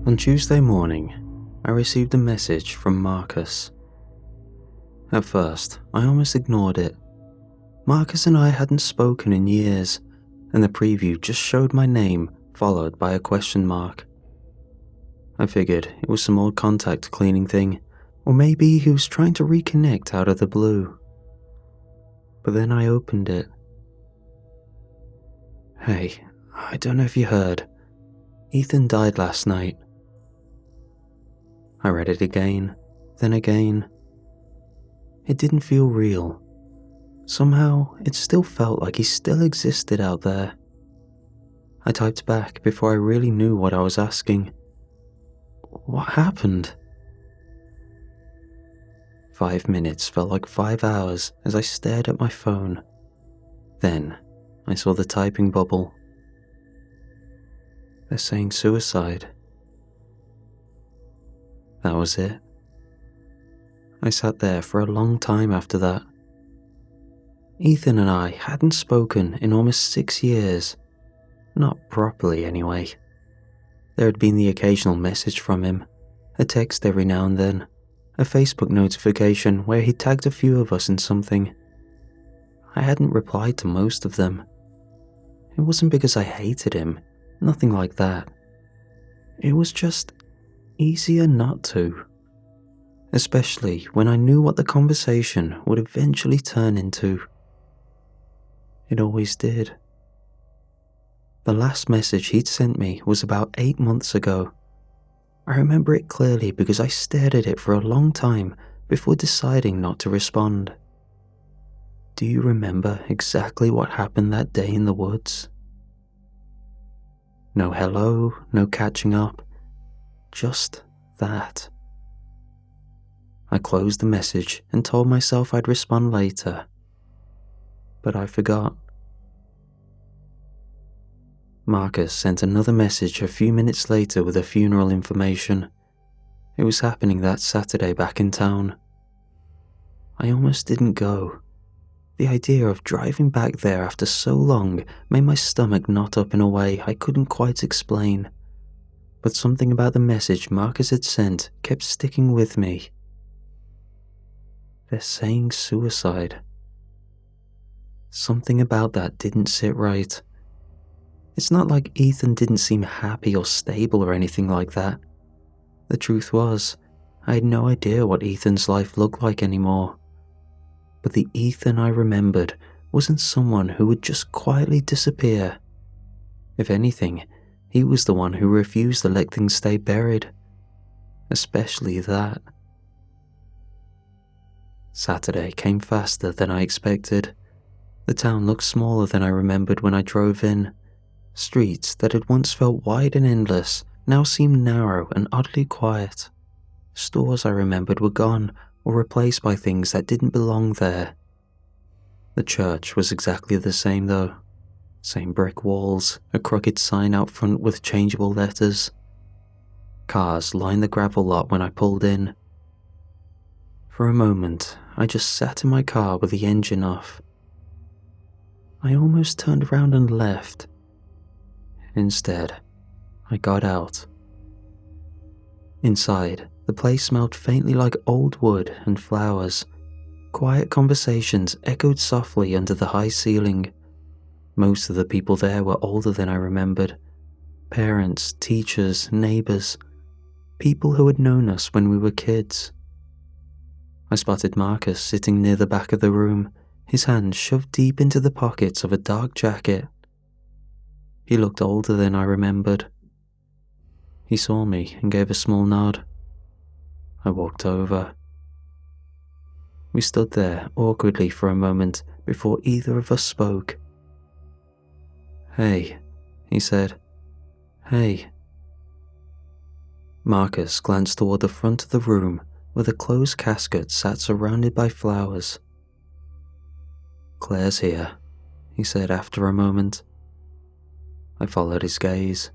On Tuesday morning, I received a message from Marcus. At first, I almost ignored it. Marcus and I hadn't spoken in years, and the preview just showed my name followed by a question mark. I figured it was some old contact cleaning thing, or maybe he was trying to reconnect out of the blue. But then I opened it. Hey, I don't know if you heard. Ethan died last night. I read it again, then again. It didn't feel real. Somehow, it still felt like he still existed out there. I typed back before I really knew what I was asking. What happened? 5 minutes felt like 5 hours as I stared at my phone. Then, I saw the typing bubble. They're saying suicide. That was it. I sat there for a long time after that. Ethan and I hadn't spoken in almost 6 years. Not properly, anyway. There had been the occasional message from him, a text every now and then, a Facebook notification where he tagged a few of us in something. I hadn't replied to most of them. It wasn't because I hated him, nothing like that. It was just easier not to. Especially when I knew what the conversation would eventually turn into. It always did. The last message he'd sent me was about 8 months ago. I remember it clearly because I stared at it for a long time before deciding not to respond. Do you remember exactly what happened that day in the woods? No hello, no catching up. Just that. I closed the message and told myself I'd respond later. But I forgot. Marcus sent another message a few minutes later with the funeral information. It was happening that Saturday back in town. I almost didn't go. The idea of driving back there after so long made my stomach knot up in a way I couldn't quite explain. But something about the message Marcus had sent kept sticking with me. They're saying suicide. Something about that didn't sit right. It's not like Ethan didn't seem happy or stable or anything like that. The truth was, I had no idea what Ethan's life looked like anymore. But the Ethan I remembered wasn't someone who would just quietly disappear. If anything, he was the one who refused to let things stay buried. Especially that. Saturday came faster than I expected. The town looked smaller than I remembered when I drove in. Streets that had once felt wide and endless now seemed narrow and oddly quiet. Stores I remembered were gone or replaced by things that didn't belong there. The church was exactly the same though. Same brick walls, a crooked sign out front with changeable letters. Cars lined the gravel lot when I pulled in. For a moment, I just sat in my car with the engine off. I almost turned around and left. Instead, I got out. Inside, the place smelled faintly like old wood and flowers. Quiet conversations echoed softly under the high ceiling. Most of the people there were older than I remembered. Parents, teachers, neighbors. People who had known us when we were kids. I spotted Marcus sitting near the back of the room, his hands shoved deep into the pockets of a dark jacket. He looked older than I remembered. He saw me and gave a small nod. I walked over. We stood there awkwardly for a moment before either of us spoke. "Hey," he said. "Hey." Marcus glanced toward the front of the room where the closed casket sat surrounded by flowers. "Claire's here," he said after a moment. I followed his gaze.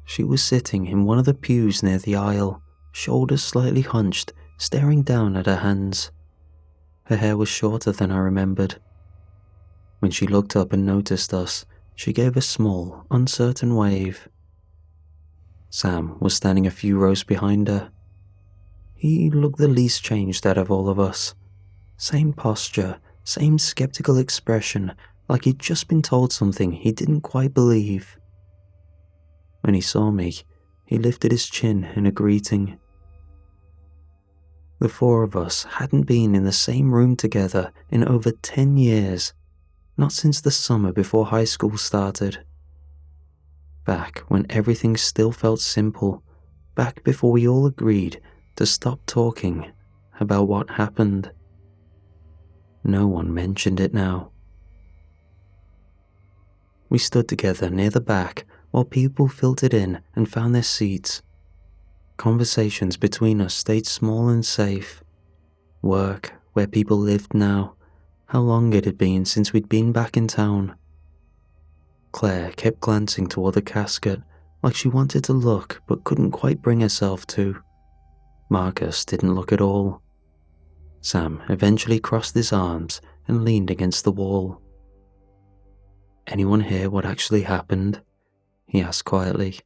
She was sitting in one of the pews near the aisle, shoulders slightly hunched, staring down at her hands. Her hair was shorter than I remembered. When she looked up and noticed us, she gave a small, uncertain wave. Sam was standing a few rows behind her. He looked the least changed out of all of us. Same posture, same skeptical expression, like he'd just been told something he didn't quite believe. When he saw me, he lifted his chin in a greeting. The four of us hadn't been in the same room together in over 10 years, not since the summer before high school started. Back when everything still felt simple, back before we all agreed to stop talking about what happened. No one mentioned it now. We stood together near the back while people filtered in and found their seats. Conversations between us stayed small and safe. Work, where people lived now, how long it had been since we'd been back in town. Claire kept glancing toward the casket like she wanted to look but couldn't quite bring herself to. Marcus didn't look at all. Sam eventually crossed his arms and leaned against the wall. "Anyone hear what actually happened?" he asked quietly.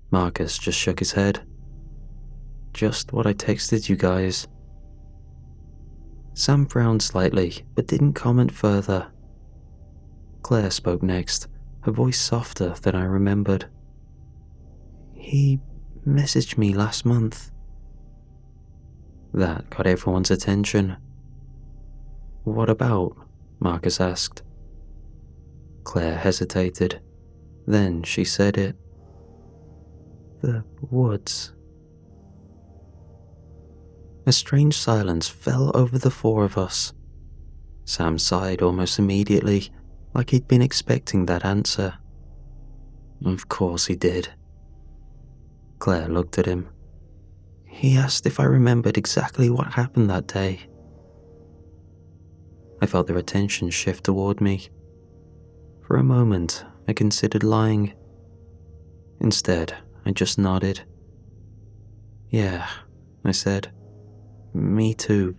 Marcus just shook his head. "Just what I texted you guys." Sam frowned slightly, but didn't comment further. Claire spoke next, her voice softer than I remembered. "He messaged me last month." That got everyone's attention. "What about?" Marcus asked. Claire hesitated. Then she said it. "The woods." A strange silence fell over the four of us. Sam sighed almost immediately, like he'd been expecting that answer. "Of course he did." Claire looked at him. "He asked if I remembered exactly what happened that day." I felt their attention shift toward me. For a moment, I considered lying. Instead, I just nodded. "Yeah," I said. "Me too."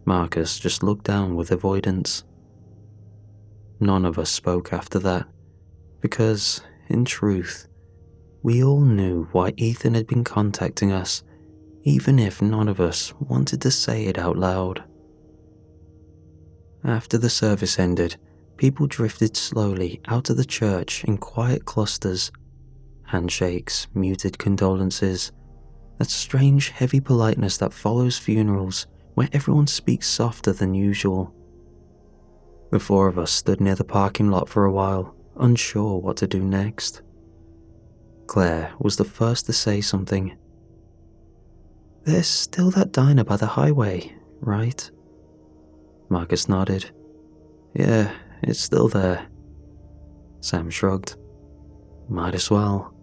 Marcus just looked down with avoidance. None of us spoke after that, because, in truth, we all knew why Ethan had been contacting us, even if none of us wanted to say it out loud. After the service ended, people drifted slowly out of the church in quiet clusters. Handshakes, muted condolences, that strange heavy politeness that follows funerals where everyone speaks softer than usual. The four of us stood near the parking lot for a while, unsure what to do next. Claire was the first to say something. "There's still that diner by the highway, right?" Marcus nodded. "Yeah, it's still there." Sam shrugged. "Might as well."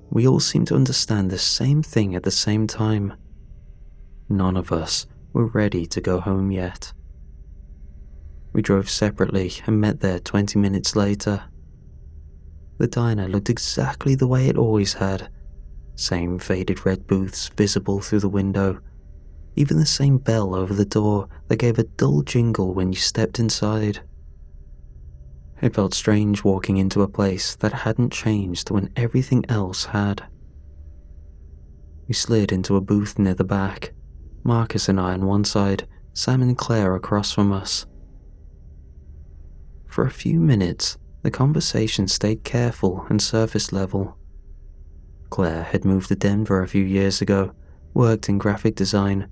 We all seemed to understand the same thing at the same time. None of us were ready to go home yet. We drove separately and met there 20 minutes later. The diner looked exactly the way it always had. Same faded red booths visible through the window. Even the same bell over the door that gave a dull jingle when you stepped inside. It felt strange walking into a place that hadn't changed when everything else had. We slid into a booth near the back. Marcus and I on one side, Sam and Claire across from us. For a few minutes, the conversation stayed careful and surface level. Claire had moved to Denver a few years ago, worked in graphic design.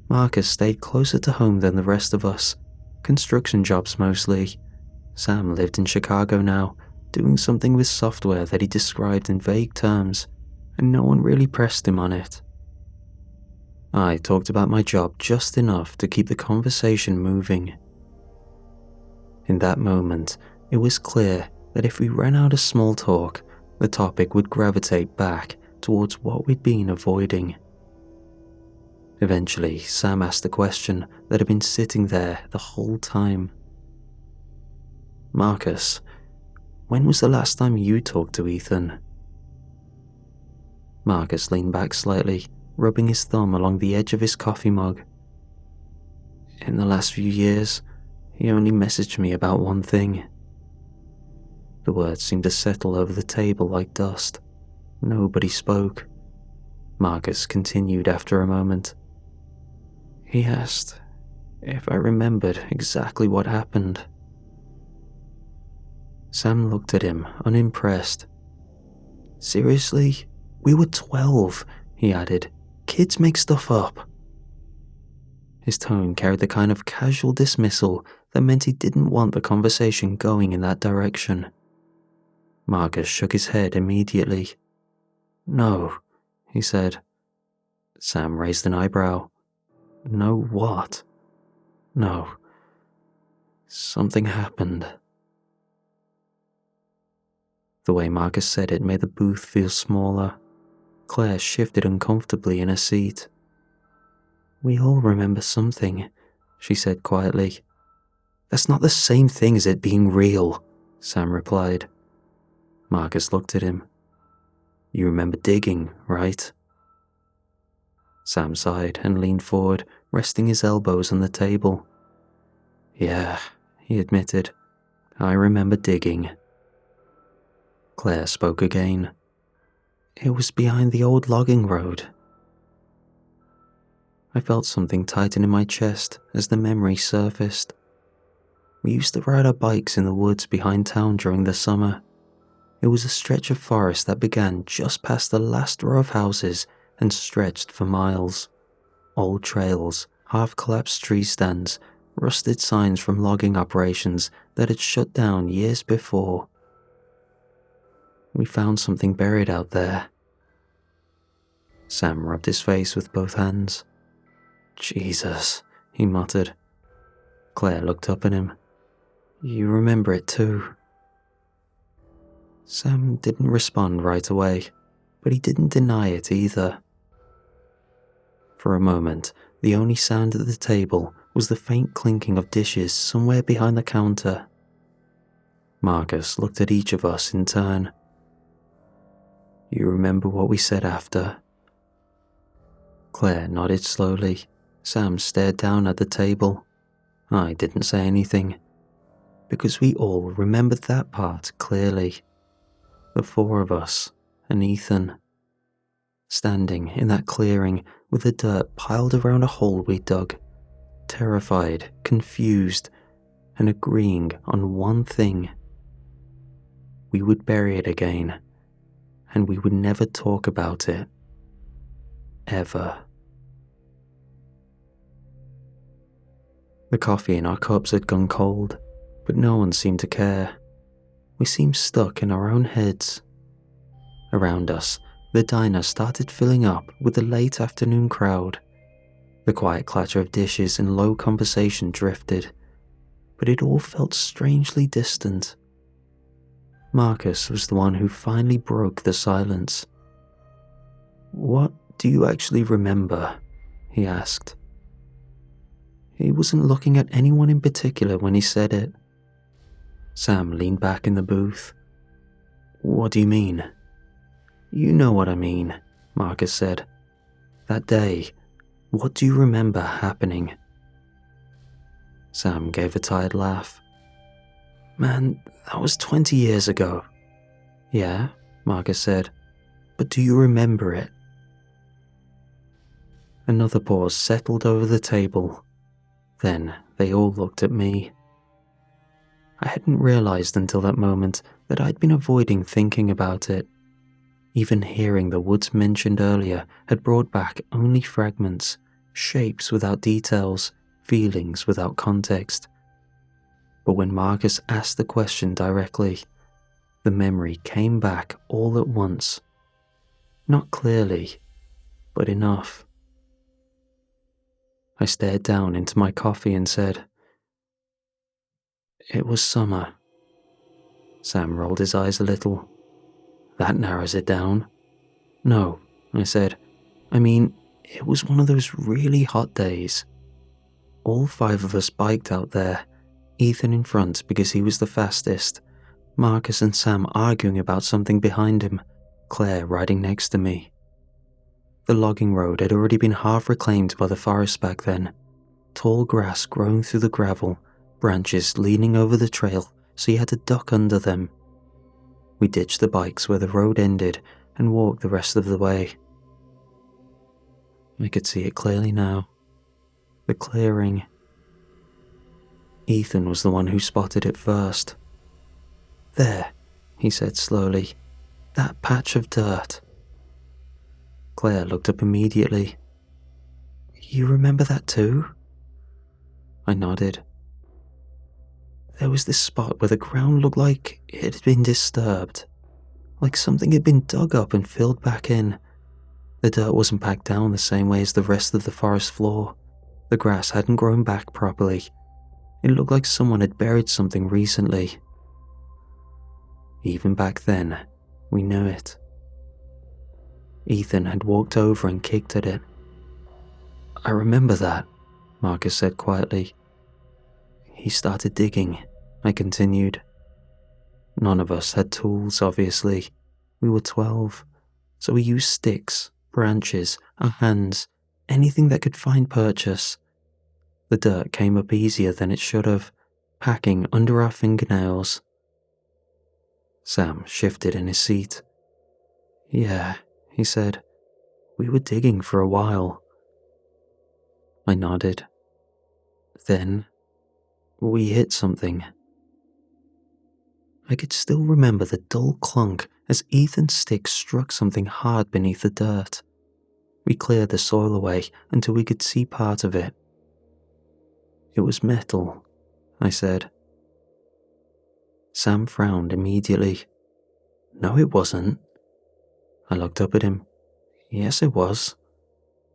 Marcus stayed closer to home than the rest of us, construction jobs mostly. Sam lived in Chicago now, doing something with software that he described in vague terms, and no one really pressed him on it. I talked about my job just enough to keep the conversation moving. In that moment, it was clear that if we ran out of small talk, the topic would gravitate back towards what we'd been avoiding. Eventually, Sam asked a question that had been sitting there the whole time. "Marcus, when was the last time you talked to Ethan?" Marcus leaned back slightly, rubbing his thumb along the edge of his coffee mug. "In the last few years, he only messaged me about one thing." The words seemed to settle over the table like dust. Nobody spoke. Marcus continued after a moment. He asked if I remembered exactly what happened. Sam looked at him, unimpressed. Seriously? We were 12, he added. Kids make stuff up. His tone carried the kind of casual dismissal that meant he didn't want the conversation going in that direction. Marcus shook his head immediately. No, he said. Sam raised an eyebrow. No what? No. Something happened. The way Marcus said it made the booth feel smaller. Claire shifted uncomfortably in her seat. We all remember something, she said quietly. That's not the same thing as it being real, Sam replied. Marcus looked at him. You remember digging, right? Sam sighed and leaned forward, resting his elbows on the table. Yeah, he admitted. I remember digging. Claire spoke again. It was behind the old logging road. I felt something tighten in my chest as the memory surfaced. We used to ride our bikes in the woods behind town during the summer. It was a stretch of forest that began just past the last row of houses and stretched for miles. Old trails, half-collapsed tree stands, rusted signs from logging operations that had shut down years before. We found something buried out there. Sam rubbed his face with both hands. Jesus, he muttered. Claire looked up at him. You remember it too. Sam didn't respond right away, but he didn't deny it either. For a moment, the only sound at the table was the faint clinking of dishes somewhere behind the counter. Marcus looked at each of us in turn. You remember what we said after? Claire nodded slowly. Sam stared down at the table. I didn't say anything, because we all remembered that part clearly. The four of us and Ethan, standing in that clearing with the dirt piled around a hole we dug, terrified, confused, and agreeing on one thing. We would bury it again, and we would never talk about it. Ever. The coffee in our cups had gone cold, but no one seemed to care. We seemed stuck in our own heads. Around us, the diner started filling up with the late afternoon crowd. The quiet clatter of dishes and low conversation drifted, but it all felt strangely distant. Marcus was the one who finally broke the silence. What do you actually remember? He asked. He wasn't looking at anyone in particular when he said it. Sam leaned back in the booth. What do you mean? You know what I mean, Marcus said. That day, what do you remember happening? Sam gave a tired laugh. Man, that was 20 years ago. Yeah, Marcus said, but do you remember it? Another pause settled over the table. Then they all looked at me. I hadn't realized until that moment that I'd been avoiding thinking about it. Even hearing the woods mentioned earlier had brought back only fragments, shapes without details, feelings without context. But when Marcus asked the question directly, the memory came back all at once. Not clearly, but enough. I stared down into my coffee and said, It was summer. Sam rolled his eyes a little. That narrows it down. No, I said. I mean, it was one of those really hot days. All 5 of us biked out there, Ethan in front because he was the fastest, Marcus and Sam arguing about something behind him, Claire riding next to me. The logging road had already been half reclaimed by the forest back then, tall grass growing through the gravel, branches leaning over the trail so you had to duck under them. We ditched the bikes where the road ended and walked the rest of the way. I could see it clearly now. The clearing. Ethan was the one who spotted it first. "There," he said slowly. "That patch of dirt." Claire looked up immediately. "You remember that too?" I nodded. There was this spot where the ground looked like it had been disturbed, like something had been dug up and filled back in. The dirt wasn't packed down the same way as the rest of the forest floor. The grass hadn't grown back properly. It looked like someone had buried something recently. Even back then, we knew it. Ethan had walked over and kicked at it. "I remember that," Marcus said quietly. "He started digging," I continued. None of us had tools, obviously. We were 12, so we used sticks, branches, our hands, anything that could find purchase. The dirt came up easier than it should have, packing under our fingernails. Sam shifted in his seat. "Yeah," he said. "We were digging for a while." I nodded. Then, we hit something. I could still remember the dull clunk as Ethan's stick struck something hard beneath the dirt. We cleared the soil away until we could see part of it. "It was metal," I said. Sam frowned immediately. "No, it wasn't." I looked up at him. "Yes, it was."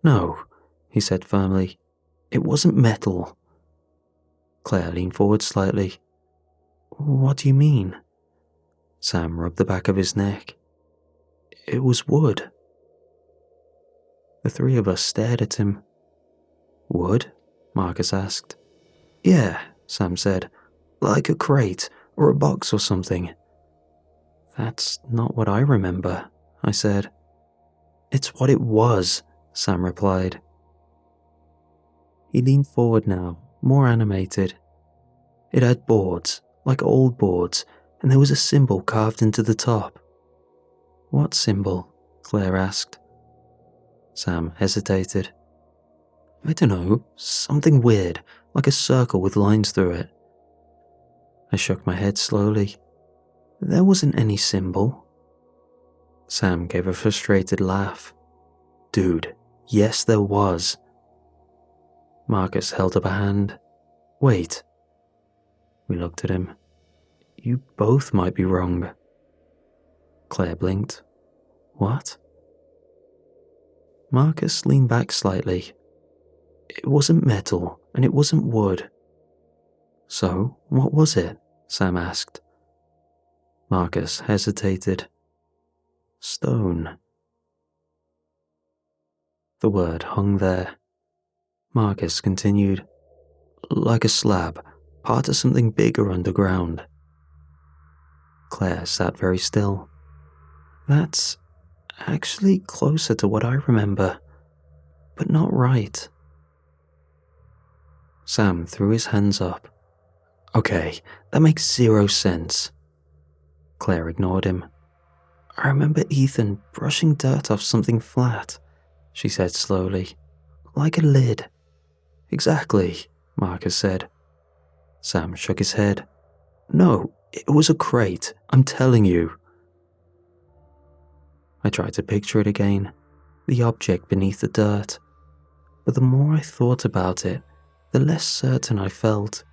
"No," he said firmly. "It wasn't metal." Claire leaned forward slightly. "What do you mean?" Sam rubbed the back of his neck. "It was wood." The three of us stared at him. "Wood?" Marcus asked. "Yeah," Sam said. "Like a crate or a box or something." "That's not what I remember," I said. "It's what it was," Sam replied. He leaned forward now, more animated. "It had boards, like old boards, and there was a symbol carved into the top." "What symbol?" Claire asked. Sam hesitated. "I don't know, something weird, like a circle with lines through it." I shook my head slowly. "There wasn't any symbol." Sam gave a frustrated laugh. "Dude, yes there was." Marcus held up a hand. "Wait." We looked at him. "You both might be wrong." Claire blinked. "What?" Marcus leaned back slightly. "It wasn't metal, and it wasn't wood." "So, what was it?" Sam asked. Marcus hesitated. "Stone." The word hung there. Marcus continued. "Like a slab, part of something bigger underground." Claire sat very still. "That's actually closer to what I remember, but not right." Sam threw his hands up. "Okay, that makes zero sense." Claire ignored him. "I remember Ethan brushing dirt off something flat," she said slowly. "Like a lid." "Exactly," Marcus said. Sam shook his head. "No, it was a crate, I'm telling you." I tried to picture it again, the object beneath the dirt. But the more I thought about it, the less certain I felt,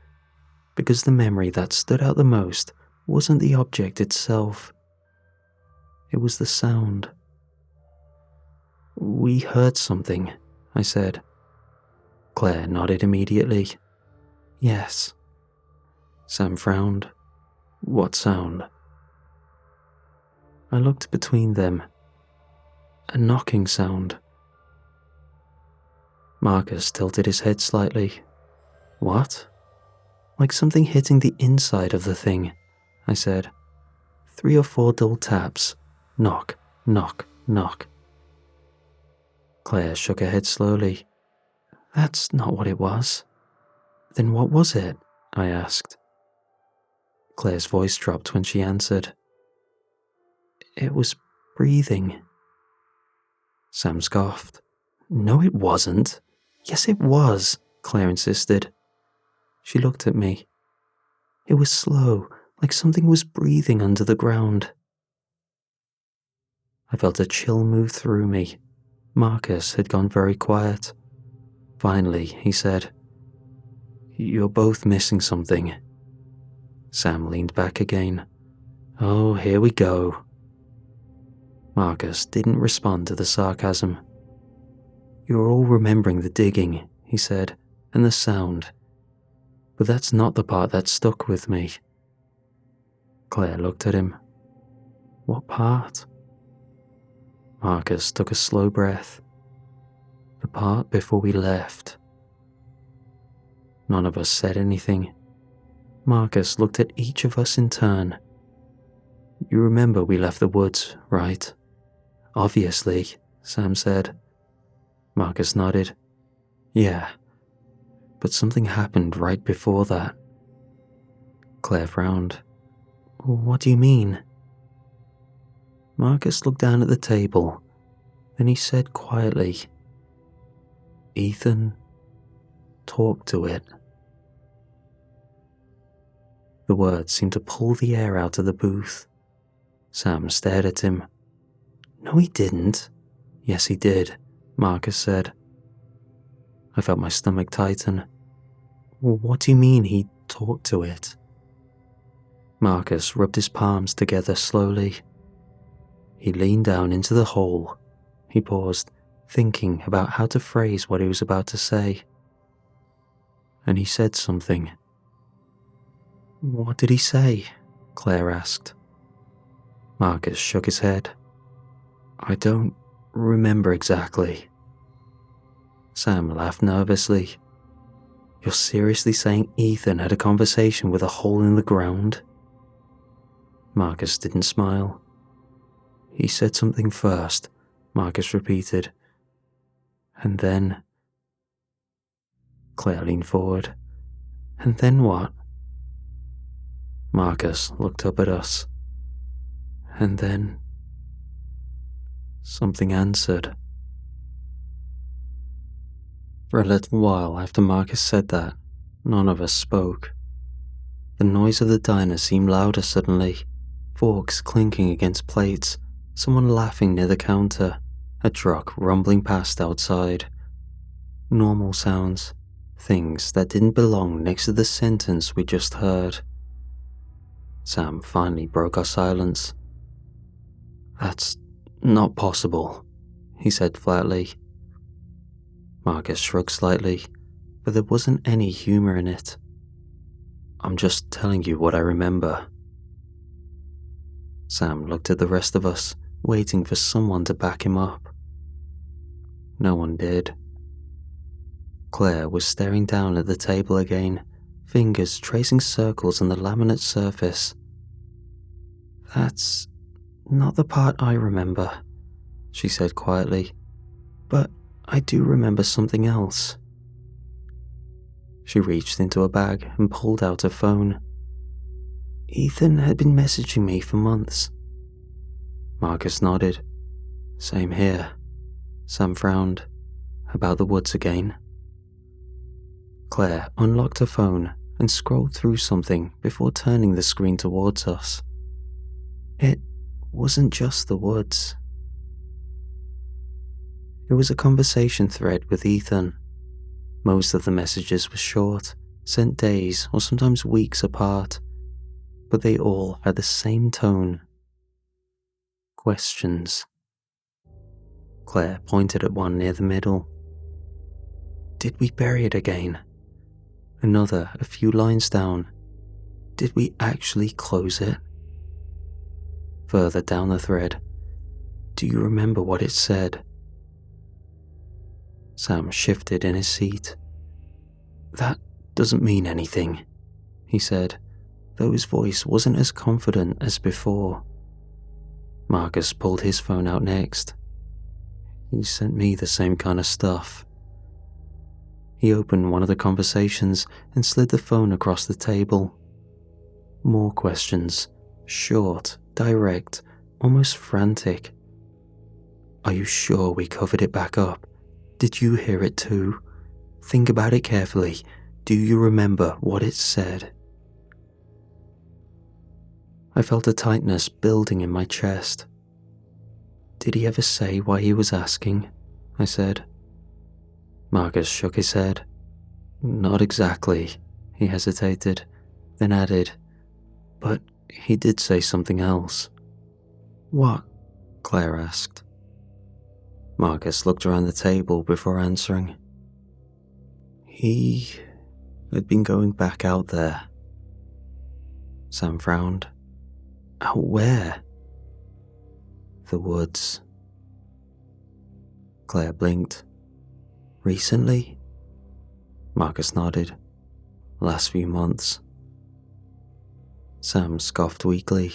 because the memory that stood out the most wasn't the object itself. It was the sound. "We heard something," I said. Claire nodded immediately. "Yes." Sam frowned. "What sound?" I looked between them. "A knocking sound." Marcus tilted his head slightly. "What?" "Like something hitting the inside of the thing," I said. 3 or 4 dull taps. Knock, knock, knock. Claire shook her head slowly. "That's not what it was." "Then what was it?" I asked. Claire's voice dropped when she answered. It was breathing. Sam scoffed. No, it wasn't. Yes, it was, Claire insisted. She looked at me. It was slow, like something was breathing under the ground. I felt a chill move through me. Marcus had gone very quiet. Finally, he said, "You're both missing something." Sam leaned back again. "Oh, here we go." Marcus didn't respond to the sarcasm. "You're all remembering the digging," he said, "and the sound. But that's not the part that stuck with me." Claire looked at him. "What part?" Marcus took a slow breath. "The part before we left." None of us said anything. Marcus looked at each of us in turn. "You remember we left the woods, right?" "Obviously," Sam said. Marcus nodded. "Yeah, but something happened right before that." Claire frowned. "What do you mean?" Marcus looked down at the table. Then he said quietly, "Ethan, talk to it." The words seemed to pull the air out of the booth. Sam stared at him. "No, he didn't." "Yes, he did," Marcus said. I felt my stomach tighten. "What do you mean he talked to it?" Marcus rubbed his palms together slowly. He leaned down into the hole. He paused, thinking about how to phrase what he was about to say. And he said something. "What did he say?" Claire asked. Marcus shook his head. "I don't remember exactly." Sam laughed nervously. "You're seriously saying Ethan had a conversation with a hole in the ground?" Marcus didn't smile. "He said something first," Marcus repeated. "And then..." Claire leaned forward. "And then what?" Marcus looked up at us. "And then..." Something answered. For a little while after Marcus said that, none of us spoke. The noise of the diner seemed louder suddenly, forks clinking against plates, someone laughing near the counter, a truck rumbling past outside. Normal sounds, things that didn't belong next to the sentence we just heard. Sam finally broke our silence. "That's not possible," he said flatly. Marcus shrugged slightly, but there wasn't any humor in it. "I'm just telling you what I remember." Sam looked at the rest of us, waiting for someone to back him up. No one did. Claire was staring down at the table again, fingers tracing circles on the laminate surface. "That's not the part I remember," she said quietly, "but I do remember something else." She reached into a bag and pulled out a phone. "Ethan had been messaging me for months." Marcus nodded. "Same here." Sam frowned. "About the woods again?" Claire unlocked her phone and scrolled through something before turning the screen towards us. "It wasn't just the woods." It was a conversation thread with Ethan. Most of the messages were short, sent days or sometimes weeks apart, but they all had the same tone. Questions. Claire pointed at one near the middle. "Did we bury it again?" Another a few lines down. "Did we actually close it?" Further down the thread. "Do you remember what it said?" Sam shifted in his seat. "That doesn't mean anything," he said, though his voice wasn't as confident as before. Marcus pulled his phone out next. "He sent me the same kind of stuff." He opened one of the conversations and slid the phone across the table. More questions, short, direct, almost frantic. "Are you sure we covered it back up? Did you hear it too? Think about it carefully. Do you remember what it said?" I felt a tightness building in my chest. "Did he ever say why he was asking?" I said. Marcus shook his head. "Not exactly," he hesitated, then added, "But he did say something else." "What?" Claire asked. Marcus looked around the table before answering. "He had been going back out there." Sam frowned. "Out where?" "The woods." Claire blinked. "Recently?" Marcus nodded. "Last few months." Sam scoffed weakly.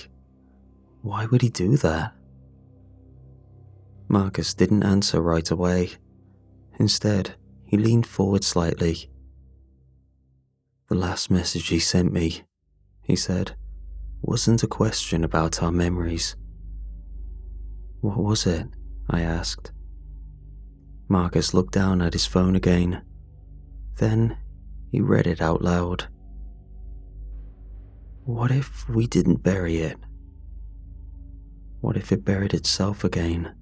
"Why would he do that?" Marcus didn't answer right away. Instead, he leaned forward slightly. "The last message he sent me," he said, "wasn't a question about our memories." "What was it?" I asked. Marcus looked down at his phone again. Then he read it out loud. "What if we didn't bury it? What if it buried itself again?"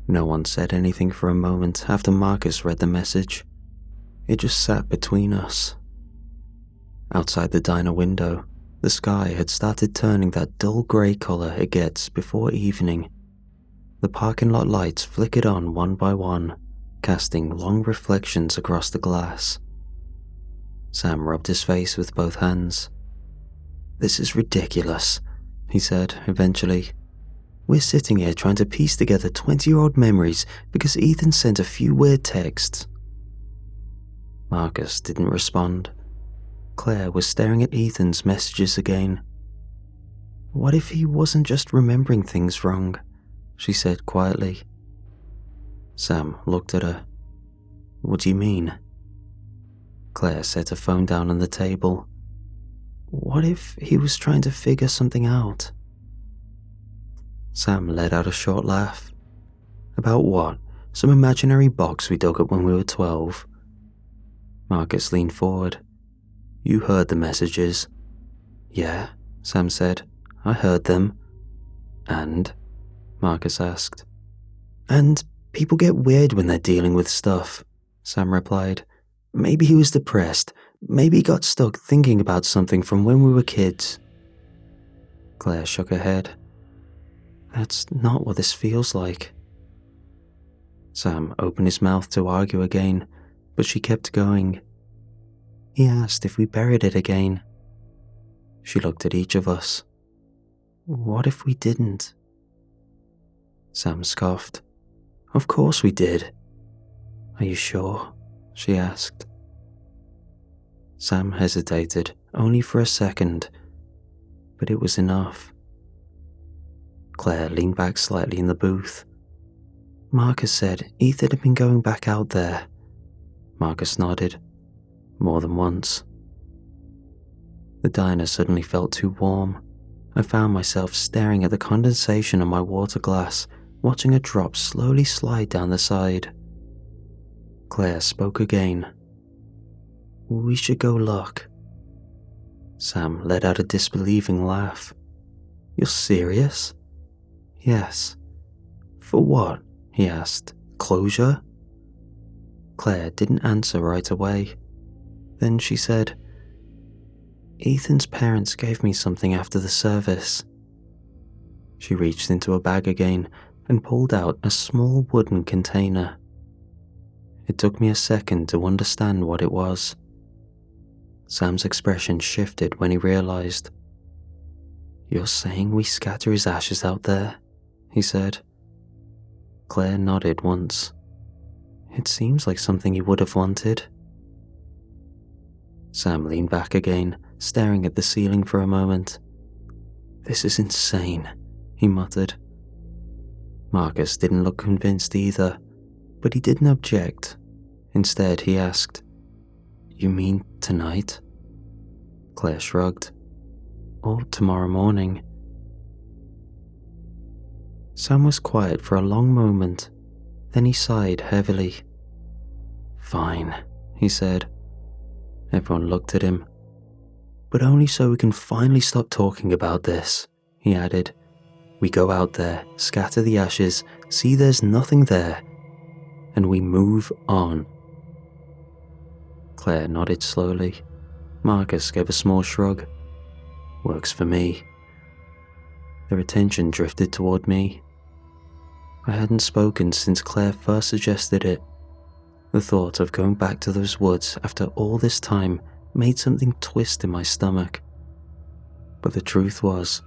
No one said anything for a moment after Marcus read the message. It just sat between us. Outside the diner window, the sky had started turning that dull grey colour it gets before evening. The parking lot lights flickered on one by one, casting long reflections across the glass. Sam rubbed his face with both hands. "This is ridiculous," he said eventually. "We're sitting here trying to piece together 20-year-old memories because Ethan sent a few weird texts." Marcus didn't respond. Claire was staring at Ethan's messages again. "What if he wasn't just remembering things wrong?" she said quietly. Sam looked at her. "What do you mean?" Claire set her phone down on the table. "What if he was trying to figure something out?" Sam let out a short laugh. "About what? Some imaginary box we dug up when we were 12? Marcus leaned forward. "You heard the messages." "Yeah," Sam said. "I heard them." "And?" Marcus asked. "And people get weird when they're dealing with stuff," Sam replied. "Maybe he was depressed. Maybe he got stuck thinking about something from when we were kids." Claire shook her head. "That's not what this feels like." Sam opened his mouth to argue again, but she kept going. "He asked if we buried it again." She looked at each of us. "What if we didn't?" Sam scoffed. "Of course we did." "Are you sure?" she asked. Sam hesitated, only for a second, but it was enough. Claire leaned back slightly in the booth. "Marcus said Ethan had been going back out there." Marcus nodded. "More than once." The diner suddenly felt too warm. I found myself staring at the condensation on my water glass, watching a drop slowly slide down the side. Claire spoke again. "We should go look." Sam let out a disbelieving laugh. "You're serious?" "Yes." "For what?" he asked. "Closure?" Claire didn't answer right away. Then she said, "Ethan's parents gave me something after the service." She reached into a bag again and pulled out a small wooden container. It took me a second to understand what it was. Sam's expression shifted when he realized. "You're saying we scatter his ashes out there?" he said. Claire nodded once. "It seems like something he would have wanted." Sam leaned back again, staring at the ceiling for a moment. "This is insane," he muttered. Marcus didn't look convinced either, but he didn't object. Instead, he asked, "You mean tonight?" Claire shrugged. or tomorrow morning. Sam was quiet for a long moment, then he sighed heavily. Fine, he said. Everyone looked at him. But only so we can finally stop talking about this, he added. We go out there, scatter the ashes, see there's nothing there, and we move on. Claire nodded slowly. Marcus gave a small shrug. Works for me. Their attention drifted toward me. I hadn't spoken since Claire first suggested it. The thought of going back to those woods after all this time made something twist in my stomach. But the truth was,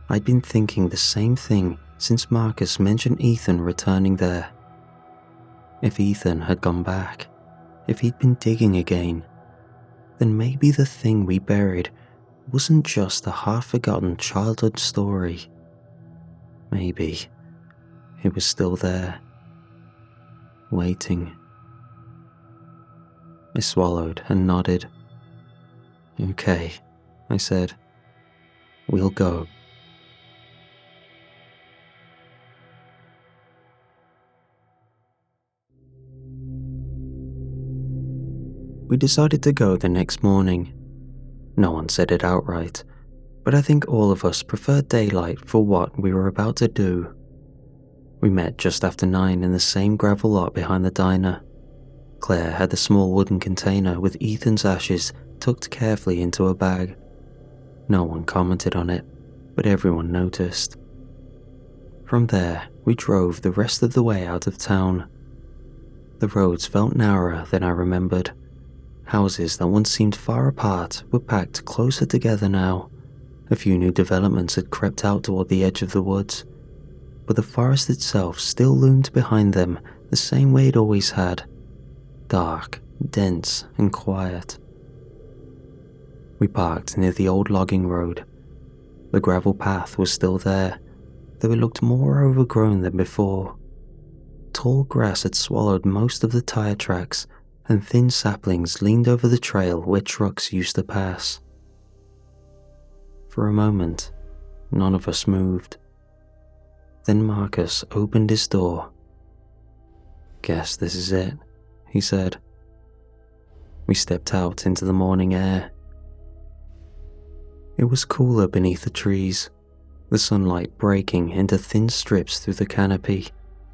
I'd been thinking the same thing since Marcus mentioned Ethan returning there. If Ethan had gone back, if he'd been digging again, then maybe the thing we buried wasn't just a half-forgotten childhood story. Maybe it was still there, waiting. I swallowed and nodded. Okay, I said. We'll go. We decided to go the next morning. No one said it outright, but I think all of us preferred daylight for what we were about to do. We met just after 9 in the same gravel lot behind the diner. Claire had the small wooden container with Ethan's ashes tucked carefully into a bag. No one commented on it, but everyone noticed. From there, we drove the rest of the way out of town. The roads felt narrower than I remembered. Houses that once seemed far apart were packed closer together now. A few new developments had crept out toward the edge of the woods, but the forest itself still loomed behind them the same way it always had. Dark, dense, and quiet. We parked near the old logging road. The gravel path was still there, though it looked more overgrown than before. Tall grass had swallowed most of the tire tracks, and thin saplings leaned over the trail where trucks used to pass. For a moment, none of us moved. Then Marcus opened his door. Guess this is it, he said. We stepped out into the morning air. It was cooler beneath the trees, the sunlight breaking into thin strips through the canopy.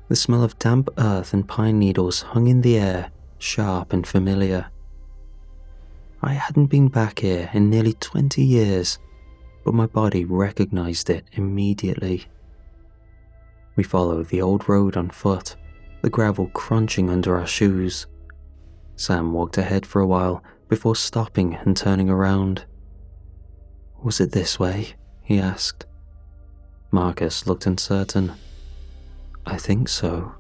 The smell of damp earth and pine needles hung in the air, sharp and familiar. I hadn't been back here in nearly 20 years, but my body recognized it immediately. We followed the old road on foot, the gravel crunching under our shoes. Sam walked ahead for a while before stopping and turning around. Was it this way? He asked. Marcus looked uncertain. I think so.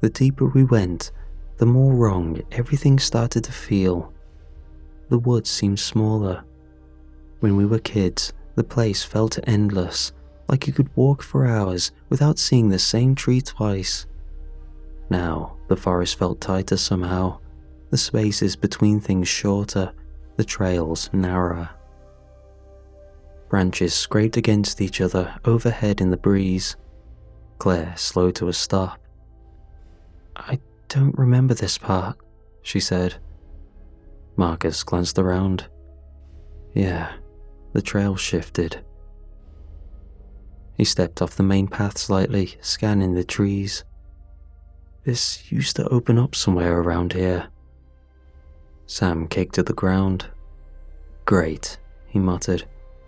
The deeper we went, the more wrong everything started to feel. The woods seemed smaller. When we were kids, the place felt endless, like you could walk for hours without seeing the same tree twice. Now, the forest felt tighter somehow, the spaces between things shorter, the trails narrower. Branches scraped against each other overhead in the breeze. Claire slowed to a stop. I don't remember this part, she said. Marcus glanced around. Yeah, the trail shifted. He stepped off the main path slightly, scanning the trees. This used to open up somewhere around here. Sam kicked at the ground. Great, he muttered.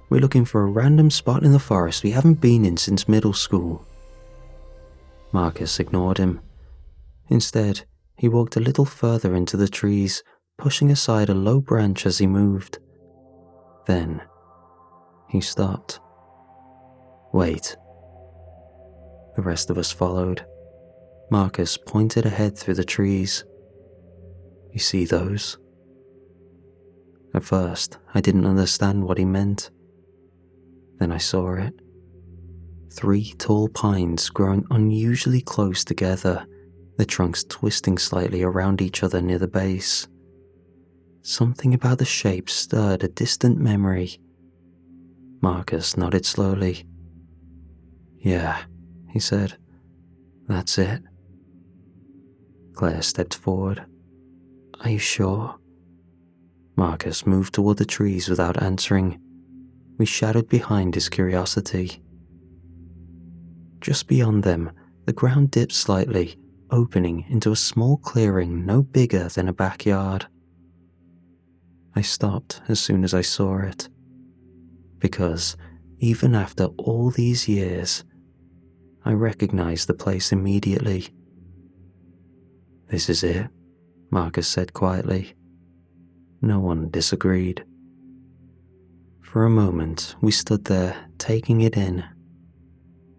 We're looking for a random spot in the forest we haven't been in since middle school. Marcus ignored him. Instead, he walked a little further into the trees, pushing aside a low branch as he moved. Then, he stopped. Wait. The rest of us followed. Marcus pointed ahead through the trees. You see those? At first, I didn't understand what he meant. Then I saw it. 3 tall pines growing unusually close together, the trunks twisting slightly around each other near the base. Something about the shape stirred a distant memory. Marcus nodded slowly. Yeah, he said. That's it. Claire stepped forward. Are you sure? Marcus moved toward the trees without answering. We shadowed behind his curiosity. Just beyond them, the ground dipped slightly, opening into a small clearing no bigger than a backyard. I stopped as soon as I saw it, because even after all these years, I recognized the place immediately. This is it, Marcus said quietly. No one disagreed. For a moment, we stood there, taking it in.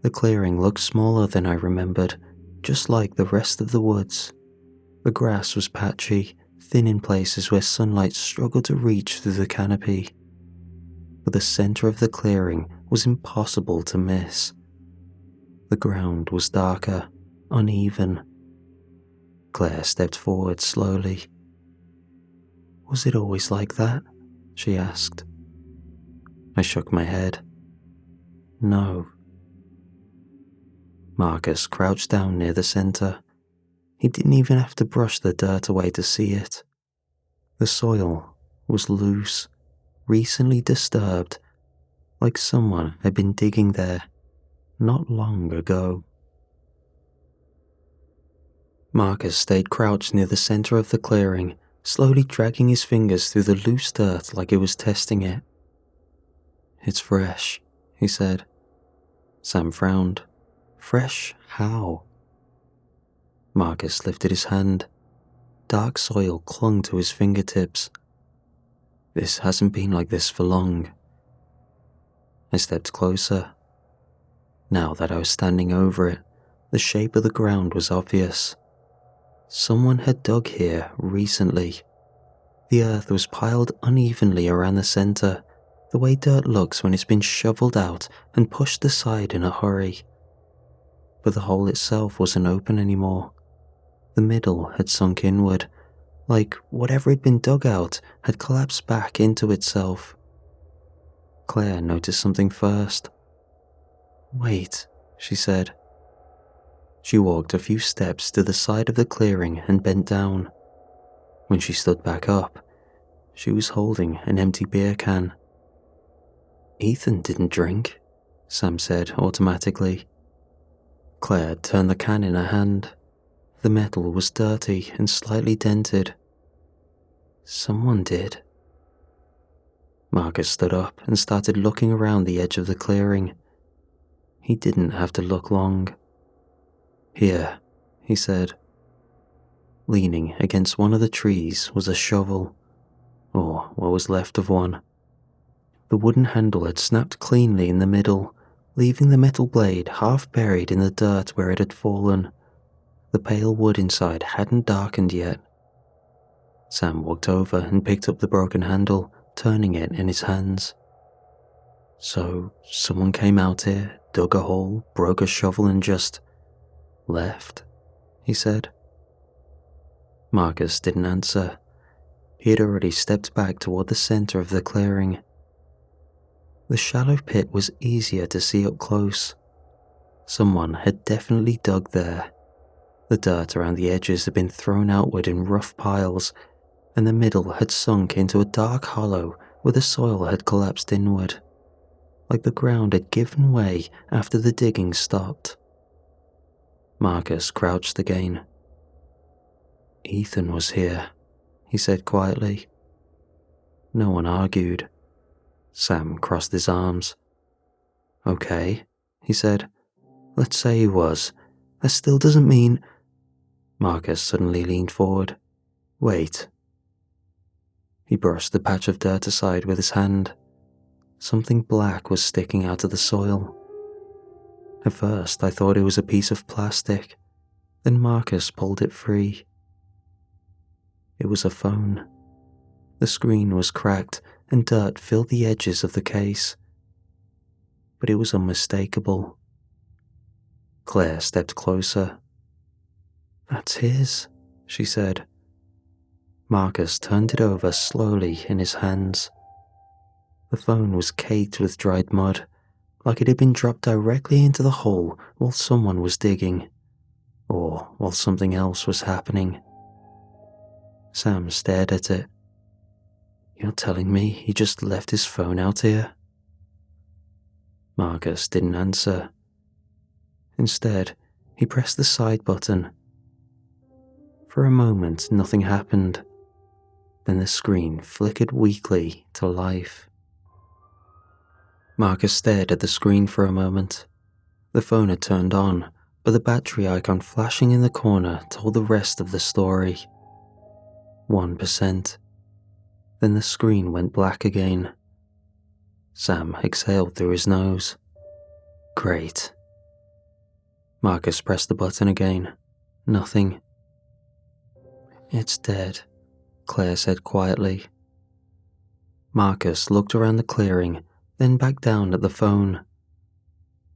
The clearing looked smaller than I remembered, just like the rest of the woods. The grass was patchy, thin in places where sunlight struggled to reach through the canopy. But the center of the clearing was impossible to miss. The ground was darker, uneven. Claire stepped forward slowly. Was it always like that? She asked. I shook my head. No. Marcus crouched down near the center. He didn't even have to brush the dirt away to see it. The soil was loose, recently disturbed, like someone had been digging there not long ago. Marcus stayed crouched near the center of the clearing, slowly dragging his fingers through the loose dirt like it was testing it. It's fresh, he said. Sam frowned. Fresh how? Marcus lifted his hand. Dark soil clung to his fingertips. This hasn't been like this for long. I stepped closer. Now that I was standing over it, the shape of the ground was obvious. Someone had dug here recently. The earth was piled unevenly around the center, the way dirt looks when it's been shoveled out and pushed aside in a hurry. But the hole itself wasn't open anymore. The middle had sunk inward, like whatever had been dug out had collapsed back into itself. Claire noticed something first. Wait, she said. She walked a few steps to the side of the clearing and bent down. When she stood back up, she was holding an empty beer can. Ethan didn't drink, Sam said automatically. Claire turned the can in her hand. The metal was dirty and slightly dented. Someone did. Marcus stood up and started looking around the edge of the clearing. He didn't have to look long. Here, he said. Leaning against one of the trees was a shovel, or what was left of one. The wooden handle had snapped cleanly in the middle, leaving the metal blade half buried in the dirt where it had fallen. The pale wood inside hadn't darkened yet. Sam walked over and picked up the broken handle, turning it in his hands. So, someone came out here, dug a hole, broke a shovel and just left, he said. Marcus didn't answer. He had already stepped back toward the center of the clearing. The shallow pit was easier to see up close. Someone had definitely dug there. The dirt around the edges had been thrown outward in rough piles, and the middle had sunk into a dark hollow where the soil had collapsed inward, like the ground had given way after the digging stopped. Marcus crouched again. Ethan was here, he said quietly. No one argued. Sam crossed his arms. Okay, he said. Let's say he was. That still doesn't mean... Marcus suddenly leaned forward. Wait. He brushed the patch of dirt aside with his hand. Something black was sticking out of the soil. At first, I thought it was a piece of plastic. Then Marcus pulled it free. It was a phone. The screen was cracked and dirt filled the edges of the case. But it was unmistakable. Claire stepped closer. That's his, she said. Marcus turned it over slowly in his hands. The phone was caked with dried mud, like it had been dropped directly into the hole while someone was digging, or while something else was happening. Sam stared at it. "You're telling me he just left his phone out here?" Marcus didn't answer. Instead, he pressed the side button. For a moment, nothing happened. Then the screen flickered weakly to life. Marcus stared at the screen for a moment. The phone had turned on, but the battery icon flashing in the corner told the rest of the story. 1%. Then the screen went black again. Sam exhaled through his nose. Great. Marcus pressed the button again. Nothing. "It's dead," Claire said quietly. Marcus looked around the clearing, then back down at the phone.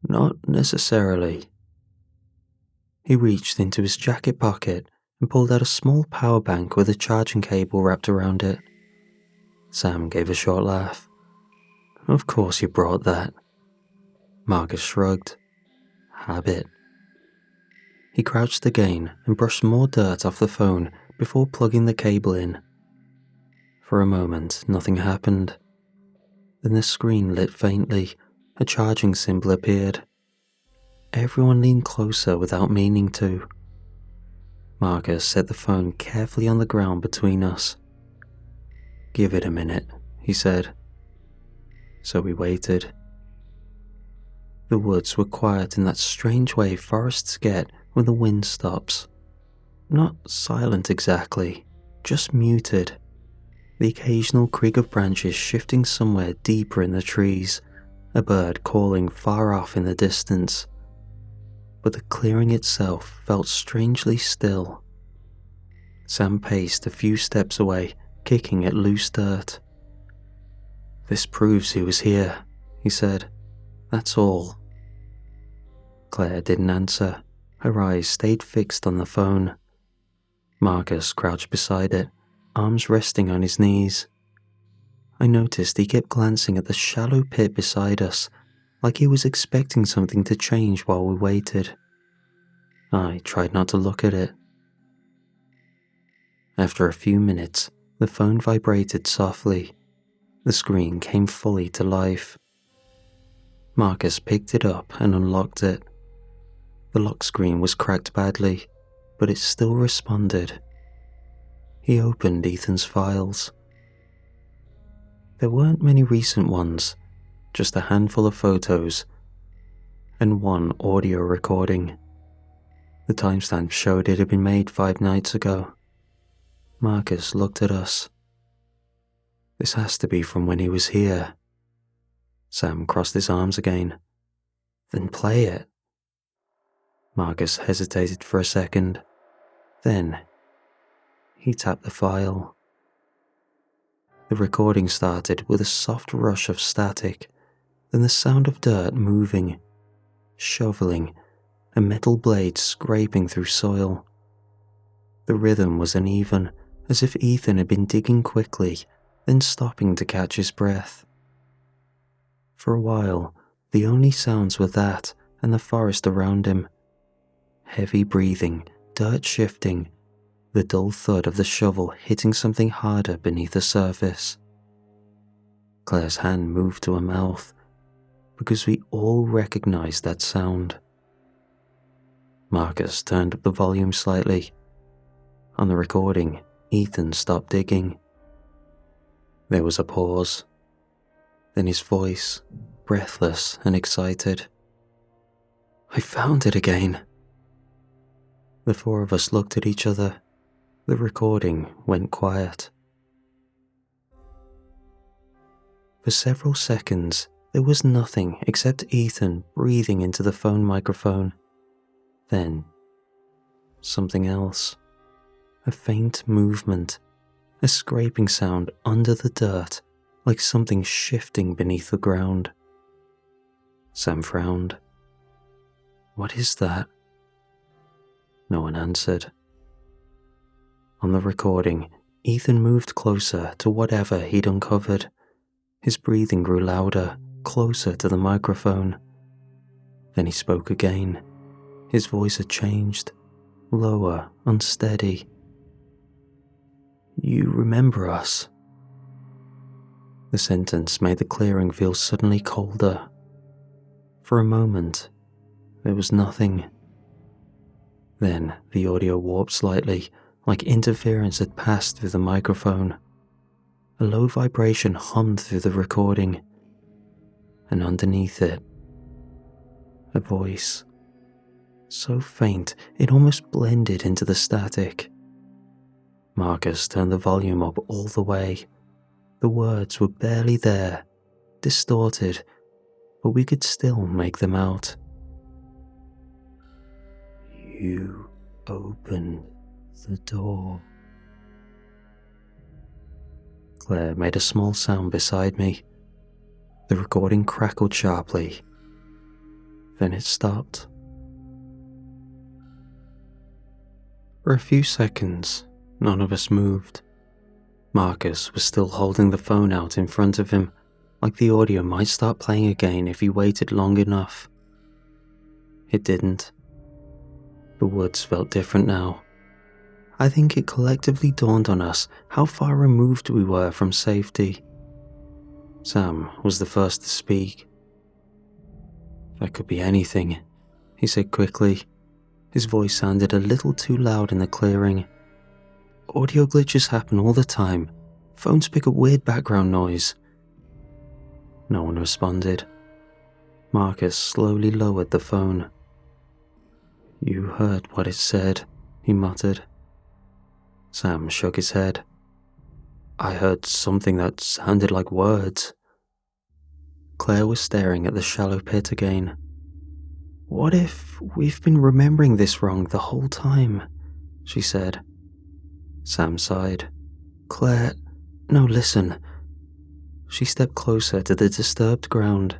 "Not necessarily." He reached into his jacket pocket and pulled out a small power bank with a charging cable wrapped around it. Sam gave a short laugh. "Of course you brought that." Marcus shrugged. "Habit." He crouched again and brushed more dirt off the phone before plugging the cable in. For a moment, nothing happened. Then the screen lit faintly. A charging symbol appeared. Everyone leaned closer without meaning to. Marcus set the phone carefully on the ground between us. "Give it a minute," he said. So we waited. The woods were quiet in that strange way forests get when the wind stops. Not silent exactly, just muted. The occasional creak of branches shifting somewhere deeper in the trees, a bird calling far off in the distance. But the clearing itself felt strangely still. Sam paced a few steps away, kicking at loose dirt. "This proves he was here," he said. "That's all." Claire didn't answer. Her eyes stayed fixed on the phone. Marcus crouched beside it, arms resting on his knees. I noticed he kept glancing at the shallow pit beside us, like he was expecting something to change while we waited. I tried not to look at it. After a few minutes, the phone vibrated softly. The screen came fully to life. Marcus picked it up and unlocked it. The lock screen was cracked badly, but it still responded. He opened Ethan's files. There weren't many recent ones, just a handful of photos, and one audio recording. The timestamp showed it had been made 5 nights ago. Marcus looked at us. "This has to be from when he was here." Sam crossed his arms again. "Then play it." Marcus hesitated for a second. Then, he tapped the file. The recording started with a soft rush of static, then the sound of dirt moving, shoveling, and metal blades scraping through soil. The rhythm was uneven, as if Ethan had been digging quickly, then stopping to catch his breath. For a while, the only sounds were that and the forest around him. Heavy breathing, dirt shifting, the dull thud of the shovel hitting something harder beneath the surface. Claire's hand moved to her mouth, because we all recognized that sound. Marcus turned up the volume slightly. On the recording, Ethan stopped digging. There was a pause. Then his voice, breathless and excited. "I found it again." The 4 of us looked at each other. The recording went quiet. For several seconds, there was nothing except Ethan breathing into the phone microphone. Then, something else. A faint movement, a scraping sound under the dirt, like something shifting beneath the ground. Sam frowned. "What is that?" No one answered. On the recording, Ethan moved closer to whatever he'd uncovered. His breathing grew louder, closer to the microphone. Then he spoke again. His voice had changed, lower, unsteady. "You remember us?" The sentence made the clearing feel suddenly colder. For a moment, there was nothing. Then the audio warped slightly, like interference had passed through the microphone. A low vibration hummed through the recording, and underneath it, a voice, so faint it almost blended into the static. Marcus turned the volume up all the way. The words were barely there, distorted, but we could still make them out. "You opened the door." Claire made a small sound beside me. The recording crackled sharply. Then it stopped. For a few seconds, none of us moved. Marcus was still holding the phone out in front of him, like the audio might start playing again if he waited long enough. It didn't. The woods felt different now. I think it collectively dawned on us how far removed we were from safety. Sam was the first to speak. "That could be anything," he said quickly. His voice sounded a little too loud in the clearing. "Audio glitches happen all the time. Phones pick up weird background noise." No one responded. Marcus slowly lowered the phone. "You heard what it said," he muttered. Sam shook his head. "I heard something that sounded like words." Claire was staring at the shallow pit again. "What if we've been remembering this wrong the whole time?" she said. Sam sighed. "Claire, no, listen." She stepped closer to the disturbed ground.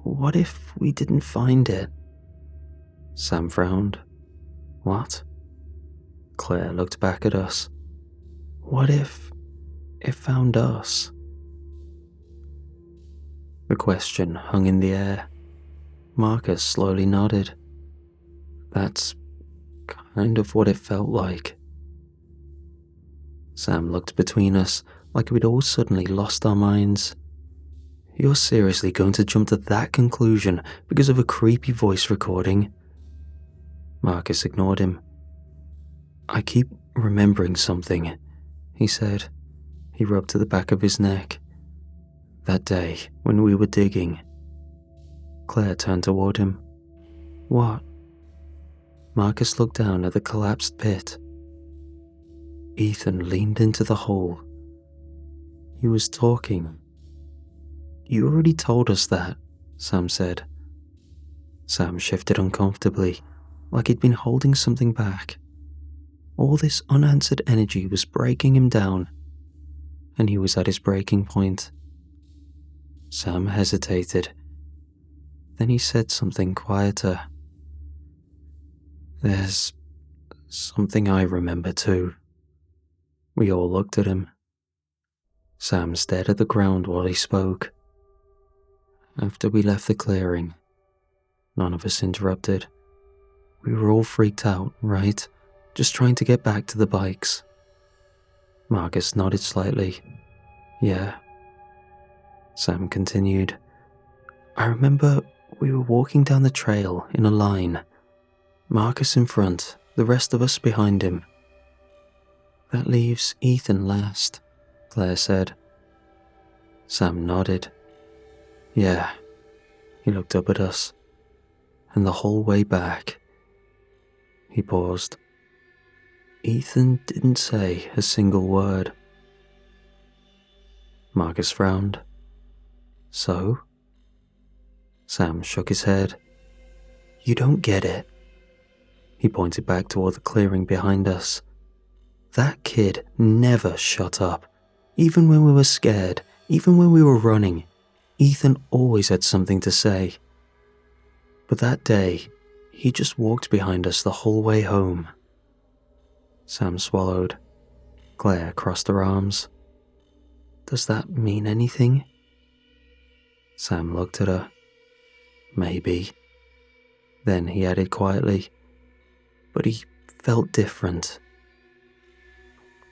"What if we didn't find it?" Sam frowned. "What?" Claire looked back at us. "What if it found us?" The question hung in the air. Marcus slowly nodded. "That's kind of what it felt like." Sam looked between us like we'd all suddenly lost our minds. "You're seriously going to jump to that conclusion because of a creepy voice recording?" Marcus ignored him. "I keep remembering something," he said. He rubbed at the back of his neck. "That day when we were digging." Claire turned toward him. "What?" Marcus looked down at the collapsed pit. Ethan leaned into the hole. He was talking. "You already told us that," Sam said. Sam shifted uncomfortably, like he'd been holding something back. All this unanswered energy was breaking him down, and he was at his breaking point. Sam hesitated. Then he said something quieter. "There's something I remember too." We all looked at him. Sam stared at the ground while he spoke. "After we left the clearing," none of us interrupted. "We were all freaked out, right? Just trying to get back to the bikes." Marcus nodded slightly. "Yeah." Sam continued. "I remember we were walking down the trail in a line. Marcus in front, the rest of us behind him. That leaves Ethan last," Claire said. Sam nodded. "Yeah." He looked up at us. "And the whole way back." He paused. "Ethan didn't say a single word." Marcus frowned. "So?" Sam shook his head. "You don't get it." He pointed back toward the clearing behind us. "That kid never shut up. Even when we were scared, even when we were running, Ethan always had something to say. But that day, he just walked behind us the whole way home." Sam swallowed. Claire crossed her arms. Does that mean anything? Sam looked at her. Maybe. Then he added quietly, but he felt different.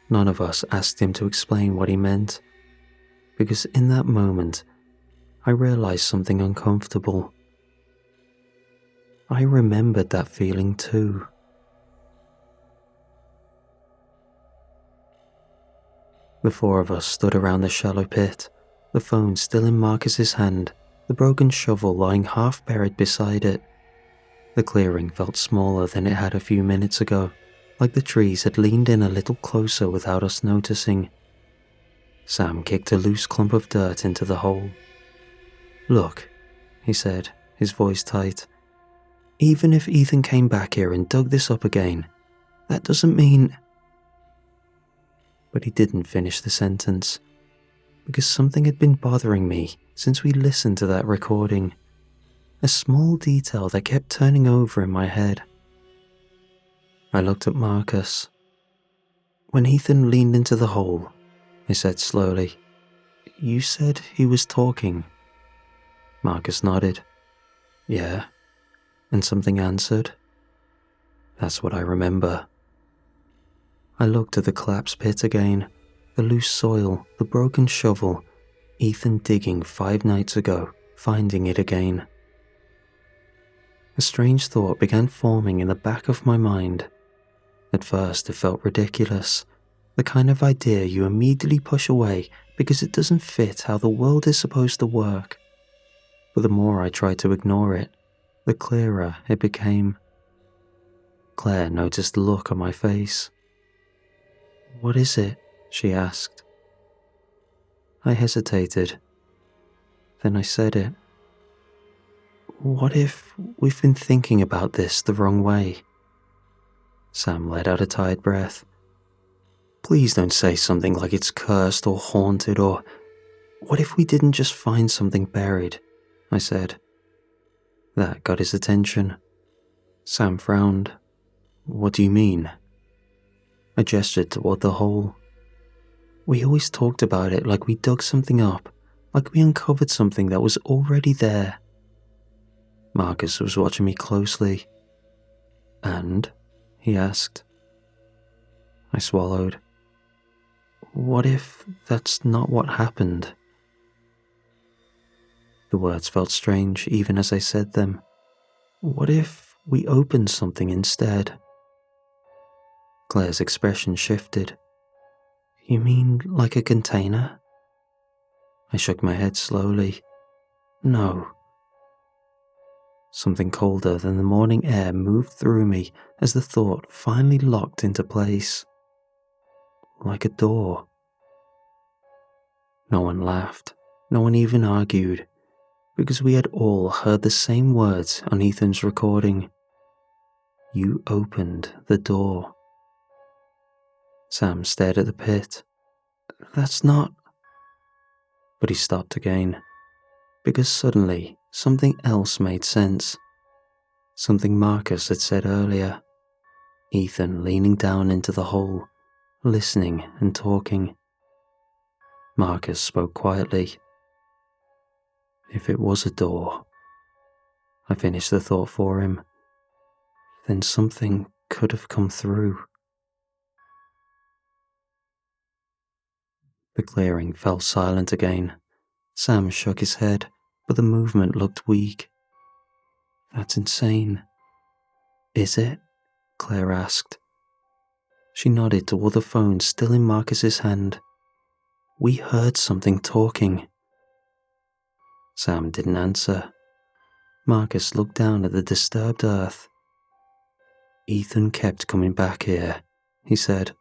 None of us asked him to explain what he meant, because in that moment, I realized something uncomfortable. I remembered that feeling too. The four of us stood around the shallow pit, the phone still in Marcus's hand, the broken shovel lying half buried beside it. The clearing felt smaller than it had a few minutes ago, like the trees had leaned in a little closer without us noticing. Sam kicked a loose clump of dirt into the hole. Look, he said, his voice tight. Even if Ethan came back here and dug this up again, that doesn't mean... But he didn't finish the sentence, because something had been bothering me since we listened to that recording. A small detail that kept turning over in my head. I looked at Marcus. When Ethan leaned into the hole, I said slowly, "You said he was talking." Marcus nodded. "Yeah." And something answered. That's what I remember. I looked at the collapsed pit again, the loose soil, the broken shovel, Ethan digging 5 nights ago, finding it again. A strange thought began forming in the back of my mind. At first it felt ridiculous, the kind of idea you immediately push away because it doesn't fit how the world is supposed to work. But the more I tried to ignore it, the clearer it became. Claire noticed the look on my face. "What is it?" she asked. I hesitated. Then I said it. "What if we've been thinking about this the wrong way?" Sam let out a tired breath. "Please don't say something like it's cursed or haunted or... What if we didn't just find something buried?" I said. That got his attention. Sam frowned. "What do you mean?" I gestured toward the hole. "We always talked about it like we dug something up, like we uncovered something that was already there." Marcus was watching me closely. "And?" he asked. I swallowed. "What if that's not what happened?" The words felt strange even as I said them. What if we opened something instead? Claire's expression shifted. "You mean like a container?" I shook my head slowly. "No." Something colder than the morning air moved through me as the thought finally locked into place. Like a door. No one laughed, no one even argued, because we had all heard the same words on Ethan's recording. You opened the door. Sam stared at the pit. "That's not..." But he stopped again, because suddenly something else made sense. Something Marcus had said earlier. Ethan leaning down into the hole, listening and talking. Marcus spoke quietly. "If it was a door," I finished the thought for him, "then something could have come through." The clearing fell silent again. Sam shook his head, but the movement looked weak. "That's insane." "Is it?" Claire asked. She nodded toward the phone still in Marcus's hand. "We heard something talking." Sam didn't answer. Marcus looked down at the disturbed earth. "Ethan kept coming back here," he said,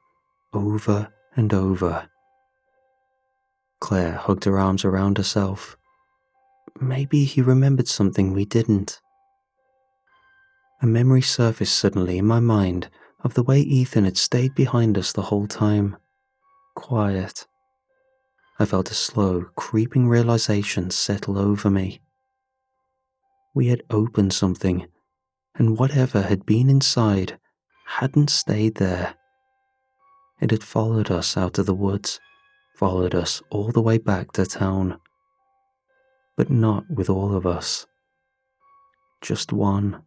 "over and over." Claire hugged her arms around herself. "Maybe he remembered something we didn't." A memory surfaced suddenly in my mind of the way Ethan had stayed behind us the whole time. Quiet. I felt a slow, creeping realization settle over me. We had opened something, and whatever had been inside hadn't stayed there. It had followed us out of the woods, followed us all the way back to town. But not with all of us. Just one.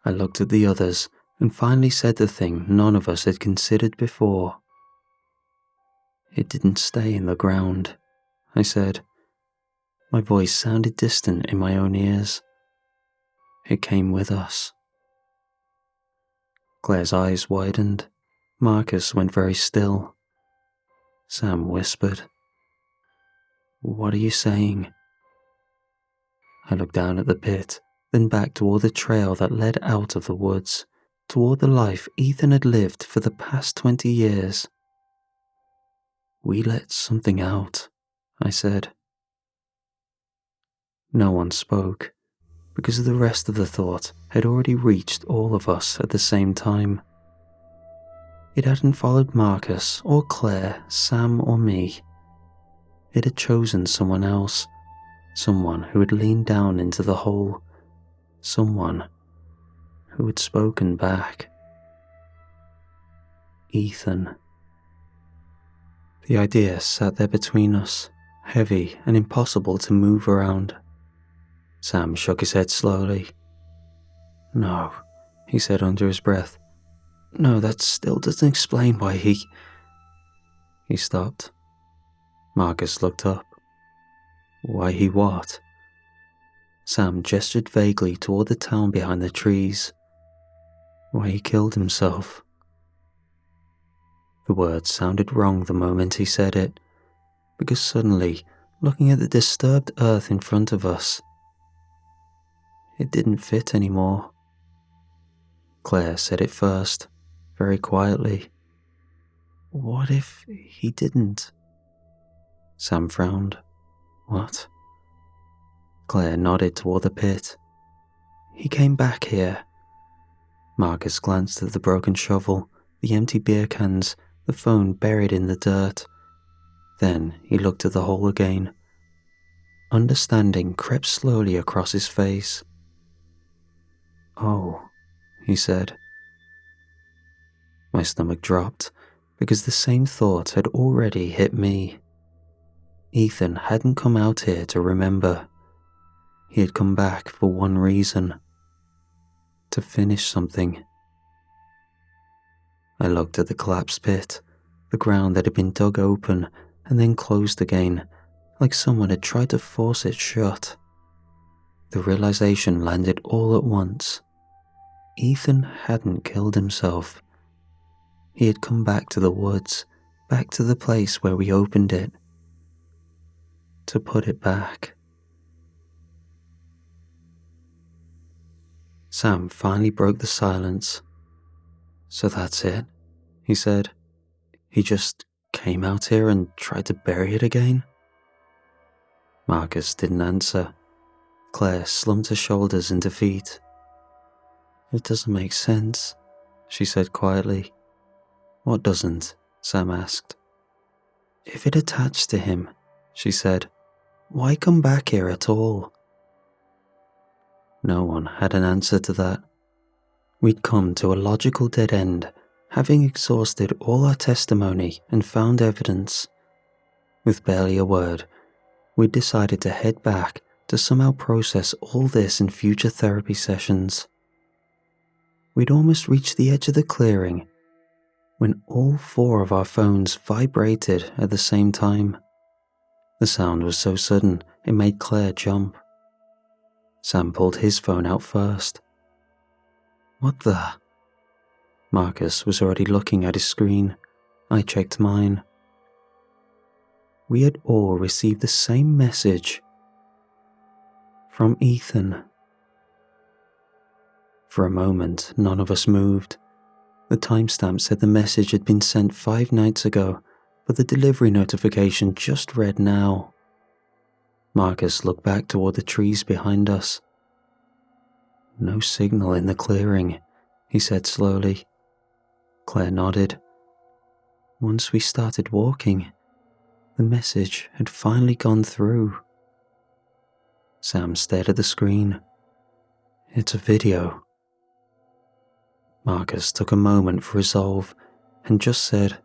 I looked at the others and finally said the thing none of us had considered before. It didn't stay in the ground, I said. My voice sounded distant in my own ears. It came with us. Claire's eyes widened. Marcus went very still. Sam whispered, "What are you saying?" I looked down at the pit, then back toward the trail that led out of the woods, toward the life Ethan had lived for the past 20 years. "We let something out," I said. No one spoke, because the rest of the thought had already reached all of us at the same time. It hadn't followed Marcus or Claire, Sam or me. It had chosen someone else, someone who had leaned down into the hole, someone who had spoken back. Ethan. The idea sat there between us, heavy and impossible to move around. Sam shook his head slowly. "No," he said under his breath. "No, that still doesn't explain why he..." He stopped. Marcus looked up. "Why he what?" Sam gestured vaguely toward the town behind the trees. "Why he killed himself." The word sounded wrong the moment he said it, because suddenly, looking at the disturbed earth in front of us, it didn't fit anymore. Claire said it first, very quietly. "What if he didn't?" Sam frowned. "What?" Claire nodded toward the pit. "He came back here." Marcus glanced at the broken shovel, the empty beer cans, the phone buried in the dirt. Then he looked at the hole again. Understanding crept slowly across his face. "Oh," he said. My stomach dropped, because the same thought had already hit me. Ethan hadn't come out here to remember. He had come back for one reason: to finish something. I looked at the collapsed pit, the ground that had been dug open and then closed again, like someone had tried to force it shut. The realization landed all at once. Ethan hadn't killed himself. He had come back to the woods, back to the place where we opened it, to put it back. Sam finally broke the silence. "So that's it," he said. "He just came out here and tried to bury it again?" Marcus didn't answer. Claire slumped her shoulders in defeat. "It doesn't make sense," she said quietly. "What doesn't?" Sam asked. "If it attached to him," she said, "why come back here at all?" No one had an answer to that. We'd come to a logical dead end, having exhausted all our testimony and found evidence. With barely a word, we'd decided to head back to somehow process all this in future therapy sessions. We'd almost reached the edge of the clearing when all 4 of our phones vibrated at the same time. The sound was so sudden it made Claire jump. Sam pulled his phone out first. "What the?" Marcus was already looking at his screen. I checked mine. We had all received the same message. From Ethan. For a moment, none of us moved. The timestamp said the message had been sent 5 nights ago, but the delivery notification just read now. Marcus looked back toward the trees behind us. "No signal in the clearing," he said slowly. Claire nodded. Once we started walking, the message had finally gone through. Sam stared at the screen. "It's a video." Marcus took a moment for resolve and just said,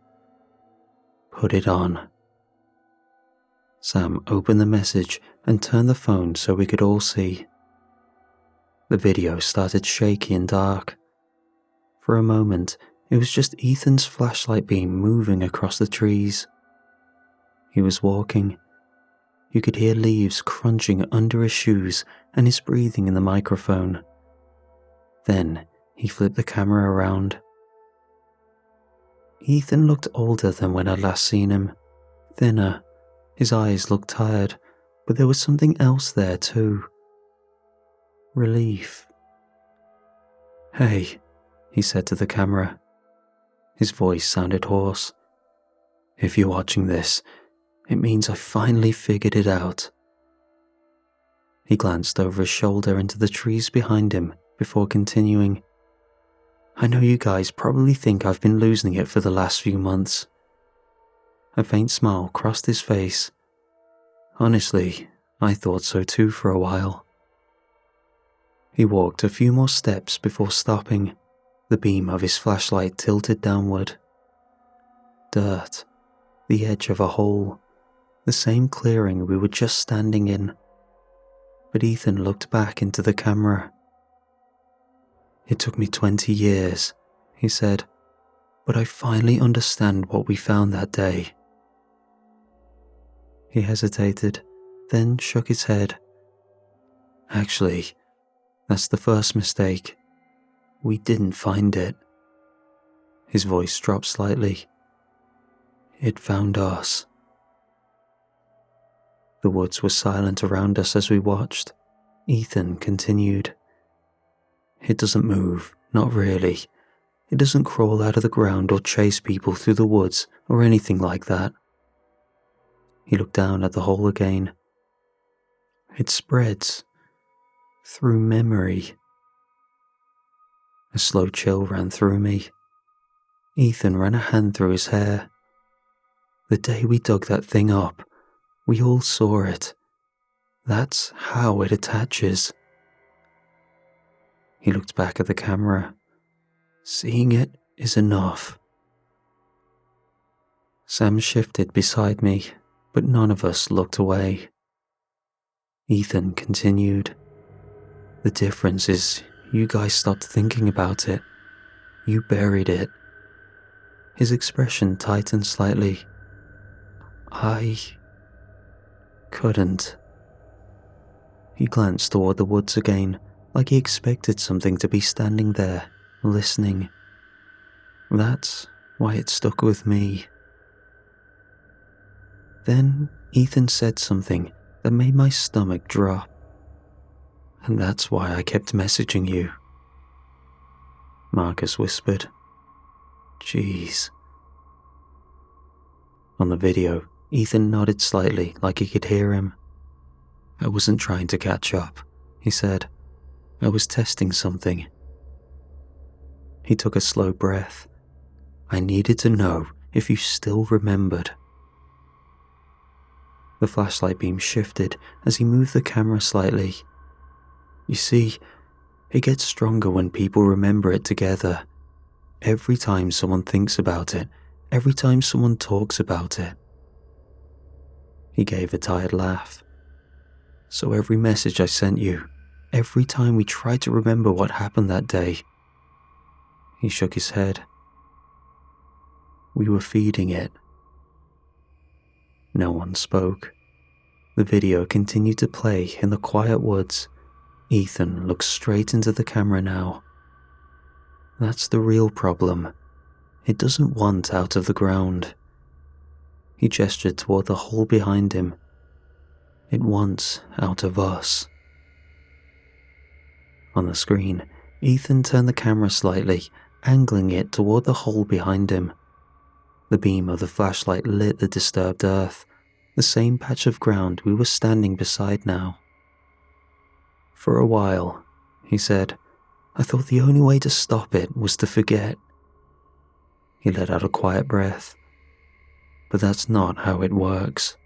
"Put it on." Sam opened the message and turned the phone so we could all see. The video started shaky and dark. For a moment, it was just Ethan's flashlight beam moving across the trees. He was walking. You could hear leaves crunching under his shoes and his breathing in the microphone. Then he flipped the camera around. Ethan looked older than when I'd last seen him, thinner. His eyes looked tired, but there was something else there too. Relief. "Hey," he said to the camera. His voice sounded hoarse. "If you're watching this, it means I finally figured it out." He glanced over his shoulder into the trees behind him before continuing. "I know you guys probably think I've been losing it for the last few months." A faint smile crossed his face. "Honestly, I thought so too for a while." He walked a few more steps before stopping, the beam of his flashlight tilted downward. Dirt, the edge of a hole, the same clearing we were just standing in. But Ethan looked back into the camera. "It took me 20 years, he said, "but I finally understand what we found that day." He hesitated, then shook his head. "Actually, that's the first mistake. We didn't find it." His voice dropped slightly. "It found us." The woods were silent around us as we watched. Ethan continued. "It doesn't move, not really. It doesn't crawl out of the ground or chase people through the woods or anything like that." He looked down at the hole again. "It spreads through memory." A slow chill ran through me. Ethan ran a hand through his hair. "The day we dug that thing up, we all saw it. That's how it attaches." He looked back at the camera. "Seeing it is enough." Sam shifted beside me, but none of us looked away. Ethan continued. "The difference is you guys stopped thinking about it. You buried it." His expression tightened slightly. "I couldn't." He glanced toward the woods again, like he expected something to be standing there, listening. "That's why it stuck with me." Then Ethan said something that made my stomach drop. "And that's why I kept messaging you." Marcus whispered. "Jeez." On the video, Ethan nodded slightly like he could hear him. "I wasn't trying to catch up," he said. "I was testing something." He took a slow breath. "I needed to know if you still remembered." The flashlight beam shifted as he moved the camera slightly. "You see, it gets stronger when people remember it together. Every time someone thinks about it, every time someone talks about it." He gave a tired laugh. "So every message I sent you, every time we tried to remember what happened that day." He shook his head. "We were feeding it." No one spoke. The video continued to play in the quiet woods. Ethan looked straight into the camera now. "That's the real problem. It doesn't want out of the ground." He gestured toward the hole behind him. "It wants out of us." On the screen, Ethan turned the camera slightly, angling it toward the hole behind him. The beam of the flashlight lit the disturbed earth, the same patch of ground we were standing beside now. "For a while," he said, "I thought the only way to stop it was to forget." He let out a quiet breath. "But that's not how it works."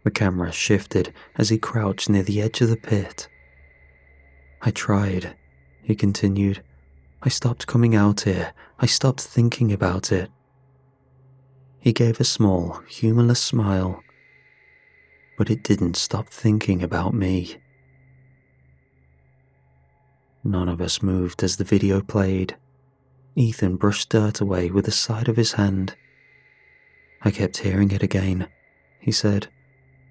The camera shifted as he crouched near the edge of the pit. "I tried," he continued. I stopped coming out here. I stopped thinking about it. He gave a small, humorless smile, but it didn't stop thinking about me. None of us moved as the video played. Ethan brushed dirt away with the side of his hand. I kept hearing it again, he said,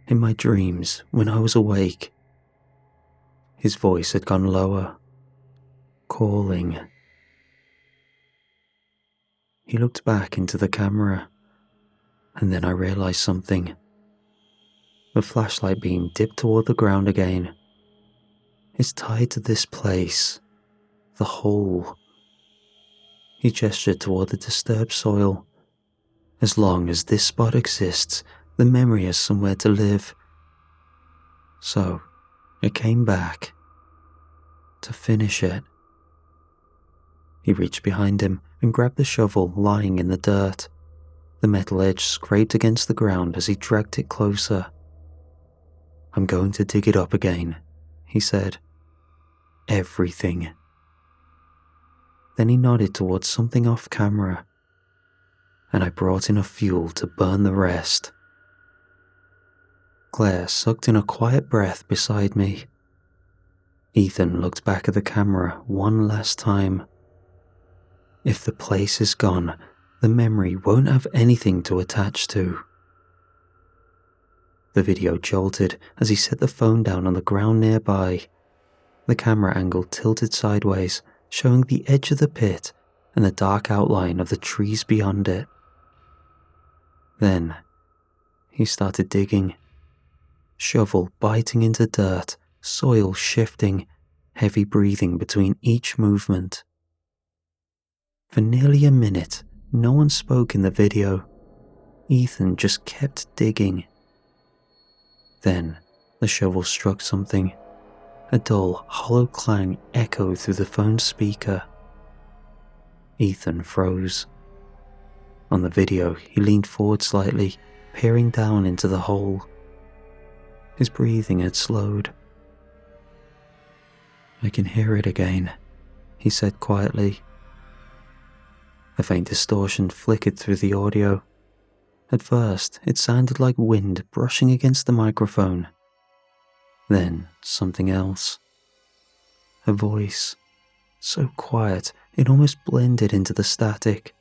in my dreams when I was awake. His voice had gone lower, calling. He looked back into the camera, and then I realized something. The flashlight beam dipped toward the ground again. It's tied to this place, the hole. He gestured toward the disturbed soil. As long as this spot exists, the memory has somewhere to live. So, it came back. To finish it. He reached behind him and grabbed the shovel lying in the dirt. The metal edge scraped against the ground as he dragged it closer. I'm going to dig it up again, he said. Everything. Then he nodded towards something off camera, and I brought enough fuel to burn the rest. Claire sucked in a quiet breath beside me. Ethan looked back at the camera one last time. If the place is gone, the memory won't have anything to attach to. The video jolted as he set the phone down on the ground nearby. The camera angle tilted sideways, showing the edge of the pit and the dark outline of the trees beyond it. Then, he started digging. Shovel biting into dirt, soil shifting, heavy breathing between each movement. For nearly a minute, no one spoke in the video. Ethan just kept digging. Then, the shovel struck something. A dull, hollow clang echoed through the phone's speaker. Ethan froze. On the video, he leaned forward slightly, peering down into the hole. His breathing had slowed. I can hear it again, he said quietly. A faint distortion flickered through the audio. At first, it sounded like wind brushing against the microphone. Then, something else. A voice, so quiet it almost blended into the static.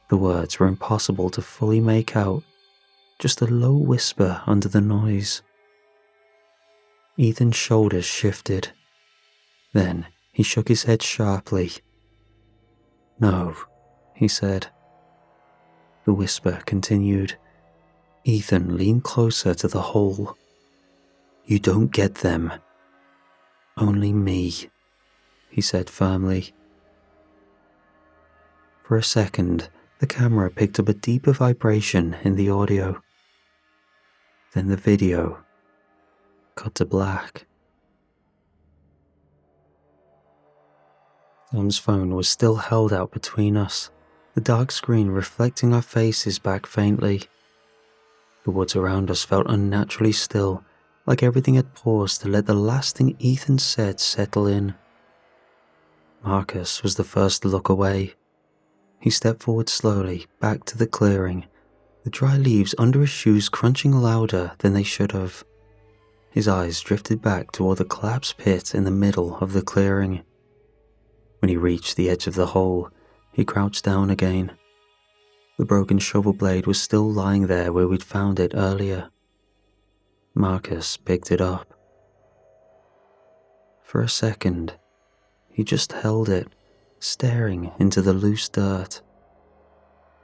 The words were impossible to fully make out, just a low whisper under the noise. Ethan's shoulders shifted. Then he shook his head sharply. No, he said. The whisper continued. Ethan leaned closer to the hole. You don't get them. Only me, he said firmly. For a second, the camera picked up a deeper vibration in the audio. Then the video cut to black. Tom's phone was still held out between us, the dark screen reflecting our faces back faintly. The woods around us felt unnaturally still, like everything had paused to let the last thing Ethan said settle in. Marcus was the first to look away. He stepped forward slowly, back to the clearing, the dry leaves under his shoes crunching louder than they should have. His eyes drifted back toward the collapsed pit in the middle of the clearing. When he reached the edge of the hole, he crouched down again. The broken shovel blade was still lying there where we'd found it earlier. Marcus picked it up. For a second, he just held it, staring into the loose dirt.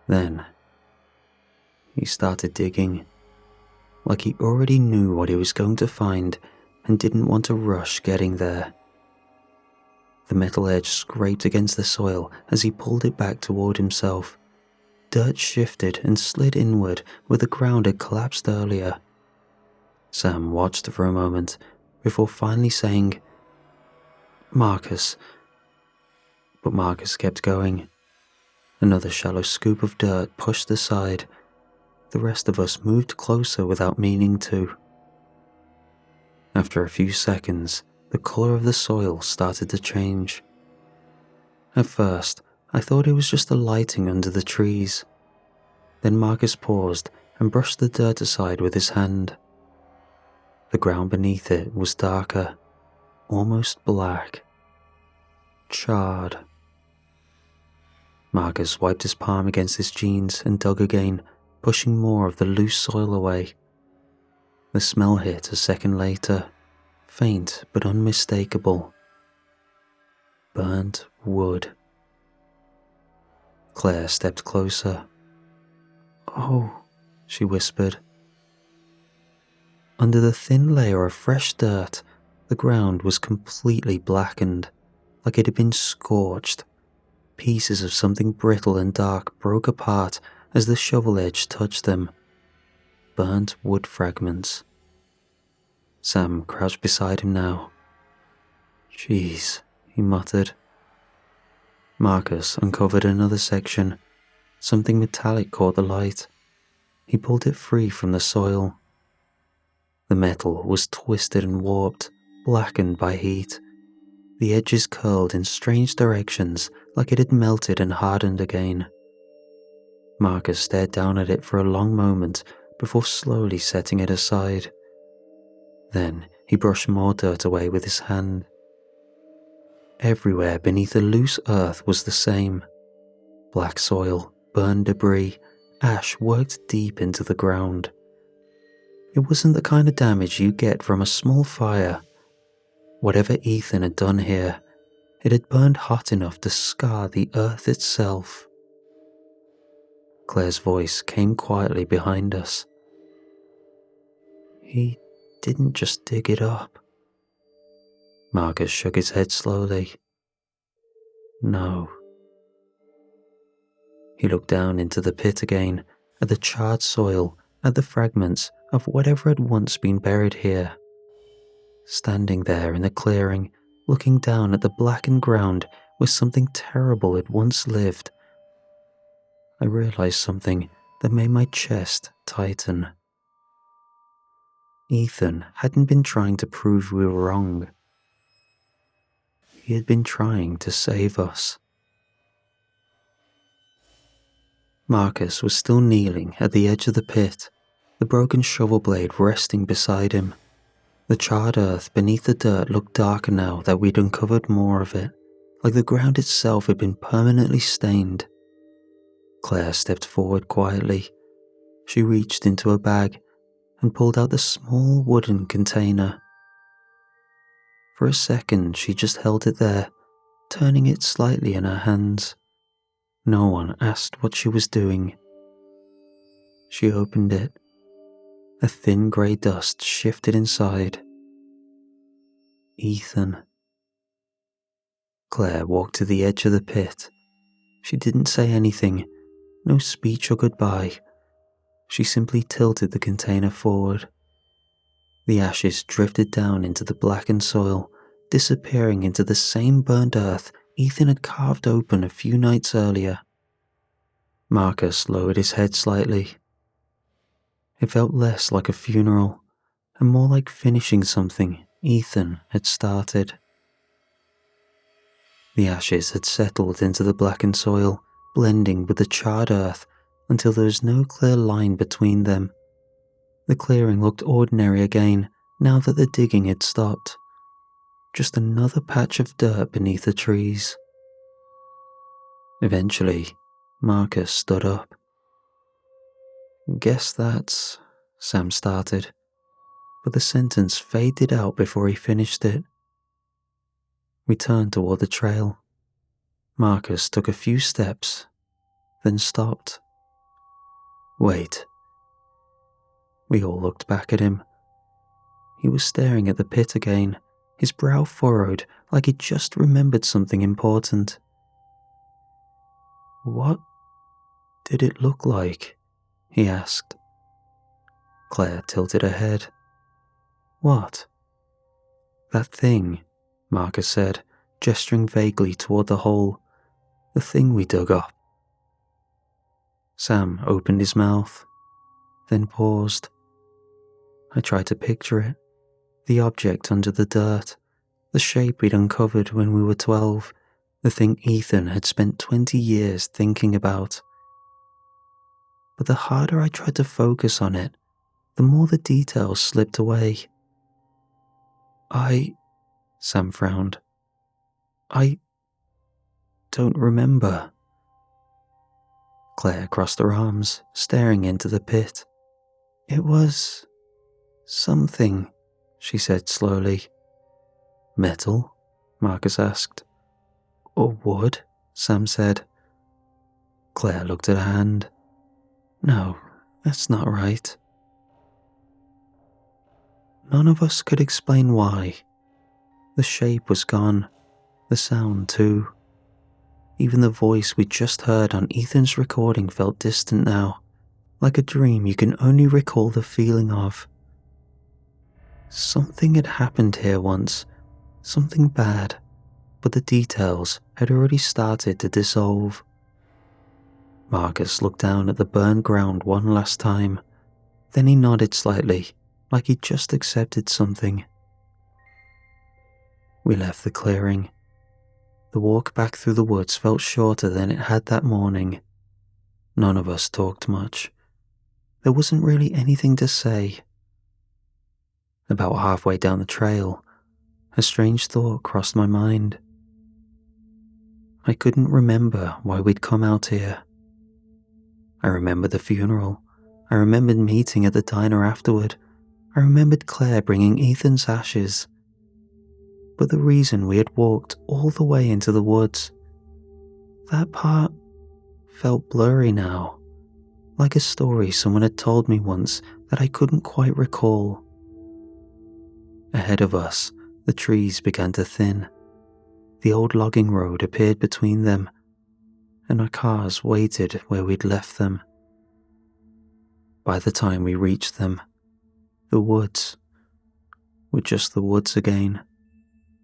Then, he started digging, like he already knew what he was going to find and didn't want to rush getting there. The metal edge scraped against the soil as he pulled it back toward himself. Dirt shifted and slid inward where the ground had collapsed earlier. Sam watched for a moment before finally saying, Marcus. But Marcus kept going. Another shallow scoop of dirt pushed aside. The rest of us moved closer without meaning to. After a few seconds, the color of the soil started to change. At first, I thought it was just the lighting under the trees. Then Marcus paused and brushed the dirt aside with his hand. The ground beneath it was darker, almost black. Charred. Marcus wiped his palm against his jeans and dug again, pushing more of the loose soil away. The smell hit a second later, faint but unmistakable. Burnt wood. Claire stepped closer. "Oh," she whispered. Under the thin layer of fresh dirt, the ground was completely blackened, like it had been scorched. Pieces of something brittle and dark broke apart as the shovel edge touched them. Burnt wood fragments. Sam crouched beside him now. "Jeez," he muttered. Marcus uncovered another section. Something metallic caught the light. He pulled it free from the soil. The metal was twisted and warped, blackened by heat. The edges curled in strange directions like it had melted and hardened again. Marcus stared down at it for a long moment before slowly setting it aside. Then he brushed more dirt away with his hand. Everywhere beneath the loose earth was the same. Black soil, burned debris, ash worked deep into the ground. It wasn't the kind of damage you get from a small fire. Whatever Ethan had done here, it had burned hot enough to scar the earth itself. Claire's voice came quietly behind us. "He didn't just dig it up." Marcus shook his head slowly. "No." He looked down into the pit again, at the charred soil, at the fragments of whatever had once been buried here. Standing there in the clearing, looking down at the blackened ground where something terrible had once lived, I realized something that made my chest tighten. Ethan hadn't been trying to prove we were wrong. He had been trying to save us. Marcus was still kneeling at the edge of the pit, the broken shovel blade resting beside him. The charred earth beneath the dirt looked darker now that we'd uncovered more of it, like the ground itself had been permanently stained. Claire stepped forward quietly. She reached into a bag and pulled out the small wooden container. For a second, she just held it there, turning it slightly in her hands. No one asked what she was doing. She opened it. A thin grey dust shifted inside. Ethan. Claire walked to the edge of the pit. She didn't say anything, no speech or goodbye. She simply tilted the container forward. The ashes drifted down into the blackened soil, disappearing into the same burnt earth Ethan had carved open a few nights earlier. Marcus lowered his head slightly. It felt less like a funeral, and more like finishing something Ethan had started. The ashes had settled into the blackened soil, blending with the charred earth until there was no clear line between them. The clearing looked ordinary again now that the digging had stopped. Just another patch of dirt beneath the trees. Eventually, Marcus stood up. "Guess that's..." Sam started, but the sentence faded out before he finished it. We turned toward the trail. Marcus took a few steps, then stopped. "Wait." We all looked back at him. He was staring at the pit again, his brow furrowed like he'd just remembered something important. "What did it look like?" he asked. Claire tilted her head. "What?" "That thing," Marcus said, gesturing vaguely toward the hole. "The thing we dug up." Sam opened his mouth, then paused. I tried to picture it, the object under the dirt, the shape we'd uncovered when we were 12, the thing Ethan had spent 20 years thinking about. But the harder I tried to focus on it, the more the details slipped away. Sam frowned. I don't remember. Claire crossed her arms, staring into the pit. It was something, she said slowly. Metal? Marcus asked. Or wood? Sam said. Claire looked at her hand. No, that's not right. None of us could explain why. The shape was gone, the sound too. Even the voice we just heard on Ethan's recording felt distant now, like a dream you can only recall the feeling of. Something had happened here once, something bad, but the details had already started to dissolve. Marcus looked down at the burned ground one last time, then he nodded slightly, like he'd just accepted something. We left the clearing. The walk back through the woods felt shorter than it had that morning. None of us talked much. There wasn't really anything to say. About halfway down the trail, a strange thought crossed my mind. I couldn't remember why we'd come out here. I remembered the funeral. I remembered meeting at the diner afterward. I remembered Claire bringing Ethan's ashes. But the reason we had walked all the way into the woods, that part felt blurry now, like a story someone had told me once that I couldn't quite recall. Ahead of us, the trees began to thin. The old logging road appeared between them, and our cars waited where we'd left them. By the time we reached them, the woods were just the woods again,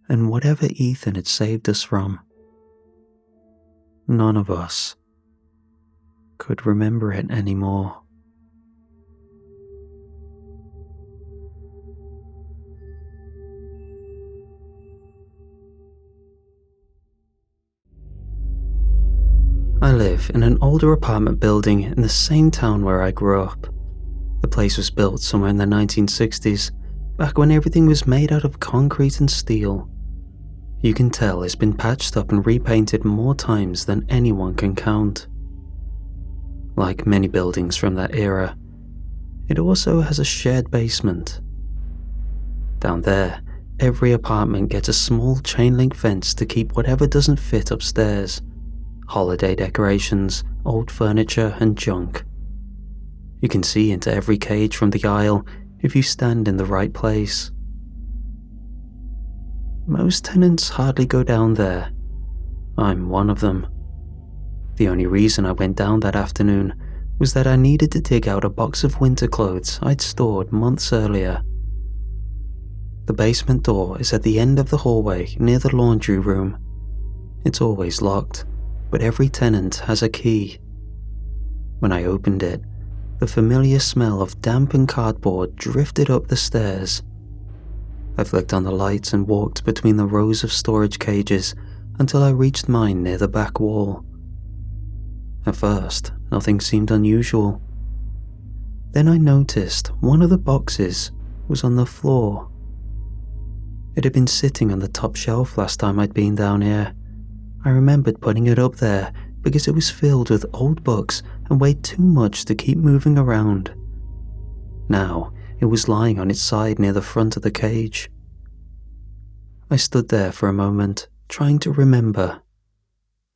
and whatever Ethan had saved us from, none of us could remember it anymore. I live in an older apartment building in the same town where I grew up. The place was built somewhere in the 1960s, back when everything was made out of concrete and steel. You can tell it's been patched up and repainted more times than anyone can count. Like many buildings from that era, it also has a shared basement. Down there, every apartment gets a small chain-link fence to keep whatever doesn't fit upstairs. Holiday decorations, old furniture, and junk. You can see into every cage from the aisle if you stand in the right place. Most tenants hardly go down there. I'm one of them. The only reason I went down that afternoon was that I needed to dig out a box of winter clothes I'd stored months earlier. The basement door is at the end of the hallway near the laundry room. It's always locked, but every tenant has a key. When I opened it, the familiar smell of damp and cardboard drifted up the stairs. I flicked on the lights and walked between the rows of storage cages until I reached mine near the back wall. At first, nothing seemed unusual. Then I noticed one of the boxes was on the floor. It had been sitting on the top shelf last time I'd been down here. I remembered putting it up there because it was filled with old books and weighed too much to keep moving around. Now, it was lying on its side near the front of the cage. I stood there for a moment, trying to remember.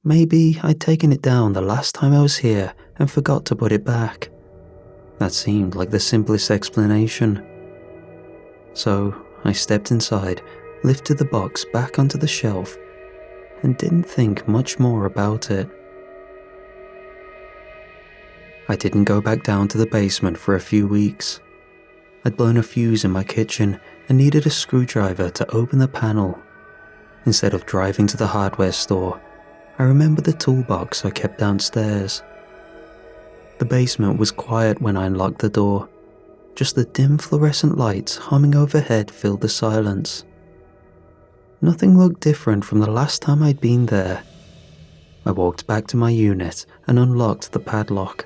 Maybe I'd taken it down the last time I was here and forgot to put it back. That seemed like the simplest explanation. So I stepped inside, lifted the box back onto the shelf, and didn't think much more about it. I didn't go back down to the basement for a few weeks. I'd blown a fuse in my kitchen and needed a screwdriver to open the panel. Instead of driving to the hardware store, I remembered the toolbox I kept downstairs. The basement was quiet when I unlocked the door. Just the dim fluorescent lights humming overhead filled the silence. Nothing looked different from the last time I'd been there, I walked back to my unit and unlocked the padlock.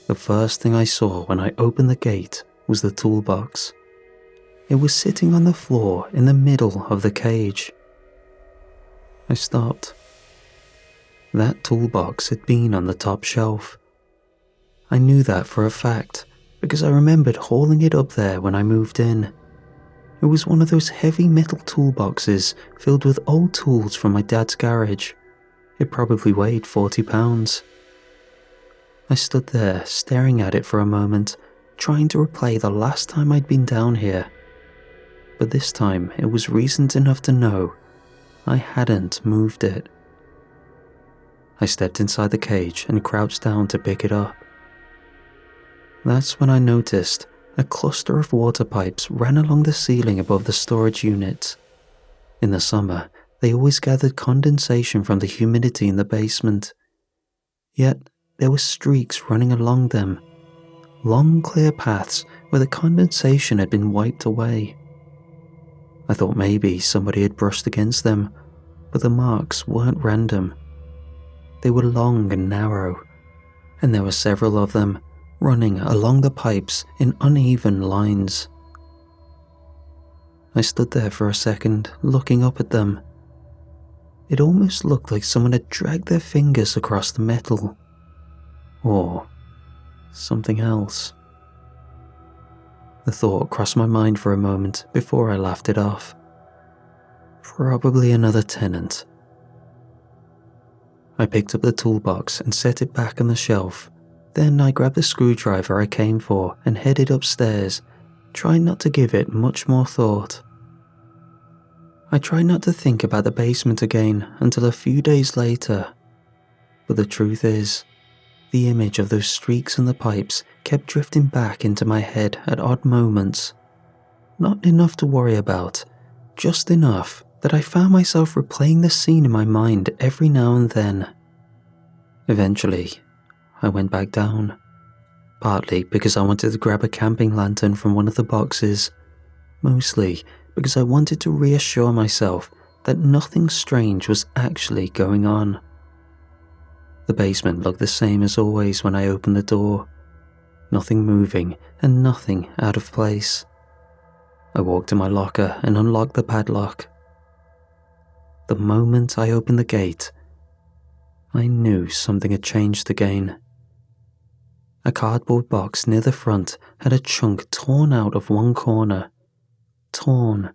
The first thing I saw when I opened the gate was the toolbox. It was sitting on the floor in the middle of the cage. I stopped. That toolbox had been on the top shelf. I knew that for a fact because I remembered hauling it up there when I moved in. It was one of those heavy metal toolboxes filled with old tools from my dad's garage. It probably weighed 40 pounds. I stood there staring at it for a moment, trying to replay the last time I'd been down here. But this time it was recent enough to know I hadn't moved it. I stepped inside the cage and crouched down to pick it up. That's when I noticed a cluster of water pipes ran along the ceiling above the storage unit. In the summer, they always gathered condensation from the humidity in the basement. Yet, there were streaks running along them, long clear paths where the condensation had been wiped away. I thought maybe somebody had brushed against them, but the marks weren't random. They were long and narrow, and there were several of them running along the pipes in uneven lines. I stood there for a second, looking up at them. It almost looked like someone had dragged their fingers across the metal. Or something else. The thought crossed my mind for a moment before I laughed it off. Probably another tenant. I picked up the toolbox and set it back on the shelf. Then I grabbed the screwdriver I came for and headed upstairs, trying not to give it much more thought. I tried not to think about the basement again until a few days later. But the truth is, the image of those streaks in the pipes kept drifting back into my head at odd moments. Not enough to worry about, just enough that I found myself replaying the scene in my mind every now and then. Eventually, I went back down, partly because I wanted to grab a camping lantern from one of the boxes, mostly because I wanted to reassure myself that nothing strange was actually going on. The basement looked the same as always when I opened the door, nothing moving and nothing out of place. I walked to my locker and unlocked the padlock. The moment I opened the gate, I knew something had changed again. A cardboard box near the front had a chunk torn out of one corner. Torn.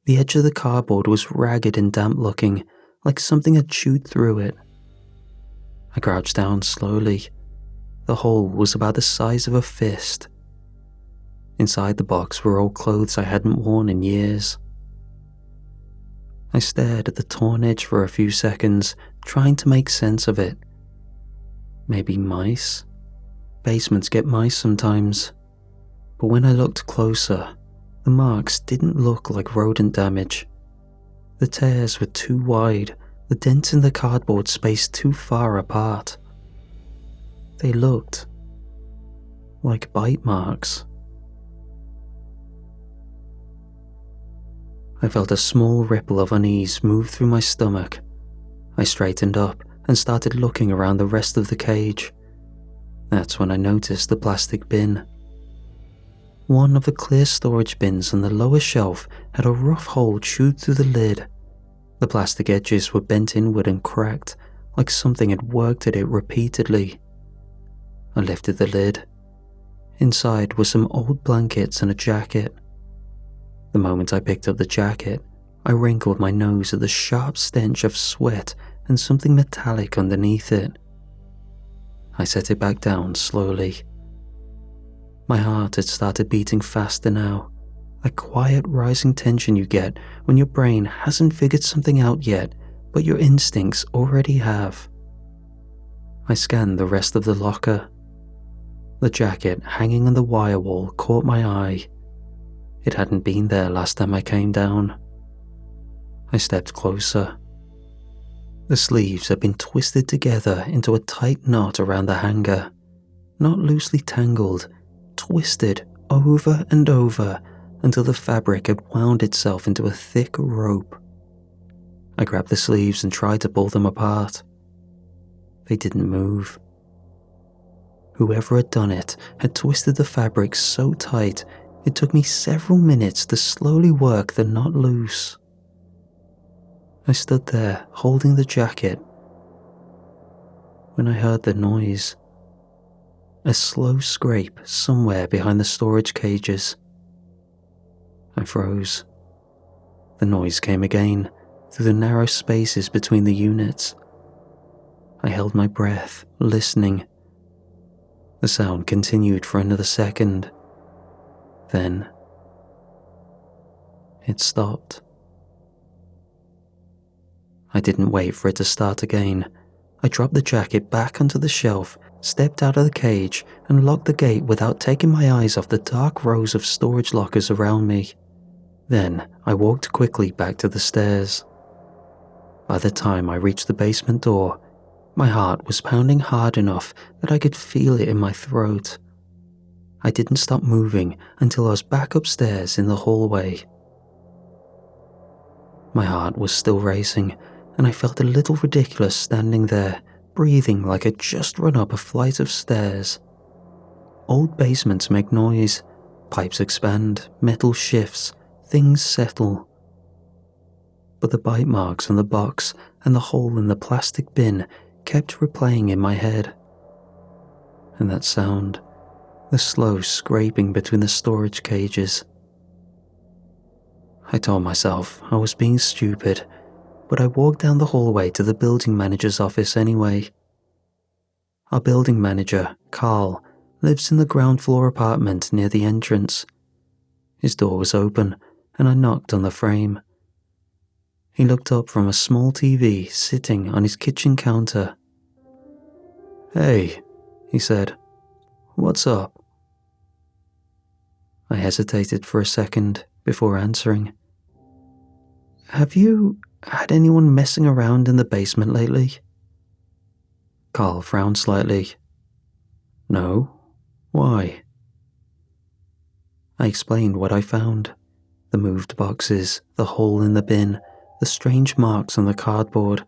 The edge of the cardboard was ragged and damp looking, like something had chewed through it. I crouched down slowly. The hole was about the size of a fist. Inside the box were old clothes I hadn't worn in years. I stared at the torn edge for a few seconds, trying to make sense of it. Maybe mice? Basements get mice sometimes. But when I looked closer, the marks didn't look like rodent damage. The tears were too wide, the dents in the cardboard spaced too far apart. They looked like bite marks. I felt a small ripple of unease move through my stomach. I straightened up and started looking around the rest of the cage. That's when I noticed the plastic bin. One of the clear storage bins on the lower shelf had a rough hole chewed through the lid. The plastic edges were bent inward and cracked, like something had worked at it repeatedly. I lifted the lid. Inside were some old blankets and a jacket. The moment I picked up the jacket, I wrinkled my nose at the sharp stench of sweat and something metallic underneath it. I set it back down slowly. My heart had started beating faster now, that quiet rising tension you get when your brain hasn't figured something out yet, but your instincts already have. I scanned the rest of the locker. The jacket hanging on the wire wall caught my eye. It hadn't been there last time I came down. I stepped closer. The sleeves had been twisted together into a tight knot around the hanger, not loosely tangled, twisted over and over until the fabric had wound itself into a thick rope. I grabbed the sleeves and tried to pull them apart. They didn't move. Whoever had done it had twisted the fabric so tight it took me several minutes to slowly work the knot loose. I stood there holding the jacket when I heard the noise. A slow scrape somewhere behind the storage cages. I froze. The noise came again through the narrow spaces between the units. I held my breath, listening. The sound continued for another second. Then it stopped. I didn't wait for it to start again. I dropped the jacket back onto the shelf, stepped out of the cage, and locked the gate without taking my eyes off the dark rows of storage lockers around me. Then I walked quickly back to the stairs. By the time I reached the basement door, my heart was pounding hard enough that I could feel it in my throat. I didn't stop moving until I was back upstairs in the hallway. My heart was still racing, and I felt a little ridiculous standing there, breathing like I'd just run up a flight of stairs. Old basements make noise, pipes expand, metal shifts, things settle. But the bite marks on the box and the hole in the plastic bin kept replaying in my head. And that sound, the slow scraping between the storage cages. I told myself I was being stupid, but I walked down the hallway to the building manager's office anyway. Our building manager, Carl, lives in the ground floor apartment near the entrance. His door was open, and I knocked on the frame. He looked up from a small TV sitting on his kitchen counter. "Hey," he said, "what's up?" I hesitated for a second before answering. "Have you had anyone messing around in the basement lately?" Carl frowned slightly. "No. Why?" I explained what I found. The moved boxes, the hole in the bin, the strange marks on the cardboard.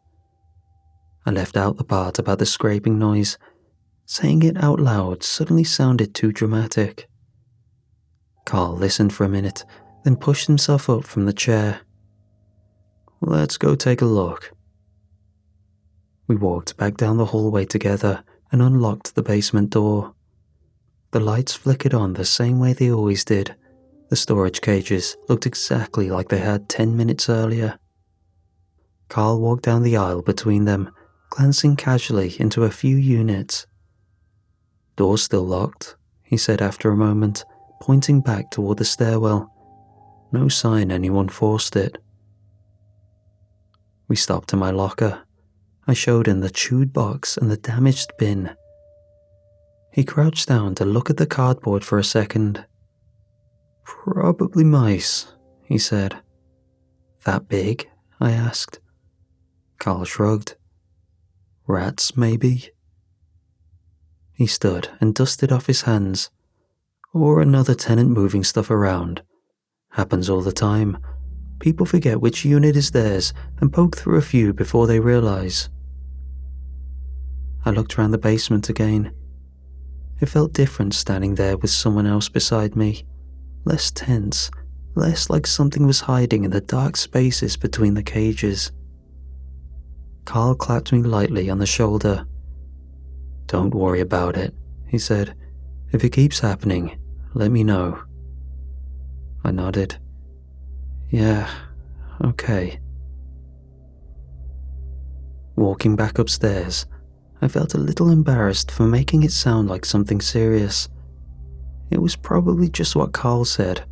I left out the part about the scraping noise. Saying it out loud suddenly sounded too dramatic. Carl listened for a minute, then pushed himself up from the chair. "Let's go take a look." We walked back down the hallway together and unlocked the basement door. The lights flickered on the same way they always did. The storage cages looked exactly like they had 10 minutes earlier. Carl walked down the aisle between them, glancing casually into a few units. "Door's still locked," he said after a moment, pointing back toward the stairwell. "No sign anyone forced it." We stopped in my locker. I showed him the chewed box and the damaged bin. He crouched down to look at the cardboard for a second. "Probably mice," he said. "That big?" I asked. Carl shrugged. "Rats, maybe?" He stood and dusted off his hands. "Or another tenant moving stuff around. Happens all the time. People forget which unit is theirs and poke through a few before they realize." I looked around the basement again. It felt different standing there with someone else beside me. Less tense, less like something was hiding in the dark spaces between the cages. Carl clapped me lightly on the shoulder. "Don't worry about it," he said. "If it keeps happening, let me know." I nodded. "Yeah, okay." Walking back upstairs, I felt a little embarrassed for making it sound like something serious. It was probably just what Carl said,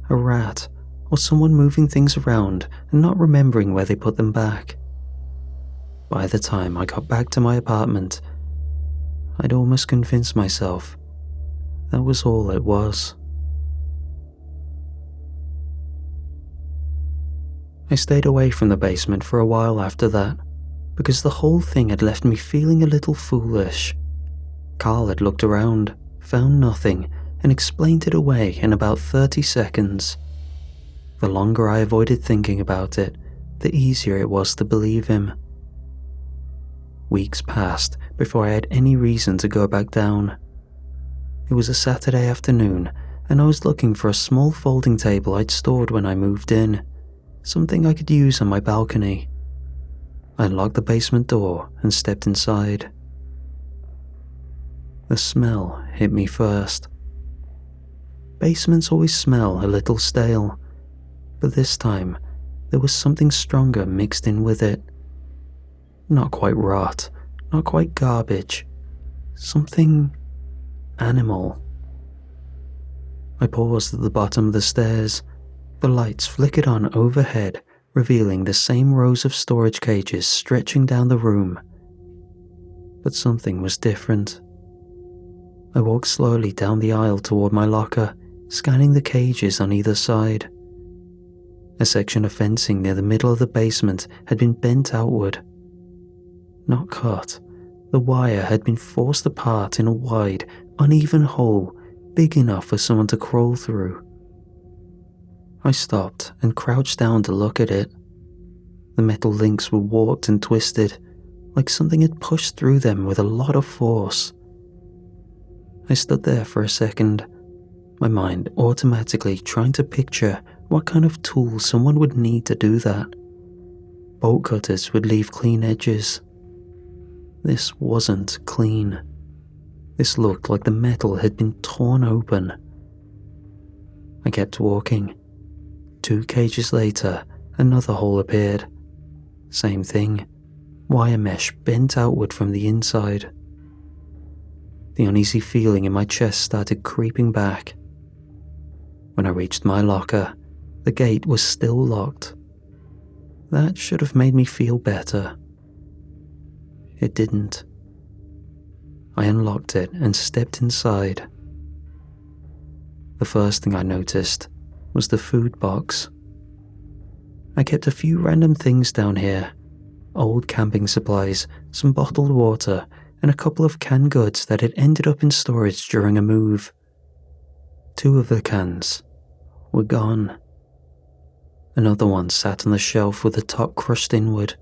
a rat, or someone moving things around and not remembering where they put them back. By the time I got back to my apartment, I'd almost convinced myself that was all it was. I stayed away from the basement for a while after that, because the whole thing had left me feeling a little foolish. Carl had looked around, found nothing, and explained it away in about 30 seconds. The longer I avoided thinking about it, the easier it was to believe him. Weeks passed before I had any reason to go back down. It was a Saturday afternoon, and I was looking for a small folding table I'd stored when I moved in, something I could use on my balcony. I unlocked the basement door and stepped inside. The smell hit me first. Basements always smell a little stale, but this time there was something stronger mixed in with it. Not quite rot, not quite garbage, something animal. I paused at the bottom of the stairs. The lights flickered on overhead, revealing the same rows of storage cages stretching down the room. But something was different. I walked slowly down the aisle toward my locker, scanning the cages on either side. A section of fencing near the middle of the basement had been bent outward. Not cut, the wire had been forced apart in a wide, uneven hole big enough for someone to crawl through. I stopped and crouched down to look at it. The metal links were warped and twisted, like something had pushed through them with a lot of force. I stood there for a second, my mind automatically trying to picture what kind of tool someone would need to do that. Bolt cutters would leave clean edges. This wasn't clean. This looked like the metal had been torn open. I kept walking. 2 cages later, another hole appeared. Same thing, wire mesh bent outward from the inside. The uneasy feeling in my chest started creeping back. When I reached my locker, the gate was still locked. That should have made me feel better. It didn't. I unlocked it and stepped inside. The first thing I noticed was the food box. I kept a few random things down here. Old camping supplies, some bottled water, and a couple of canned goods that had ended up in storage during a move. 2 of the cans were gone. Another one sat on the shelf with the top crushed inward.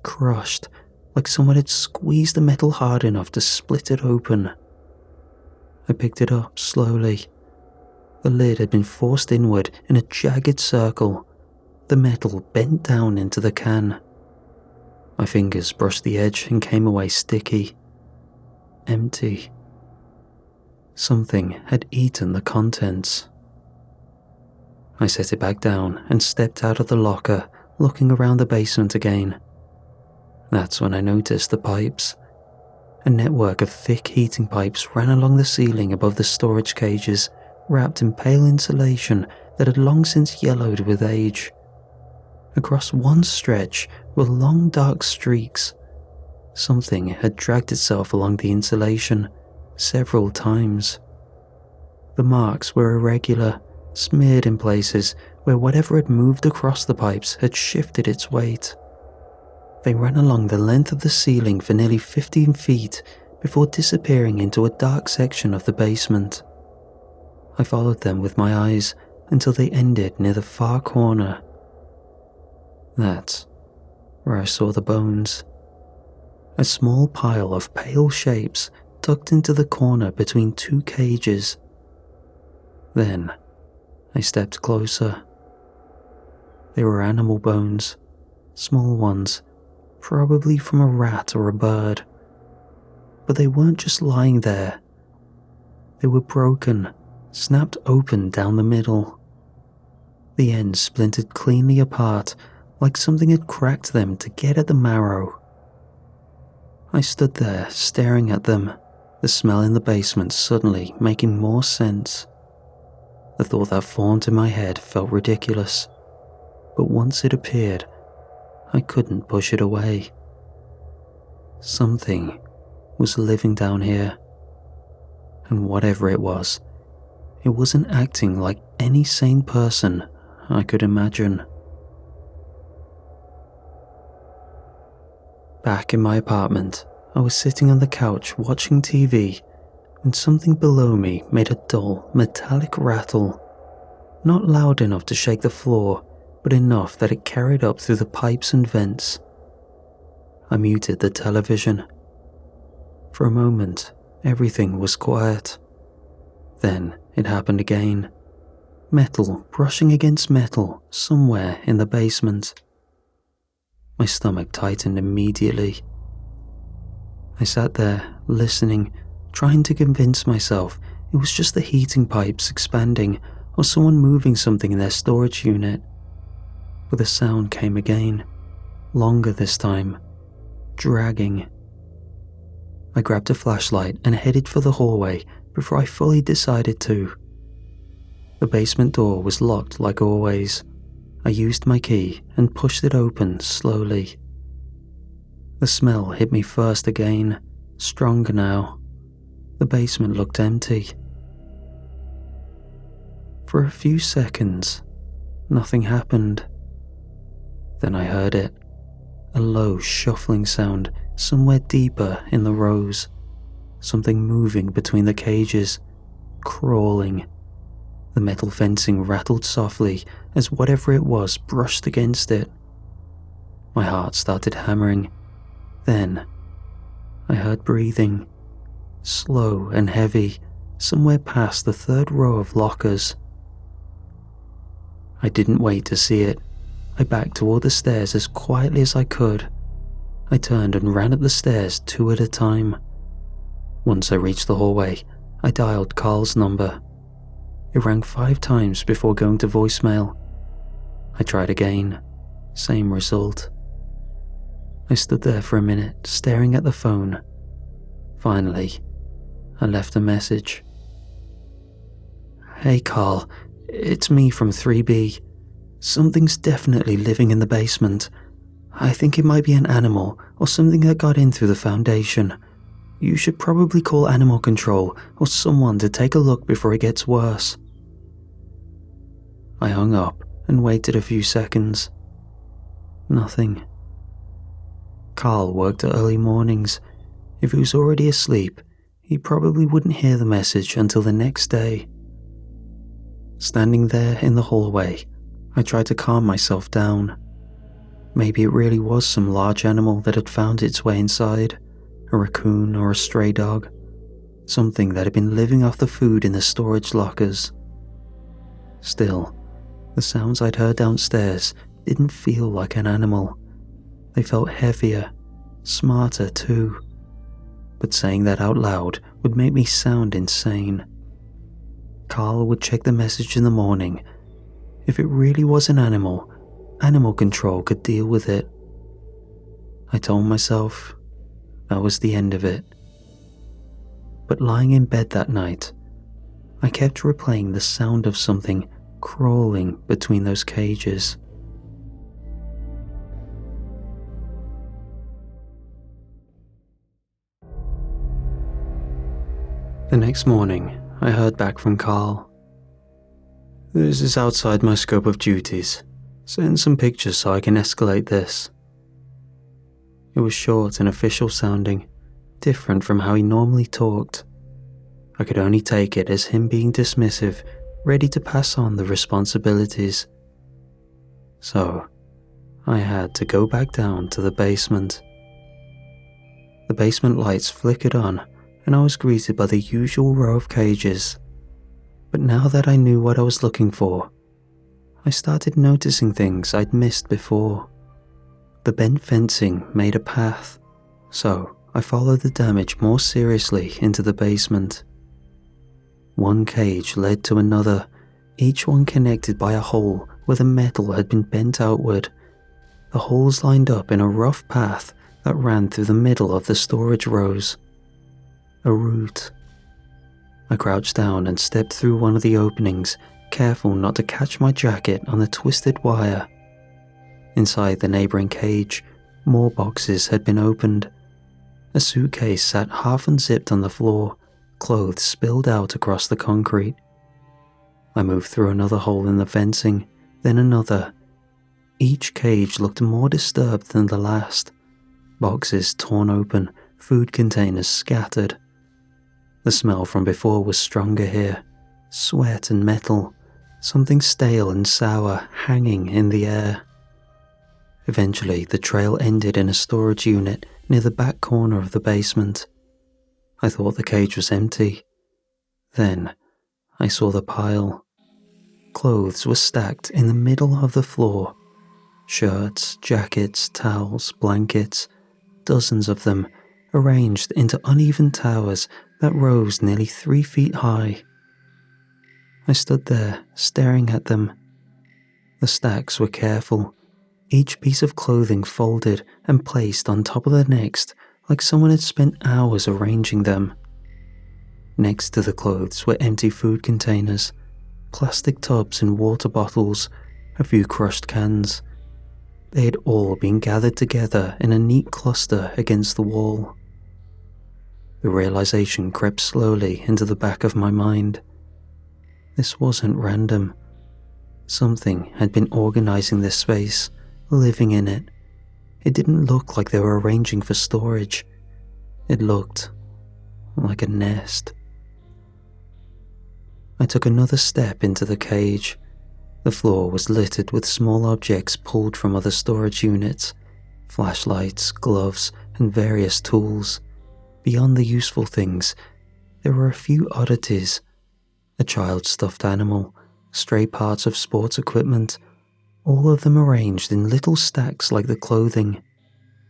Crushed, like someone had squeezed the metal hard enough to split it open. I picked it up slowly. The lid had been forced inward in a jagged circle, the metal bent down into the can. My fingers brushed the edge and came away sticky. Empty. Something had eaten the contents. I set it back down and stepped out of the locker, looking around the basement again. That's when I noticed the pipes. A network of thick heating pipes ran along the ceiling above the storage cages, wrapped in pale insulation that had long since yellowed with age. Across one stretch were long dark streaks. Something had dragged itself along the insulation several times. The marks were irregular, smeared in places where whatever had moved across the pipes had shifted its weight. They ran along the length of the ceiling for nearly 15 feet before disappearing into a dark section of the basement. I followed them with my eyes until they ended near the far corner. That's where I saw the bones. A small pile of pale shapes tucked into the corner between 2 cages. Then I stepped closer. They were animal bones, small ones, probably from a rat or a bird. But they weren't just lying there. They were broken, snapped open down the middle. The ends splintered cleanly apart, like something had cracked them to get at the marrow. I stood there staring at them, the smell in the basement suddenly making more sense. The thought that formed in my head felt ridiculous, but once it appeared, I couldn't push it away. Something was living down here, and whatever it wasn't acting like any sane person I could imagine. Back in my apartment, I was sitting on the couch watching TV when something below me made a dull, metallic rattle. Not loud enough to shake the floor, but enough that it carried up through the pipes and vents. I muted the television. For a moment, everything was quiet. Then it happened again. Metal brushing against metal somewhere in the basement. My stomach tightened immediately. I sat there, listening, trying to convince myself it was just the heating pipes expanding or someone moving something in their storage unit. But the sound came again, longer this time, dragging. I grabbed a flashlight and headed for the hallway before I fully decided to. The basement door was locked like always. I used my key and pushed it open slowly. The smell hit me first again, stronger now. The basement looked empty. For a few seconds, nothing happened. Then I heard it, a low shuffling sound somewhere deeper in the rows. Something moving between the cages, crawling. The metal fencing rattled softly as whatever it was brushed against it. My heart started hammering. Then, I heard breathing, slow and heavy, somewhere past the third row of lockers. I didn't wait to see it. I backed toward the stairs as quietly as I could. I turned and ran up the stairs 2 at a time. Once I reached the hallway, I dialed Carl's number. It rang 5 times before going to voicemail. I tried again, same result. I stood there for a minute, staring at the phone. Finally, I left a message. "Hey Carl, it's me from 3B. Something's definitely living in the basement. I think it might be an animal or something that got in through the foundation. You should probably call animal control or someone to take a look before it gets worse." I hung up and waited a few seconds. Nothing. Carl worked early mornings. If he was already asleep, he probably wouldn't hear the message until the next day. Standing there in the hallway, I tried to calm myself down. Maybe it really was some large animal that had found its way inside, a raccoon or a stray dog, something that had been living off the food in the storage lockers. Still, the sounds I'd heard downstairs didn't feel like an animal. They felt heavier, smarter too. But saying that out loud would make me sound insane. Carl would check the message in the morning. If it really was an animal, animal control could deal with it. I told myself that was the end of it. But lying in bed that night, I kept replaying the sound of something crawling between those cages. The next morning, I heard back from Carl. "This is outside my scope of duties. Send some pictures so I can escalate this." It was short and official sounding, different from how he normally talked. I could only take it as him being dismissive, ready to pass on the responsibilities. So, I had to go back down to the basement. The basement lights flickered on, and I was greeted by the usual row of cages. But now that I knew what I was looking for, I started noticing things I'd missed before. The bent fencing made a path, so I followed the damage more seriously into the basement. One cage led to another, each one connected by a hole where the metal had been bent outward. The holes lined up in a rough path that ran through the middle of the storage rows. A route. I crouched down and stepped through one of the openings, careful not to catch my jacket on the twisted wire. Inside the neighboring cage, more boxes had been opened. A suitcase sat half unzipped on the floor, clothes spilled out across the concrete. I moved through another hole in the fencing, then another. Each cage looked more disturbed than the last. Boxes torn open, food containers scattered. The smell from before was stronger here, sweat and metal, something stale and sour hanging in the air. Eventually, the trail ended in a storage unit near the back corner of the basement. I thought the cage was empty. Then, I saw the pile. Clothes were stacked in the middle of the floor. Shirts, jackets, towels, blankets, dozens of them, arranged into uneven towers that rose nearly 3 feet high. I stood there, staring at them. The stacks were careful, each piece of clothing folded and placed on top of the next like someone had spent hours arranging them. Next to the clothes were empty food containers, plastic tubs and water bottles, a few crushed cans. They had all been gathered together in a neat cluster against the wall. The realization crept slowly into the back of my mind. This wasn't random. Something had been organizing this space, living in it. It didn't look like they were arranging for storage. It looked like a nest. I took another step into the cage. The floor was littered with small objects pulled from other storage units, flashlights, gloves, and various tools. Beyond the useful things, there were a few oddities. A child's stuffed animal, stray parts of sports equipment, all of them arranged in little stacks like the clothing,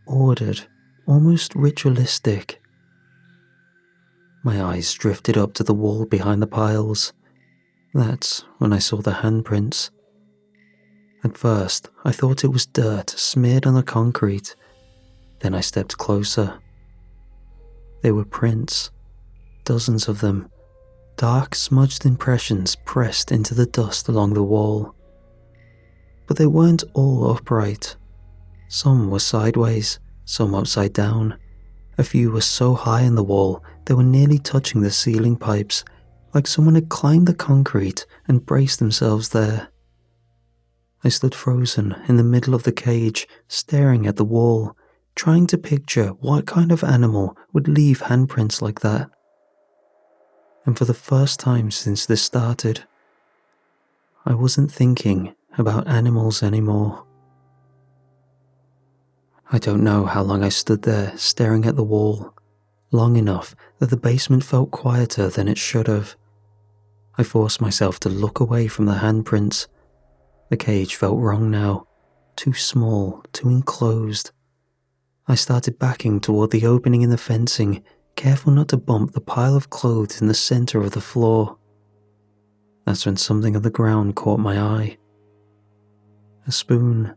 ordered, almost ritualistic. My eyes drifted up to the wall behind the piles. That's when I saw the handprints. At first, I thought it was dirt smeared on the concrete. Then I stepped closer. They were prints, dozens of them, dark smudged impressions pressed into the dust along the wall. But they weren't all upright. Some were sideways, some upside down. A few were so high in the wall they were nearly touching the ceiling pipes, like someone had climbed the concrete and braced themselves there. I stood frozen in the middle of the cage, staring at the wall, trying to picture what kind of animal would leave handprints like that. And for the first time since this started, I wasn't thinking about animals anymore. I don't know how long I stood there staring at the wall, long enough that the basement felt quieter than it should have. I forced myself to look away from the handprints. The cage felt wrong now, too small, too enclosed. I started backing toward the opening in the fencing, careful not to bump the pile of clothes in the center of the floor. That's when something on the ground caught my eye. A spoon.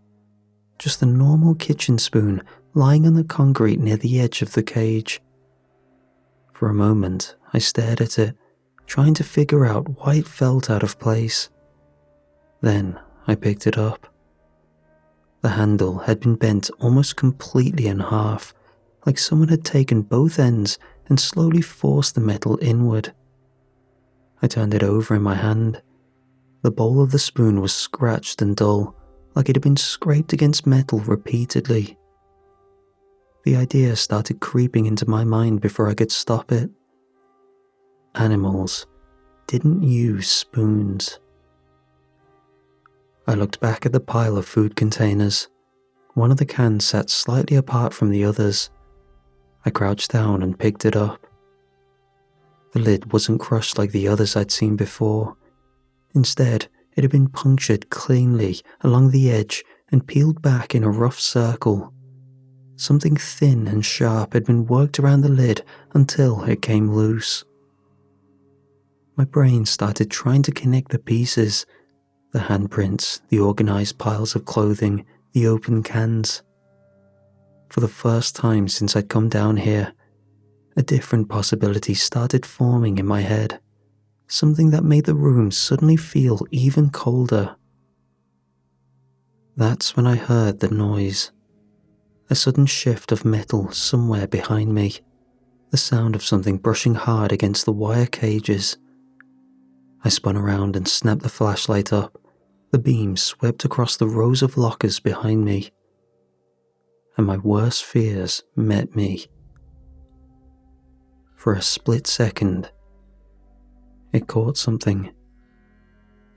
Just a normal kitchen spoon lying on the concrete near the edge of the cage. For a moment, I stared at it, trying to figure out why it felt out of place. Then I picked it up. The handle had been bent almost completely in half, like someone had taken both ends and slowly forced the metal inward. I turned it over in my hand. The bowl of the spoon was scratched and dull, like it had been scraped against metal repeatedly. The idea started creeping into my mind before I could stop it. Animals didn't use spoons. I looked back at the pile of food containers. One of the cans sat slightly apart from the others. I crouched down and picked it up. The lid wasn't crushed like the others I'd seen before. Instead, it had been punctured cleanly along the edge and peeled back in a rough circle. Something thin and sharp had been worked around the lid until it came loose. My brain started trying to connect the pieces, the handprints, the organized piles of clothing, the open cans. For the first time since I'd come down here, a different possibility started forming in my head, something that made the room suddenly feel even colder. That's when I heard the noise. A sudden shift of metal somewhere behind me, the sound of something brushing hard against the wire cages. I spun around and snapped the flashlight up. The beam swept across the rows of lockers behind me. And my worst fears met me. For a split second, it caught something.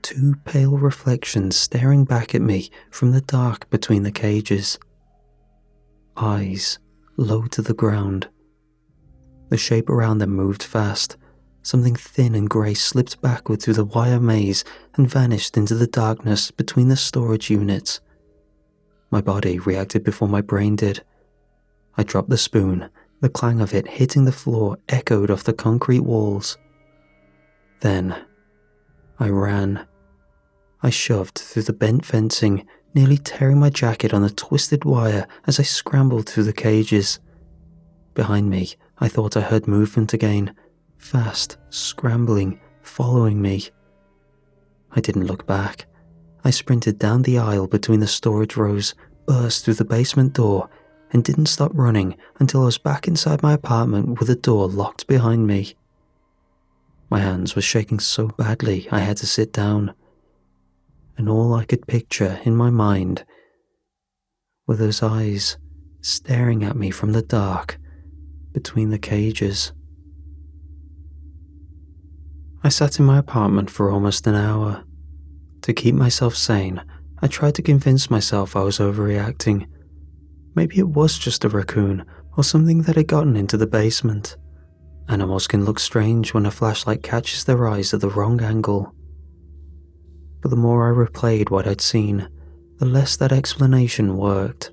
two pale reflections staring back at me from the dark between the cages. Eyes low to the ground. The shape around them moved fast. Something thin and grey slipped backward through the wire maze and vanished into the darkness between the storage units. My body reacted before my brain did. I dropped the spoon. The clang of it hitting the floor echoed off the concrete walls. Then, I ran. I shoved through the bent fencing, nearly tearing my jacket on the twisted wire as I scrambled through the cages. Behind me, I thought I heard movement again, fast, scrambling, following me. I didn't look back. I sprinted down the aisle between the storage rows, burst through the basement door, and didn't stop running until I was back inside my apartment with the door locked behind me. My hands were shaking so badly I had to sit down, and all I could picture in my mind were those eyes staring at me from the dark between the cages. I sat in my apartment for almost an hour. To keep myself sane, I tried to convince myself I was overreacting. Maybe it was just a raccoon or something that had gotten into the basement. Animals can look strange when a flashlight catches their eyes at the wrong angle. But the more I replayed what I'd seen, the less that explanation worked.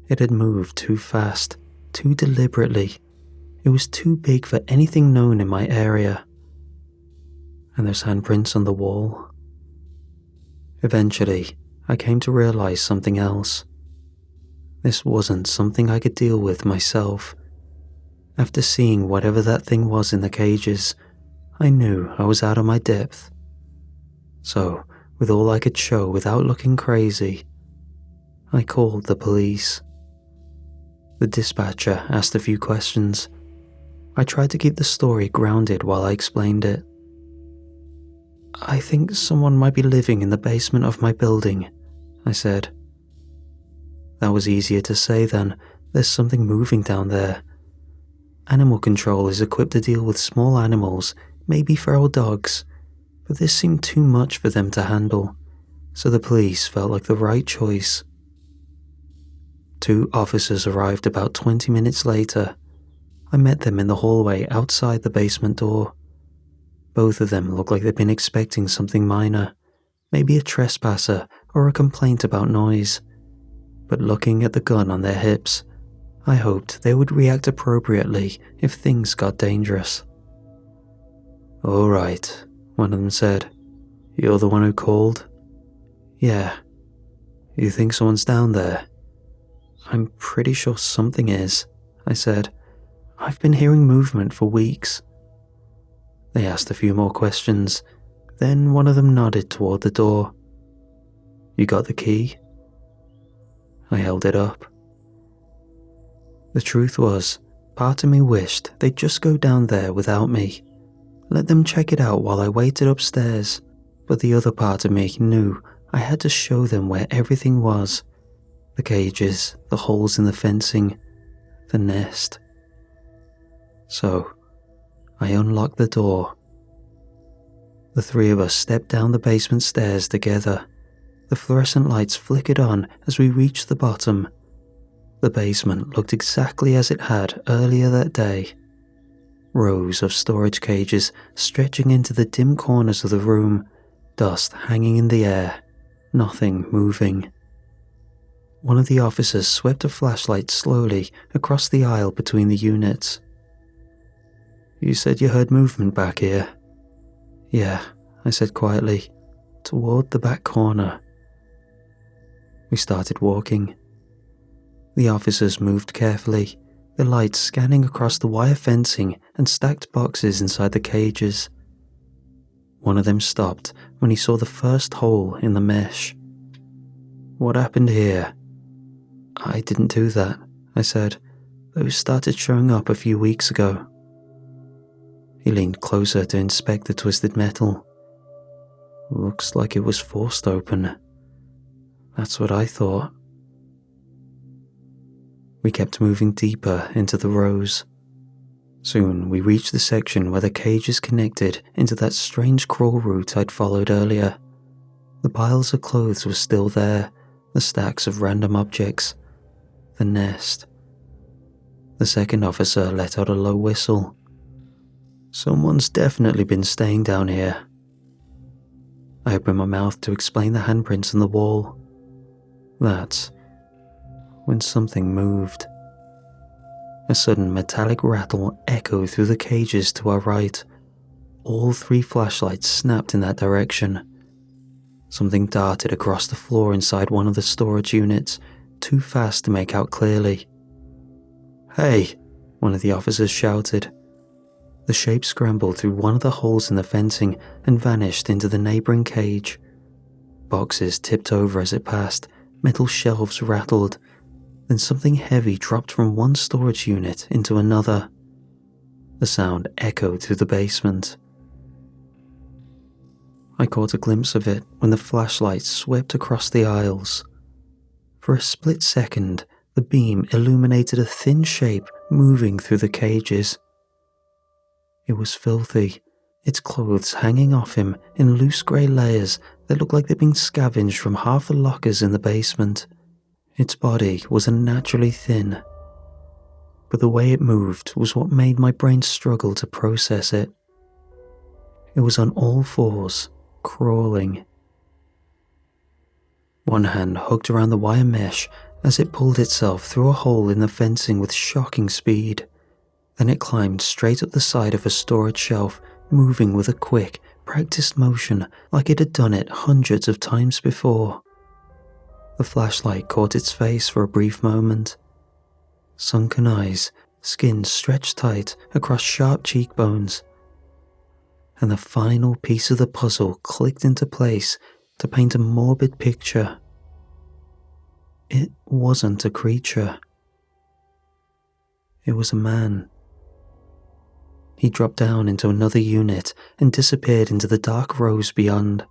It had moved too fast, too deliberately. It was too big for anything known in my area. And those handprints on the wall. Eventually, I came to realize something else. This wasn't something I could deal with myself. After seeing whatever that thing was in the cages, I knew I was out of my depth. So, with all I could show without looking crazy, I called the police. The dispatcher asked a few questions. I tried to keep the story grounded while I explained it. "I think someone might be living in the basement of my building," I said. That was easier to say than, "There's something moving down there." Animal control is equipped to deal with small animals, maybe feral dogs, but this seemed too much for them to handle, so the police felt like the right choice. 2 officers arrived about 20 minutes later. I met them in the hallway outside the basement door. Both of them looked like they'd been expecting something minor, maybe a trespasser or a complaint about noise. But looking at the gun on their hips, I hoped they would react appropriately if things got dangerous. "All right," one of them said. "You're the one who called?" "Yeah." "You think someone's down there?" "I'm pretty sure something is," I said. "I've been hearing movement for weeks." They asked a few more questions, then one of them nodded toward the door. "You got the key?" I held it up. The truth was, part of me wished they'd just go down there without me. Let them check it out while I waited upstairs, but the other part of me knew I had to show them where everything was. The cages, the holes in the fencing, the nest. So, I unlocked the door. The 3 of us stepped down the basement stairs together. The fluorescent lights flickered on as we reached the bottom. The basement looked exactly as it had earlier that day. Rows of storage cages stretching into the dim corners of the room, dust hanging in the air, nothing moving. One of the officers swept a flashlight slowly across the aisle between the units. "You said you heard movement back here?" "Yeah," I said quietly, "toward the back corner." We started walking. The officers moved carefully, the lights scanning across the wire fencing and stacked boxes inside the cages. One of them stopped when he saw the first hole in the mesh. "What happened here?" "I didn't do that," I said. "Those started showing up a few weeks ago." He leaned closer to inspect the twisted metal. "Looks like it was forced open." "That's what I thought." We kept moving deeper into the rows. Soon we reached the section where the cages connected into that strange crawl route I'd followed earlier. The piles of clothes were still there, the stacks of random objects, the nest. The second officer let out a low whistle. Someone's definitely been staying down here. I opened my mouth to explain the handprints on the wall. That's when something moved. A sudden metallic rattle echoed through the cages to our right. All 3 flashlights snapped in that direction. Something darted across the floor inside one of the storage units, too fast to make out clearly. "Hey!" one of the officers shouted. The shape scrambled through one of the holes in the fencing and vanished into the neighbouring cage. Boxes tipped over as it passed, metal shelves rattled, then something heavy dropped from one storage unit into another. The sound echoed through the basement. I caught a glimpse of it when the flashlight swept across the aisles. For a split second, the beam illuminated a thin shape moving through the cages. It was filthy, its clothes hanging off him in loose grey layers that looked like they'd been scavenged from half the lockers in the basement. Its body was unnaturally thin, but the way it moved was what made my brain struggle to process it. It was on all fours, crawling. One hand hugged around the wire mesh as it pulled itself through a hole in the fencing with shocking speed. Then it climbed straight up the side of a storage shelf, moving with a quick, practiced motion like it had done it hundreds of times before. The flashlight caught its face for a brief moment. Sunken eyes, skin stretched tight across sharp cheekbones. And the final piece of the puzzle clicked into place to paint a morbid picture. It wasn't a creature. It was a man. He dropped down into another unit and disappeared into the dark rows beyond.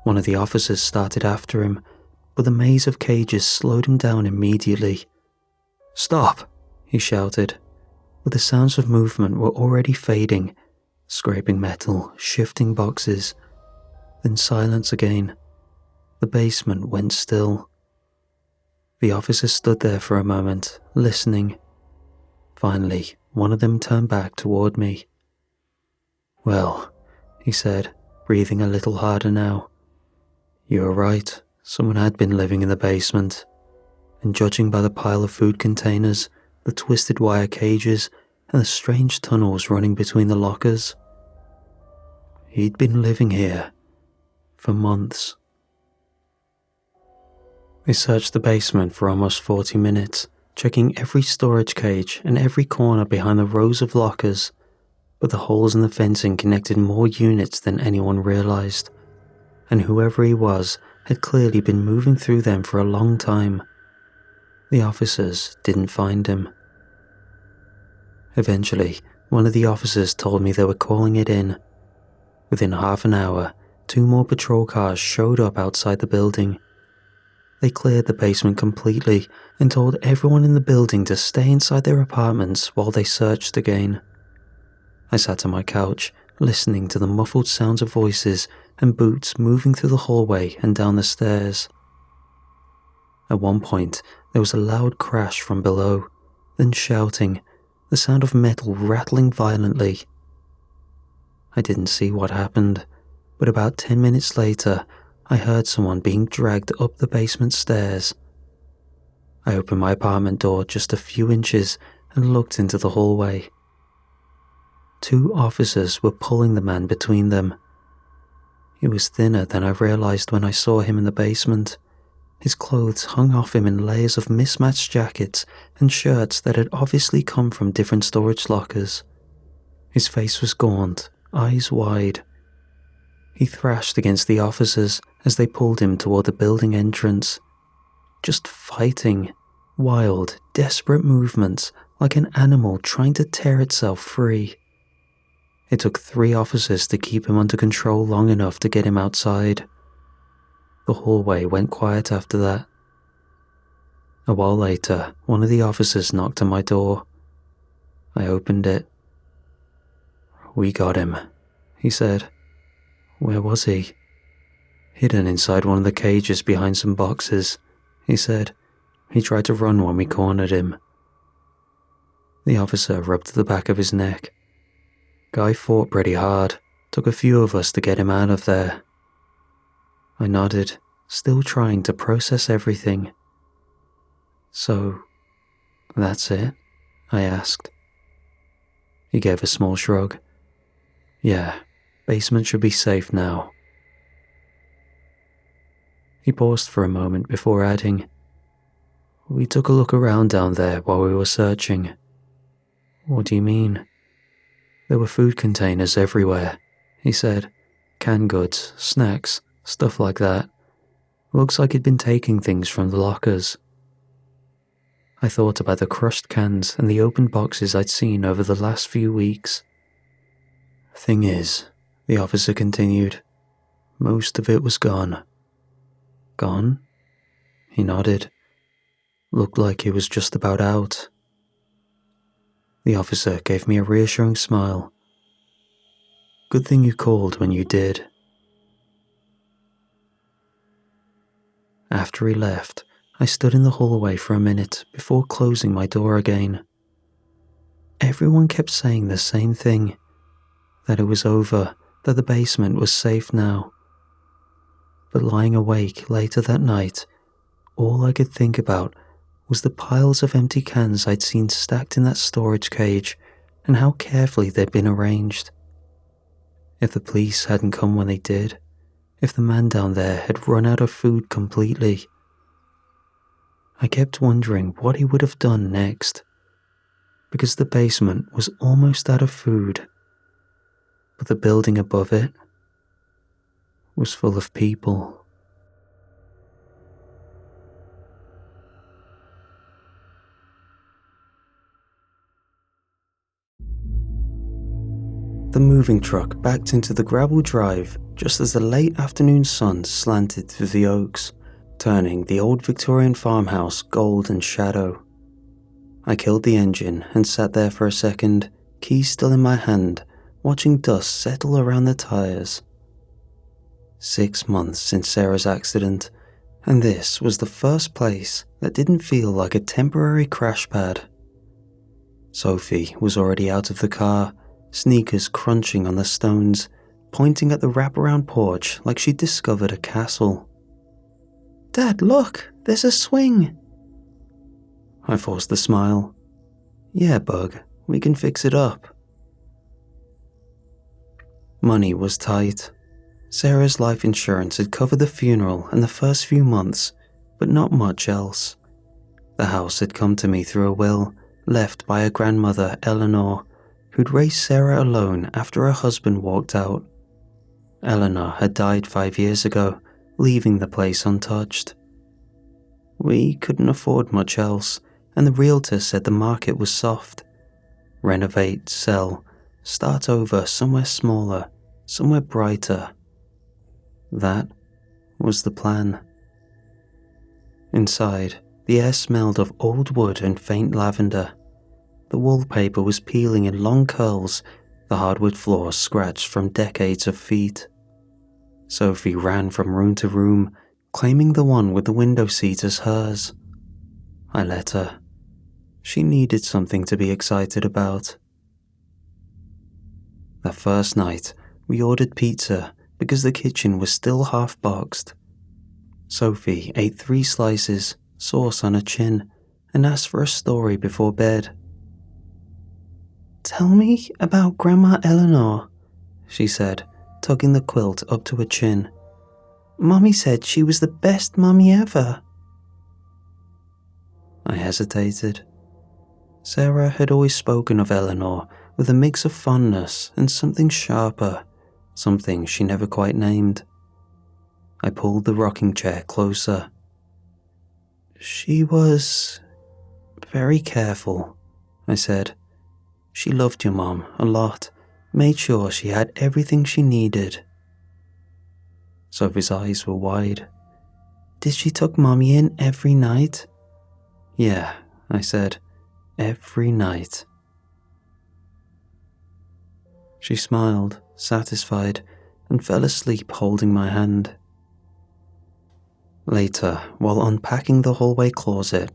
One of the officers started after him, but the maze of cages slowed him down immediately. "Stop!" he shouted, but the sounds of movement were already fading, scraping metal, shifting boxes. Then silence again. The basement went still. The officer stood there for a moment, listening. Finally, one of them turned back toward me. "Well," he said, breathing a little harder now. "You were right. Someone had been living in the basement. And judging by the pile of food containers, the twisted wire cages, and the strange tunnels running between the lockers, he'd been living here for months." We searched the basement for almost 40 minutes, checking every storage cage and every corner behind the rows of lockers, but the holes in the fencing connected more units than anyone realized, and whoever he was had clearly been moving through them for a long time. The officers didn't find him. Eventually, one of the officers told me they were calling it in. Within half an hour, 2 more patrol cars showed up outside the building. They cleared the basement completely and told everyone in the building to stay inside their apartments while they searched again. I sat on my couch, listening to the muffled sounds of voices and boots moving through the hallway and down the stairs. At one point, there was a loud crash from below, then shouting, the sound of metal rattling violently. I didn't see what happened, but about 10 minutes later, I heard someone being dragged up the basement stairs. I opened my apartment door just a few inches and looked into the hallway. 2 officers were pulling the man between them. He was thinner than I realized when I saw him in the basement. His clothes hung off him in layers of mismatched jackets and shirts that had obviously come from different storage lockers. His face was gaunt, eyes wide. He thrashed against the officers as they pulled him toward the building entrance. Just fighting, wild, desperate movements like an animal trying to tear itself free. It took 3 officers to keep him under control long enough to get him outside. The hallway went quiet after that. A while later, one of the officers knocked on my door. I opened it "We got him," he said. "Where was he?" "Hidden inside one of the cages behind some boxes," he said. "He tried to run when we cornered him." The officer rubbed the back of his neck. "Guy fought pretty hard. Took a few of us to get him out of there." I nodded, still trying to process everything. "So, that's it?" I asked. He gave a small shrug. "Yeah, basement should be safe now." He paused for a moment before adding, "We took a look around down there while we were searching." "What do you mean?" "There were food containers everywhere," he said. "Canned goods, snacks, stuff like that. Looks like he'd been taking things from the lockers." I thought about the crushed cans and the open boxes I'd seen over the last few weeks. "Thing is," the officer continued, "most of it was gone." "Gone?" He nodded. "Looked like it was just about out." The officer gave me a reassuring smile. "Good thing you called when you did." After he left, I stood in the hallway for a minute before closing my door again. Everyone kept saying the same thing, that it was over, that the basement was safe now. But lying awake later that night, all I could think about was the piles of empty cans I'd seen stacked in that storage cage and how carefully they'd been arranged. If the police hadn't come when they did, if the man down there had run out of food completely, I kept wondering what he would have done next, because the basement was almost out of food, but the building above it was full of people. The moving truck backed into the gravel drive just as the late afternoon sun slanted through the oaks, turning the old Victorian farmhouse gold and shadow. I killed the engine and sat there for a second, keys still in my hand, watching dust settle around the tires. 6 months since Sarah's accident, and this was the first place that didn't feel like a temporary crash pad. Sophie was already out of the car, sneakers crunching on the stones, pointing at the wraparound porch like she'd discovered a castle. "Dad, look, there's a swing." I forced a smile. "Yeah, Bug, we can fix it up." Money was tight. Sarah's life insurance had covered the funeral and the first few months, but not much else. The house had come to me through a will, left by her grandmother, Eleanor, who'd raised Sarah alone after her husband walked out. Eleanor had died 5 years ago, leaving the place untouched. We couldn't afford much else, and the realtor said the market was soft. Renovate, sell, start over somewhere smaller, somewhere brighter. That was the plan. Inside, the air smelled of old wood and faint lavender. The wallpaper was peeling in long curls, the hardwood floor scratched from decades of feet. Sophie ran from room to room, claiming the one with the window seat as hers. I let her. She needed something to be excited about. That first night, we ordered pizza because the kitchen was still half-boxed. Sophie ate 3 slices, sauce on her chin, and asked for a story before bed. "Tell me about Grandma Eleanor," she said, tugging the quilt up to her chin. "Mommy said she was the best mommy ever." I hesitated. Sarah had always spoken of Eleanor with a mix of fondness and something sharper, something she never quite named. I pulled the rocking chair closer. "She was very careful," I said. "She loved your mom a lot, made sure she had everything she needed." Sophie's eyes were wide. "Did she tuck Mommy in every night?" "Yeah," I said, "every night." She smiled, satisfied, and fell asleep holding my hand. Later, while unpacking the hallway closet,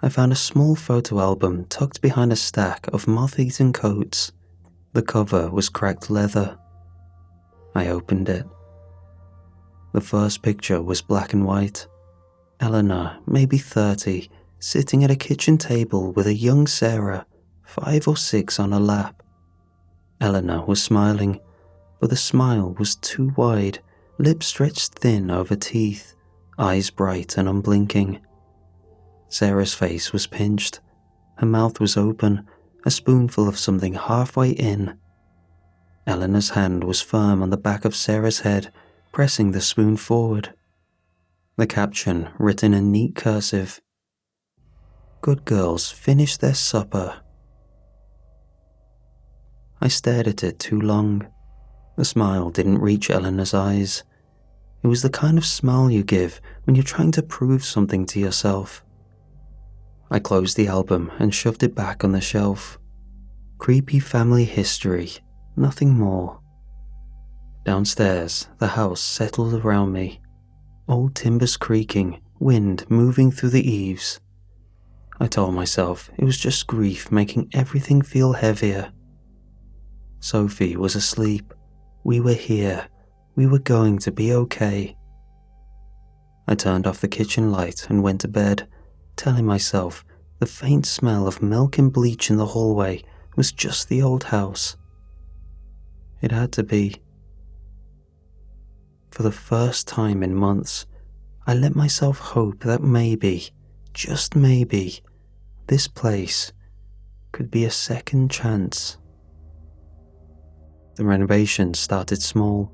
I found a small photo album tucked behind a stack of moth-eaten coats. The cover was cracked leather. I opened it. The first picture was black and white. Eleanor, maybe 30, sitting at a kitchen table with a young Sarah, 5 or 6, on her lap. Eleanor was smiling, but the smile was too wide, lips stretched thin over teeth, eyes bright and unblinking. Sarah's face was pinched. Her mouth was open, a spoonful of something halfway in. Eleanor's hand was firm on the back of Sarah's head, pressing the spoon forward. The caption, written in neat cursive: "Good girls finish their supper." I stared at it too long. The smile didn't reach Eleanor's eyes. It was the kind of smile you give when you're trying to prove something to yourself. I closed the album and shoved it back on the shelf. Creepy family history, nothing more. Downstairs, the house settled around me. Old timbers creaking, wind moving through the eaves. I told myself it was just grief making everything feel heavier. Sophie was asleep. We were here. We were going to be okay. I turned off the kitchen light and went to bed, telling myself the faint smell of milk and bleach in the hallway was just the old house. It had to be. For the first time in months, I let myself hope that maybe, just maybe, this place could be a second chance. The renovation started small,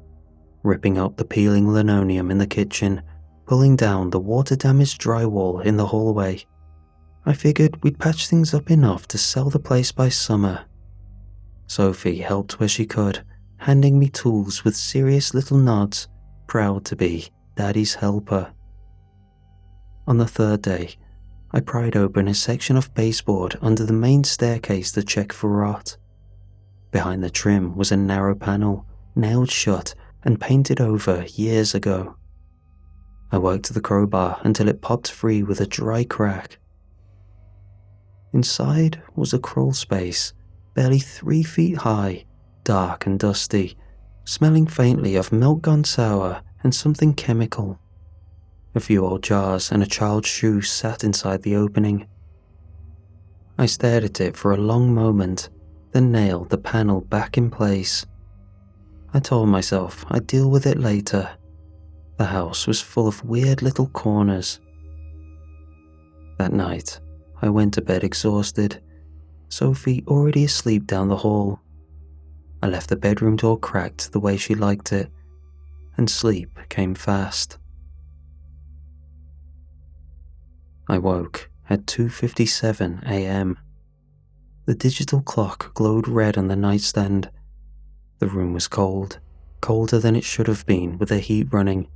ripping up the peeling linoleum in the kitchen, pulling down the water-damaged drywall in the hallway. I figured we'd patch things up enough to sell the place by summer. Sophie helped where she could, handing me tools with serious little nods, proud to be Daddy's helper. On the third day, I pried open a section of baseboard under the main staircase to check for rot. Behind the trim was a narrow panel, nailed shut and painted over years ago. I worked the crowbar until it popped free with a dry crack. Inside was a crawl space, barely 3 feet high, dark and dusty, smelling faintly of milk gone sour and something chemical. A few old jars and a child's shoe sat inside the opening. I stared at it for a long moment, then nailed the panel back in place. I told myself I'd deal with it later. The house was full of weird little corners. That night, I went to bed exhausted, Sophie already asleep down the hall. I left the bedroom door cracked the way she liked it, and sleep came fast. I woke at 2:57 a.m. The digital clock glowed red on the nightstand. The room was cold, colder than it should have been with the heat running.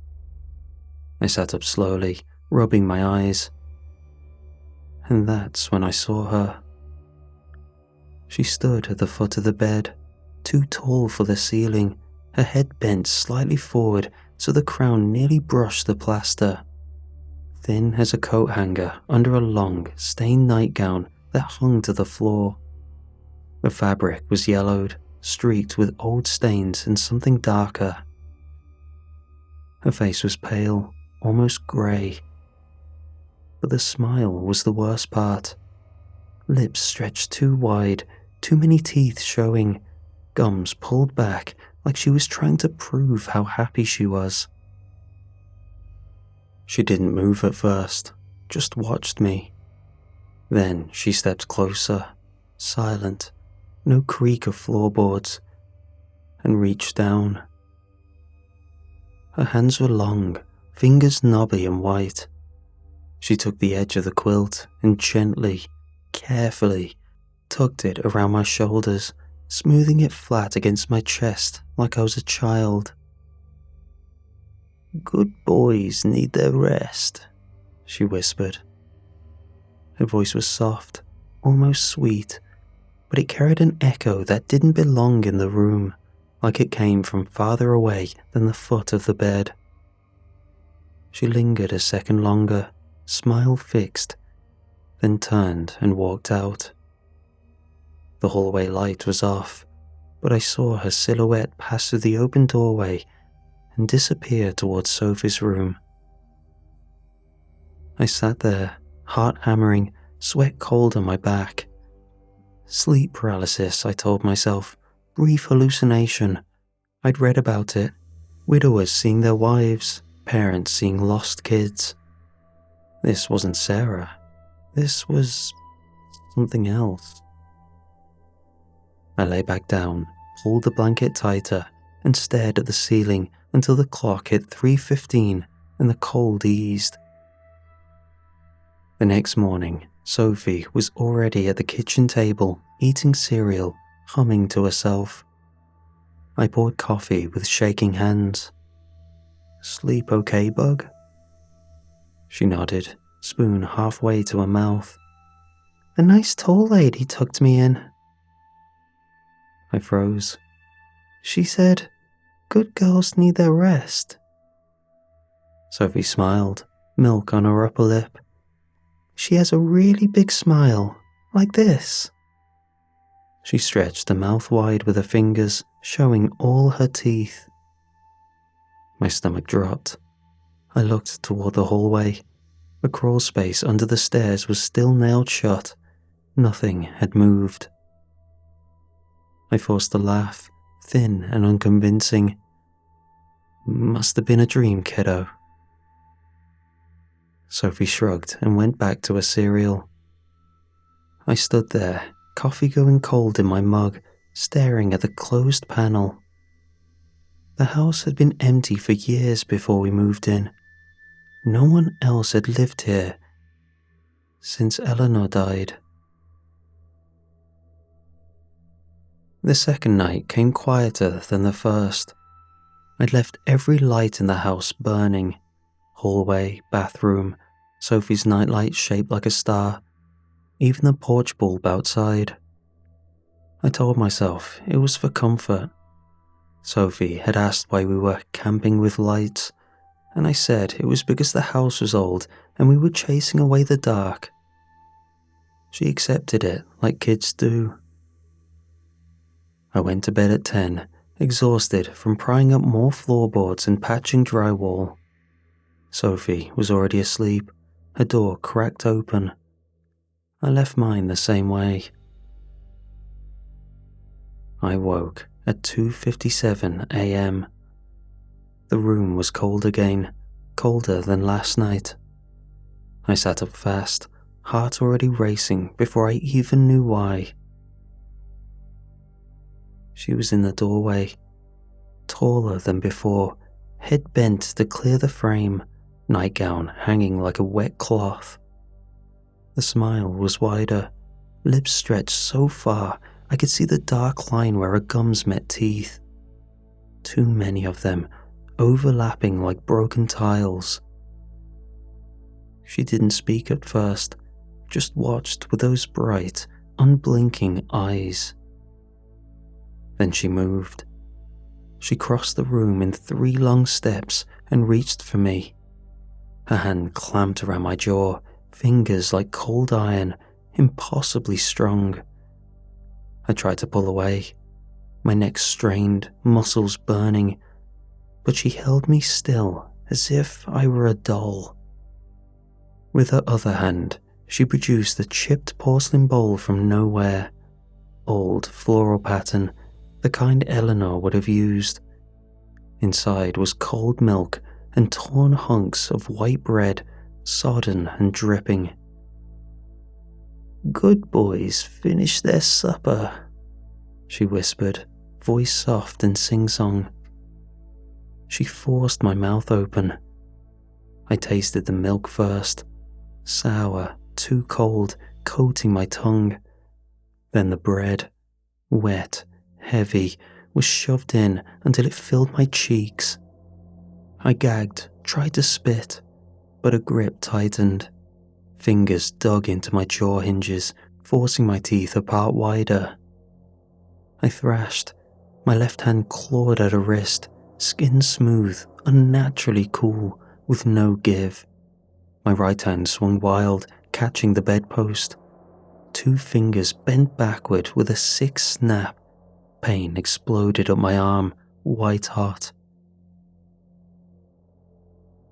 I sat up slowly, rubbing my eyes. And that's when I saw her. She stood at the foot of the bed, too tall for the ceiling, her head bent slightly forward so the crown nearly brushed the plaster. Thin as a coat hanger under a long, stained nightgown that hung to the floor. The fabric was yellowed, streaked with old stains and something darker. Her face was pale, almost grey. But the smile was the worst part. Lips stretched too wide, too many teeth showing, gums pulled back like she was trying to prove how happy she was. She didn't move at first, just watched me. Then she stepped closer, silent, no creak of floorboards, and reached down. Her hands were long, fingers knobby and white. She took the edge of the quilt and gently, carefully, tugged it around my shoulders, smoothing it flat against my chest like I was a child. "Good boys need their rest," she whispered. Her voice was soft, almost sweet, but it carried an echo that didn't belong in the room. like it came from farther away than the foot of the bed. She lingered a second longer, smile fixed, then turned and walked out. The hallway light was off, but I saw her silhouette pass through the open doorway and disappear towards Sophie's room. I sat there, heart hammering, sweat cold on my back. Sleep paralysis, I told myself. Brief hallucination. I'd read about it. Widowers seeing their wives, parents seeing lost kids. This wasn't Sarah. This was something else. I lay back down, pulled the blanket tighter, and stared at the ceiling until the clock hit 3:15 and the cold eased. The next morning, Sophie was already at the kitchen table, eating cereal, humming to herself. I poured coffee with shaking hands. "Sleep okay, bug?" She nodded, spoon halfway to her mouth. "A nice tall lady tucked me in." I froze. She said, "Good girls need their rest." Sophie smiled, milk on her upper lip. "She has a really big smile, like this." She stretched her mouth wide with her fingers, showing all her teeth. My stomach dropped. I looked toward the hallway. The crawl space under the stairs was still nailed shut. Nothing had moved. I forced a laugh, thin and unconvincing. "Must have been a dream, kiddo." Sophie shrugged and went back to her cereal. I stood there, coffee going cold in my mug, staring at the closed panel. The house had been empty for years before we moved in. No one else had lived here since Eleanor died. The second night came quieter than the first. I'd left every light in the house burning. Hallway, bathroom, Sophie's nightlight shaped like a star, even the porch bulb outside. I told myself it was for comfort. Sophie had asked why we were camping with lights, and I said it was because the house was old and we were chasing away the dark. She accepted it like kids do. I went to bed at 10, exhausted from prying up more floorboards and patching drywall. Sophie was already asleep, her door cracked open. I left mine the same way. I woke at 2:57 a.m. The room was cold again, colder than last night. I sat up fast, heart already racing before I even knew why. She was in the doorway, taller than before, head bent to clear the frame, nightgown hanging like a wet cloth. The smile was wider, lips stretched so far I could see the dark line where her gums met teeth. Too many of them, overlapping like broken tiles. She didn't speak at first, just watched with those bright, unblinking eyes. Then she moved. She crossed the room in 3 long steps and reached for me. Her hand clamped around my jaw, fingers like cold iron, impossibly strong. I tried to pull away, my neck strained, muscles burning, but she held me still as if I were a doll. With her other hand, she produced a chipped porcelain bowl from nowhere, old floral pattern, the kind Eleanor would have used. Inside was cold milk and torn hunks of white bread, sodden and dripping. "Good boys finish their supper," she whispered, voice soft and sing-song. She forced my mouth open. I tasted the milk first, sour, too cold, coating my tongue. Then the bread, wet, heavy, was shoved in until it filled my cheeks. I gagged, tried to spit, but a grip tightened. Fingers dug into my jaw hinges, forcing my teeth apart wider. I thrashed, My left hand clawed at her wrist, skin smooth, unnaturally cool, with no give. My right hand swung wild, catching the bedpost. 2 fingers bent backward with a sick snap. Pain exploded up my arm, white hot.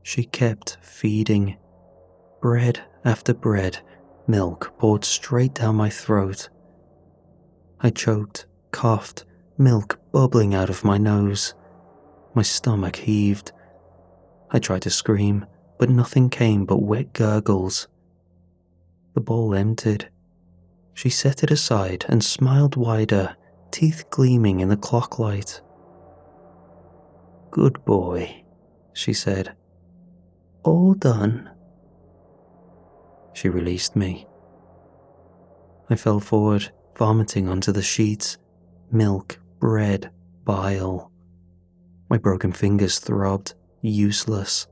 She kept feeding. Bread after bread, milk poured straight down my throat. I choked, coughed, milk bubbling out of my nose. My stomach heaved. I tried to scream, but nothing came but wet gurgles. The bowl emptied. She set it aside and smiled wider, teeth gleaming in the clock light. "Good boy," she said. "All done." She released me. I fell forward, vomiting onto the sheets. Milk, bread, bile. My broken fingers throbbed, useless.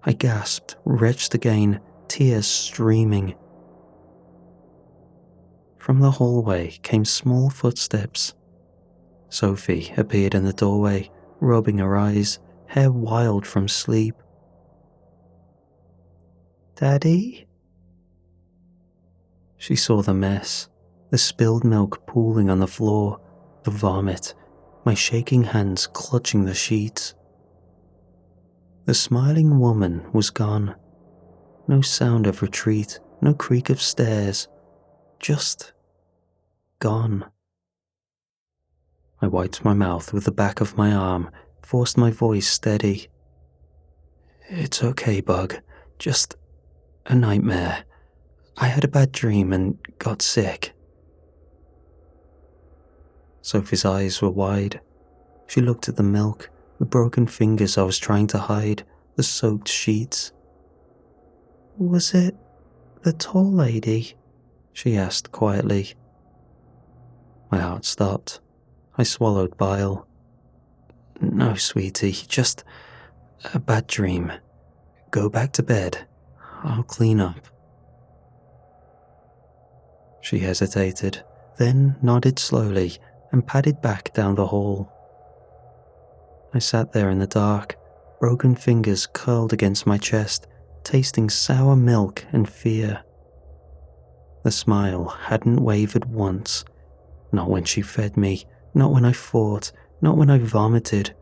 I gasped, retched again, tears streaming. From the hallway came small footsteps. Sophie appeared in the doorway, rubbing her eyes, hair wild from sleep. "Daddy?" She saw the mess, the spilled milk pooling on the floor, the vomit, my shaking hands clutching the sheets. The smiling woman was gone. No sound of retreat, no creak of stairs, just gone. I wiped my mouth with the back of my arm, forced my voice steady. "It's okay, Bug. Just a nightmare. I had a bad dream and got sick." Sophie's eyes were wide. She looked at the milk, the broken fingers I was trying to hide, the soaked sheets. "Was it the tall lady?" she asked quietly. My heart stopped. I swallowed bile. "No, sweetie, just a bad dream. Go back to bed. I'll clean up." She hesitated, then nodded slowly and padded back down the hall. I sat there in the dark, broken fingers curled against my chest, tasting sour milk and fear. The smile hadn't wavered once, not when she fed me, not when I fought, not when I vomited.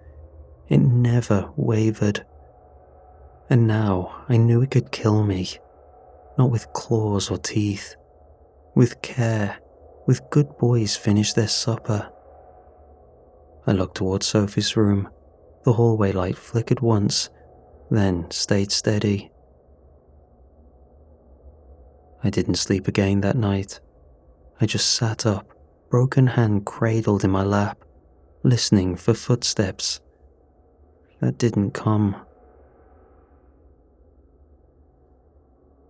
It never wavered. And now I knew it could kill me, not with claws or teeth. With care, with good boys finish their supper. I looked towards Sophie's room. The hallway light flickered once, then stayed steady. I didn't sleep again that night. I just sat up, broken hand cradled in my lap, listening for footsteps that didn't come.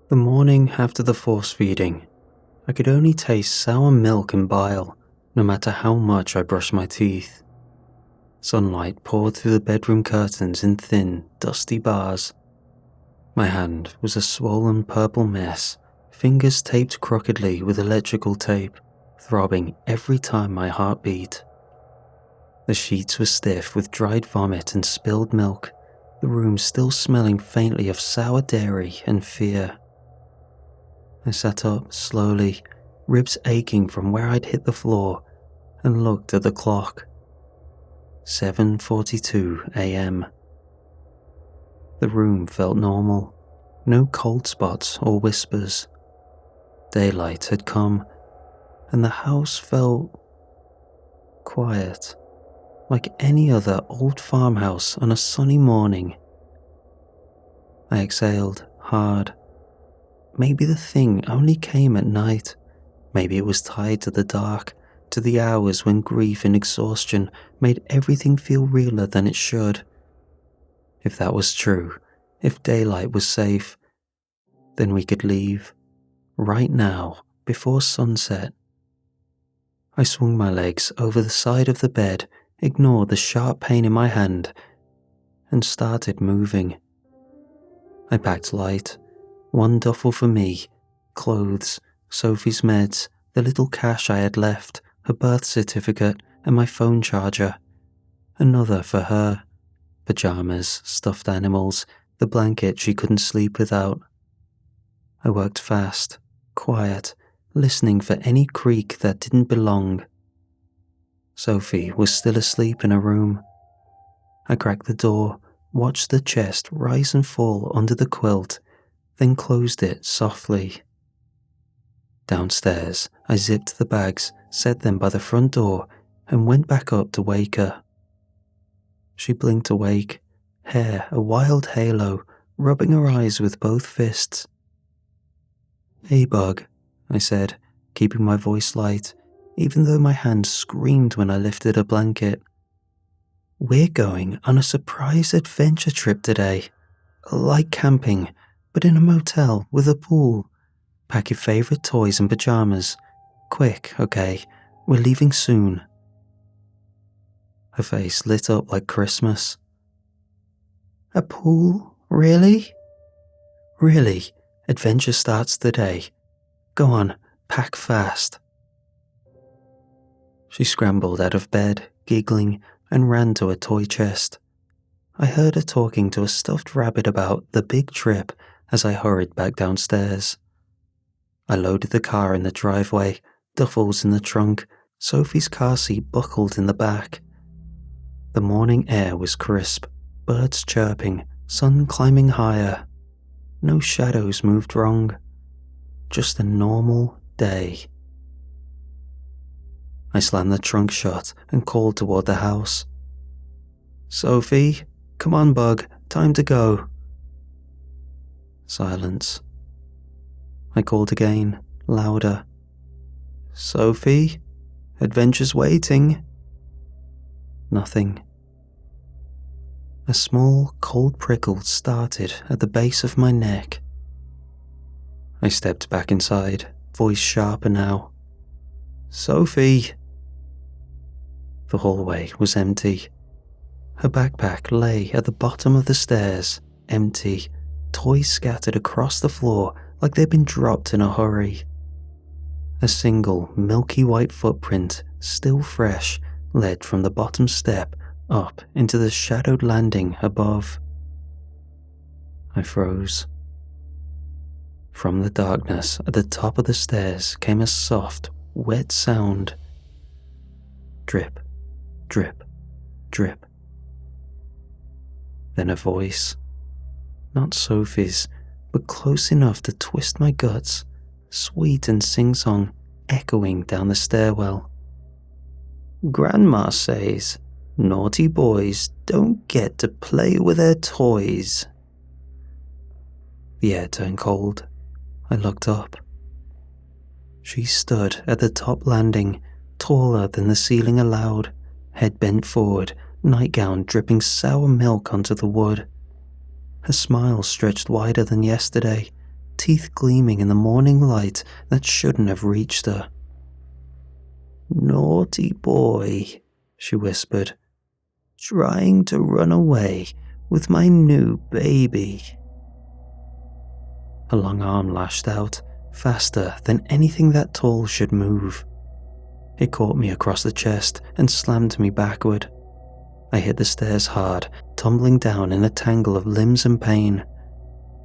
The morning after the force feeding, I could only taste sour milk and bile, no matter how much I brushed my teeth. Sunlight poured through the bedroom curtains in thin, dusty bars. My hand was a swollen purple mess, fingers taped crookedly with electrical tape, throbbing every time my heart beat. The sheets were stiff with dried vomit and spilled milk, the room still smelling faintly of sour dairy and fear. I sat up slowly, ribs aching from where I'd hit the floor, and looked at the clock. 7:42 a.m. The room felt normal, no cold spots or whispers. Daylight had come, and the house felt quiet, like any other old farmhouse on a sunny morning. I exhaled hard. Maybe the thing only came at night. Maybe it was tied to the dark, to the hours when grief and exhaustion made everything feel realer than it should. If that was true, if daylight was safe, then we could leave, right now, before sunset. I swung my legs over the side of the bed, ignored the sharp pain in my hand, and started moving. I packed light, one duffel for me, clothes, Sophie's meds, the little cash I had left, her birth certificate, and my phone charger. Another for her. Pajamas, stuffed animals, the blanket she couldn't sleep without. I worked fast, quiet, listening for any creak that didn't belong. Sophie was still asleep in her room. I cracked the door, watched the chest rise and fall under the quilt, then closed it softly. Downstairs, I zipped the bags, set them by the front door, and went back up to wake her. She blinked awake, hair a wild halo, rubbing her eyes with both fists. "Hey, Bug," I said, keeping my voice light, even though my hand screamed when I lifted a blanket. "We're going on a surprise adventure trip today. Like camping, but in a motel with a pool. Pack your favorite toys and pajamas. Quick, okay? We're leaving soon." Her face lit up like Christmas. "A pool? Really?" "Really. Adventure starts today. Go on, pack fast." She scrambled out of bed, giggling, and ran to a toy chest. I heard her talking to a stuffed rabbit about the big trip as I hurried back downstairs. I loaded the car in the driveway, duffels in the trunk, Sophie's car seat buckled in the back. The morning air was crisp, birds chirping, sun climbing higher. No shadows moved wrong. Just a normal day. I slammed the trunk shut and called toward the house. "Sophie, come on, Bug, time to go." Silence. I called again, louder. "Sophie, adventure's waiting." Nothing. A small, cold prickle started at the base of my neck. I stepped back inside, voice sharper now. "Sophie!" The hallway was empty. Her backpack lay at the bottom of the stairs, empty, toys scattered across the floor like they'd been dropped in a hurry. A single milky white footprint, still fresh, led from the bottom step up into the shadowed landing above. I froze. From the darkness at the top of the stairs came a soft, wet sound. Drip, drip, drip. Then a voice. Not Sophie's, but close enough to twist my guts, sweet and sing-song, echoing down the stairwell. "Grandma says, naughty boys don't get to play with their toys." The air turned cold. I looked up. She stood at the top landing, taller than the ceiling allowed, head bent forward, nightgown dripping sour milk onto the wood. Her smile stretched wider than yesterday, teeth gleaming in the morning light that shouldn't have reached her. "Naughty boy," she whispered, "trying to run away with my new baby." A long arm lashed out, faster than anything that tall should move. It caught me across the chest and slammed me backward. I hit the stairs hard, tumbling down in a tangle of limbs and pain.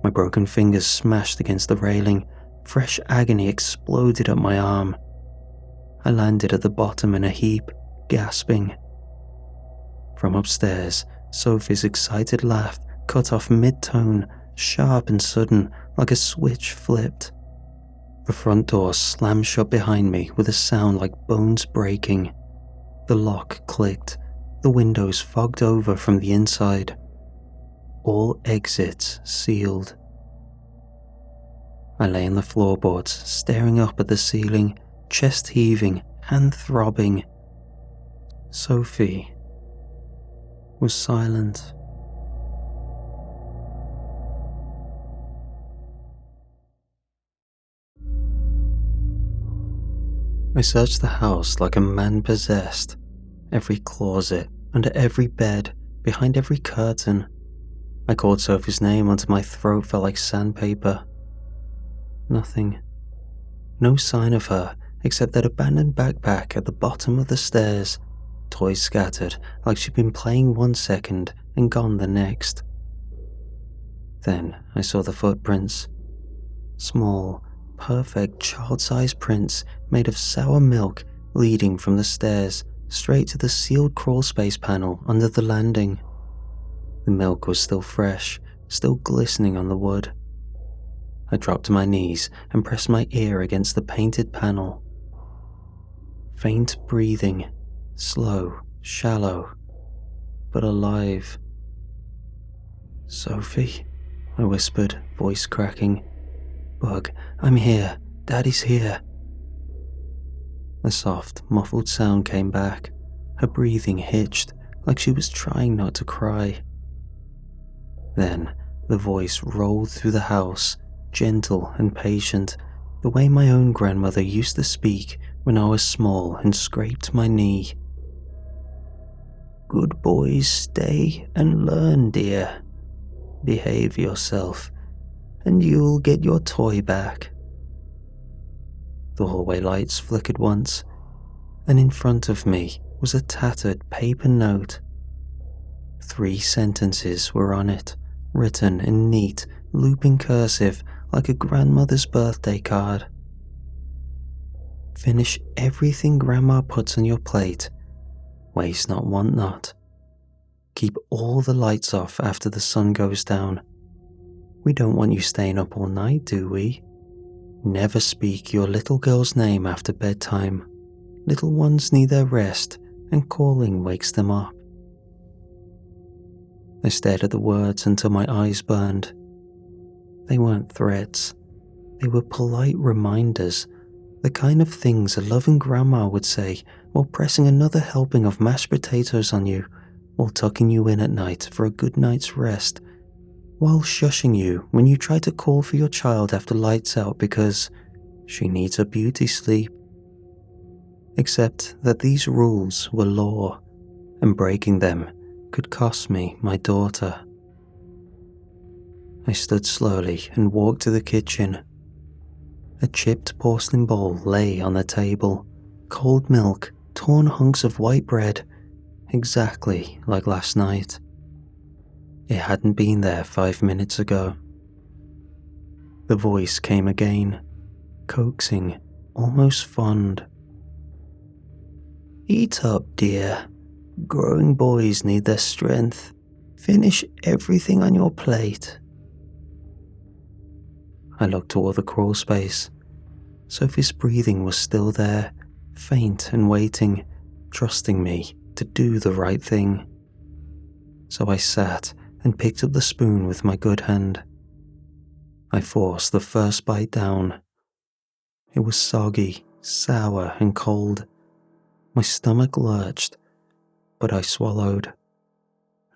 My broken fingers smashed against the railing, fresh agony exploded up my arm. I landed at the bottom in a heap, gasping. From upstairs, Sophie's excited laugh cut off mid-tone, sharp and sudden, like a switch flipped. The front door slammed shut behind me with a sound like bones breaking. The lock clicked, the windows fogged over from the inside. All exits sealed. I lay on the floorboards, staring up at the ceiling, chest heaving, hand throbbing. Sophie was silent. I searched the house like a man possessed. Every closet, under every bed, behind every curtain. I called Sophie's name until my throat felt like sandpaper. Nothing. No sign of her except that abandoned backpack at the bottom of the stairs, toys scattered like she'd been playing one second and gone the next. Then I saw the footprints. Small, perfect child-sized prints made of sour milk leading from the stairs straight to the sealed crawlspace panel under the landing. The milk was still fresh, still glistening on the wood. I dropped to my knees and pressed my ear against the painted panel. Faint breathing, slow, shallow, but alive. "Sophie," I whispered, voice cracking. "Bug, I'm here. Daddy's here." A soft, muffled sound came back. Her breathing hitched, like she was trying not to cry. Then the voice rolled through the house, gentle and patient, the way my own grandmother used to speak when I was small and scraped my knee. "Good boys stay and learn, dear. Behave yourself, and you'll get your toy back." The hallway lights flickered once, and in front of me was a tattered paper note. 3 sentences were on it, written in neat, looping cursive like a grandmother's birthday card. "Finish everything Grandma puts on your plate. Waste not, want not. Keep all the lights off after the sun goes down. We don't want you staying up all night, do we? Never speak your little girl's name after bedtime. Little ones need their rest, and calling wakes them up." I stared at the words until my eyes burned. They weren't threats. They were polite reminders, the kind of things a loving grandma would say while pressing another helping of mashed potatoes on you, while tucking you in at night for a good night's rest, while shushing you when you try to call for your child after lights out because she needs a beauty sleep. Except that these rules were law, and breaking them could cost me my daughter. I stood slowly and walked to the kitchen. A chipped porcelain bowl lay on the table, cold milk, torn hunks of white bread, exactly like last night. It hadn't been there 5 minutes ago. The voice came again, coaxing, almost fond. "Eat up, dear. Growing boys need their strength. Finish everything on your plate." I looked toward the crawl space. Sophie's breathing was still there, faint and waiting, trusting me to do the right thing. So I sat and picked up the spoon with my good hand. I forced the first bite down. It was soggy, sour, and cold. My stomach lurched, but I swallowed.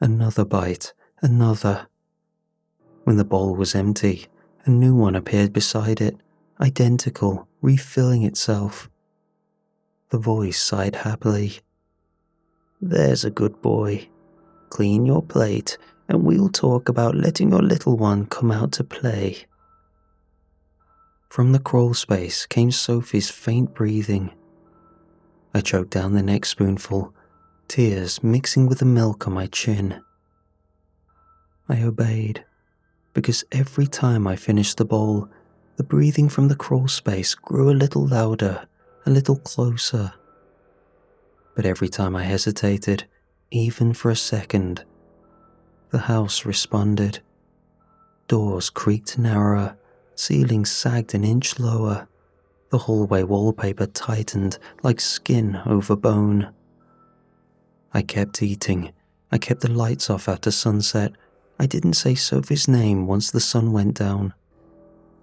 Another bite, another. When the bowl was empty, a new one appeared beside it, identical, refilling itself. The voice sighed happily. "There's a good boy. Clean your plate, and we'll talk about letting your little one come out to play." From the crawl space came Sophie's faint breathing. I choked down the next spoonful, tears mixing with the milk on my chin. I obeyed, because every time I finished the bowl, the breathing from the crawl space grew a little louder, a little closer. But every time I hesitated, even for a second, the house responded. Doors creaked narrower, ceilings sagged an inch lower. The hallway wallpaper tightened like skin over bone. I kept eating. I kept the lights off after sunset. I didn't say Sophie's name once the sun went down.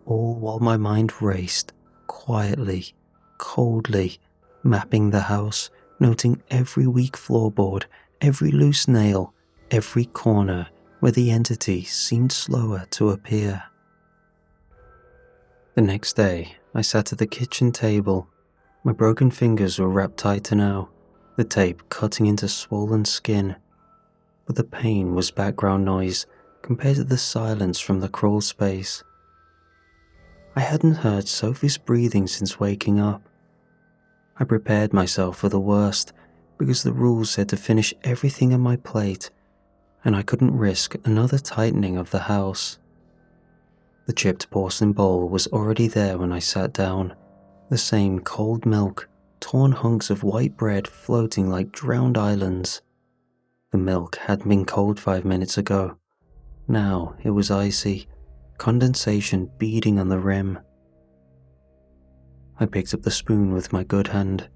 All while my mind raced, quietly, coldly, mapping the house, noting every weak floorboard, every loose nail, every corner where the entity seemed slower to appear. The next day, I sat at the kitchen table. My broken fingers were wrapped tighter now, the tape cutting into swollen skin. But the pain was background noise compared to the silence from the crawl space. I hadn't heard Sophie's breathing since waking up. I prepared myself for the worst, because the rules said to finish everything on my plate, and I couldn't risk another tightening of the house. The chipped porcelain bowl was already there when I sat down, the same cold milk, torn hunks of white bread floating like drowned islands. The milk hadn't been cold 5 minutes ago. Now it was icy, condensation beading on the rim. I picked up the spoon with my good hand.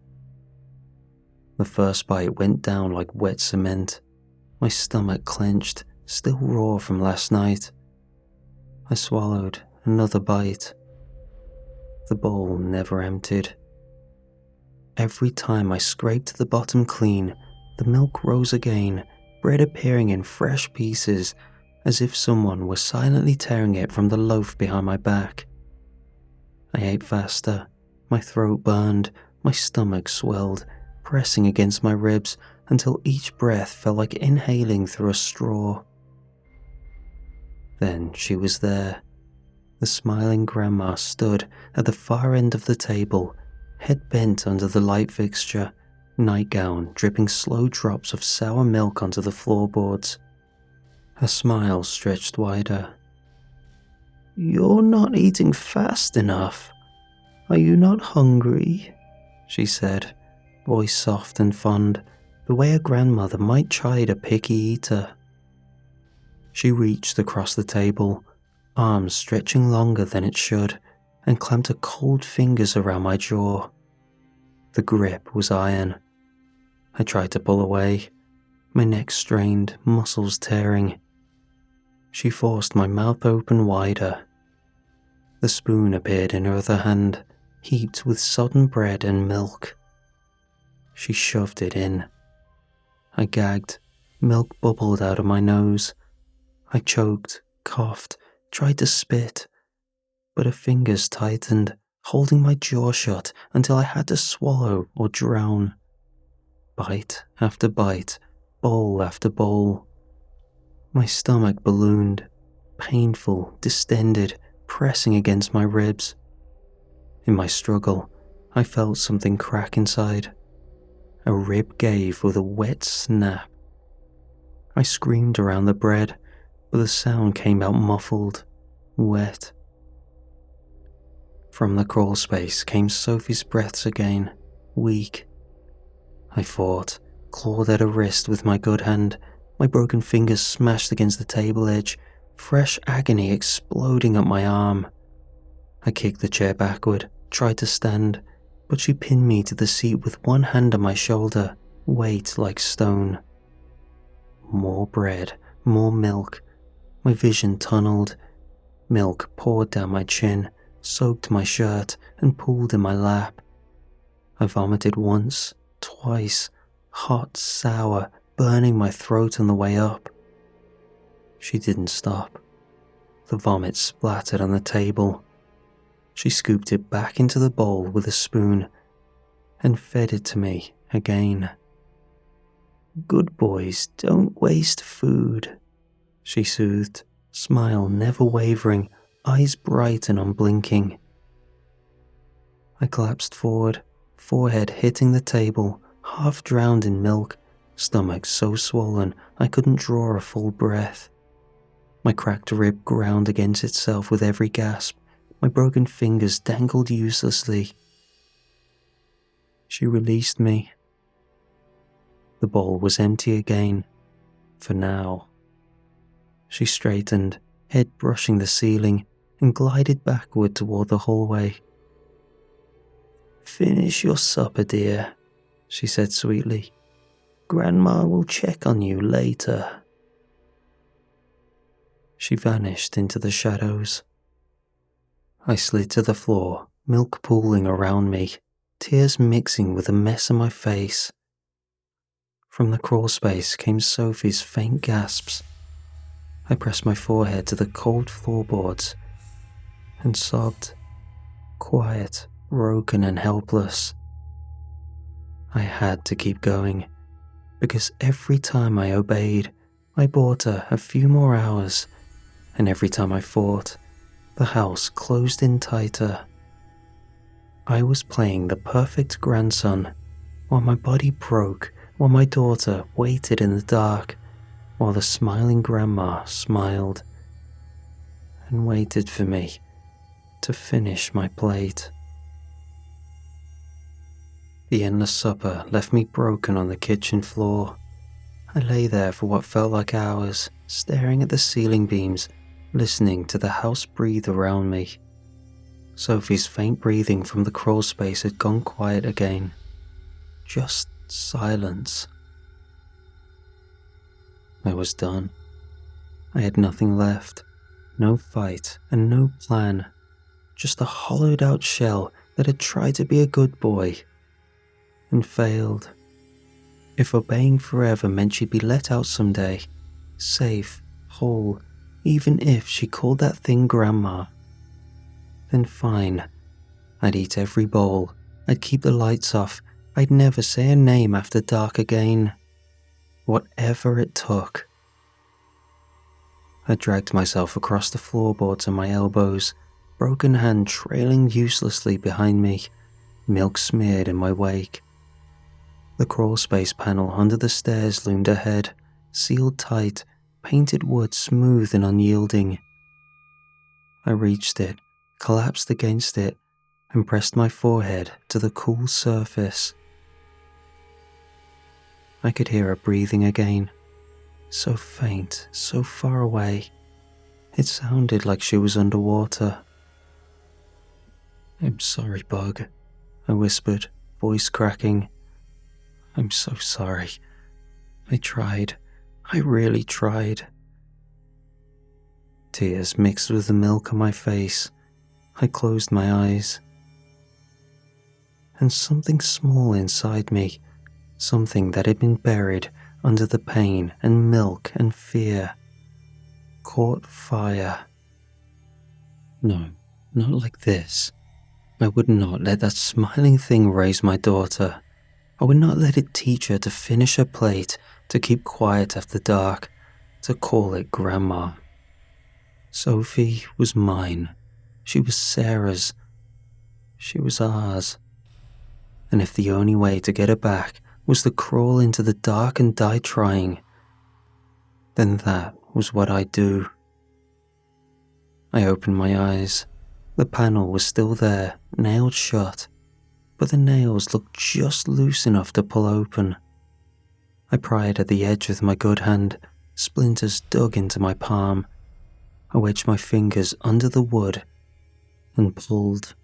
The first bite went down like wet cement. My stomach clenched, still raw from last night. I swallowed another bite. The bowl never emptied. Every time I scraped the bottom clean, the milk rose again, bread appearing in fresh pieces, as if someone were silently tearing it from the loaf behind my back. I ate faster. My throat burned, my stomach swelled, pressing against my ribs until each breath felt like inhaling through a straw. Then she was there. The smiling grandma stood at the far end of the table, head bent under the light fixture, nightgown dripping slow drops of sour milk onto the floorboards. Her smile stretched wider. "You're not eating fast enough. Are you not hungry?" she said, voice soft and fond, the way a grandmother might chide a picky eater. She reached across the table, arms stretching longer than it should, and clamped her cold fingers around my jaw. The grip was iron. I tried to pull away, my neck strained, muscles tearing. She forced my mouth open wider. The spoon appeared in her other hand, heaped with sodden bread and milk. She shoved it in. I gagged. Milk bubbled out of my nose. I choked, coughed, tried to spit, but her fingers tightened, holding my jaw shut until I had to swallow or drown. Bite after bite, bowl after bowl. My stomach ballooned, painful, distended, pressing against my ribs. In my struggle, I felt something crack inside. A rib gave with a wet snap. I screamed around the bread, but the sound came out muffled, wet. From the crawl space came Sophie's breaths again, weak. I fought, clawed at her wrist with my good hand, my broken fingers smashed against the table edge, fresh agony exploding up my arm. I kicked the chair backward, tried to stand, but she pinned me to the seat with one hand on my shoulder, weight like stone. More bread, more milk. My vision tunneled. Milk poured down my chin, soaked my shirt, and pooled in my lap. I vomited once, twice, hot, sour, burning my throat on the way up. She didn't stop. The vomit splattered on the table. She scooped it back into the bowl with a spoon and fed it to me again. "Good boys don't waste food," she soothed, smile never wavering, eyes bright and unblinking. I collapsed forward, forehead hitting the table, half drowned in milk, stomach so swollen I couldn't draw a full breath. My cracked rib ground against itself with every gasp. My broken fingers dangled uselessly. She released me. The bowl was empty again, for now. She straightened, head brushing the ceiling, and glided backward toward the hallway. "Finish your supper, dear," she said sweetly. "Grandma will check on you later." She vanished into the shadows. I slid to the floor, milk pooling around me, tears mixing with the mess on my face. From the crawl space came Sophie's faint gasps. I pressed my forehead to the cold floorboards and sobbed, quiet, broken and helpless. I had to keep going, because every time I obeyed, I bought her a few more hours, and every time I fought, the house closed in tighter. I was playing the perfect grandson, while my body broke, while my daughter waited in the dark, while the smiling grandma smiled and waited for me to finish my plate. The endless supper left me broken on the kitchen floor. I lay there for what felt like hours, staring at the ceiling beams, listening to the house breathe around me. Sophie's faint breathing from the crawl space had gone quiet again. Just silence. I was done. I had nothing left. No fight and no plan. Just a hollowed out shell that had tried to be a good boy and failed. If obeying forever meant she'd be let out someday, safe, whole, even if she called that thing Grandma, then fine. I'd eat every bowl, I'd keep the lights off, I'd never say a name after dark again. Whatever it took. I dragged myself across the floorboards on my elbows, broken hand trailing uselessly behind me, milk smeared in my wake. The crawl space panel under the stairs loomed ahead, sealed tight, painted wood smooth and unyielding. I reached it, collapsed against it, and pressed my forehead to the cool surface. I could hear her breathing again, so faint, so far away. It sounded like she was underwater. "I'm sorry, Bug," I whispered, voice cracking. "I'm so sorry. I tried. I really tried." Tears mixed with the milk on my face. I closed my eyes. And something small inside me, something that had been buried under the pain and milk and fear, caught fire. No, not like this. I would not let that smiling thing raise my daughter. I would not let it teach her to finish her plate, to keep quiet after dark, to call it Grandma. Sophie was mine. She was Sarah's. She was ours. And if the only way to get her back was to crawl into the dark and die trying, then that was what I'd do. I opened my eyes. The panel was still there, nailed shut, but the nails looked just loose enough to pull open. I pried at the edge with my good hand, splinters dug into my palm. I wedged my fingers under the wood and pulled.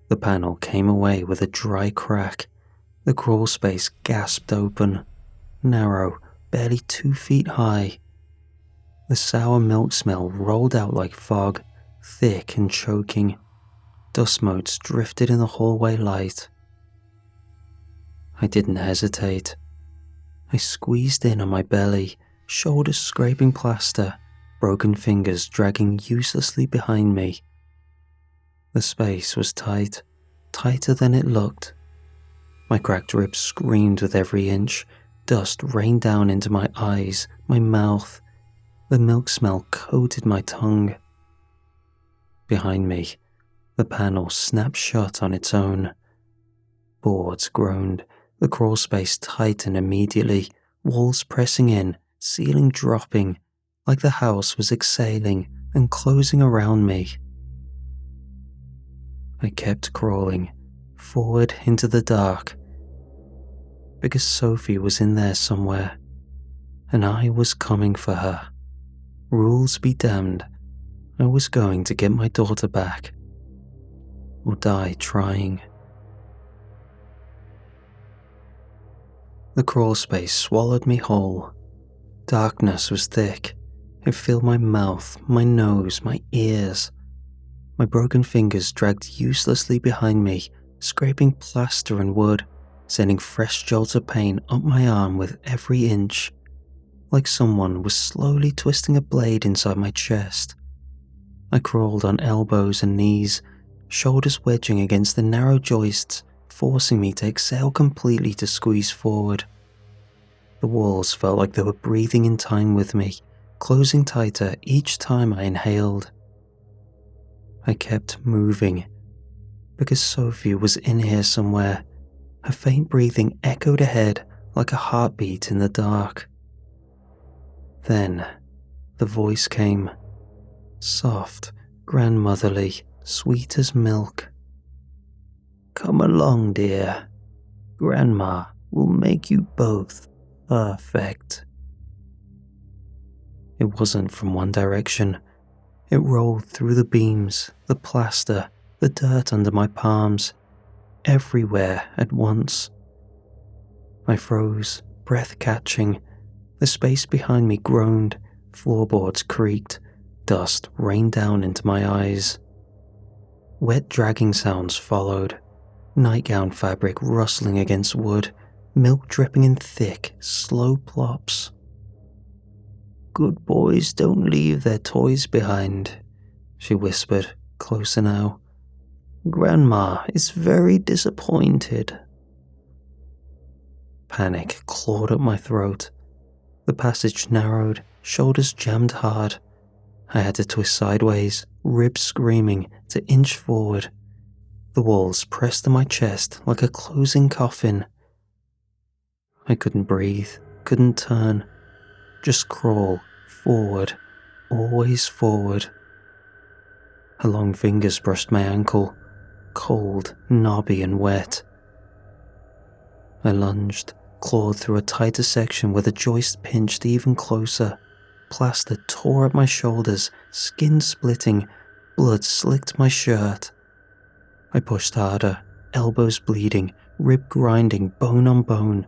The panel came away with a dry crack. The crawl space gasped open, narrow, barely 2 feet high. The sour milk smell rolled out like fog, thick and choking. Dust motes drifted in the hallway light. I didn't hesitate. I squeezed in on my belly, shoulders scraping plaster, broken fingers dragging uselessly behind me. The space was tight, tighter than it looked. My cracked ribs screamed with every inch. Dust rained down into my eyes, my mouth. The milk smell coated my tongue. Behind me, the panel snapped shut on its own. Boards groaned, the crawl space tightened immediately, walls pressing in, ceiling dropping, like the house was exhaling and closing around me. I kept crawling, forward into the dark, because Sophie was in there somewhere, and I was coming for her. Rules be damned, I was going to get my daughter back, or die trying. The crawl space swallowed me whole. Darkness was thick. It filled my mouth, my nose, my ears. My broken fingers dragged uselessly behind me, scraping plaster and wood, sending fresh jolts of pain up my arm with every inch, like someone was slowly twisting a blade inside my chest. I crawled on elbows and knees, shoulders wedging against the narrow joists, forcing me to exhale completely to squeeze forward. The walls felt like they were breathing in time with me, closing tighter each time I inhaled. I kept moving, because Sophie was in here somewhere, Her faint breathing echoed ahead like a heartbeat in the dark. Then, the voice came, soft, grandmotherly, sweet as milk. "Come along, dear. Grandma will make you both perfect." It wasn't from one direction. It rolled through the beams, the plaster, the dirt under my palms, everywhere at once. I froze, breath catching. The space behind me groaned, floorboards creaked, dust rained down into my eyes. Wet dragging sounds followed, nightgown fabric rustling against wood, milk dripping in thick, slow plops. "Good boys don't leave their toys behind," she whispered, closer now. "Grandma is very disappointed." Panic clawed up my throat. The passage narrowed, shoulders jammed hard. I had to twist sideways, ribs screaming, to inch forward. The walls pressed to my chest like a closing coffin. I couldn't breathe, couldn't turn. Just crawl, forward, always forward. Her long fingers brushed my ankle, cold, knobby and wet. I lunged, clawed through a tighter section where the joist pinched even closer. Plaster tore at my shoulders, skin splitting, blood slicked my shirt. I pushed harder, elbows bleeding, rib grinding, bone on bone,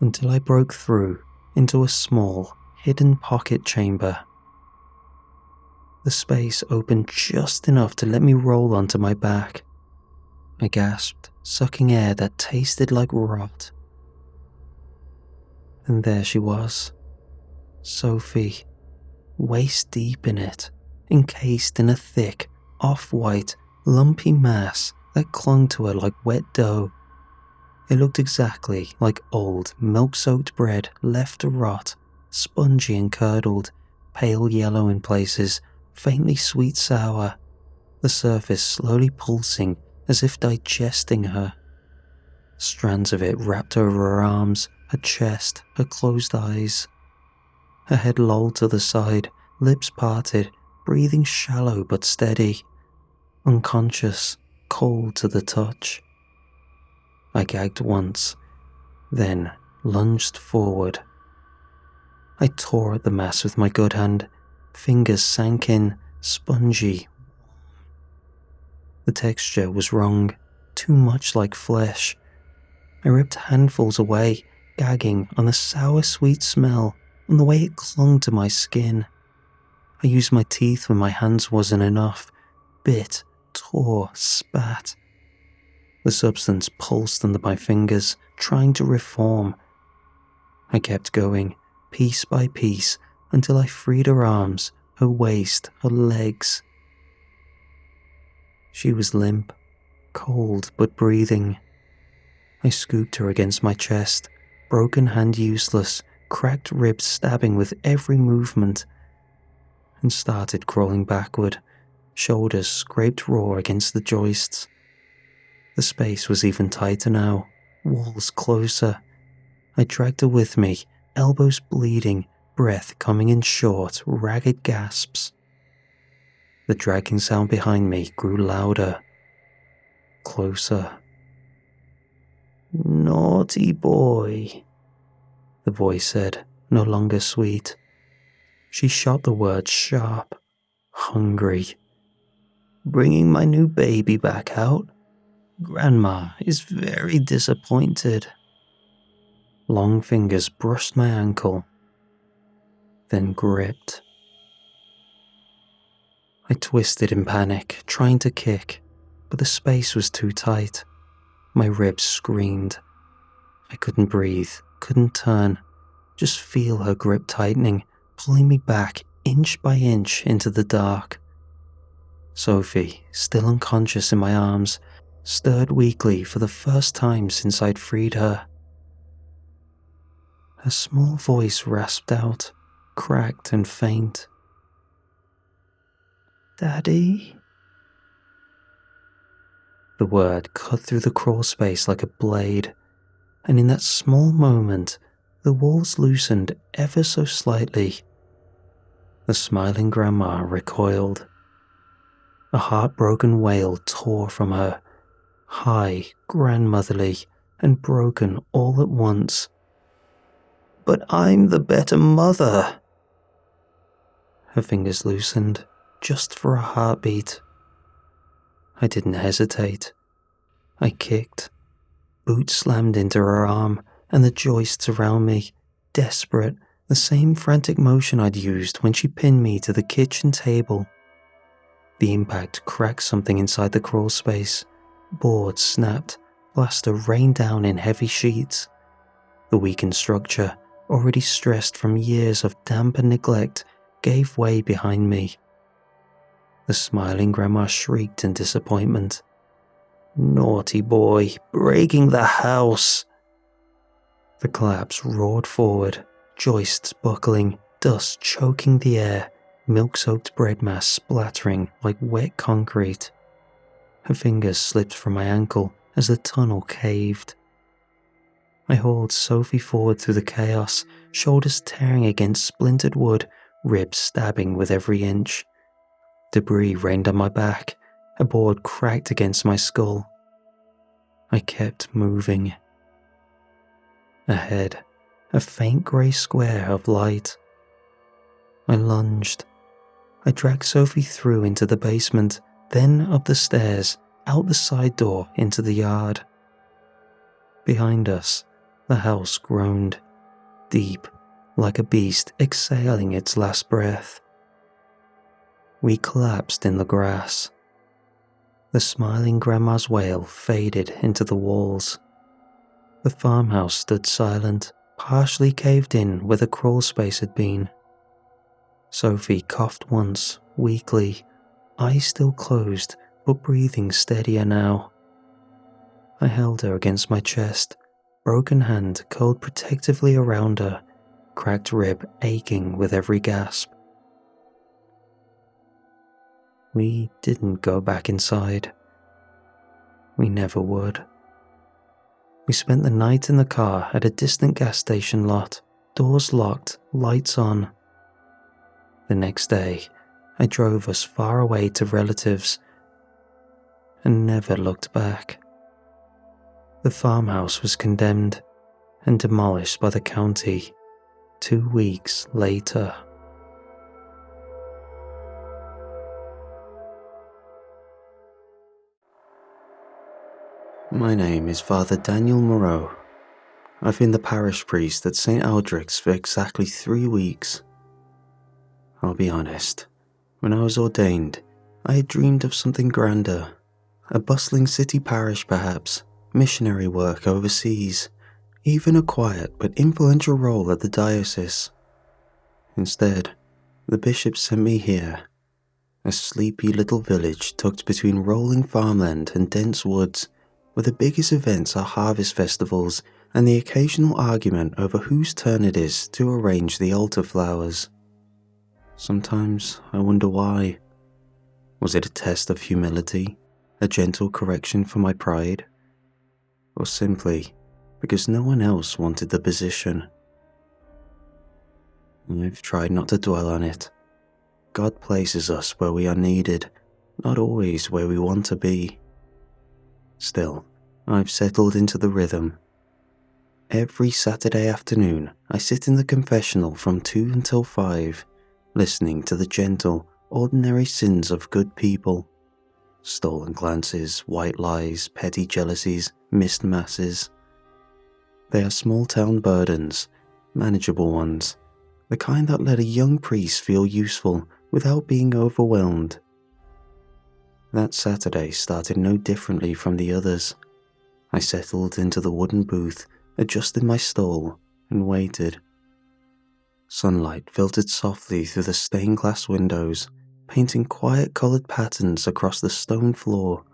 until I broke through into a small, hidden pocket chamber. The space opened just enough to let me roll onto my back. I gasped, sucking air that tasted like rot. And there she was, Sophie, waist deep in it, encased in a thick, off-white, lumpy mass that clung to her like wet dough. It looked exactly like old, milk-soaked bread left to rot, spongy and curdled, pale yellow in places, faintly sweet-sour, the surface slowly pulsing as if digesting her. Strands of it wrapped over her arms, her chest, her closed eyes. Her head lolled to the side, lips parted, breathing shallow but steady, unconscious, cold to the touch. I gagged once, then lunged forward. I tore at the mass with my good hand, fingers sank in, spongy. The texture was wrong, too much like flesh. I ripped handfuls away, gagging on the sour sweet smell, on the way it clung to my skin. I used my teeth when my hands wasn't enough, bit, tore, spat. The substance pulsed under my fingers, trying to reform. I kept going, piece by piece, until I freed her arms, her waist, her legs. She was limp, cold but breathing. I scooped her against my chest, broken hand useless, cracked ribs stabbing with every movement, and started crawling backward, shoulders scraped raw against the joists. The space was even tighter now, walls closer. I dragged her with me, elbows bleeding, breath coming in short, ragged gasps. The dragging sound behind me grew louder, closer. "Naughty boy," the voice said, no longer sweet. She shot the words sharp, hungry. "Bringing my new baby back out? Grandma is very disappointed." Long fingers brushed my ankle, then gripped. I twisted in panic, trying to kick, but the space was too tight. My ribs screamed. I couldn't breathe, couldn't turn, just feel her grip tightening, pulling me back inch by inch into the dark. Sophie, still unconscious in my arms, stirred weakly for the first time since I'd freed her. Her small voice rasped out, cracked and faint. "Daddy?" The word cut through the crawl space like a blade, and in that small moment, the walls loosened ever so slightly. The smiling grandma recoiled. A heartbroken wail tore from her, high, grandmotherly, and broken all at once. "But I'm the better mother!" Her fingers loosened, just for a heartbeat. I didn't hesitate. I kicked. Boots slammed into her arm, and the joists around me, desperate, the same frantic motion I'd used when she pinned me to the kitchen table. The impact cracked something inside the crawl space. Boards snapped, plaster rained down in heavy sheets. The weakened structure, already stressed from years of damp and neglect, gave way behind me. The smiling grandma shrieked in disappointment. "Naughty boy, breaking the house!" The collapse roared forward, joists buckling, dust choking the air, milk-soaked bread mass splattering like wet concrete. Her fingers slipped from my ankle as the tunnel caved. I hauled Sophie forward through the chaos, shoulders tearing against splintered wood, ribs stabbing with every inch. Debris rained on my back, a board cracked against my skull. I kept moving. Ahead, a faint grey square of light. I lunged. I dragged Sophie through into the basement, then up the stairs, out the side door into the yard. Behind us, the house groaned, deep, like a beast exhaling its last breath. We collapsed in the grass. The smiling grandma's wail faded into the walls. The farmhouse stood silent, partially caved in where the crawl space had been. Sophie coughed once, weakly, eyes still closed, but breathing steadier now. I held her against my chest, broken hand curled protectively around her, cracked rib aching with every gasp. We didn't go back inside. We never would. We spent the night in the car at a distant gas station lot, doors locked, lights on. The next day, I drove us far away to relatives and never looked back. The farmhouse was condemned and demolished by the county 2 weeks later. My name is Father Daniel Moreau. I've been the parish priest at St. Aldrich's for exactly 3 weeks. I'll be honest, when I was ordained, I had dreamed of something grander. A bustling city parish perhaps, missionary work overseas, even a quiet but influential role at the diocese. Instead, the bishop sent me here, a sleepy little village tucked between rolling farmland and dense woods, where the biggest events are harvest festivals and the occasional argument over whose turn it is to arrange the altar flowers. Sometimes I wonder why. Was it a test of humility, a gentle correction for my pride? Or simply because no one else wanted the position? I've tried not to dwell on it. God places us where we are needed, not always where we want to be. Still, I've settled into the rhythm. Every Saturday afternoon, I sit in the confessional from 2 until 5, listening to the gentle, ordinary sins of good people. Stolen glances, white lies, petty jealousies, missed masses. They are small-town burdens, manageable ones, the kind that let a young priest feel useful without being overwhelmed. That Saturday started no differently from the others. I settled into the wooden booth, adjusted my stole, and waited. Sunlight filtered softly through the stained glass windows, painting quiet coloured patterns across the stone floor.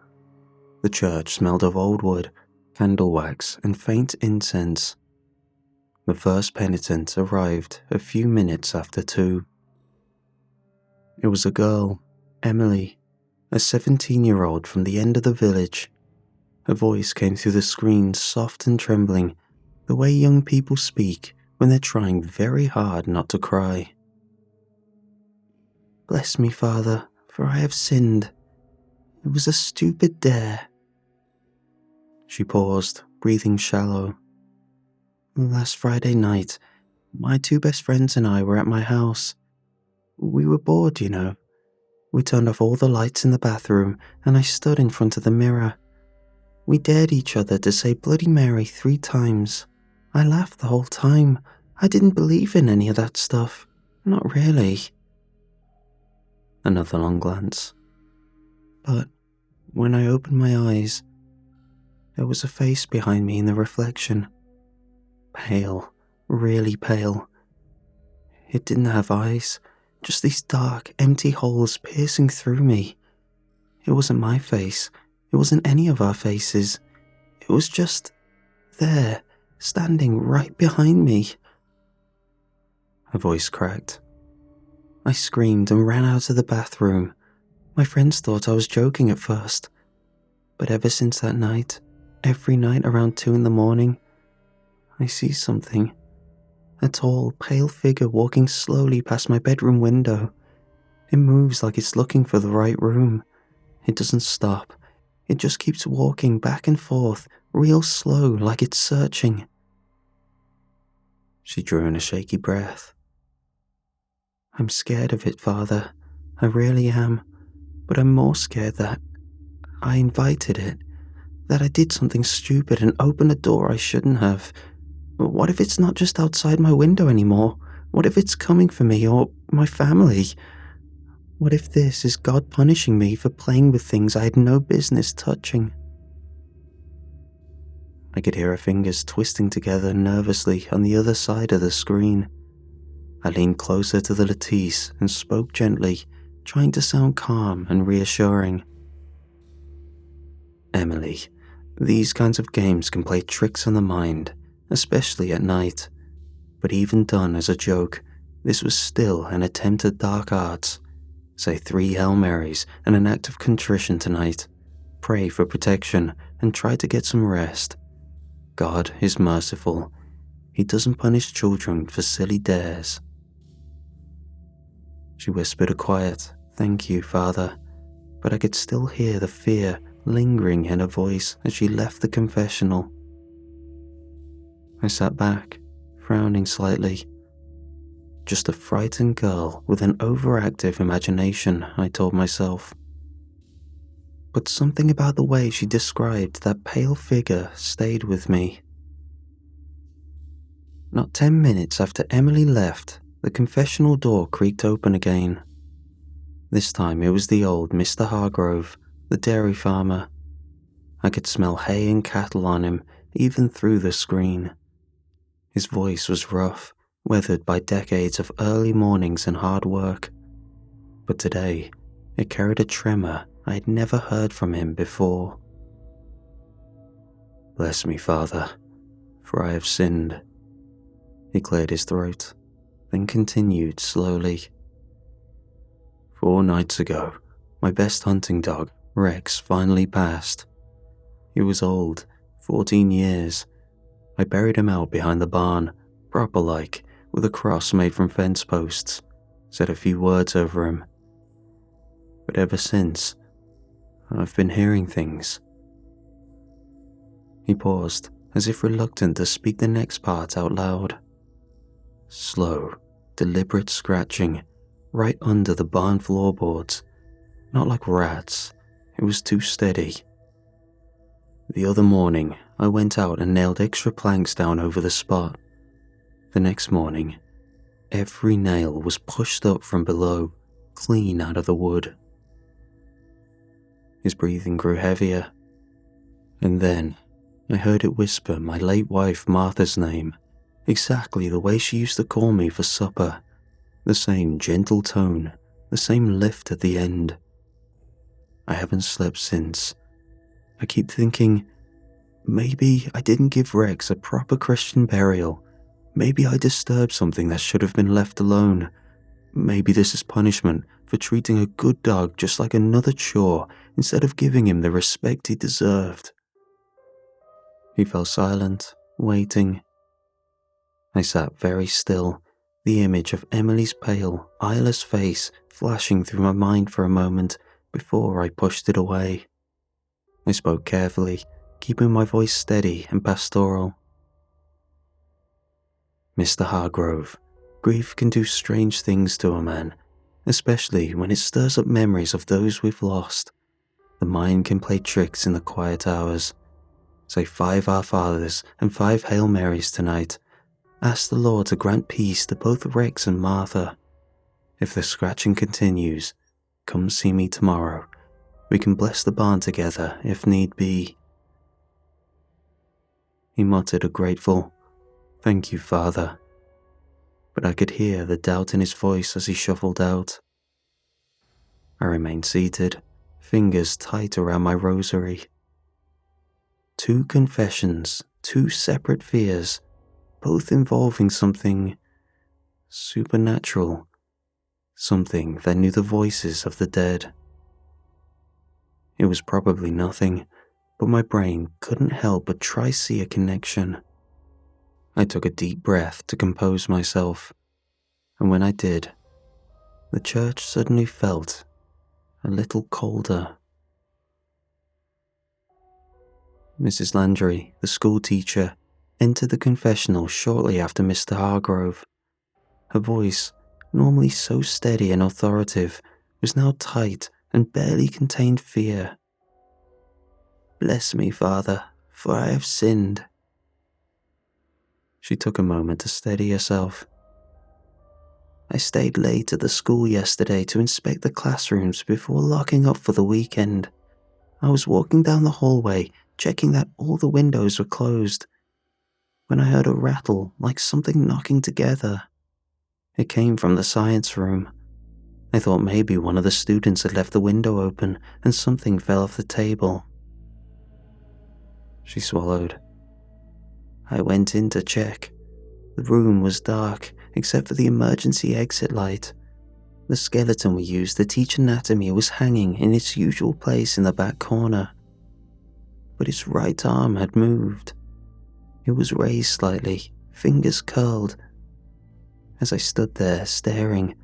The church smelled of old wood, candle wax, and faint incense. The first penitent arrived a few minutes after 2. It was a girl, Emily, a 17-year-old from the end of the village, A voice came through the screen, soft and trembling, the way young people speak when they're trying very hard not to cry. "Bless me, Father, for I have sinned. It was a stupid dare." She paused, breathing shallow. "Last Friday night, my two best friends and I were at my house. We were bored, you know. We turned off all the lights in the bathroom and I stood in front of the mirror. We dared each other to say Bloody Mary 3 times. I laughed the whole time. I didn't believe in any of that stuff. Not really." Another long glance. But when I opened my eyes, there was a face behind me in the reflection. Pale, really pale. It didn't have eyes, just these dark, empty holes piercing through me. It wasn't my face. It wasn't any of our faces. It was just there, standing right behind me. Her voice cracked. I screamed and ran out of the bathroom. My friends thought I was joking at first. But ever since that night, every night around 2 in the morning, I see something. A tall, pale figure walking slowly past my bedroom window. It moves like it's looking for the right room. It doesn't stop. It just keeps walking back and forth, real slow, like it's searching. She drew in a shaky breath. "I'm scared of it, Father. I really am. But I'm more scared that I invited it. That I did something stupid and opened a door I shouldn't have. What if it's not just outside my window anymore? What if it's coming for me or my family? What if this is God punishing me for playing with things I had no business touching?" I could hear her fingers twisting together nervously on the other side of the screen. I leaned closer to the lattice and spoke gently, trying to sound calm and reassuring. "Emily, these kinds of games can play tricks on the mind, especially at night. But even done as a joke, this was still an attempt at dark arts. Say 3 Hail Marys and an act of contrition tonight. Pray for protection and try to get some rest. God is merciful. He doesn't punish children for silly dares." She whispered a quiet, "Thank you, Father," but I could still hear the fear lingering in her voice as she left the confessional. I sat back, frowning slightly. Just a frightened girl with an overactive imagination, I told myself. But something about the way she described that pale figure stayed with me. Not 10 minutes after Emily left, the confessional door creaked open again. This time it was the old Mr. Hargrove, the dairy farmer. I could smell hay and cattle on him, even through the screen. His voice was rough, weathered by decades of early mornings and hard work. But today, it carried a tremor I had never heard from him before. "Bless me, Father, for I have sinned." He cleared his throat, then continued slowly. 4 nights ago, my best hunting dog, Rex, finally passed. He was old, 14 years. I buried him out behind the barn, proper-like, with a cross made from fence posts, said a few words over him. But ever since, I've been hearing things. He paused, as if reluctant to speak the next part out loud. Slow, deliberate scratching, right under the barn floorboards. Not like rats, it was too steady. The other morning, I went out and nailed extra planks down over the spot. The next morning, every nail was pushed up from below, clean out of the wood. His breathing grew heavier, and then I heard it whisper my late wife Martha's name, exactly the way she used to call me for supper, the same gentle tone, the same lift at the end. I haven't slept since. I keep thinking, maybe I didn't give Rex a proper Christian burial. Maybe I disturbed something that should have been left alone. Maybe this is punishment for treating a good dog just like another chore instead of giving him the respect he deserved. He fell silent, waiting. I sat very still, the image of Emily's pale, eyeless face flashing through my mind for a moment before I pushed it away. I spoke carefully, keeping my voice steady and pastoral. Mr. Hargrove, grief can do strange things to a man, especially when it stirs up memories of those we've lost. The mind can play tricks in the quiet hours. Say 5 Our Fathers and 5 Hail Marys tonight. Ask the Lord to grant peace to both Rex and Martha. If the scratching continues, come see me tomorrow. We can bless the barn together if need be. He muttered a grateful, "Thank you, Father," but I could hear the doubt in his voice as he shuffled out. I remained seated, fingers tight around my rosary. 2 confessions, 2 separate fears, both involving something supernatural, something that knew the voices of the dead. It was probably nothing, but my brain couldn't help but try see a connection. I took a deep breath to compose myself, and when I did, the church suddenly felt a little colder. Mrs. Landry, the school teacher, entered the confessional shortly after Mr. Hargrove. Her voice, normally so steady and authoritative, was now tight and barely contained fear. "Bless me, Father, for I have sinned." She took a moment to steady herself. "I stayed late at the school yesterday to inspect the classrooms before locking up for the weekend. I was walking down the hallway, checking that all the windows were closed, when I heard a rattle like something knocking together. It came from the science room. I thought maybe one of the students had left the window open and something fell off the table." She swallowed. "I went in to check. The room was dark, except for the emergency exit light. The skeleton we used to teach anatomy was hanging in its usual place in the back corner. But its right arm had moved. It was raised slightly, fingers curled. As I stood there staring,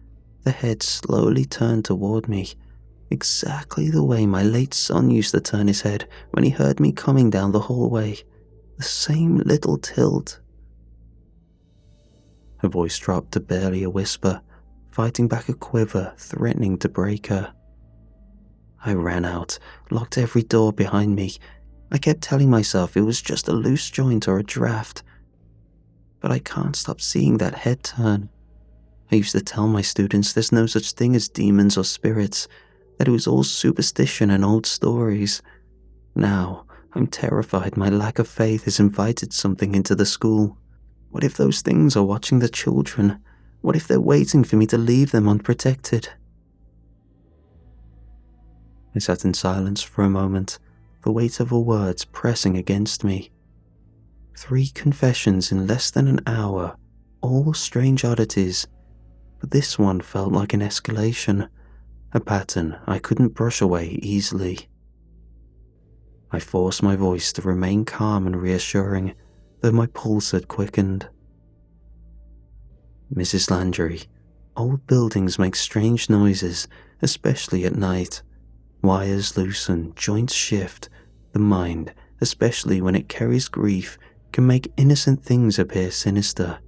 the head slowly turned toward me, exactly the way my late son used to turn his head when he heard me coming down the hallway. The same little tilt." Her voice dropped to barely a whisper, fighting back a quiver threatening to break her. I ran out, locked every door behind me. I kept telling myself it was just a loose joint or a draft. But I can't stop seeing that head turn. I used to tell my students there's no such thing as demons or spirits, that it was all superstition and old stories. Now, I'm terrified my lack of faith has invited something into the school. What if those things are watching the children? What if they're waiting for me to leave them unprotected? I sat in silence for a moment, the weight of her words pressing against me. 3 confessions in less than an hour, all strange oddities, but this one felt like an escalation, a pattern I couldn't brush away easily. I forced my voice to remain calm and reassuring, though my pulse had quickened. "Mrs. Landry, old buildings make strange noises, especially at night. Wires loosen, joints shift. The mind, especially when it carries grief, can make innocent things appear sinister.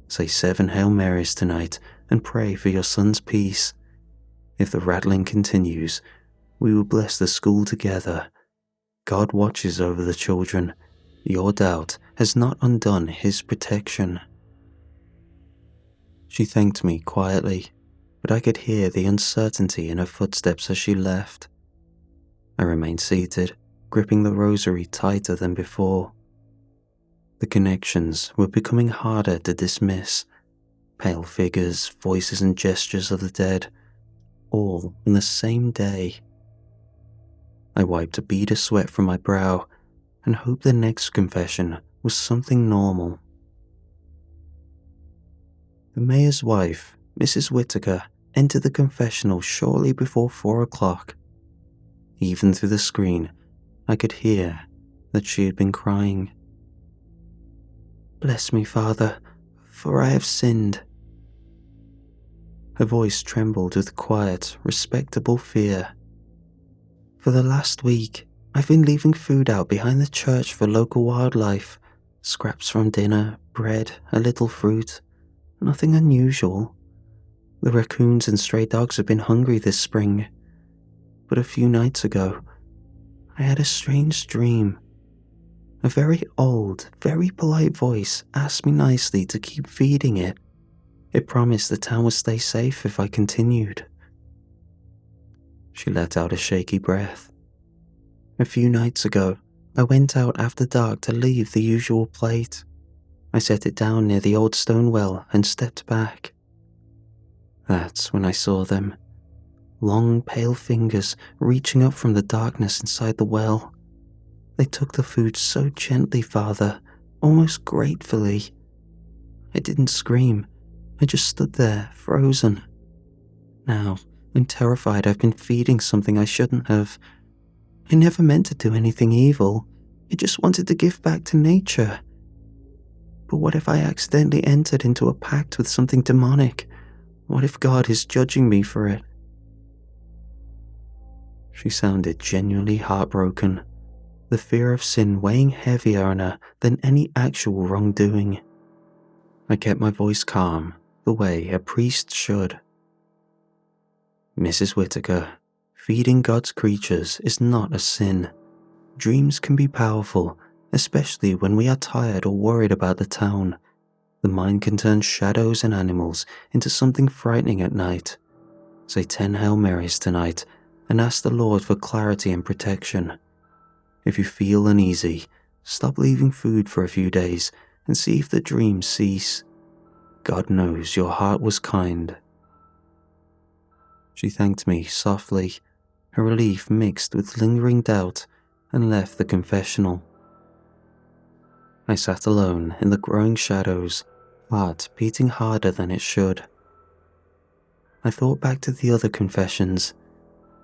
Say 7 Hail Marys tonight and pray for your son's peace. If the rattling continues, we will bless the school together. God watches over the children. Your doubt has not undone his protection." She thanked me quietly, but I could hear the uncertainty in her footsteps as she left. I remained seated, gripping the rosary tighter than before. The connections were becoming harder to dismiss. Pale figures, voices and gestures of the dead, all in the same day. I wiped a bead of sweat from my brow and hoped the next confession was something normal. The mayor's wife, Mrs. Whittaker, entered the confessional shortly before 4 o'clock. Even through the screen, I could hear that she had been crying. "Bless me, Father, for I have sinned." Her voice trembled with quiet, respectable fear. "For the last week, I've been leaving food out behind the church for local wildlife. Scraps from dinner, bread, a little fruit. Nothing unusual. The raccoons and stray dogs have been hungry this spring. But a few nights ago, I had a strange dream. A very old, very polite voice asked me nicely to keep feeding it. It promised the town would stay safe if I continued." She let out a shaky breath. "A few nights ago, I went out after dark to leave the usual plate. I set it down near the old stone well and stepped back. That's when I saw them. Long, pale fingers reaching up from the darkness inside the well. They took the food so gently, Father, almost gratefully. I didn't scream. I just stood there, frozen. Now, I'm terrified I've been feeding something I shouldn't have. I never meant to do anything evil. I just wanted to give back to nature. But what if I accidentally entered into a pact with something demonic? What if God is judging me for it?" She sounded genuinely heartbroken, the fear of sin weighing heavier on her than any actual wrongdoing. I kept my voice calm, the way a priest should. "Mrs. Whitaker, feeding God's creatures is not a sin. Dreams can be powerful, especially when we are tired or worried about the town. The mind can turn shadows and animals into something frightening at night. Say 10 Hail Marys tonight and ask the Lord for clarity and protection. If you feel uneasy, stop leaving food for a few days and see if the dreams cease. God knows your heart was kind." She thanked me softly, her relief mixed with lingering doubt, and left the confessional. I sat alone in the growing shadows, heart beating harder than it should. I thought back to the other confessions,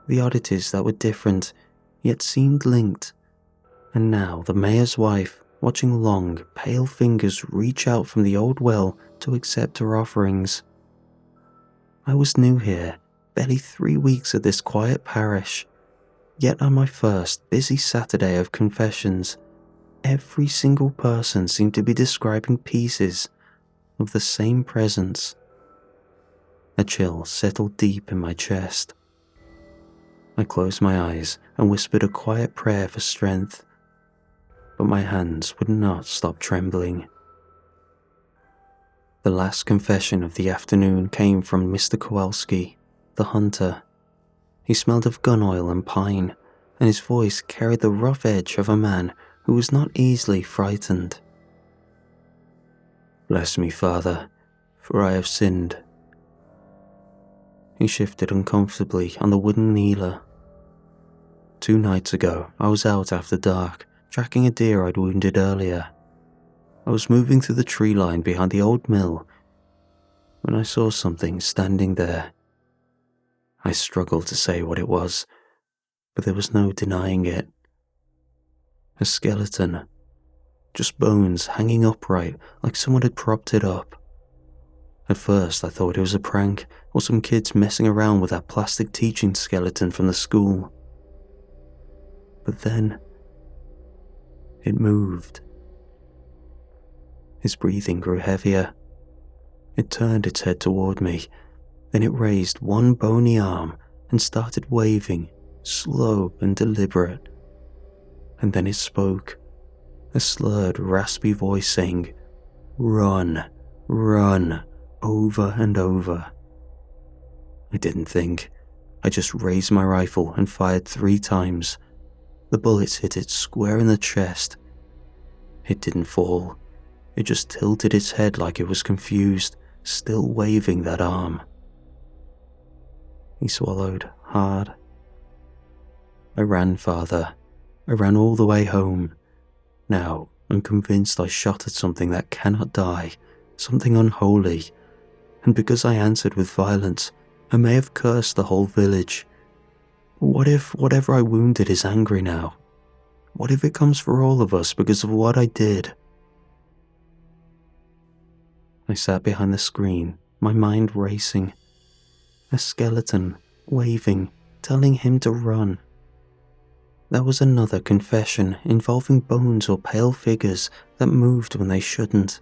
the oddities that were different, yet seemed linked, and now the mayor's wife watching long, pale fingers reach out from the old well to accept her offerings. I was new here, barely 3 weeks at this quiet parish, yet on my first busy Saturday of confessions, every single person seemed to be describing pieces of the same presence. A chill settled deep in my chest. I closed my eyes and whispered a quiet prayer for strength, but my hands would not stop trembling. The last confession of the afternoon came from Mr. Kowalski, the hunter. He smelled of gun oil and pine, and his voice carried the rough edge of a man who was not easily frightened. "Bless me, Father, for I have sinned." He shifted uncomfortably on the wooden kneeler. 2 nights ago, I was out after dark, tracking a deer I'd wounded earlier. I was moving through the tree line behind the old mill when I saw something standing there. I struggled to say what it was, but there was no denying it. A skeleton. Just bones hanging upright like someone had propped it up. At first I thought it was a prank or some kids messing around with that plastic teaching skeleton from the school. But then, it moved. His breathing grew heavier. It turned its head toward me, then it raised one bony arm and started waving, slow and deliberate. And then it spoke, a slurred, raspy voice saying, "Run, run," over and over. I didn't think. I just raised my rifle and fired 3 times. The bullets hit it square in the chest. It didn't fall. It just tilted its head like it was confused, still waving that arm. He swallowed hard. I ran, Father. I ran all the way home. Now, I'm convinced I shot at something that cannot die, something unholy. And because I answered with violence, I may have cursed the whole village. What if whatever I wounded is angry now? What if it comes for all of us because of what I did? I sat behind the screen, my mind racing. A skeleton, waving, telling him to run. That was another confession involving bones or pale figures that moved when they shouldn't.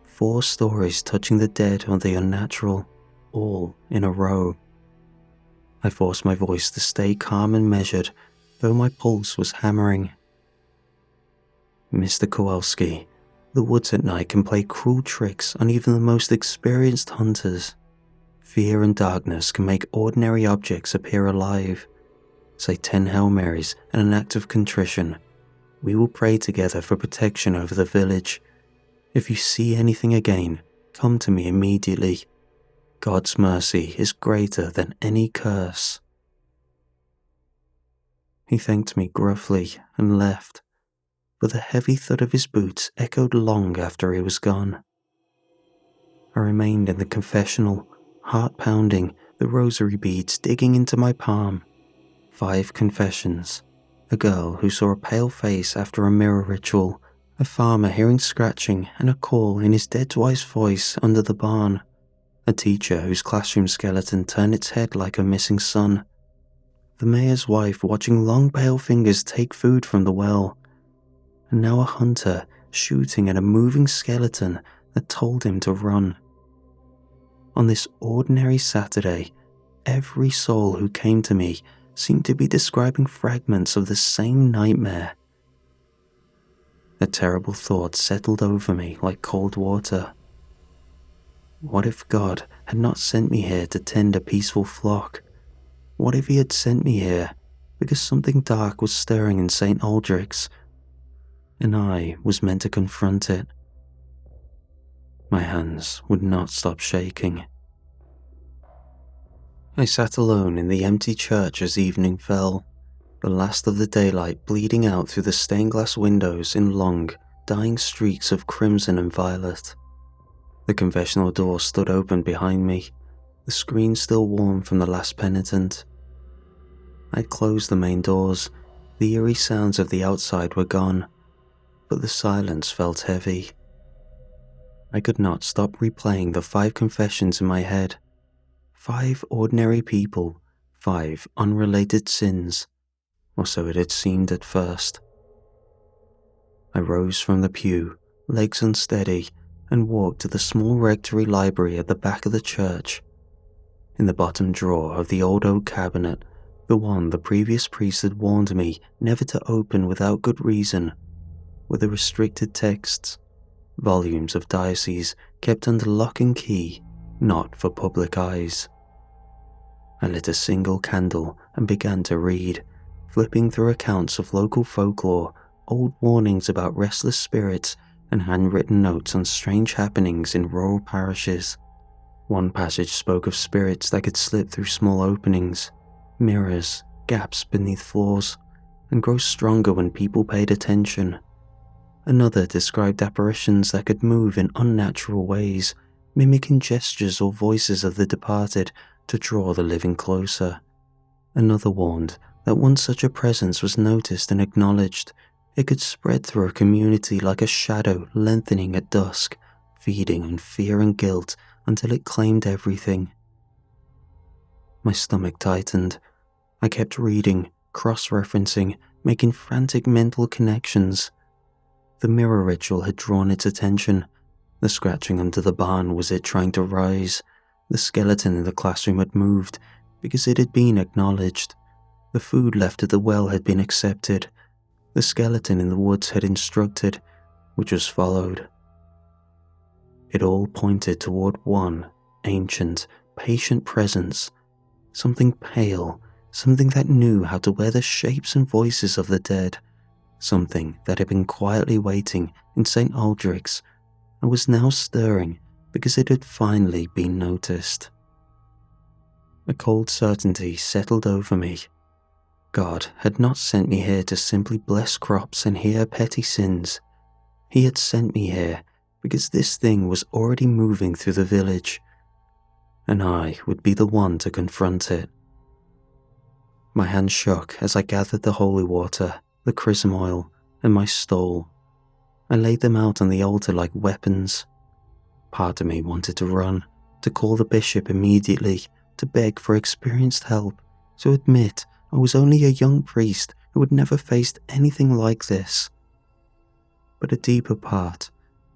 4 stories touching the dead or the unnatural, all in a row. I forced my voice to stay calm and measured, though my pulse was hammering. Mr. Kowalski, the woods at night can play cruel tricks on even the most experienced hunters. Fear and darkness can make ordinary objects appear alive. Say 10 Hail Marys and an act of contrition. We will pray together for protection over the village. If you see anything again, come to me immediately. God's mercy is greater than any curse. He thanked me gruffly and left, but the heavy thud of his boots echoed long after he was gone. I remained in the confessional, heart pounding, the rosary beads digging into my palm. 5 confessions. A girl who saw a pale face after a mirror ritual, a farmer hearing scratching and a call in his dead wife's voice under the barn, a teacher whose classroom skeleton turned its head like a missing son, the mayor's wife watching long pale fingers take food from the well, and now a hunter shooting at a moving skeleton that told him to run. On this ordinary Saturday, every soul who came to me seemed to be describing fragments of the same nightmare. A terrible thought settled over me like cold water. What if God had not sent me here to tend a peaceful flock? What if he had sent me here because something dark was stirring in St. Aldrich's, and I was meant to confront it? My hands would not stop shaking. I sat alone in the empty church as evening fell, the last of the daylight bleeding out through the stained glass windows in long, dying streaks of crimson and violet. The confessional door stood open behind me, the screen still warm from the last penitent. I'd closed the main doors, the eerie sounds of the outside were gone, but the silence felt heavy. I could not stop replaying the 5 confessions in my head. 5 ordinary people, 5 unrelated sins, or so it had seemed at first. I rose from the pew, legs unsteady, and walked to the small rectory library at the back of the church. In the bottom drawer of the old oak cabinet, the one the previous priest had warned me never to open without good reason, were the restricted texts, volumes of diocese kept under lock and key, not for public eyes. I lit a single candle and began to read, flipping through accounts of local folklore, old warnings about restless spirits, and handwritten notes on strange happenings in rural parishes. One passage spoke of spirits that could slip through small openings, mirrors, gaps beneath floors, and grow stronger when people paid attention. Another described apparitions that could move in unnatural ways, mimicking gestures or voices of the departed to draw the living closer. Another warned that once such a presence was noticed and acknowledged, it could spread through a community like a shadow lengthening at dusk, feeding on fear and guilt until it claimed everything. My stomach tightened. I kept reading, cross-referencing, making frantic mental connections. The mirror ritual had drawn its attention. The scratching under the barn was it trying to rise. The skeleton in the classroom had moved because it had been acknowledged. The food left at the well had been accepted. The skeleton in the woods had instructed, which was followed. It all pointed toward one ancient, patient presence, something pale, something that knew how to wear the shapes and voices of the dead, something that had been quietly waiting in St. Aldrich's and was now stirring because it had finally been noticed. A cold certainty settled over me. God had not sent me here to simply bless crops and hear petty sins. He had sent me here because this thing was already moving through the village, and I would be the one to confront it. My hand shook as I gathered the holy water, the chrism oil, and my stole. I laid them out on the altar like weapons. Part of me wanted to run, to call the bishop immediately, to beg for experienced help, to admit I was only a young priest who had never faced anything like this. But a deeper part,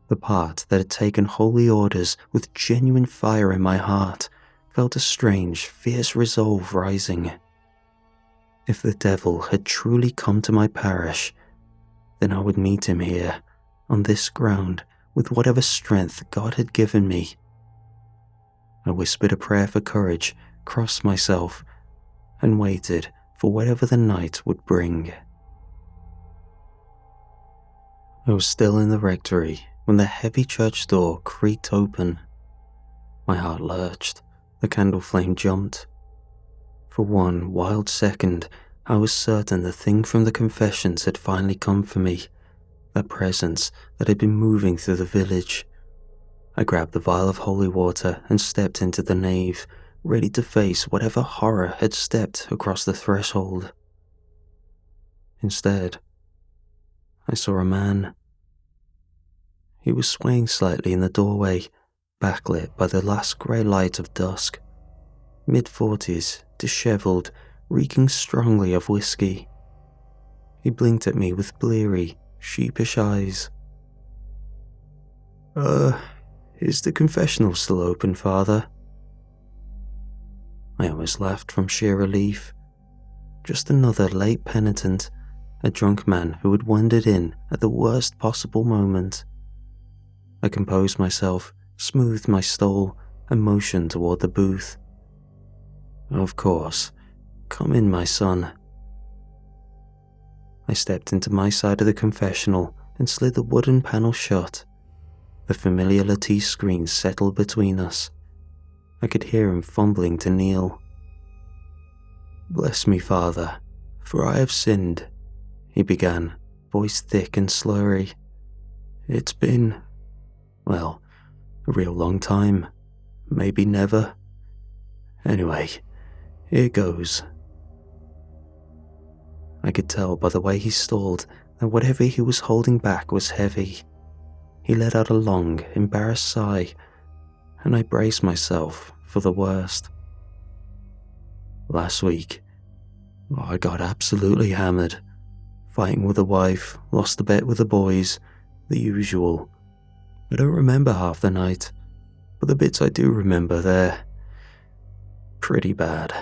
the part that had taken holy orders with genuine fire in my heart, felt a strange, fierce resolve rising. If the devil had truly come to my parish, then I would meet him here, on this ground, with whatever strength God had given me. I whispered a prayer for courage, crossed myself, and waited for whatever the night would bring. I was still in the rectory when the heavy church door creaked open. My heart lurched, the candle flame jumped. For one wild second, I was certain the thing from the confessions had finally come for me, that presence that had been moving through the village. I grabbed the vial of holy water and stepped into the nave, ready to face whatever horror had stepped across the threshold. Instead, I saw a man. He was swaying slightly in the doorway, backlit by the last grey light of dusk. Mid-40s, dishevelled, reeking strongly of whiskey. He blinked at me with bleary, sheepish eyes. Is the confessional still open, Father?" I almost laughed from sheer relief. Just another late penitent, a drunk man who had wandered in at the worst possible moment. I composed myself, smoothed my stole, and motioned toward the booth. "Of course. Come in, my son." I stepped into my side of the confessional and slid the wooden panel shut. The familiar lattice screen settled between us. I could hear him fumbling to kneel. "Bless me, Father, for I have sinned," he began, voice thick and slurry. "It's been, well, a real long time. Maybe never. Anyway, here goes." I could tell by the way he stalled that whatever he was holding back was heavy. He let out a long, embarrassed sigh, and I braced myself for the worst. "Last week, I got absolutely hammered. Fighting with the wife, lost a bet with the boys, the usual. I don't remember half the night, but the bits I do remember, they're pretty bad."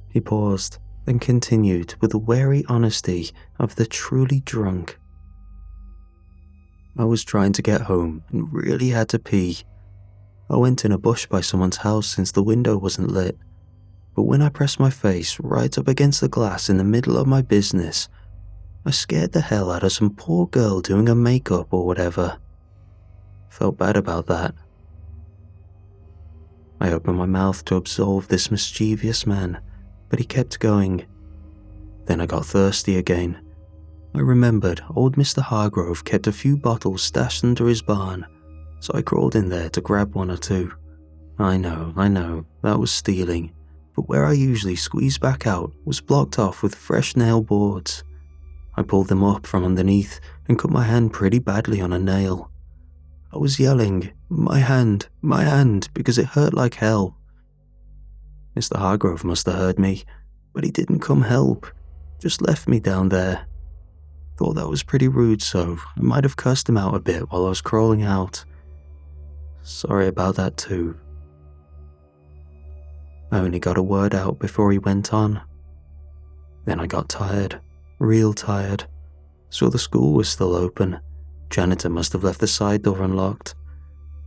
He paused, then continued with the wary honesty of the truly drunk. "I was trying to get home and really had to pee. I went in a bush by someone's house since the window wasn't lit, but when I pressed my face right up against the glass in the middle of my business, I scared the hell out of some poor girl doing her makeup or whatever. Felt bad about that." I opened my mouth to absolve this mischievous man, but he kept going. Then I got thirsty again. I remembered old Mr. Hargrove kept a few bottles stashed under his barn, so I crawled in there to grab one or two. I know, that was stealing, but where I usually squeezed back out was blocked off with fresh nail boards. I pulled them up from underneath and cut my hand pretty badly on a nail. I was yelling, my hand, because it hurt like hell. Mr. Hargrove must have heard me, but he didn't come help, just left me down there. Thought that was pretty rude, so I might have cussed him out a bit while I was crawling out. Sorry about that too. I only got a word out before he went on. Then I got tired, real tired. Saw the school was still open. Janitor must have left the side door unlocked.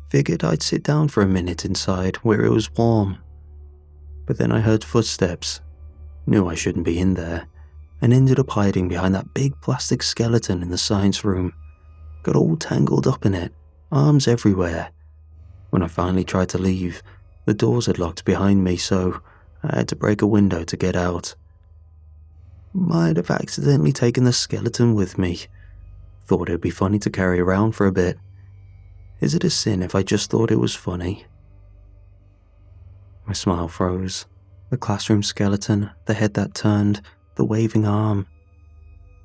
Figured I'd sit down for a minute inside where it was warm. But then I heard footsteps. Knew I shouldn't be in there, and ended up hiding behind that big plastic skeleton in the science room. Got all tangled up in it, arms everywhere. When I finally tried to leave, the doors had locked behind me, so I had to break a window to get out. Might have accidentally taken the skeleton with me. Thought it'd be funny to carry around for a bit. Is it a sin if I just thought it was funny? My smile froze. The classroom skeleton, the head that turned, the waving arm.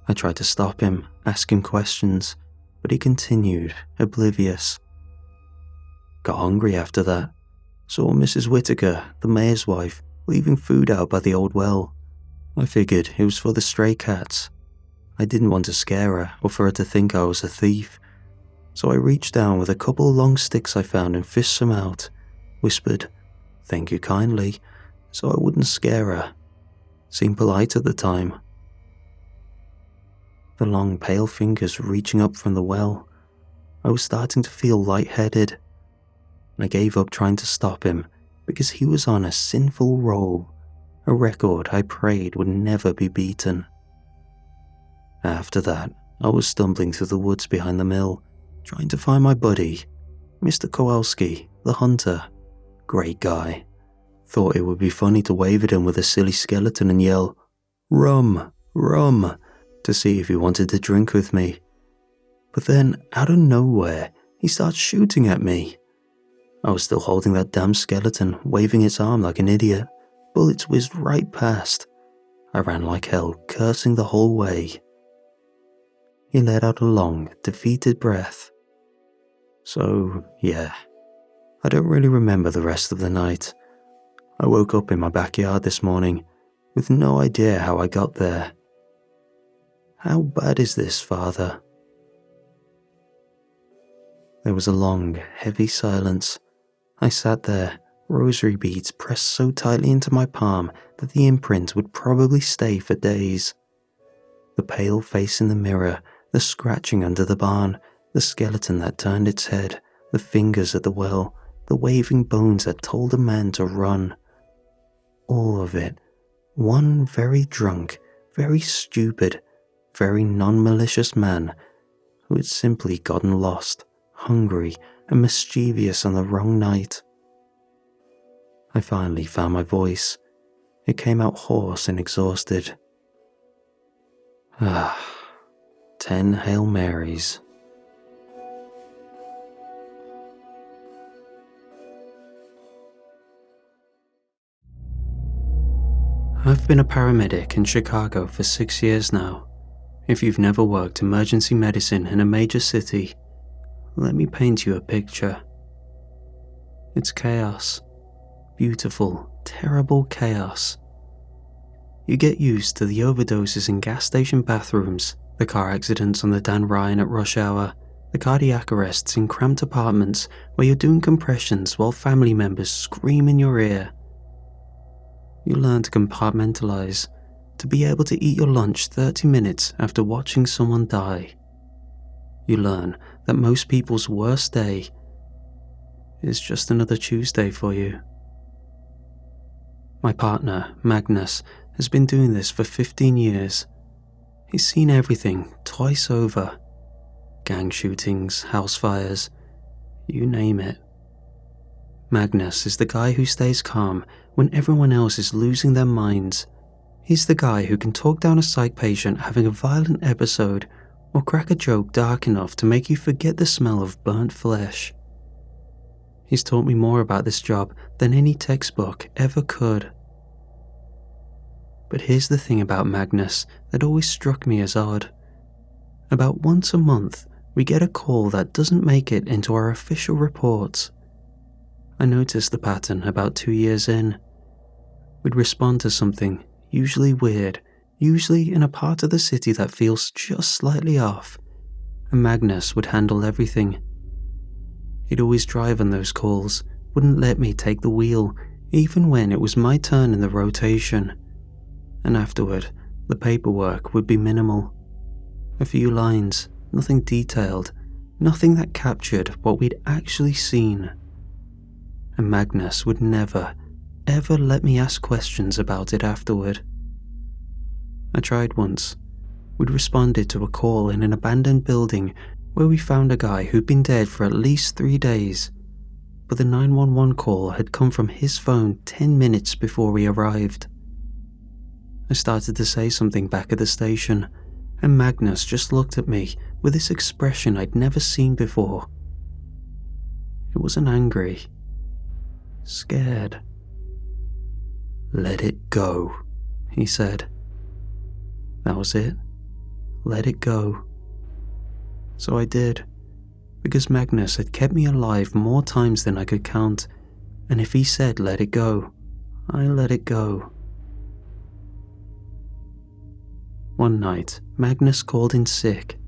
I tried to stop him, ask him questions, but he continued, oblivious. Got hungry after that. Saw Mrs. Whittaker, the mayor's wife, leaving food out by the old well. I figured it was for the stray cats. I didn't want to scare her or for her to think I was a thief, so I reached down with a couple of long sticks I found and fished some out, whispered, "Thank you kindly," so I wouldn't scare her. Seemed polite at the time. The long pale fingers reaching up from the well. I was starting to feel lightheaded. I gave up trying to stop him because he was on a sinful roll, a record I prayed would never be beaten. After that, I was stumbling through the woods behind the mill, trying to find my buddy, Mr. Kowalski, the hunter. Great guy. Thought it would be funny to wave at him with a silly skeleton and yell, "Rum, rum," to see if he wanted to drink with me. But then, out of nowhere, he starts shooting at me. I was still holding that damn skeleton, waving its arm like an idiot. Bullets whizzed right past. I ran like hell, cursing the whole way. He let out a long, defeated breath. So, yeah, I don't really remember the rest of the night. I woke up in my backyard this morning, with no idea how I got there. How bad is this, Father? There was a long, heavy silence. I sat there, rosary beads pressed so tightly into my palm that the imprint would probably stay for days. The pale face in the mirror, the scratching under the barn, the skeleton that turned its head, the fingers at the well, the waving bones that told a man to run. All of it. One very drunk, very stupid, very non-malicious man who had simply gotten lost, hungry and mischievous on the wrong night. I finally found my voice. It came out hoarse and exhausted. 10 Hail Marys. I've been a paramedic in Chicago for 6 years now. If you've never worked emergency medicine in a major city, let me paint you a picture. It's chaos. Beautiful, terrible chaos. You get used to the overdoses in gas station bathrooms, the car accidents on the Dan Ryan at rush hour, the cardiac arrests in cramped apartments where you're doing compressions while family members scream in your ear. You learn to compartmentalize, to be able to eat your lunch 30 minutes after watching someone die. You learn that most people's worst day is just another Tuesday for you. My partner, Magnus, has been doing this for 15 years. He's seen everything twice over. Gang shootings, house fires, you name it. Magnus is the guy who stays calm when everyone else is losing their minds. He's the guy who can talk down a psych patient having a violent episode or crack a joke dark enough to make you forget the smell of burnt flesh. He's taught me more about this job than any textbook ever could. But here's the thing about Magnus that always struck me as odd. About once a month, we get a call that doesn't make it into our official reports. I noticed the pattern about 2 years in. We'd respond to something, usually weird, usually in a part of the city that feels just slightly off, and Magnus would handle everything. He'd always drive on those calls, wouldn't let me take the wheel, even when it was my turn in the rotation. And afterward, the paperwork would be minimal. A few lines, nothing detailed, nothing that captured what we'd actually seen. And Magnus would never, ever let me ask questions about it afterward. I tried once. We'd responded to a call in an abandoned building where we found a guy who'd been dead for at least 3 days, but the 911 call had come from his phone 10 minutes before we arrived. I started to say something back at the station, and Magnus just looked at me with this expression I'd never seen before. It wasn't angry. Scared. "Let it go," he said. That was it. Let it go. So I did, because Magnus had kept me alive more times than I could count, and if he said let it go, I let it go. One night, Magnus called in sick.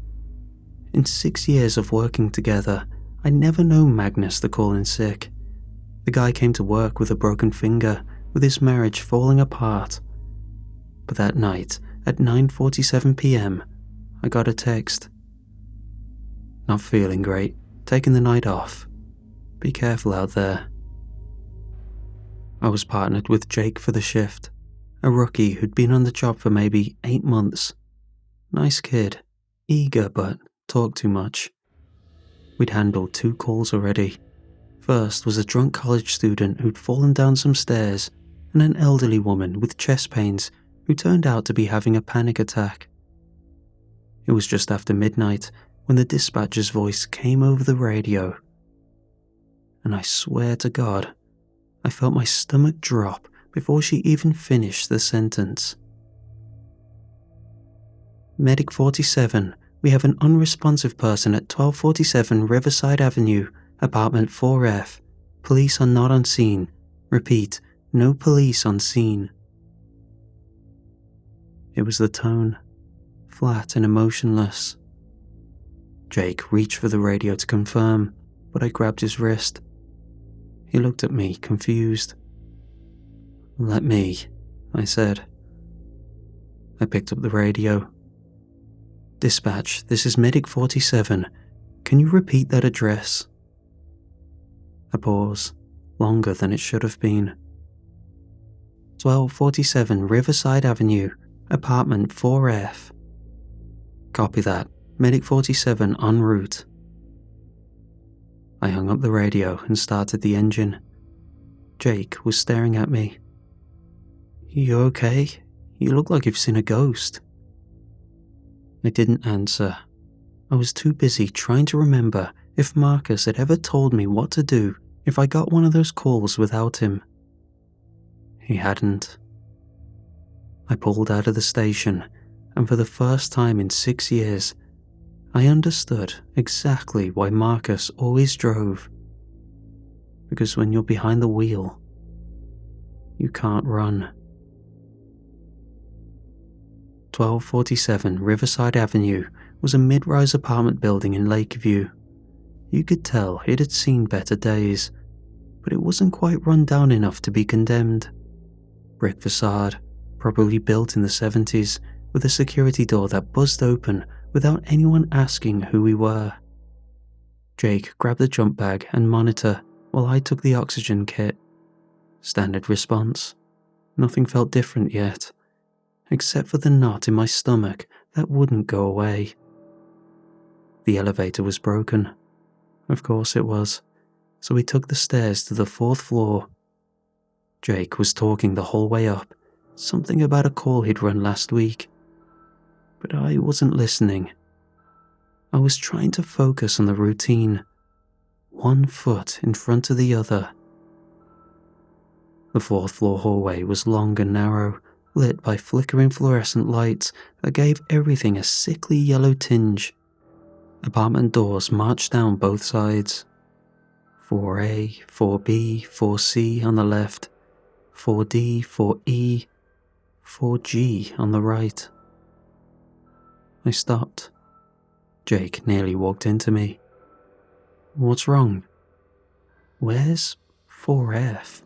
In 6 years of working together, I'd never known Magnus to call in sick. The guy came to work with a broken finger, with his marriage falling apart. But that night, at 9:47 p.m, I got a text. Not feeling great, taking the night off. Be careful out there. I was partnered with Jake for the shift, a rookie who'd been on the job for maybe 8 months. Nice kid, eager but talked too much. We'd handled 2 calls already. First was a drunk college student who'd fallen down some stairs, and an elderly woman with chest pains who turned out to be having a panic attack. It was just after midnight when the dispatcher's voice came over the radio. And I swear to God, I felt my stomach drop before she even finished the sentence. Medic 47, we have an unresponsive person at 1247 Riverside Avenue, apartment 4F. Police are not on scene. Repeat, no police on scene. It was the tone, flat and emotionless. Jake reached for the radio to confirm, but I grabbed his wrist. He looked at me, confused. Let me, I said. I picked up the radio. Dispatch, this is Medic 47. Can you repeat that address? A pause, longer than it should have been. 1247 Riverside Avenue, apartment 4F. Copy that. Medic 47 en route. I hung up the radio and started the engine. Jake was staring at me. You okay? You look like you've seen a ghost. I didn't answer. I was too busy trying to remember if Marcus had ever told me what to do if I got one of those calls without him. He hadn't. I pulled out of the station, and for the first time in 6 years, I understood exactly why Marcus always drove. Because when you're behind the wheel, you can't run. 1247 Riverside Avenue was a mid-rise apartment building in Lakeview. You could tell it had seen better days, but it wasn't quite run down enough to be condemned. Brick facade, probably built in the 70s, with a security door that buzzed open without anyone asking who we were. Jake grabbed the jump bag and monitor while I took the oxygen kit. Standard response. Nothing felt different yet, except for the knot in my stomach that wouldn't go away. The elevator was broken. Of course it was, so we took the stairs to the 4th floor. Jake was talking the whole way up, something about a call he'd run last week. But I wasn't listening. I was trying to focus on the routine, one foot in front of the other. The 4th floor hallway was long and narrow, lit by flickering fluorescent lights that gave everything a sickly yellow tinge. Apartment doors marched down both sides. 4A, 4B, 4C on the left, 4D, 4E, 4G on the right. I stopped. Jake nearly walked into me. What's wrong? Where's 4F?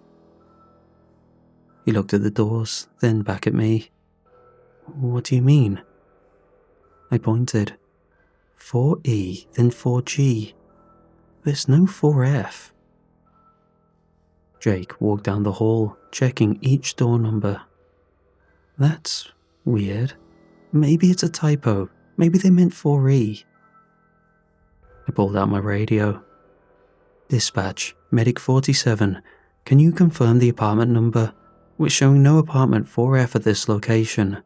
He looked at the doors, then back at me. What do you mean? I pointed. 4E, then 4G. There's no 4F. Jake walked down the hall, checking each door number. That's weird. Maybe it's a typo. Maybe they meant 4E. I pulled out my radio. Dispatch, Medic 47. Can you confirm the apartment number? We're showing no apartment 4F at this location.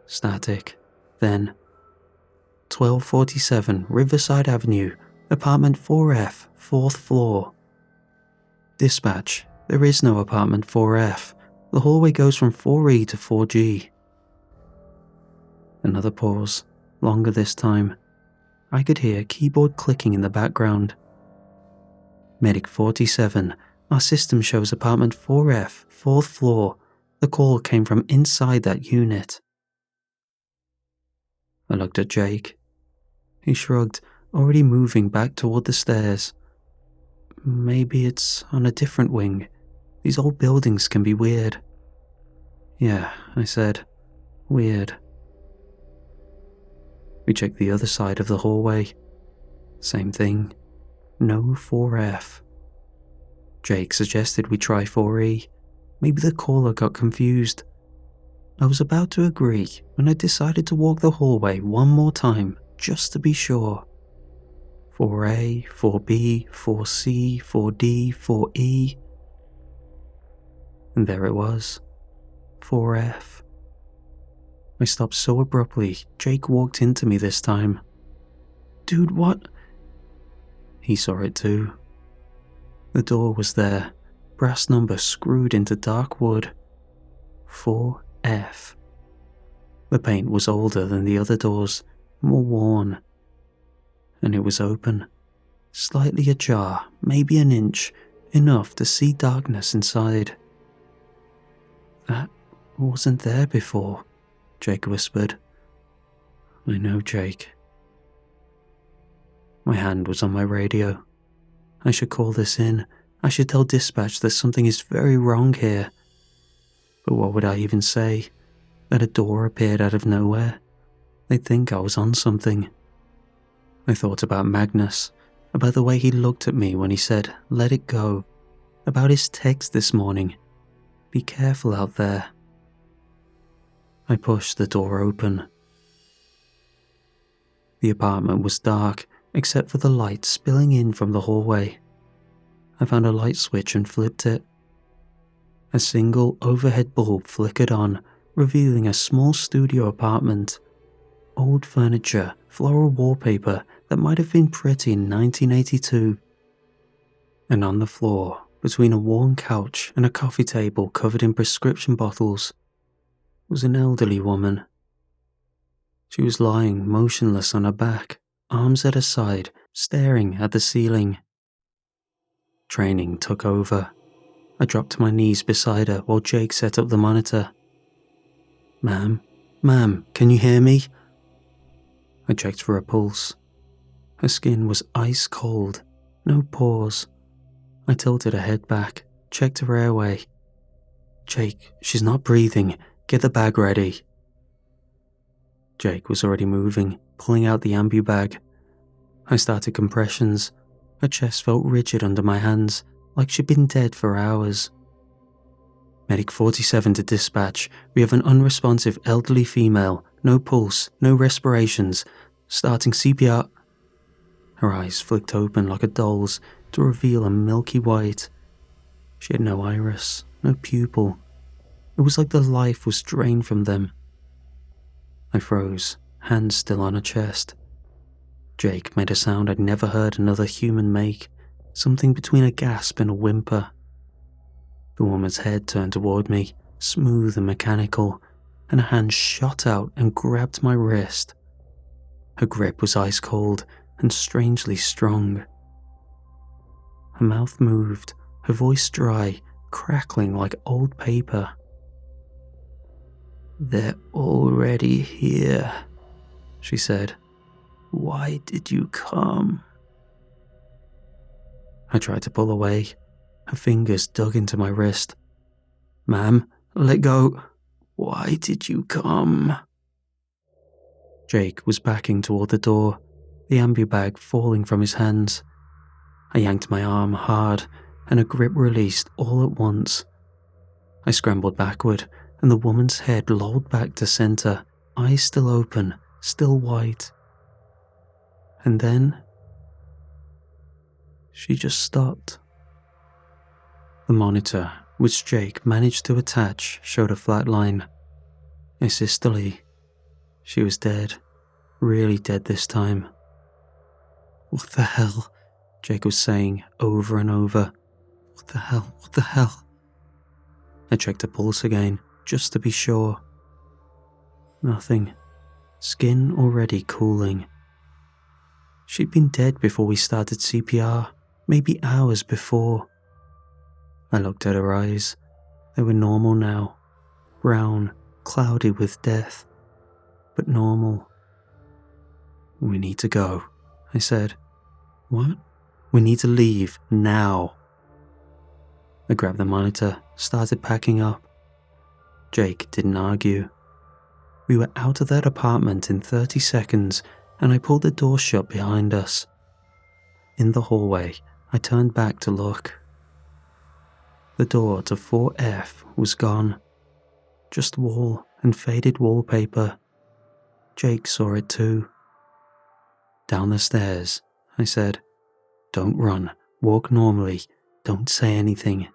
Static. Then 1247 Riverside Avenue, apartment 4F, 4th floor. Dispatch, there is no apartment 4F. The hallway goes from 4E to 4G. Another pause, longer this time. I could hear keyboard clicking in the background. Medic 47, our system shows apartment 4F, 4th floor. The call came from inside that unit. I looked at Jake. He shrugged, already moving back toward the stairs. Maybe it's on a different wing. These old buildings can be weird. Yeah, I said. Weird. We checked the other side of the hallway. Same thing. No 4F. Jake suggested we try 4E. Maybe the caller got confused. I was about to agree when I decided to walk the hallway one more time, just to be sure. 4A, 4B, 4C, 4D, 4E. And there it was. 4F. I stopped so abruptly, Jake walked into me this time. Dude, what? He saw it too. The door was there, brass number screwed into dark wood. 4F. The paint was older than the other doors, more worn. And it was open, slightly ajar, maybe an inch, enough to see darkness inside. That wasn't there before, Jake whispered. I know, Jake. My hand was on my radio. I should call this in. I should tell dispatch that something is very wrong here. But what would I even say? That a door appeared out of nowhere? They'd think I was on something. I thought about Magnus, about the way he looked at me when he said, "Let it go," about his text this morning, "Be careful out there." I pushed the door open. The apartment was dark, except for the light spilling in from the hallway. I found a light switch and flipped it. A single overhead bulb flickered on, revealing a small studio apartment. Old furniture, floral wallpaper that might have been pretty in 1982. And on the floor, between a worn couch and a coffee table covered in prescription bottles, was an elderly woman. She was lying motionless on her back, arms at her side, staring at the ceiling. Training took over. I dropped to my knees beside her while Jake set up the monitor. Ma'am, can you hear me?" I checked for a pulse. Her skin was ice cold, no pause. I tilted her head back, checked her airway. "Jake, she's not breathing. Get the bag ready." Jake was already moving, pulling out the ambu bag. I started compressions. Her chest felt rigid under my hands, like she'd been dead for hours. "Medic 47 to dispatch. We have an unresponsive elderly female. No pulse, no respirations. Starting CPR." Her eyes flicked open like a doll's to reveal a milky white. She had no iris, no pupil. It was like the life was drained from them. I froze, hands still on her chest. Jake made a sound I'd never heard another human make, something between a gasp and a whimper. The woman's head turned toward me, smooth and mechanical, and her hand shot out and grabbed my wrist. Her grip was ice cold and strangely strong. Her mouth moved, her voice dry, crackling like old paper. "They're already here," she said. "Why did you come?" I tried to pull away. Her fingers dug into my wrist. "Ma'am, let go." "Why did you come?" Jake was backing toward the door, the ambu bag falling from his hands. I yanked my arm hard, and her grip released all at once. I scrambled backward, and the woman's head lolled back to center, eyes still open, still white. And then she just stopped. The monitor, which Jake managed to attach, showed a flat line. Asystole. She was dead. Really dead this time. "What the hell?" Jake was saying over and over. "What the hell? What the hell?" I checked her pulse again, just to be sure. Nothing. skin already cooling. She'd been dead before we started CPR, maybe hours before. I looked at her eyes. They were normal now, brown, cloudy with death, but normal. "We need to go," I said. "What?" "We need to leave, now." I grabbed the monitor, started packing up. Jake didn't argue. We were out of that apartment in 30 seconds, and I pulled the door shut behind us. In the hallway, I turned back to look. The door to 4F was gone. Just wall and faded wallpaper. Jake saw it too. "Down the stairs," I said. "Don't run. Walk normally. Don't say anything."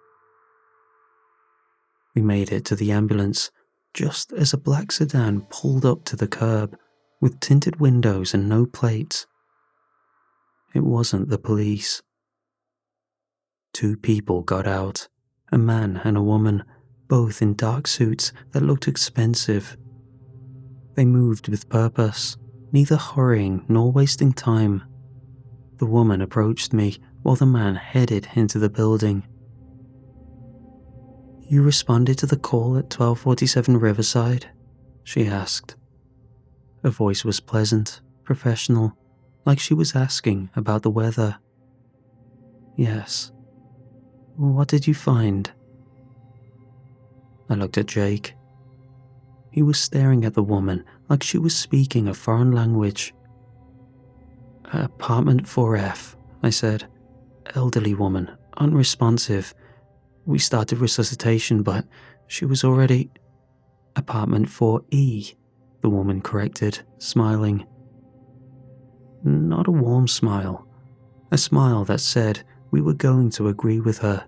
We made it to the ambulance just as a black sedan pulled up to the curb with tinted windows and no plates. It wasn't the police. 2 people got out, a man and a woman, both in dark suits that looked expensive. They moved with purpose, neither hurrying nor wasting time. The woman approached me while the man headed into the building. "You responded to the call at 1247 Riverside?" she asked. Her voice was pleasant, professional, like she was asking about the weather. "Yes." "What did you find?" I looked at Jake. He was staring at the woman like she was speaking a foreign language. "Apartment 4F, I said. "Elderly woman, unresponsive. We started resuscitation, but she was already—" "Apartment 4E, the woman corrected, smiling. Not a warm smile. A smile that said we were going to agree with her.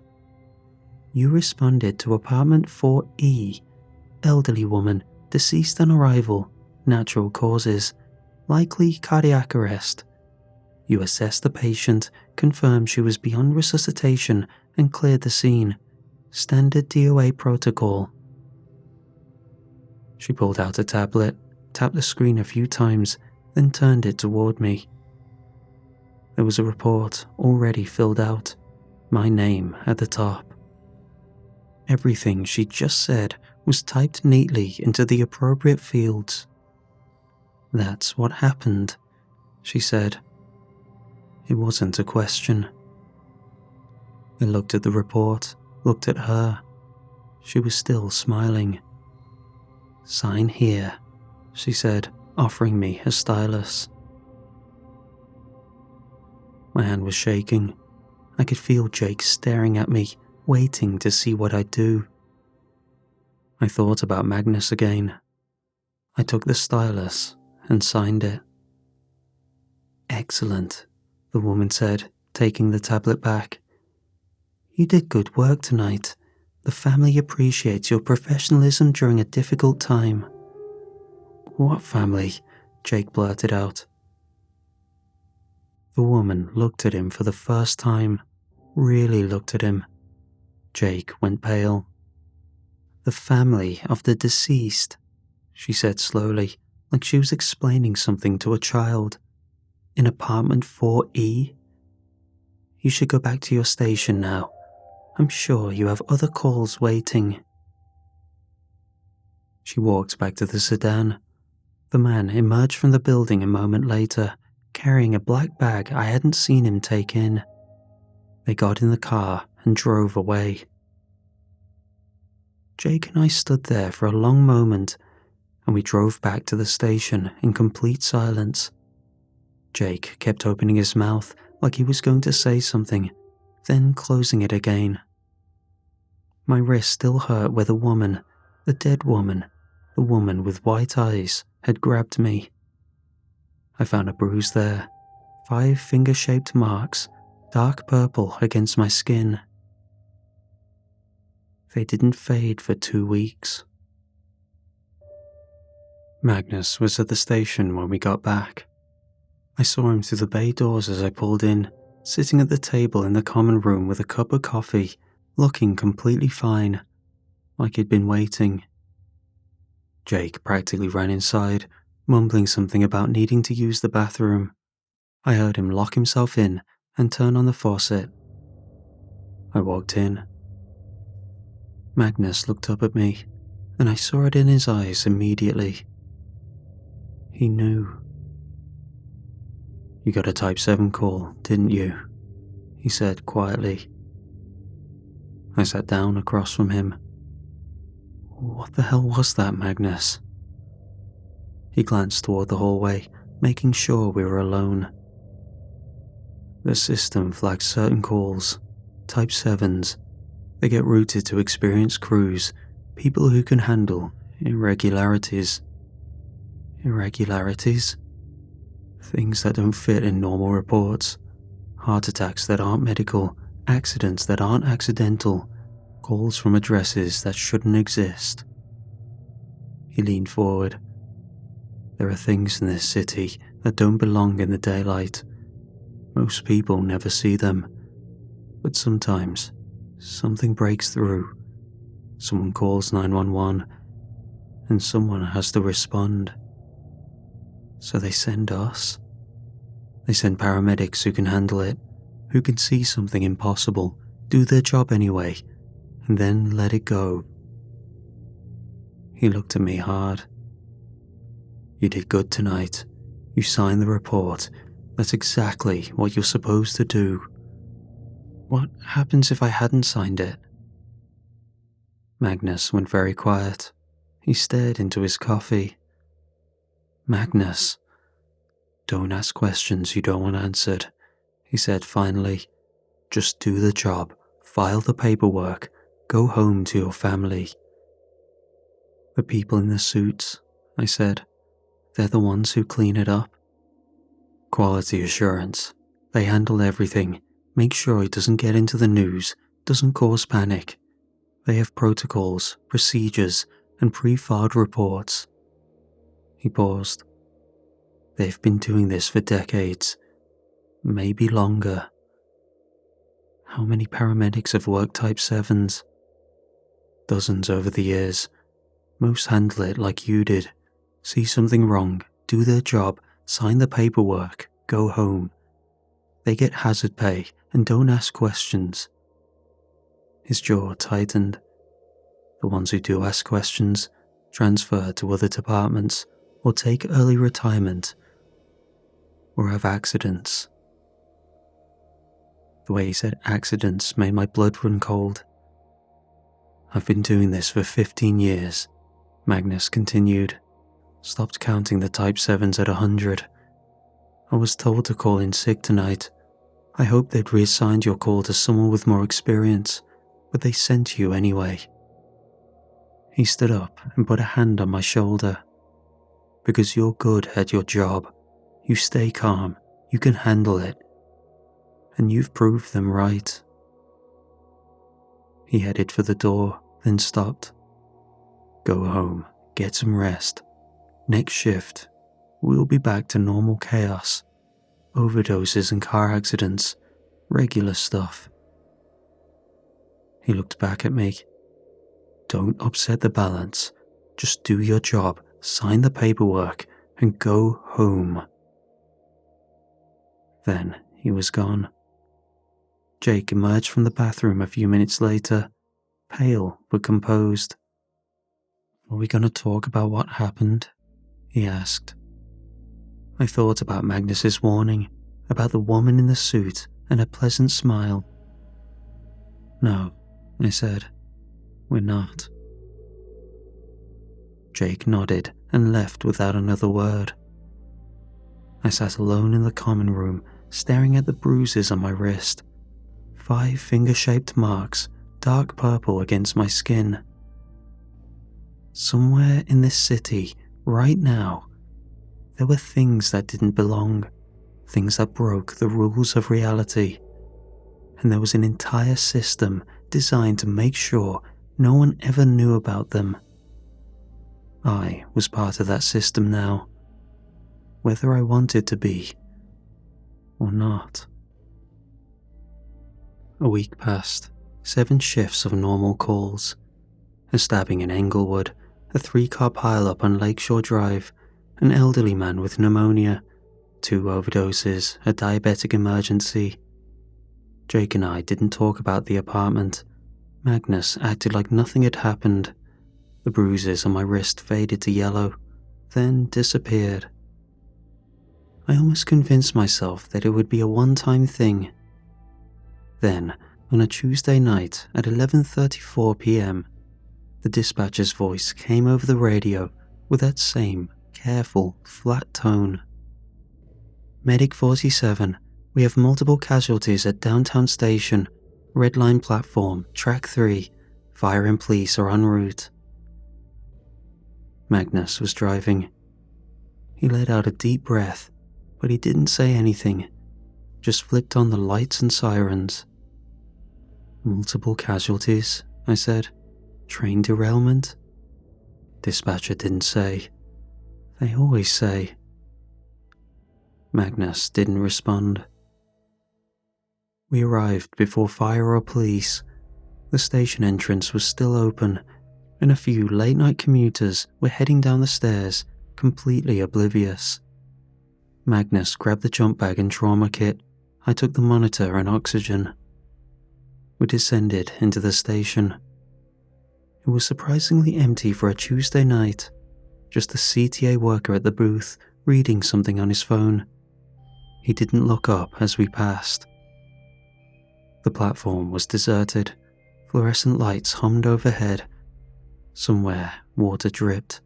"You responded to apartment 4E, elderly woman, deceased on arrival, natural causes, likely cardiac arrest. You assessed the patient, confirmed she was beyond resuscitation, and cleared the scene. Standard DOA protocol." She pulled out a tablet, tapped the screen a few times, then turned it toward me. There was a report already filled out, my name at the top. Everything she just said was typed neatly into the appropriate fields. "That's what happened," she said. It wasn't a question. I looked at the report, looked at her. She was still smiling. "Sign here," she said, offering me a stylus. My hand was shaking. I could feel Jake staring at me, waiting to see what I'd do. I thought about Magnus again. I took the stylus and signed it. "Excellent," the woman said, taking the tablet back. "You did good work tonight. The family appreciates your professionalism during a difficult time." "What family?" Jake blurted out. The woman looked at him for the first time, really looked at him. Jake went pale. "The family of the deceased," she said slowly, like she was explaining something to a child. "In apartment 4E? You should go back to your station now. I'm sure you have other calls waiting." She walked back to the sedan. The man emerged from the building a moment later, carrying a black bag I hadn't seen him take in. They got in the car and drove away. Jake and I stood there for a long moment, and we drove back to the station in complete silence. Jake kept opening his mouth like he was going to say something, then closing it again. My wrist still hurt where the woman, the dead woman, the woman with white eyes, had grabbed me. I found a bruise there, 5 finger-shaped marks, dark purple against my skin. They didn't fade for 2 weeks. Magnus was at the station when we got back. I saw him through the bay doors as I pulled in, sitting at the table in the common room with a cup of coffee, looking completely fine, like he'd been waiting. Jake practically ran inside, mumbling something about needing to use the bathroom. I heard him lock himself in and turn on the faucet. I walked in. Magnus looked up at me, and I saw it in his eyes immediately. He knew. "You got a Type 7 call, didn't you?" he said quietly. I sat down across from him. "What the hell was that, Magnus?" He glanced toward the hallway, making sure we were alone. "The system flags certain calls, Type 7s. They get routed to experienced crews, people who can handle irregularities." Irregularities? Things that don't fit in normal reports. Heart attacks that aren't medical, accidents that aren't accidental, calls from addresses that shouldn't exist. He leaned forward. "There are things in this city that don't belong in the daylight. Most people never see them. But sometimes, something breaks through. Someone calls 911, and someone has to respond. So they send us. They send paramedics who can handle it, who can see something impossible, do their job anyway, and then let it go." He looked at me hard. "You did good tonight. You signed the report. That's exactly what you're supposed to do." "What happens if I hadn't signed it?" Magnus went very quiet. He stared into his coffee. "Magnus, don't ask questions you don't want answered," he said finally. "Just do the job, file the paperwork, go home to your family." "The people in the suits," I said, "they're the ones who clean it up." "Quality assurance. They handle everything, make sure it doesn't get into the news, doesn't cause panic. They have protocols, procedures, and pre-filed reports." He paused. "They've been doing this for decades, maybe longer." "How many paramedics have worked Type 7s?" "Dozens over the years. Most handle it like you did. See something wrong, do their job, sign the paperwork, go home. They get hazard pay and don't ask questions." His jaw tightened. "The ones who do ask questions transfer to other departments or take early retirement or have accidents." The way he said accidents made my blood run cold. "I've been doing this for 15 years, Magnus continued. "Stopped counting the Type 7s at 100. I was told to call in sick tonight. I hoped they'd reassigned your call to someone with more experience, but they sent you anyway." He stood up and put a hand on my shoulder. "Because you're good at your job. You stay calm, you can handle it. And you've proved them right." He headed for the door, then stopped. "Go home, get some rest. Next shift, we'll be back to normal chaos. Overdoses and car accidents, regular stuff." He looked back at me. "Don't upset the balance. Just do your job, sign the paperwork, and go home." Then he was gone. Jake emerged from the bathroom a few minutes later, pale but composed. "Are we going to talk about what happened?" he asked. I thought about Magnus's warning, about the woman in the suit and her pleasant smile. "No," I said, "we're not." Jake nodded and left without another word. I sat alone in the common room, staring at the bruises on my wrist. 5 finger-shaped marks, dark purple against my skin. Somewhere in this city, right now, there were things that didn't belong, things that broke the rules of reality. And there was an entire system designed to make sure no one ever knew about them. I was part of that system now, whether I wanted to be or not. A week passed, 7 shifts of normal calls. A stabbing in Englewood, a 3-car pileup on Lakeshore Drive, an elderly man with pneumonia, 2 overdoses, a diabetic emergency. Jake and I didn't talk about the apartment. Magnus acted like nothing had happened. The bruises on my wrist faded to yellow, then disappeared. I almost convinced myself that it would be a one-time thing. Then, on a Tuesday night at 11:34 p.m., the dispatcher's voice came over the radio with that same careful, flat tone. Medic 47, we have multiple casualties at downtown station, red line platform, track 3, fire and police are en route. Magnus was driving. He let out a deep breath, but he didn't say anything, just flicked on the lights and sirens. Multiple casualties, I said. Train derailment? Dispatcher didn't say. They always say. Magnus didn't respond. We arrived before fire or police. The station entrance was still open, and a few late-night commuters were heading down the stairs, completely oblivious. Magnus grabbed the jump bag and trauma kit. I took the monitor and oxygen. We descended into the station. It was surprisingly empty for a Tuesday night, just a CTA worker at the booth reading something on his phone. He didn't look up as we passed. The platform was deserted. Fluorescent lights hummed overhead. Somewhere, water dripped.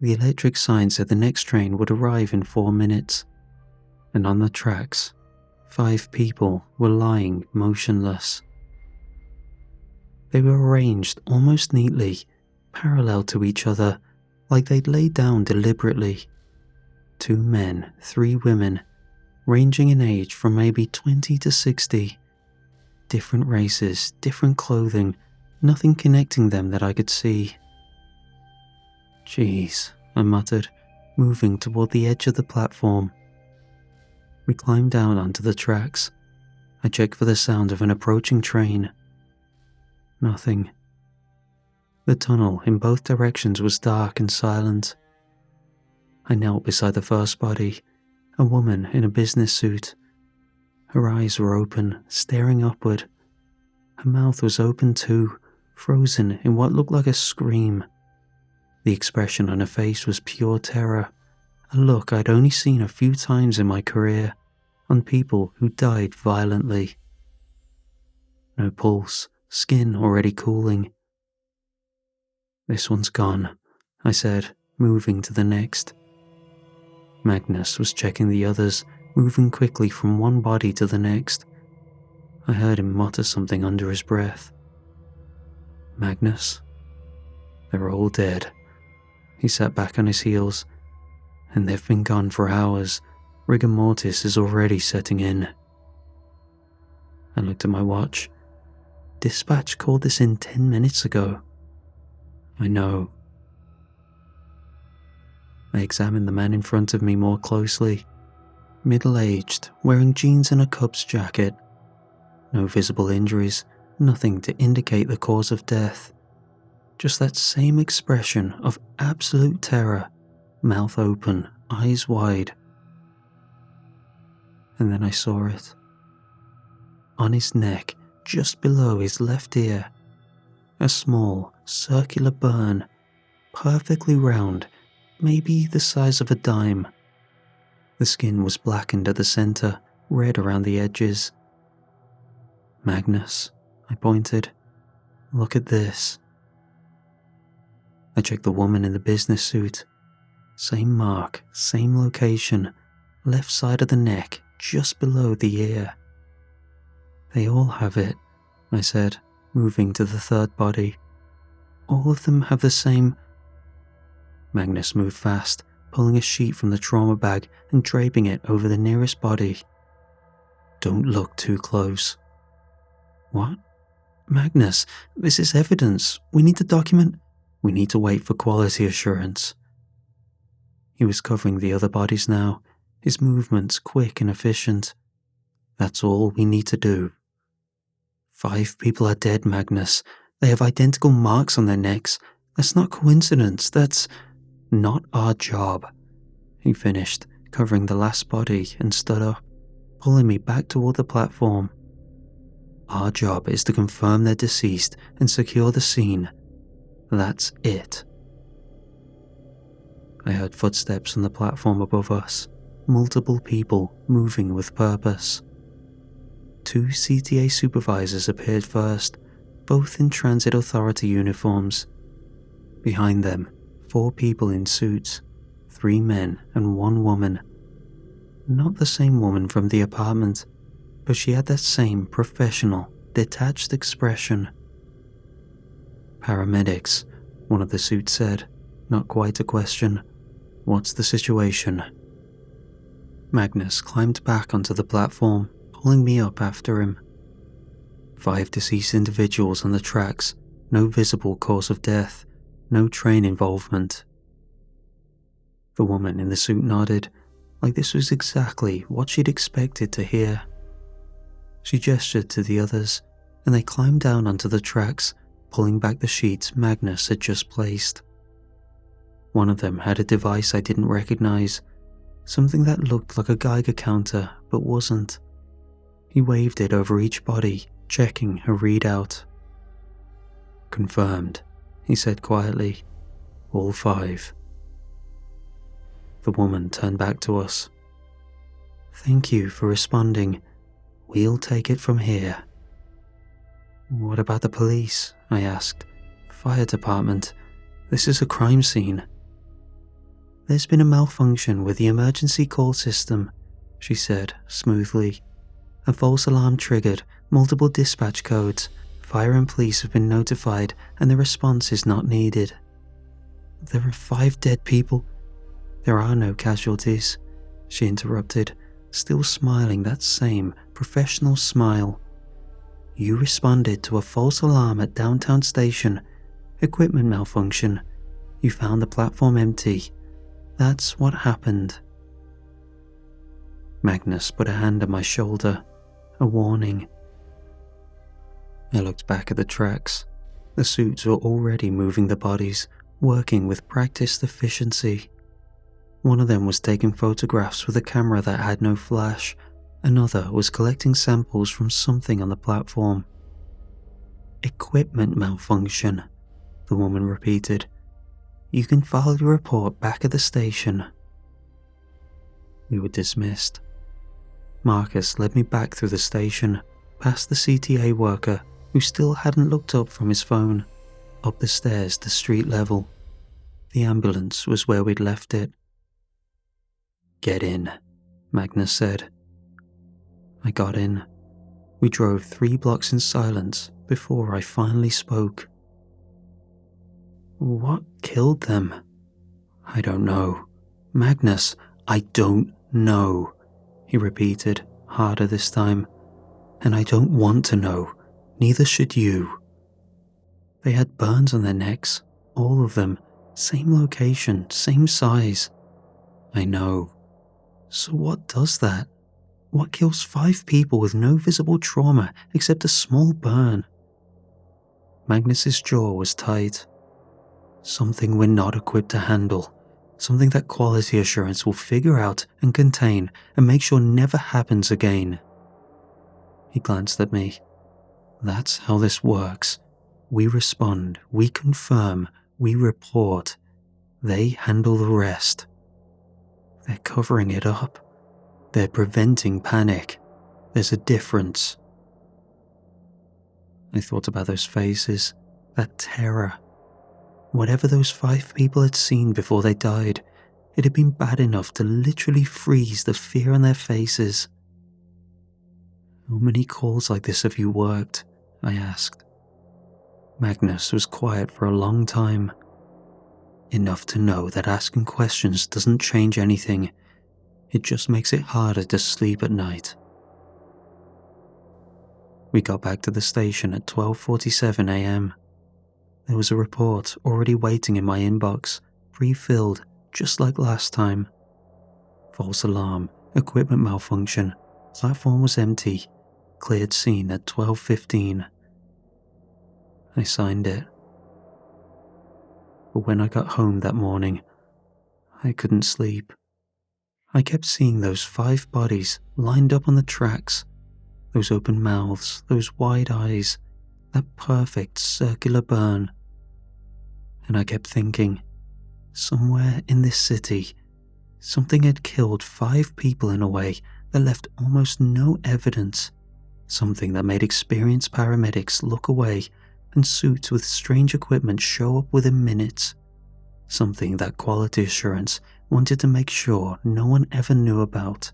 The electric sign said the next train would arrive in 4 minutes. And on the tracks, 5 people were lying motionless. They were arranged almost neatly, parallel to each other, like they'd laid down deliberately. 2 men, 3 women, ranging in age from maybe 20 to 60. Different races, different clothing, nothing connecting them that I could see. Jeez, I muttered, moving toward the edge of the platform. We climbed down onto the tracks. I checked for the sound of an approaching train. Nothing. The tunnel in both directions was dark and silent. I knelt beside the first body, a woman in a business suit. Her eyes were open, staring upward. Her mouth was open too, frozen in what looked like a scream. The expression on her face was pure terror, a look I'd only seen a few times in my career, on people who died violently. No pulse, skin already cooling. This one's gone, I said, moving to the next. Magnus was checking the others, moving quickly from one body to the next. I heard him mutter something under his breath. Magnus? They're all dead. He sat back on his heels. And they've been gone for hours. Rigor mortis is already setting in. I looked at my watch. Dispatch called this in 10 minutes ago. I know. I examined the man in front of me more closely. Middle-aged, wearing jeans and a Cubs jacket. No visible injuries, nothing to indicate the cause of death. Just that same expression of absolute terror, mouth open, eyes wide. And then I saw it. On his neck, just below his left ear, a small, circular burn, perfectly round, maybe the size of a dime. The skin was blackened at the center, red around the edges. Magnus, I pointed. Look at this. I checked the woman in the business suit. Same mark, same location, left side of the neck, just below the ear. They all have it, I said, moving to the third body. All of them have the same... Magnus moved fast, pulling a sheet from the trauma bag and draping it over the nearest body. Don't look too close. What? Magnus, this is evidence. We need to document... We need to wait for quality assurance. He was covering the other bodies now, his movements quick and efficient. That's all we need to do. 5 people are dead, Magnus. They have identical marks on their necks. That's not coincidence. That's not our job. he finished, covering the last body, and stood up, pulling me back toward the platform. Our job is to confirm they're deceased and secure the scene. That's it. I heard footsteps on the platform above us, multiple people moving with purpose. 2 CTA supervisors appeared first, both in transit authority uniforms. Behind them, 4 people in suits, 3 men and 1 woman. Not the same woman from the apartment, but she had that same professional, detached expression. Paramedics, one of the suits said, not quite a question. What's the situation? Magnus climbed back onto the platform, pulling me up after him. 5 deceased individuals on the tracks, no visible cause of death, no train involvement. The woman in the suit nodded, like this was exactly what she'd expected to hear. She gestured to the others, and they climbed down onto the tracks, pulling back the sheets Magnus had just placed. One of them had a device I didn't recognize, something that looked like a Geiger counter but wasn't. He waved it over each body, checking her readout. Confirmed, he said quietly. All 5. The woman turned back to us. Thank you for responding. We'll take it from here. What about the police? I asked. Fire department. This is a crime scene. There's been a malfunction with the emergency call system, she said smoothly. A false alarm triggered, multiple dispatch codes. Fire and police have been notified and the response is not needed. There are 5 dead people. There are no casualties, she interrupted, still smiling that same professional smile. You responded to a false alarm at downtown station. Equipment malfunction. You found the platform empty. That's what happened. Magnus put a hand on my shoulder, a warning. I looked back at the tracks. The suits were already moving the bodies, working with practiced efficiency. One of them was taking photographs with a camera that had no flash. Another was collecting samples from something on the platform. Equipment malfunction, the woman repeated. You can file your report back at the station. We were dismissed. Marcus led me back through the station, past the CTA worker who still hadn't looked up from his phone, up the stairs to street level. The ambulance was where we'd left it. Get in, Magnus said. I got in. We drove 3 blocks in silence before I finally spoke. What killed them? I don't know. Magnus, I don't know, he repeated, harder this time. And I don't want to know. Neither should you. They had burns on their necks, all of them, same location, same size. I know. So what does that? What kills 5 people with no visible trauma except a small burn? Magnus's jaw was tight. Something we're not equipped to handle. Something that quality assurance will figure out and contain and make sure never happens again. He glanced at me. That's how this works. We respond, we confirm, we report. They handle the rest. They're covering it up. They're preventing panic. There's a difference. I thought about those faces, that terror. Whatever those 5 people had seen before they died, it had been bad enough to literally freeze the fear on their faces. How many calls like this have you worked? I asked. Magnus was quiet for a long time. Enough to know that asking questions doesn't change anything. It just makes it harder to sleep at night. We got back to the station at 12:47 a.m. There was a report already waiting in my inbox, pre-filled just like last time. False alarm, equipment malfunction, platform was empty, cleared scene at 12:15. I signed it. But when I got home that morning, I couldn't sleep. I kept seeing those 5 bodies lined up on the tracks, those open mouths, those wide eyes, that perfect circular burn. And I kept thinking, somewhere in this city, something had killed 5 people in a way that left almost no evidence, something that made experienced paramedics look away and suits with strange equipment show up within minutes, something that quality assurance wanted to make sure no one ever knew about.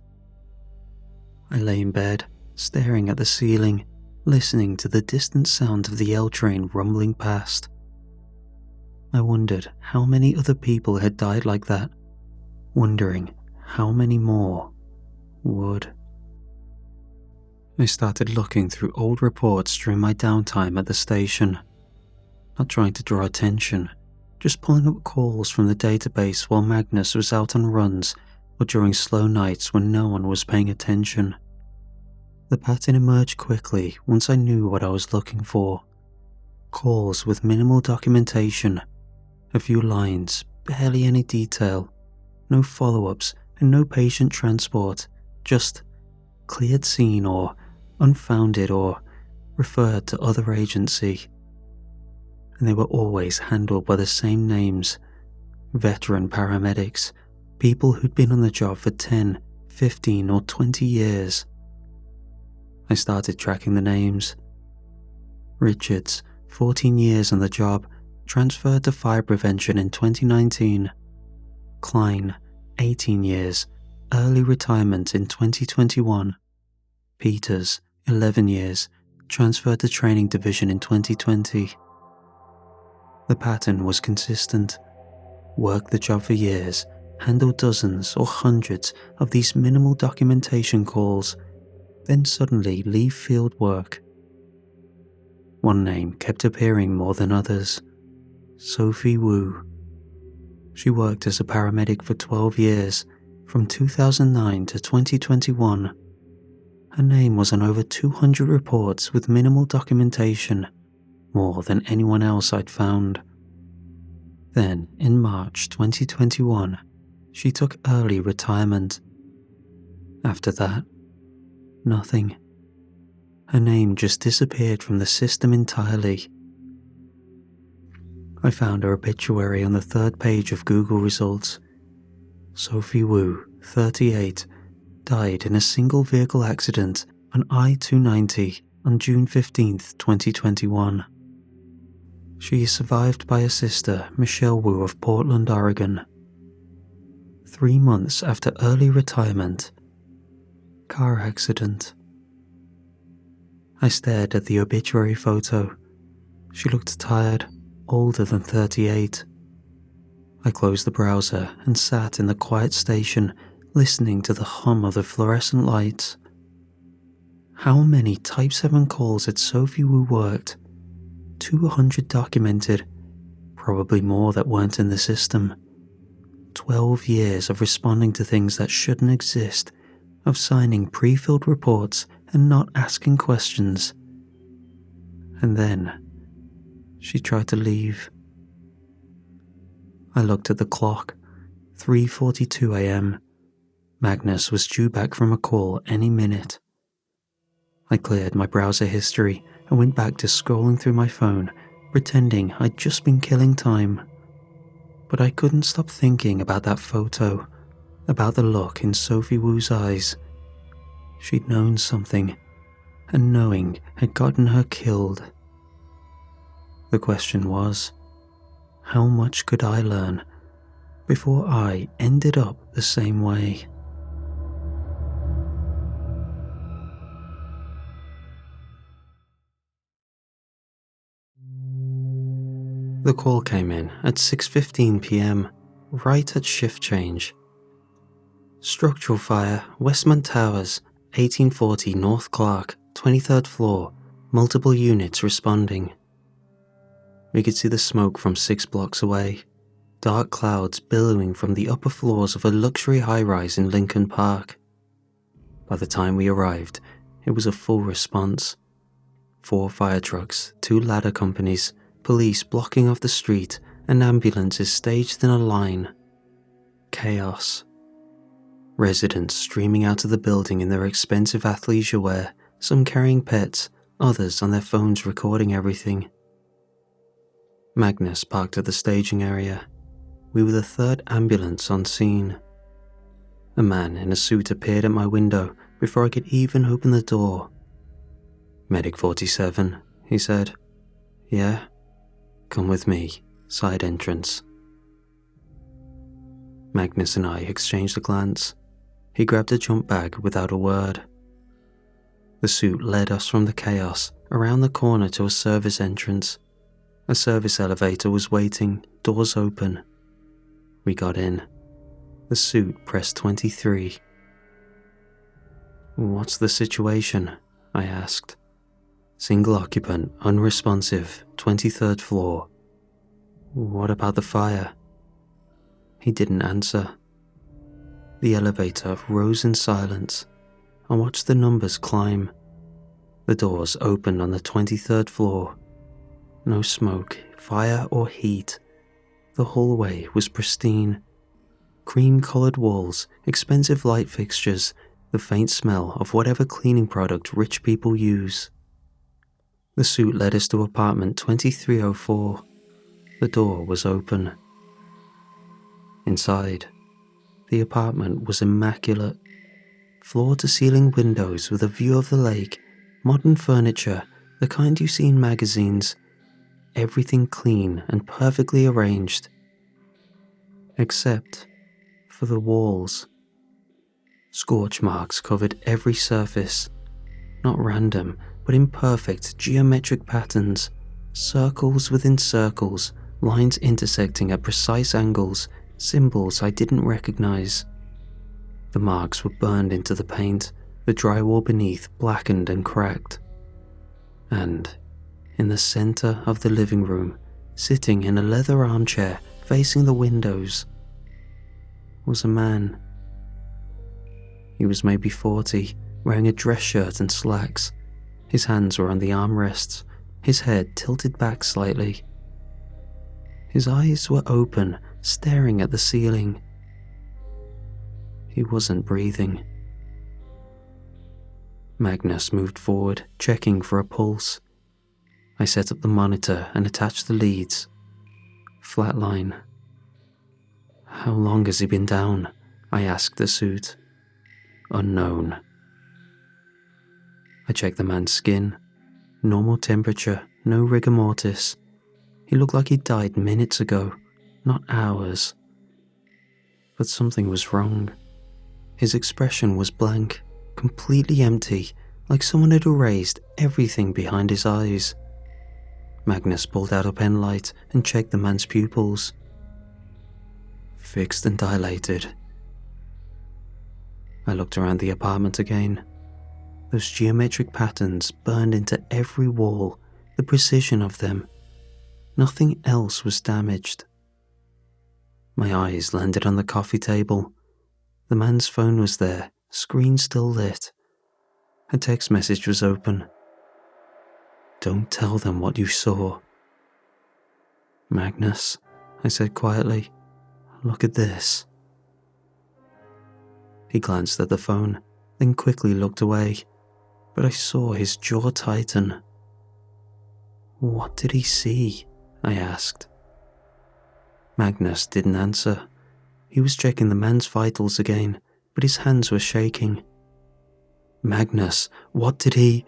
I lay in bed, staring at the ceiling, listening to the distant sound of the L train rumbling past. I wondered how many other people had died like that, wondering how many more would. I started looking through old reports during my downtime at the station, not trying to draw attention, just pulling up calls from the database while Magnus was out on runs or during slow nights when no one was paying attention. The pattern emerged quickly once I knew what I was looking for. Calls with minimal documentation, a few lines, barely any detail, no follow-ups and no patient transport, just cleared scene or unfounded or referred to other agency. And they were always handled by the same names: veteran paramedics, people who'd been on the job for 10, 15 or 20 years. I started tracking the names. Richards, 14 years on the job, transferred to fire prevention in 2019. Klein, 18 years, early retirement in 2021. Peters, 11 years, transferred to training division in 2020. The pattern was consistent. Worked the job for years, handled dozens or hundreds of these minimal documentation calls, then suddenly leave field work. One name kept appearing more than others: Sophie Wu. She worked as a paramedic for 12 years, from 2009 to 2021. Her name was on over 200 reports with minimal documentation, more than anyone else I'd found. Then, in March 2021, she took early retirement. After that, nothing. Her name just disappeared from the system entirely. I found her obituary on the 3rd page of Google results. Sophie Wu, 38, died in a single vehicle accident on I-290 on June 15, 2021. She is survived by her sister, Michelle Wu of Portland, Oregon. 3 months after early retirement. Car accident. I stared at the obituary photo. She looked tired, older than 38. I closed the browser and sat in the quiet station, listening to the hum of the fluorescent lights. How many Type 7 calls had Sophie Wu worked? 200 documented, probably more that weren't in the system. 12 years of responding to things that shouldn't exist, of signing pre-filled reports and not asking questions. And then, she tried to leave. I looked at the clock, 3:42 a.m. Magnus was due back from a call any minute. I cleared my browser history and went back to scrolling through my phone, pretending I'd just been killing time. But I couldn't stop thinking about that photo, about the look in Sophie Wu's eyes. She'd known something, and knowing had gotten her killed. The question was, how much could I learn before I ended up the same way? The call came in at 6:15 p.m, right at shift change. Structural fire, Westmont Towers, 1840 North Clark, 23rd floor, multiple units responding. We could see the smoke from 6 blocks away, dark clouds billowing from the upper floors of a luxury high-rise in Lincoln Park. By the time we arrived, it was a full response. 4 fire trucks, 2 ladder companies, police blocking off the street, and ambulances staged in a line. Chaos. Residents streaming out of the building in their expensive athleisure wear, some carrying pets, others on their phones recording everything. Magnus parked at the staging area. We were the third ambulance on scene. A man in a suit appeared at my window before I could even open the door. "Medic 47, he said. "Yeah? Come with me, side entrance." Magnus and I exchanged a glance. He grabbed a jump bag without a word. The suit led us from the chaos around the corner to a service entrance. A service elevator was waiting, doors open. We got in. The suit pressed 23. "What's the situation?" I asked. "Single occupant, unresponsive, 23rd floor. "What about the fire?" He didn't answer. The elevator rose in silence. I watched the numbers climb. The doors opened on the 23rd floor. No smoke, fire or heat. The hallway was pristine. Cream-colored walls, expensive light fixtures, the faint smell of whatever cleaning product rich people use. The suit led us to apartment 2304. The door was open. Inside, the apartment was immaculate. Floor-to-ceiling windows with a view of the lake, modern furniture, the kind you see in magazines. Everything clean and perfectly arranged. Except for the walls. Scorch marks covered every surface. Not random, but imperfect geometric patterns. Circles within circles, lines intersecting at precise angles, symbols I didn't recognize. The marks were burned into the paint, the drywall beneath blackened and cracked. And in the center of the living room, sitting in a leather armchair facing the windows, was a man. He was maybe 40, wearing a dress shirt and slacks. His hands were on the armrests, his head tilted back slightly. His eyes were open, staring at the ceiling. He wasn't breathing. Magnus moved forward, checking for a pulse. I set up the monitor and attached the leads. Flatline. "How long has he been down?" I asked the suit. "Unknown." I checked the man's skin. Normal temperature, no rigor mortis. He looked like he died minutes ago, not hours. But something was wrong. His expression was blank, completely empty, like someone had erased everything behind his eyes. Magnus pulled out a pen light and checked the man's pupils. Fixed and dilated. I looked around the apartment again. Those geometric patterns burned into every wall, the precision of them. Nothing else was damaged. My eyes landed on the coffee table. The man's phone was there, screen still lit. A text message was open. "Don't tell them what you saw." "Magnus," I said quietly, "look at this." He glanced at the phone, then quickly looked away, but I saw his jaw tighten. "What did he see?" I asked. Magnus didn't answer. He was checking the man's vitals again, but his hands were shaking. "Magnus, what did he—"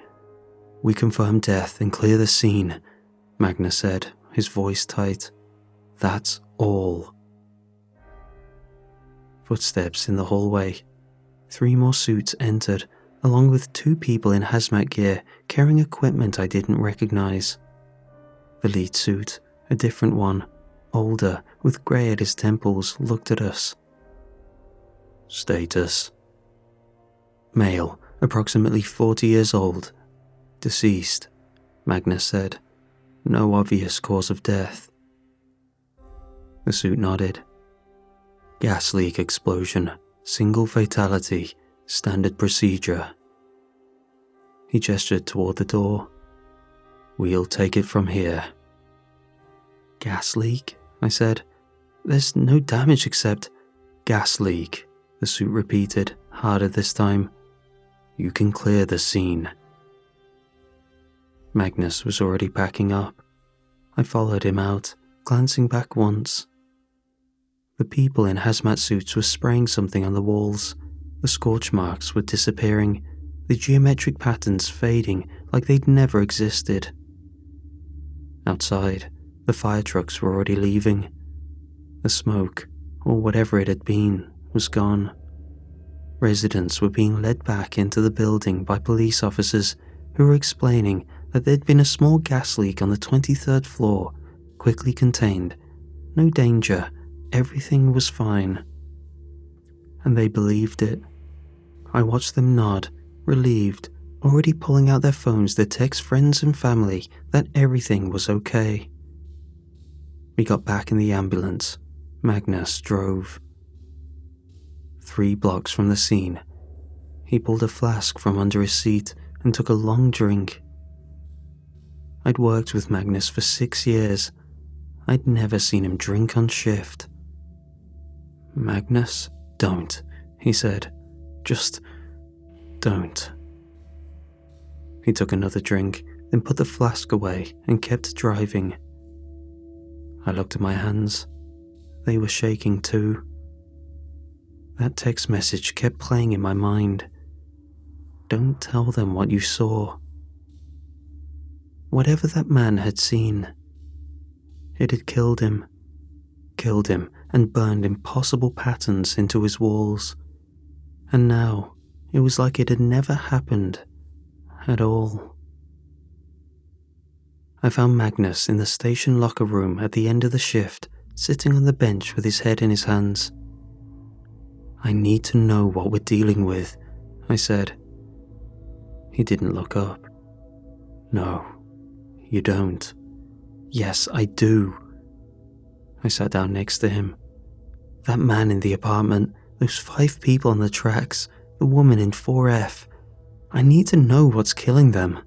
"We confirm death and clear the scene," Magnus said, his voice tight. "That's all." Footsteps in the hallway. 3 more suits entered, along with 2 people in hazmat gear carrying equipment I didn't recognize. The lead suit, a different one, older, with grey at his temples, looked at us. "Status?" "Male, approximately 40 years old. Deceased," Magnus said. "No obvious cause of death." The suit nodded. "Gas leak explosion, single fatality, standard procedure." He gestured toward the door. "We'll take it from here." "Gas leak?" I said. "There's no damage except—" "Gas leak," the suit repeated, harder this time. You can clear the scene. Magnus was already packing up. I followed him out, glancing back once. The people in hazmat suits were spraying something on the walls. The scorch marks were disappearing, the geometric patterns fading like they'd never existed. Outside, the fire trucks were already leaving. The smoke, or whatever it had been, was gone. Residents were being led back into the building by police officers who were explaining that there'd been a small gas leak on the 23rd floor, quickly contained. No danger, everything was fine. And they believed it. I watched them nod, relieved, already pulling out their phones to text friends and family that everything was okay. We got back in the ambulance. Magnus drove. 3 blocks from the scene, he pulled a flask from under his seat and took a long drink. I'd worked with Magnus for 6 years. I'd never seen him drink on shift. Magnus, don't, he said. Just don't. He took another drink, then put the flask away and kept driving. I looked at my hands. They were shaking too. That text message kept playing in my mind. Don't tell them what you saw. Whatever that man had seen, it had killed him and burned impossible patterns into his walls. And now, it was like it had never happened at all. I found Magnus in the station locker room at the end of the shift, sitting on the bench with his head in his hands. I need to know what we're dealing with, I said. He didn't look up. No, you don't. Yes, I do. I sat down next to him. That man in the apartment, those 5 people on the tracks, the woman in 4F. I need to know what's killing them.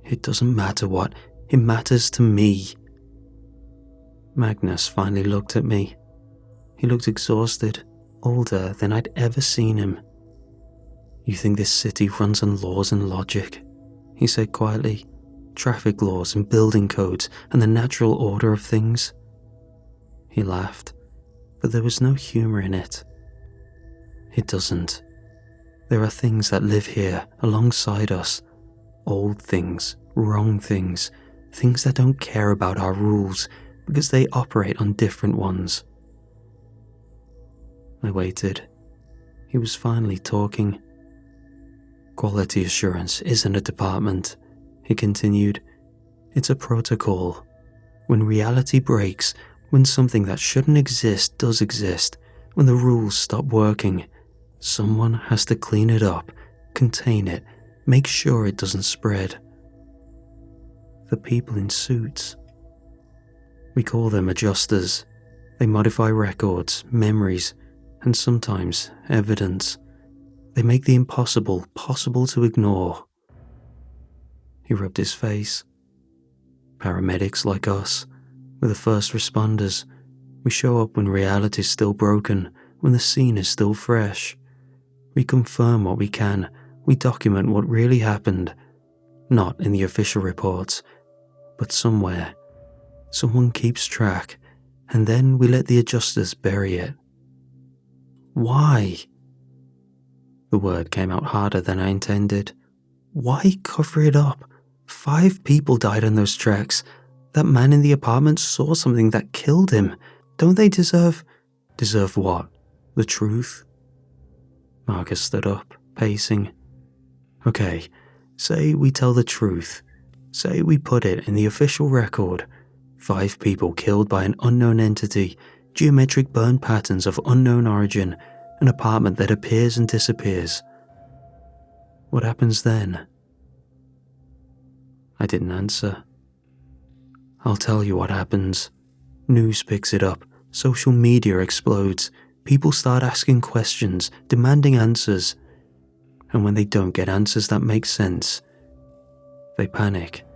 It doesn't matter what, it matters to me. Magnus finally looked at me. He looked exhausted, older than I'd ever seen him. You think this city runs on laws and logic? He said quietly. Traffic laws and building codes and the natural order of things. He laughed, but there was no humor in it. It doesn't. There are things that live here alongside us. Old things, wrong things, things that don't care about our rules because they operate on different ones. I waited. He was finally talking. Quality assurance isn't a department, he continued. It's a protocol. When reality breaks, when something that shouldn't exist does exist, when the rules stop working, someone has to clean it up, contain it, make sure it doesn't spread. The people in suits. We call them adjusters. They modify records, memories, and sometimes evidence. They make the impossible possible to ignore. He rubbed his face. Paramedics like us, we're the first responders. We show up when reality's still broken, when the scene is still fresh. We confirm what we can. We document what really happened. Not in the official reports, but somewhere. Someone keeps track, and then we let the adjusters bury it. Why? The word came out harder than I intended. Why cover it up? 5 people died on those tracks. That man in the apartment saw something that killed him. Don't they deserve... Deserve what? The truth? Marcus stood up, pacing. Okay, say we tell the truth. Say we put it in the official record. 5 people killed by an unknown entity, geometric burn patterns of unknown origin, an apartment that appears and disappears. What happens then? I didn't answer. I'll tell you what happens. News picks it up, social media explodes, people start asking questions, demanding answers. And when they don't get answers that make sense, they panic.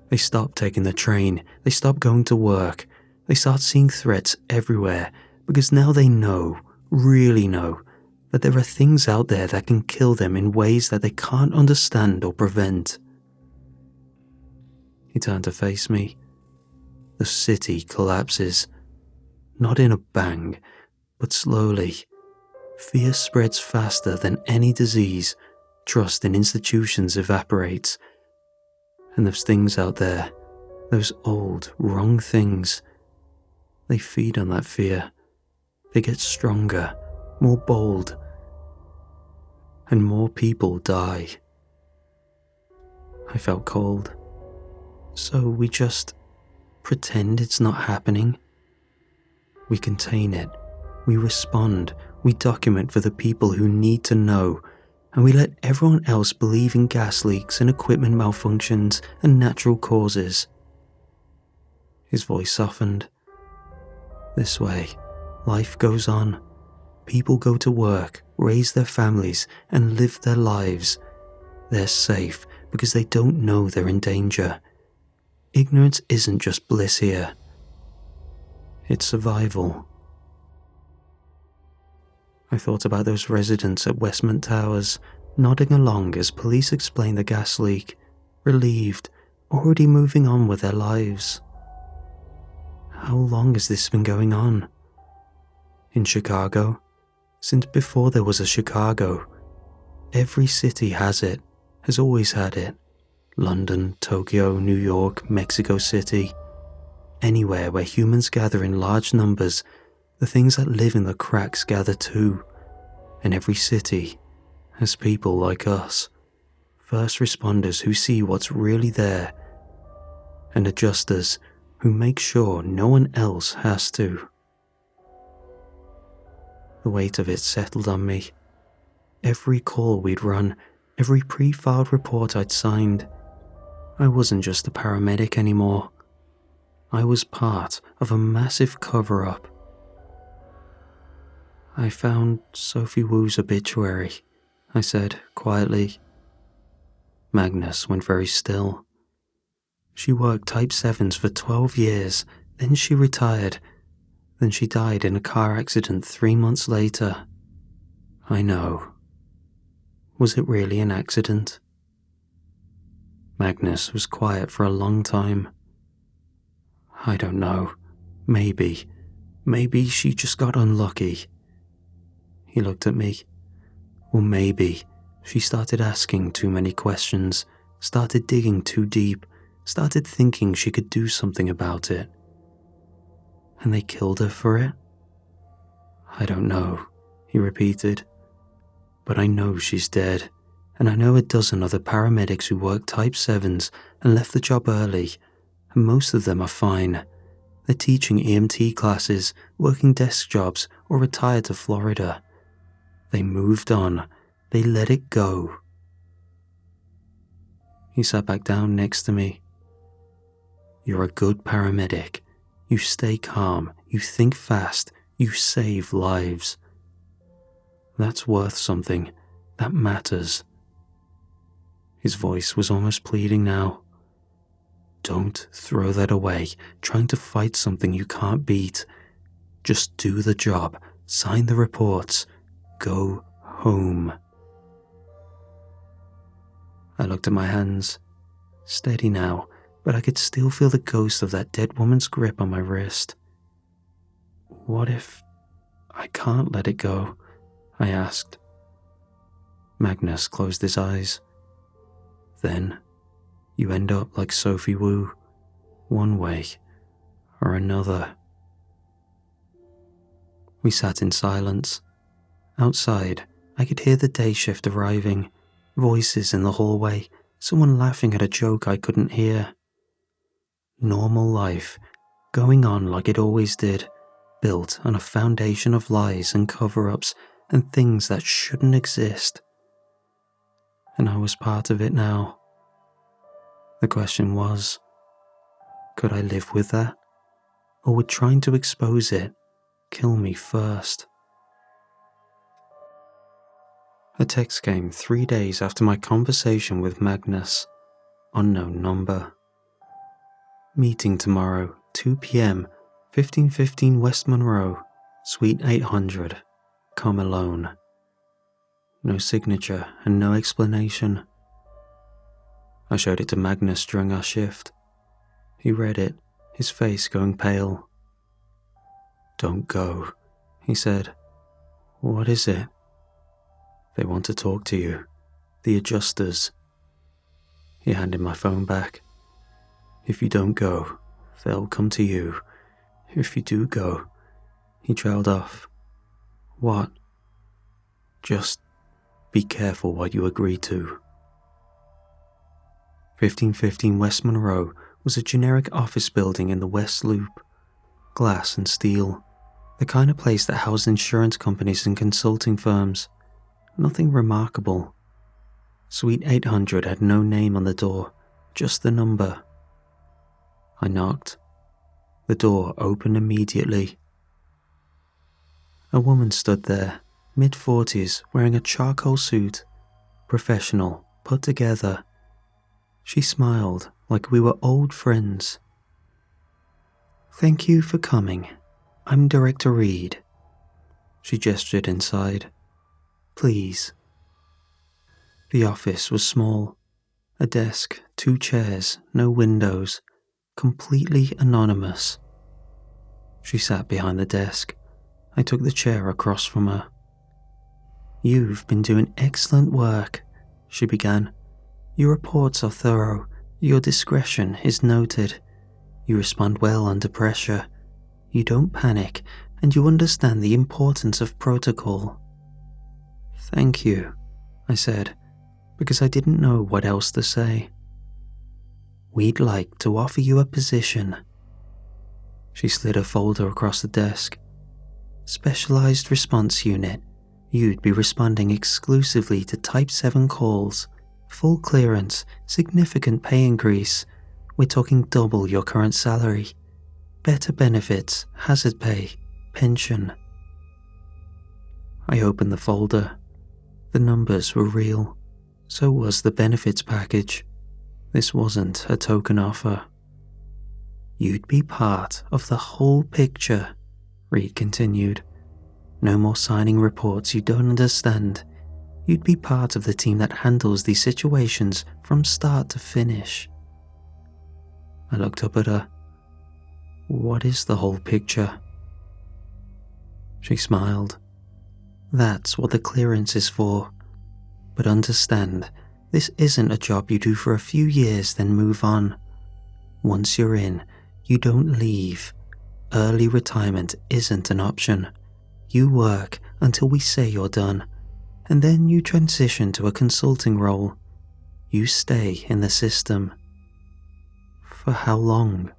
They stop taking the train, they stop going to work, they start seeing threats everywhere, because now they know really know that there are things out there that can kill them in ways that they can't understand or prevent. He turned to face me. The city collapses, not in a bang, but slowly. Fear spreads faster than any disease. Trust in institutions evaporates. And those things out there, those old, wrong things, they feed on that fear. They get stronger, more bold, and more people die. I felt cold. So we just pretend it's not happening. We contain it. We respond. We document for the people who need to know. And we let everyone else believe in gas leaks and equipment malfunctions and natural causes. His voice softened. This way, life goes on. People go to work, raise their families, and live their lives. They're safe because they don't know they're in danger. Ignorance isn't just bliss here. It's survival. I thought about those residents at Westmont Towers, nodding along as police explained the gas leak, relieved, already moving on with their lives. How long has this been going on? In Chicago? Since before there was a Chicago. Every city has it, has always had it. London, Tokyo, New York, Mexico City. Anywhere where humans gather in large numbers, the things that live in the cracks gather too. And every city has people like us, first responders who see what's really there, and adjusters who make sure no one else has to. The weight of it settled on me. Every call we'd run, every pre-filed report I'd signed. I wasn't just a paramedic anymore. I was part of a massive cover-up. I found Sophie Wu's obituary, I said quietly. Magnus went very still. She worked Type 7s for 12 years, then she retired. Then she died in a car accident 3 months later. I know. Was it really an accident? Magnus was quiet for a long time. I don't know. Maybe she just got unlucky. He looked at me. Or maybe she started asking too many questions, started digging too deep, started thinking she could do something about it. And they killed her for it? I don't know, he repeated. But I know she's dead, and I know a dozen other paramedics who worked Type 7s and left the job early, and most of them are fine. They're teaching EMT classes, working desk jobs, or retired to Florida. They moved on. They let it go. He sat back down next to me. You're a good paramedic. You stay calm. You think fast. You save lives. That's worth something. That matters. His voice was almost pleading now. Don't throw that away, trying to fight something you can't beat. Just do the job. Sign the reports. Go home. I looked at my hands. Steady now, but I could still feel the ghost of that dead woman's grip on my wrist. What if I can't let it go? I asked. Magnus closed his eyes. Then you end up like Sophie Wu, one way or another. We sat in silence. Outside, I could hear the day shift arriving, voices in the hallway, someone laughing at a joke I couldn't hear. Normal life, going on like it always did, built on a foundation of lies and cover-ups and things that shouldn't exist. And I was part of it now. The question was, could I live with that? Or would trying to expose it kill me first? A text came 3 days after my conversation with Magnus. Unknown number. Meeting tomorrow, 2 p.m, 1515 West Monroe, Suite 800. Come alone. No signature and no explanation. I showed it to Magnus during our shift. He read it, his face going pale. Don't go, he said. What is it? They want to talk to you. The adjusters. He handed my phone back. If you don't go, they'll come to you. If you do go, he trailed off. What? Just be careful what you agree to. 1515 West Monroe was a generic office building in the West Loop. Glass and steel. The kind of place that housed insurance companies and consulting firms. Nothing remarkable. Suite 800 had no name on the door, just the number. I knocked. The door opened immediately. A woman stood there, mid-40s, wearing a charcoal suit. Professional, put together. She smiled like we were old friends. Thank you for coming. I'm Director Reed. She gestured inside. Please. The office was small. A desk, 2 chairs, no windows. Completely anonymous. She sat behind the desk. I took the chair across from her. You've been doing excellent work, she began. Your reports are thorough. Your discretion is noted. You respond well under pressure. You don't panic, and you understand the importance of protocol. Thank you, I said, because I didn't know what else to say. We'd like to offer you a position. She slid a folder across the desk. Specialized response unit. You'd be responding exclusively to Type 7 calls. Full clearance, significant pay increase. We're talking double your current salary. Better benefits, hazard pay, pension. I opened the folder. The numbers were real. So was the benefits package. This wasn't a token offer. You'd be part of the whole picture, Reed continued. No more signing reports you don't understand. You'd be part of the team that handles these situations from start to finish. I looked up at her. What is the whole picture? She smiled. That's what the clearance is for. But understand, this isn't a job you do for a few years then move on. Once you're in, you don't leave. Early retirement isn't an option. You work until we say you're done, and then you transition to a consulting role. You stay in the system. For how long?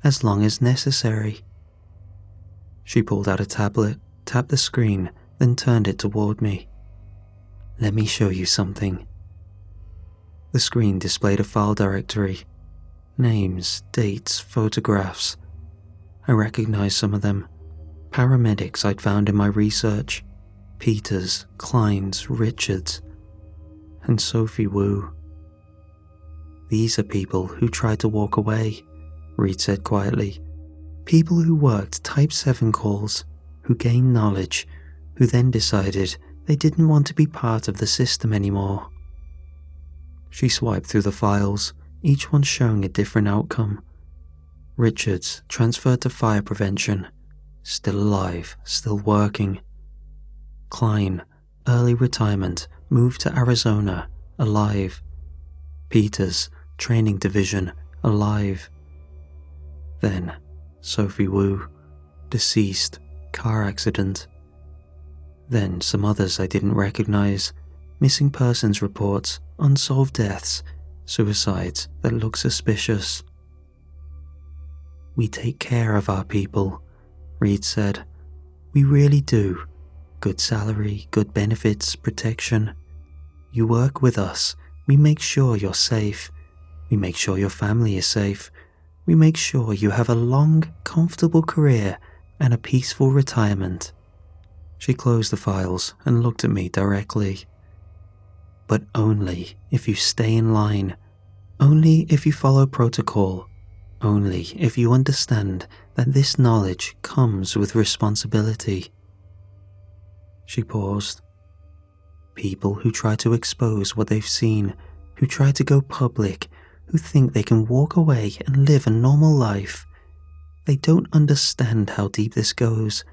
As long as necessary. She pulled out a tablet, tapped the screen, then turned it toward me. Let me show you something. The screen displayed a file directory. Names, dates, photographs. I recognized some of them. Paramedics I'd found in my research. Peters, Kleins, Richards, and Sophie Wu. These are people who tried to walk away, Reed said quietly. People who worked Type 7 calls, who gained knowledge, who then decided they didn't want to be part of the system anymore. She swiped through the files, each one showing a different outcome. Richards transferred to fire prevention, still alive, still working. Klein, early retirement, moved to Arizona, alive. Peters, training division, alive. Then, Sophie Wu, deceased, car accident. Then some others I didn't recognize, missing persons reports, unsolved deaths, suicides that look suspicious. We take care of our people, Reed said. We really do. Good salary, good benefits, protection. You work with us. We make sure you're safe. We make sure your family is safe. We make sure you have a long, comfortable career and a peaceful retirement. She closed the files and looked at me directly. But only if you stay in line. Only if you follow protocol. Only if you understand that this knowledge comes with responsibility. She paused. People who try to expose what they've seen, who try to go public, who think they can walk away and live a normal life. They don't understand how deep this goes,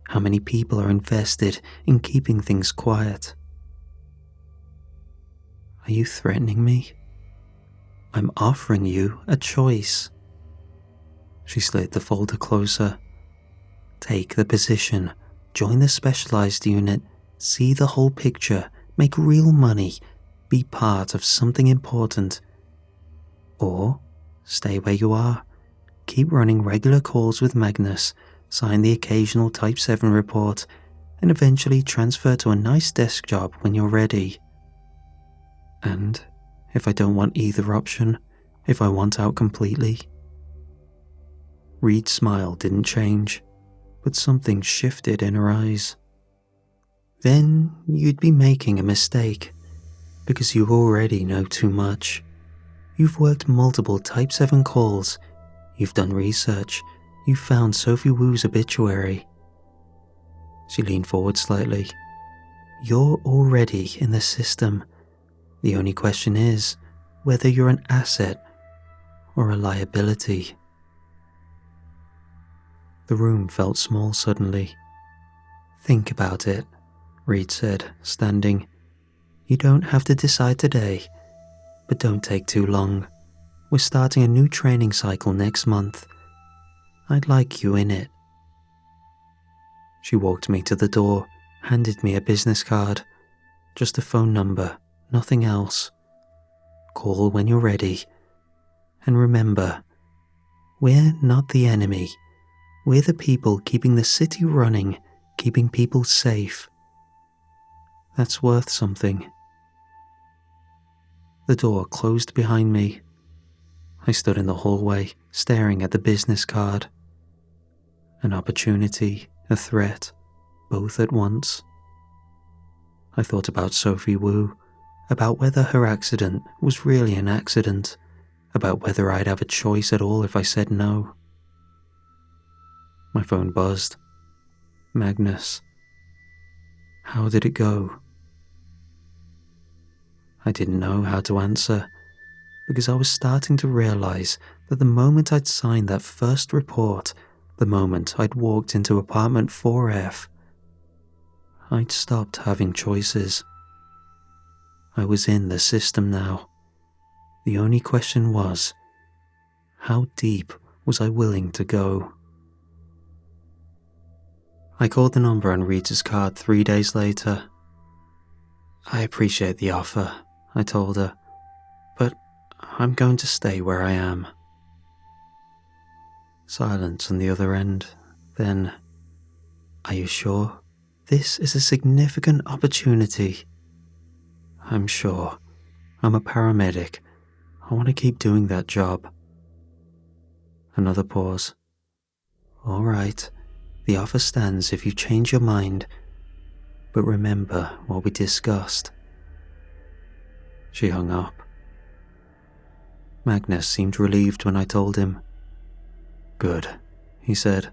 how many people are invested in keeping things quiet. Are you threatening me? I'm offering you a choice. She slid the folder closer. Take the position, join the specialized unit, see the whole picture, make real money, be part of something important. Or stay where you are, keep running regular calls with Magnus, sign the occasional Type 7 report, and eventually transfer to a nice desk job when you're ready. And if I don't want either option, if I want out completely? Reed's smile didn't change, but something shifted in her eyes. Then you'd be making a mistake, because you already know too much. You've worked multiple Type 7 calls, you've done research, you've found Sophie Wu's obituary. She leaned forward slightly. You're already in the system. The only question is whether you're an asset or a liability. The room felt small suddenly. Think about it, Reed said, standing. You don't have to decide today, but don't take too long. We're starting a new training cycle next month. I'd like you in it. She walked me to the door, handed me a business card. Just a phone number, nothing else. Call when you're ready. And remember, we're not the enemy. We're the people keeping the city running, keeping people safe. That's worth something. The door closed behind me. I stood in the hallway, staring at the business card. An opportunity, a threat, both at once. I thought about Sophie Wu, about whether her accident was really an accident, about whether I'd have a choice at all if I said no. My phone buzzed. Magnus. How did it go? I didn't know how to answer, because I was starting to realize that the moment I'd signed that first report, the moment I'd walked into apartment 4F, I'd stopped having choices. I was in the system now. The only question was, how deep was I willing to go? I called the number on Rita's card 3 days later. I appreciate the offer, I told her, but I'm going to stay where I am. Silence on the other end, then, are you sure? This is a significant opportunity. I'm sure. I'm a paramedic. I want to keep doing that job. Another pause. All right, the offer stands if you change your mind, but remember what we discussed. She hung up. Magnus seemed relieved when I told him. Good, he said.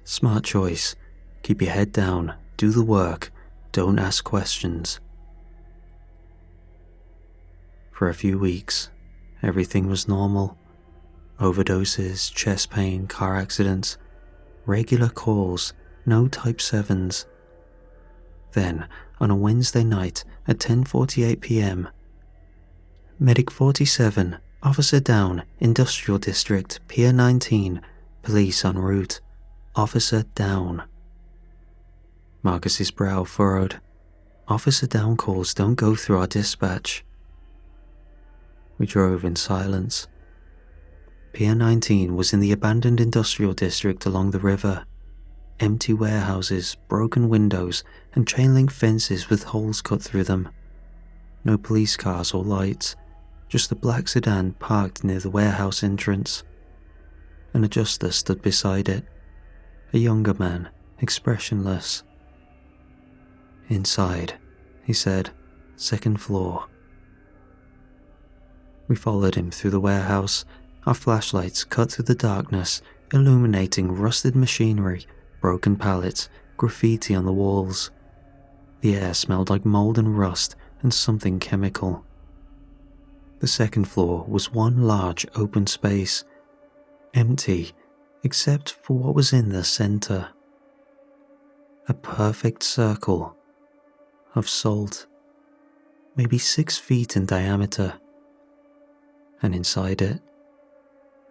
Smart choice. Keep your head down, do the work, don't ask questions. For a few weeks, everything was normal. Overdoses, chest pain, car accidents, regular calls, no Type 7s. Then, on a Wednesday night at 10:48 p.m, Medic 47, Officer down, Industrial District, Pier 19, police en route, Officer down. Marcus's brow furrowed. Officer down calls don't go through our dispatch. We drove in silence. Pier 19 was in the abandoned industrial district along the river. Empty warehouses, broken windows, and chain-link fences with holes cut through them. No police cars or lights, just a black sedan parked near the warehouse entrance. An adjuster stood beside it, a younger man, expressionless. Inside, he said, 2nd floor. We followed him through the warehouse, our flashlights cut through the darkness, illuminating rusted machinery, broken pallets, graffiti on the walls. The air smelled like mold and rust and something chemical. The second floor was one large open space, empty except for what was in the center. A perfect circle of salt, maybe 6 feet in diameter, and inside it,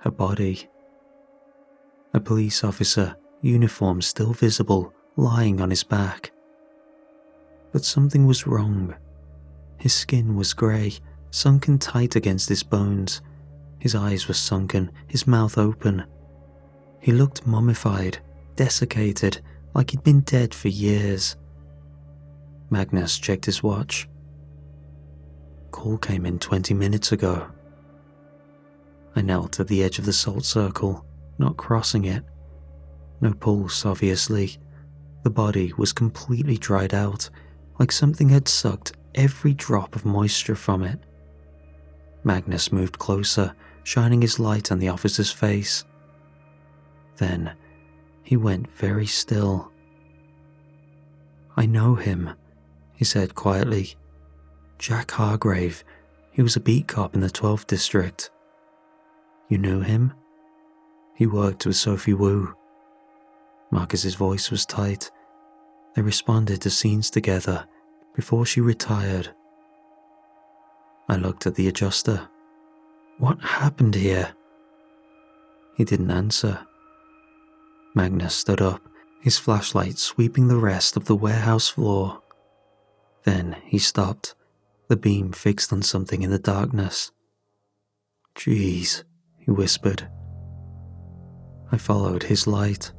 a body. A police officer, uniform still visible, lying on his back. But something was wrong. His skin was grey, sunken tight against his bones. His eyes were sunken, his mouth open. He looked mummified, desiccated, like he'd been dead for years. Magnus checked his watch. Call came in 20 minutes ago. I knelt at the edge of the salt circle, not crossing it. No pulse, obviously. The body was completely dried out, like something had sucked every drop of moisture from it. Magnus moved closer, shining his light on the officer's face. Then he went very still. "I know him," he said quietly. "Jack Hargrave. He was a beat cop in the 12th district." "You knew him?" "He worked with Sophie Wu." Marcus's voice was tight. They responded to scenes together before she retired. I looked at the adjuster. "What happened here?" He didn't answer. Magnus stood up, his flashlight sweeping the rest of the warehouse floor. Then he stopped, the beam fixed on something in the darkness. "Jeez," he whispered. I followed his light.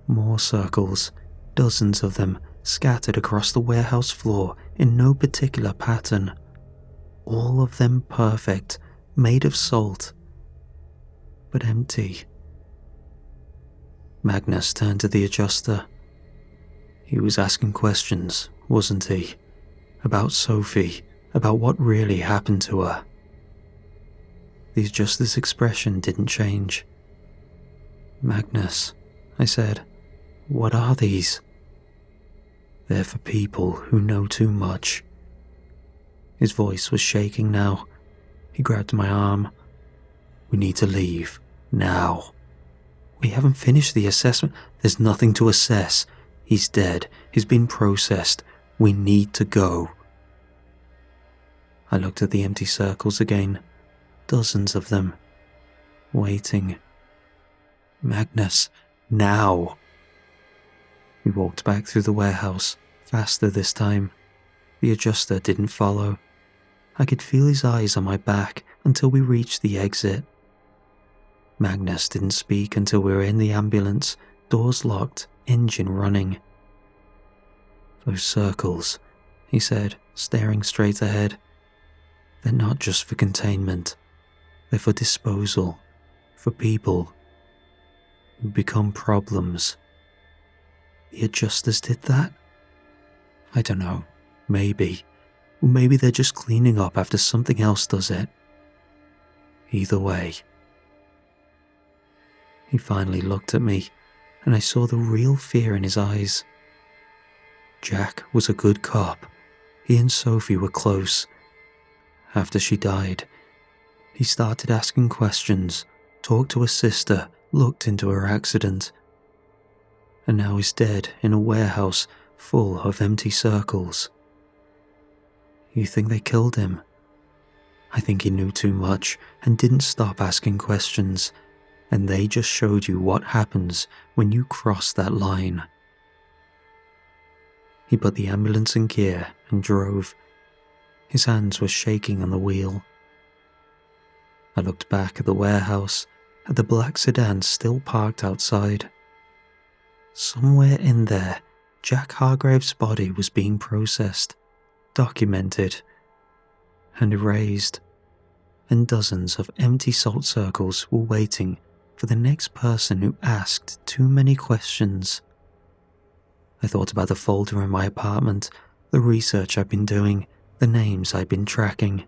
More circles, dozens of them, scattered across the warehouse floor in no particular pattern. All of them perfect, made of salt, but empty. Magnus turned to the adjuster. He was asking questions, wasn't he? About Sophie, about what really happened to her. The adjuster's expression didn't change. "Magnus," I said, "what are these?" "They're for people who know too much." His voice was shaking now. He grabbed my arm. "We need to leave, now." "We haven't finished the assessment." "There's nothing to assess. He's dead. He's been processed. We need to go." I looked at the empty circles again. Dozens of them. Waiting. "Magnus, now." We walked back through the warehouse, faster this time. The adjuster didn't follow. I could feel his eyes on my back until we reached the exit. Magnus didn't speak until we were in the ambulance, doors locked, engine running. "Those circles," he said, staring straight ahead. "They're not just for containment. They're for disposal, for people who become problems." The adjusters did that? I don't know. Maybe. Or maybe they're just cleaning up after something else does it. Either way. He finally looked at me, and I saw the real fear in his eyes. Jack was a good cop. He and Sophie were close. After she died, he started asking questions, talked to her sister, looked into her accident. And now he's dead in a warehouse full of empty circles. You think they killed him? I think he knew too much and didn't stop asking questions, and they just showed you what happens when you cross that line. He put the ambulance in gear and drove. His hands were shaking on the wheel. I looked back at the warehouse, at the black sedan still parked outside. Somewhere in there, Jack Hargrave's body was being processed, documented, and erased, and dozens of empty salt circles were waiting for the next person who asked too many questions. I thought about the folder in my apartment, the research I'd been doing, the names I'd been tracking.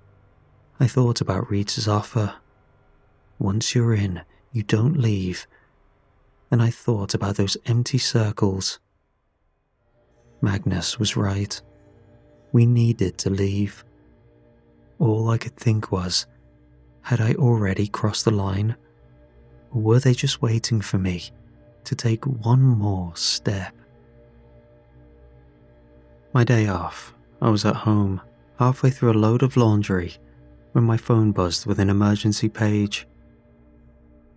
I thought about Rita's offer. Once you're in, you don't leave. And I thought about those empty circles. Magnus was right. We needed to leave. All I could think was, had I already crossed the line? Or were they just waiting for me to take one more step? My day off, I was at home, halfway through a load of laundry, when my phone buzzed with an emergency page.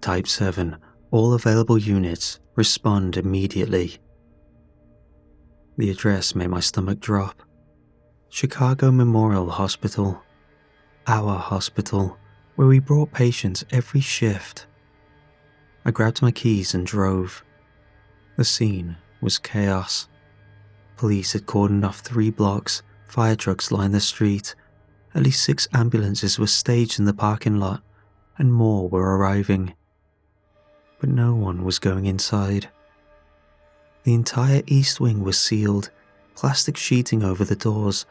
Type 7, all available units, respond immediately. The address made my stomach drop. Chicago Memorial Hospital. Our hospital, where we brought patients every shift. I grabbed my keys and drove. The scene was chaos. Police had cordoned off 3 blocks, fire trucks lined the street, at least 6 ambulances were staged in the parking lot, and more were arriving. But no one was going inside. The entire east wing was sealed, plastic sheeting over the doors,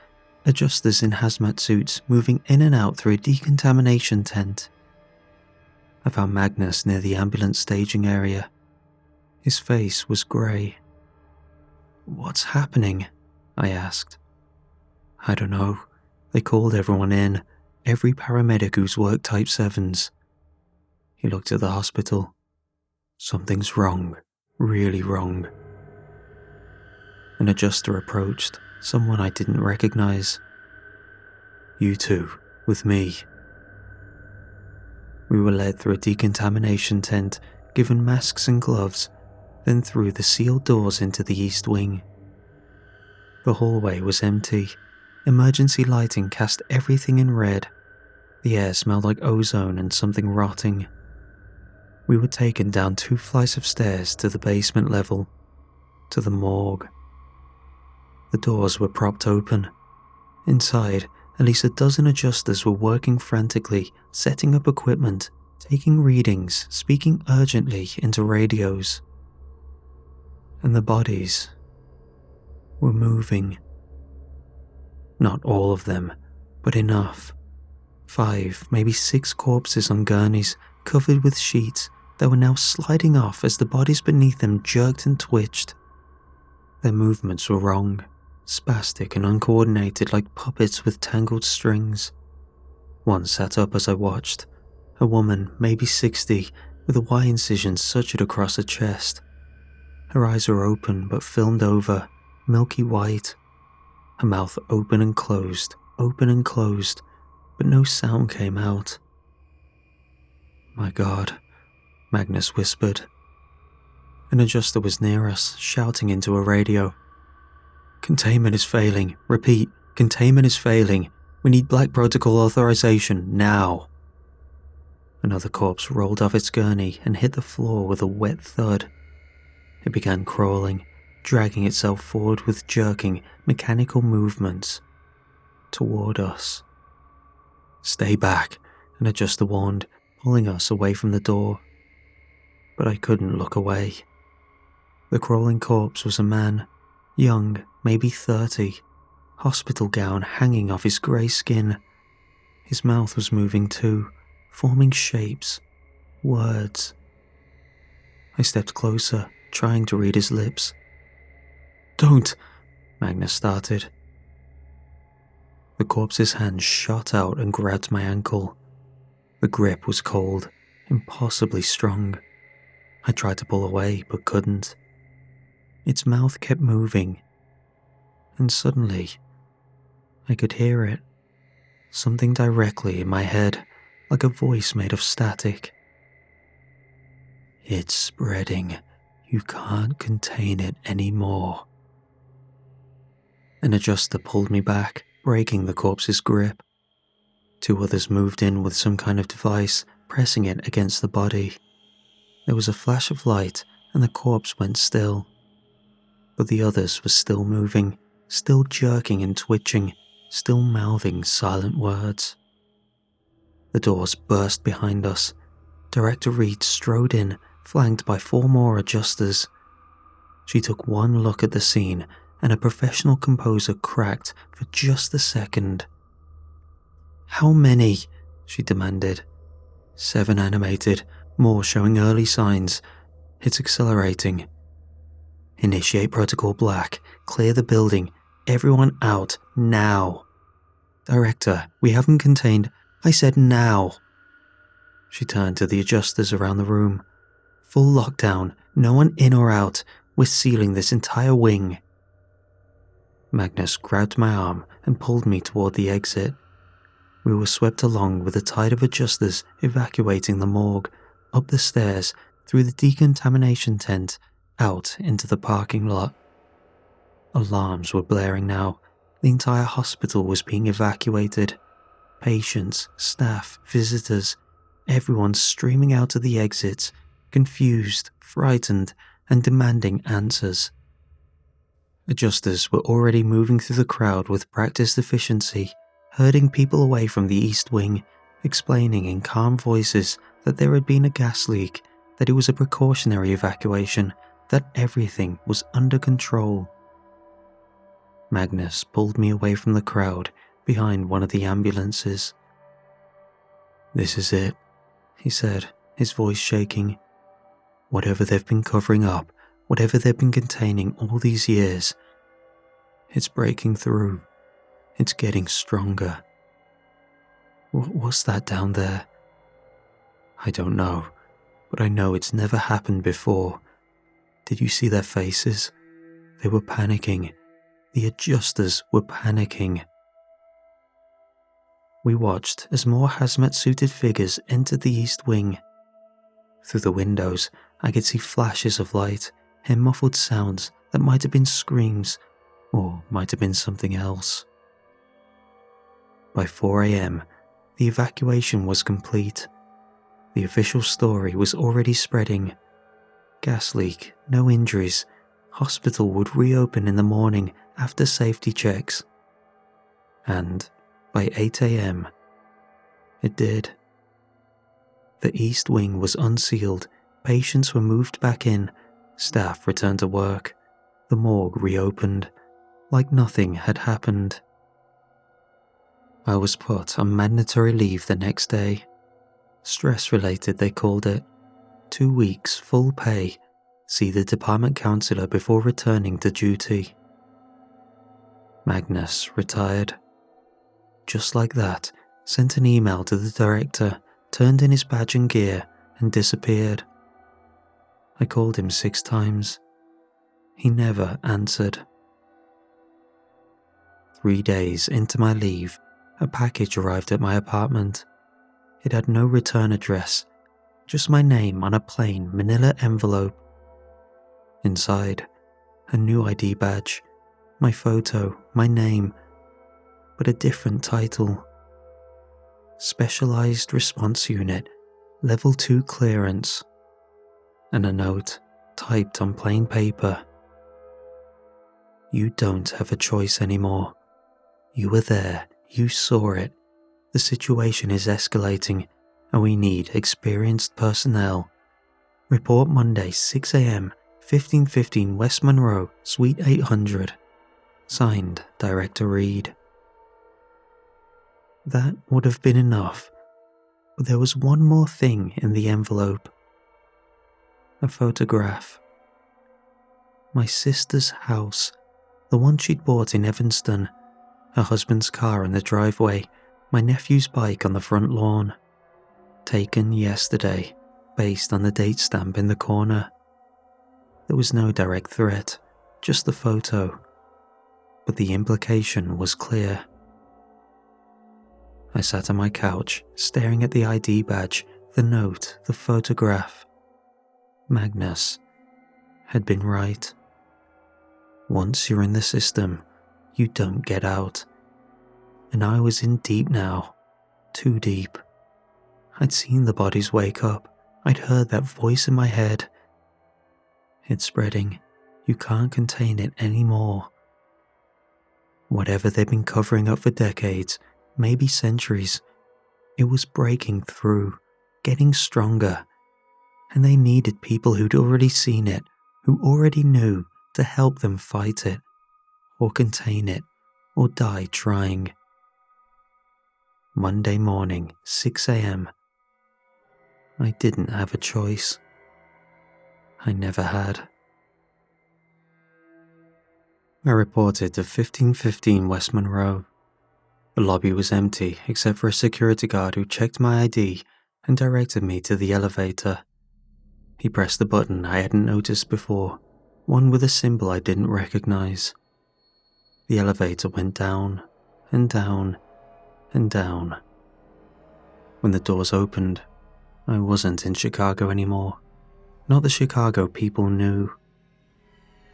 adjusters in hazmat suits moving in and out through a decontamination tent. I found Magnus near the ambulance staging area. His face was grey. "What's happening?" I asked. "I don't know. They called everyone in, every paramedic who's worked Type 7s. He looked at the hospital. "Something's wrong, really wrong." An adjuster approached, someone I didn't recognize. "You two, with me." We were led through a decontamination tent, given masks and gloves, then through the sealed doors into the east wing. The hallway was empty. Emergency lighting cast everything in red. The air smelled like ozone and something rotting. We were taken down 2 flights of stairs to the basement level, to the morgue. The doors were propped open. Inside, at least a dozen adjusters were working frantically, setting up equipment, taking readings, speaking urgently into radios. And the bodies were moving. Not all of them, but enough. 5, maybe 6 corpses on gurneys, covered with sheets that were now sliding off as the bodies beneath them jerked and twitched. Their movements were wrong, spastic and uncoordinated like puppets with tangled strings. One sat up as I watched, a woman, maybe 60, with a Y incision sutured across her chest. Her eyes were open but filmed over, milky white. Her mouth open and closed, but no sound came out. "My God," Magnus whispered. An adjuster was near us, shouting into a radio. "Containment is failing. Repeat, containment is failing. We need Black Protocol authorization, now." Another corpse rolled off its gurney and hit the floor with a wet thud. It began crawling, dragging itself forward with jerking, mechanical movements. Toward us. "Stay back," an adjuster warned, pulling us away from the door. But I couldn't look away. The crawling corpse was a man, young, maybe 30, hospital gown hanging off his grey skin. His mouth was moving too, forming shapes, words. I stepped closer, trying to read his lips. "Don't," Magnus started. The corpse's hand shot out and grabbed my ankle. The grip was cold, impossibly strong. I tried to pull away, but couldn't. Its mouth kept moving. And suddenly, I could hear it. Something directly in my head, like a voice made of static. "It's spreading. You can't contain it anymore." An adjuster pulled me back, breaking the corpse's grip. 2 others moved in with some kind of device, pressing it against the body. There was a flash of light and the corpse went still. But the others were still moving, still jerking and twitching, still mouthing silent words. The doors burst behind us. Director Reed strode in, flanked by 4 more adjusters. She took one look at the scene and a professional composer cracked for just a second. "How many?" she demanded. 7 animated, more showing early signs. It's accelerating. Initiate Protocol Black. Clear the building. Everyone out, now. Director, we haven't contained. I said now. She turned to the adjusters around the room. Full lockdown, no one in or out. We're sealing this entire wing. Magnus grabbed my arm and pulled me toward the exit. We were swept along with a tide of adjusters evacuating the morgue, up the stairs, through the decontamination tent, out into the parking lot. Alarms were blaring now. The entire hospital was being evacuated. Patients, staff, visitors, everyone streaming out of the exits, confused, frightened, and demanding answers. Adjusters were already moving through the crowd with practiced efficiency, herding people away from the East Wing, explaining in calm voices that there had been a gas leak, that it was a precautionary evacuation, that everything was under control. Magnus pulled me away from the crowd behind one of the ambulances. "This is it," he said, his voice shaking. "Whatever they've been covering up, whatever they've been containing all these years, it's breaking through. It's getting stronger." "What's that down there?" "I don't know, but I know it's never happened before. Did you see their faces? They were panicking. The adjusters were panicking." We watched as more hazmat-suited figures entered the East Wing. Through the windows, I could see flashes of light, hear muffled sounds that might have been screams, or might have been something else. By 4 a.m., the evacuation was complete. The official story was already spreading. Gas leak, no injuries. Hospital would reopen in the morning after safety checks. And by 8 a.m., it did. The East Wing was unsealed, patients were moved back in, staff returned to work, the morgue reopened, like nothing had happened. I was put on mandatory leave the next day. Stress-related, they called it. 2 weeks, full pay, see the department counsellor before returning to duty. Magnus retired. Just like that, sent an email to the director, turned in his badge and gear, and disappeared. I called him 6 times. He never answered. 3 days into my leave, a package arrived at my apartment. It had no return address, just my name on a plain manila envelope. Inside, a new ID badge, my photo, my name, but a different title. Specialized Response Unit, Level 2 clearance. And a note, typed on plain paper. "You don't have a choice anymore. You were there, you saw it. The situation is escalating, and we need experienced personnel. Report Monday, 6 a.m., 1515 West Monroe, Suite 800. Signed, Director Reed." That would have been enough, but there was one more thing in the envelope. A photograph. My sister's house, the one she'd bought in Evanston, her husband's car in the driveway, my nephew's bike on the front lawn. Taken yesterday, based on the date stamp in the corner. There was no direct threat, just the photo, but the implication was clear. I sat on my couch, staring at the ID badge, the note, the photograph. Magnus had been right. Once you're in the system, you don't get out. And I was in deep now, too deep. I'd seen the bodies wake up, I'd heard that voice in my head. It's spreading, you can't contain it anymore. Whatever they'd been covering up for decades, maybe centuries, it was breaking through, getting stronger. And they needed people who'd already seen it, who already knew, to help them fight it, or contain it, or die trying. Monday morning, 6 a.m. I didn't have a choice. I never had. I reported to 1515 West Monroe. The lobby was empty except for a security guard who checked my ID and directed me to the elevator. He pressed the button I hadn't noticed before, one with a symbol I didn't recognize. The elevator went down and down and down. When the doors opened, I wasn't in Chicago anymore. Not the Chicago people knew.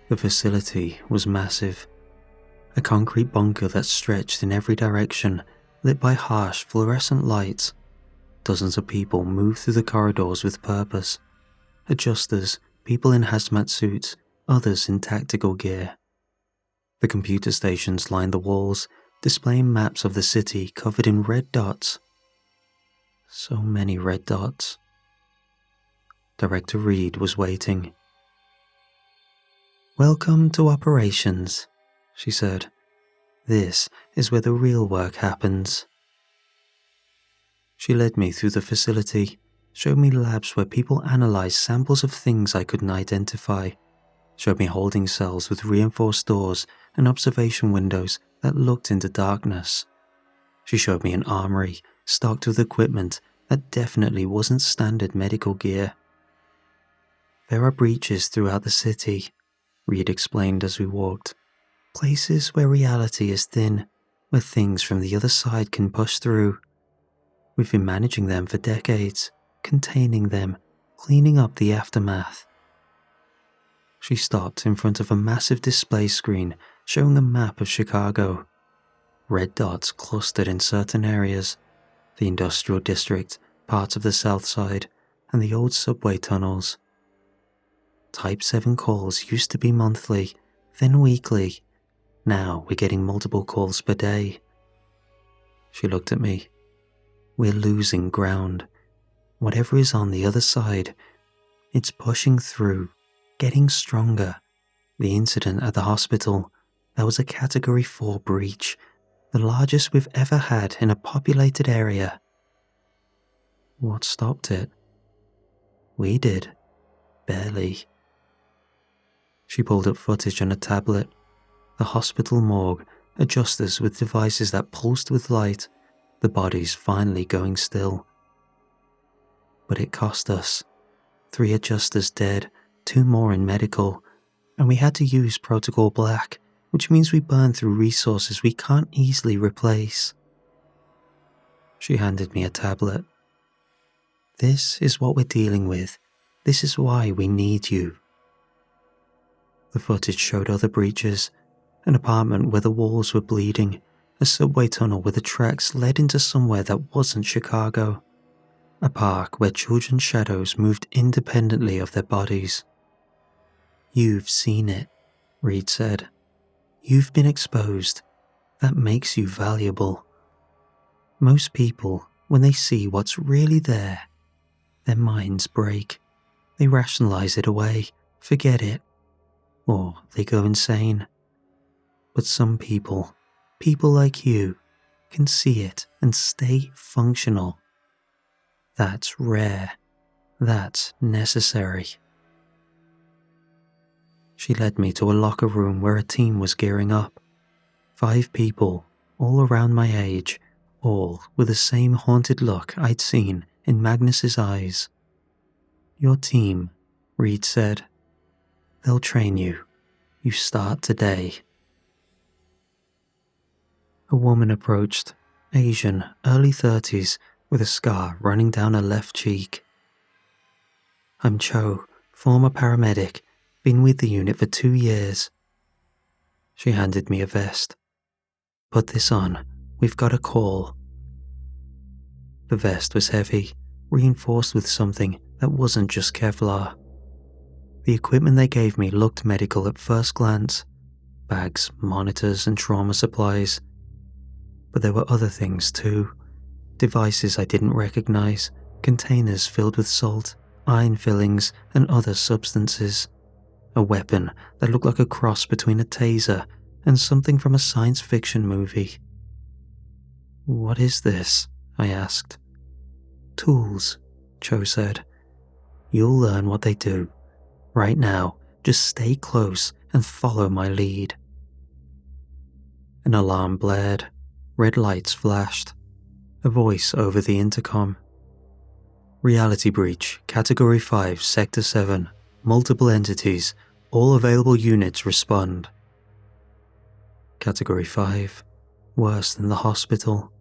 The facility was massive. A concrete bunker that stretched in every direction, lit by harsh fluorescent lights. Dozens of people moved through the corridors with purpose. Adjusters, people in hazmat suits, others in tactical gear. The computer stations lined the walls, displaying maps of the city covered in red dots. So many red dots. Director Reed was waiting. "Welcome to operations," she said. "This is where the real work happens." She led me through the facility, showed me labs where people analyzed samples of things I couldn't identify, showed me holding cells with reinforced doors and observation windows that looked into darkness. She showed me an armory stocked with equipment that definitely wasn't standard medical gear. "There are breaches throughout the city," Reed explained as we walked. "Places where reality is thin, where things from the other side can push through. We've been managing them for decades, containing them, cleaning up the aftermath." She stopped in front of a massive display screen showing a map of Chicago. Red dots clustered in certain areas: the industrial district, parts of the south side, and the old subway tunnels. Type 7 calls used to be monthly, then weekly. Now we're getting multiple calls per day. She looked at me. "We're losing ground. Whatever is on the other side, it's pushing through, getting stronger. The incident at the hospital, that was a Category 4 breach, the largest we've ever had in a populated area." "What stopped it?" "We did. Barely." She pulled up footage on a tablet. The hospital morgue, adjusters with devices that pulsed with light, the bodies finally going still. "But it cost us. 3 adjusters dead, 2 more in medical, and we had to use Protocol Black, which means we burn through resources we can't easily replace." She handed me a tablet. "This is what we're dealing with. This is why we need you." The footage showed other breaches: an apartment where the walls were bleeding, a subway tunnel where the tracks led into somewhere that wasn't Chicago, a park where children's shadows moved independently of their bodies. "You've seen it," Reed said. "You've been exposed. That makes you valuable. Most people, when they see what's really there, their minds break. They rationalize it away, forget it, or they go insane. But some people like you, can see it and stay functional. That's rare. That's necessary." She led me to a locker room where a team was gearing up. 5 people, all around my age, all with the same haunted look I'd seen in Magnus's eyes. "Your team," Reed said. "They'll train you. You start today." A woman approached, Asian, early 30s, with a scar running down her left cheek. "I'm Cho, former paramedic, been with the unit for 2 years." She handed me a vest. "Put this on, we've got a call." The vest was heavy, reinforced with something that wasn't just Kevlar. The equipment they gave me looked medical at first glance: bags, monitors, and trauma supplies. But there were other things too. Devices I didn't recognize, containers filled with salt, iron fillings, and other substances. A weapon that looked like a cross between a taser and something from a science fiction movie. "What is this?" I asked. "Tools," Cho said. "You'll learn what they do. Right now, just stay close and follow my lead." An alarm blared, red lights flashed, a voice over the intercom. Reality breach, Category 5, Sector 7, multiple entities, all available units respond. Category 5, worse than the hospital.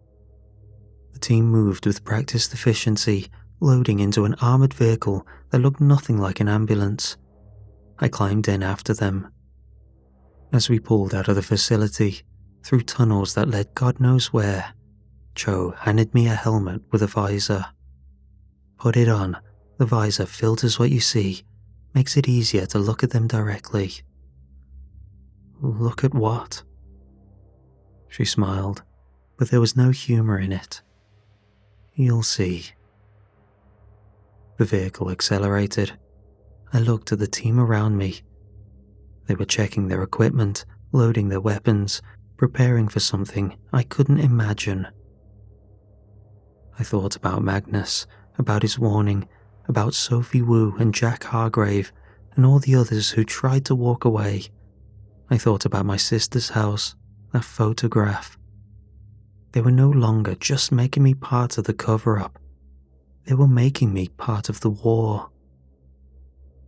The team moved with practiced efficiency, loading into an armoured vehicle that looked nothing like an ambulance. I climbed in after them. As we pulled out of the facility, through tunnels that led God knows where, Cho handed me a helmet with a visor. Put it on. The visor filters what you see, makes it easier to look at them directly. Look at what? She smiled, but there was no humour in it. You'll see. The vehicle accelerated. I looked at the team around me. They were checking their equipment, loading their weapons, preparing for something I couldn't imagine. I thought about Magnus, about his warning, about Sophie Wu and Jack Hargrave, and all the others who tried to walk away. I thought about my sister's house, that photograph. They were no longer just making me part of the cover-up. They were making me part of the war.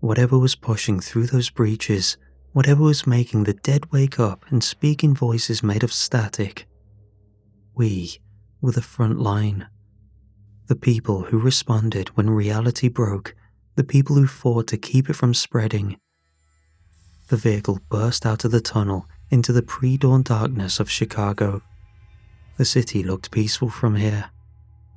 Whatever was pushing through those breaches, whatever was making the dead wake up and speak in voices made of static, we were the front line. The people who responded when reality broke, the people who fought to keep it from spreading. The vehicle burst out of the tunnel into the pre-dawn darkness of Chicago. The city looked peaceful from here,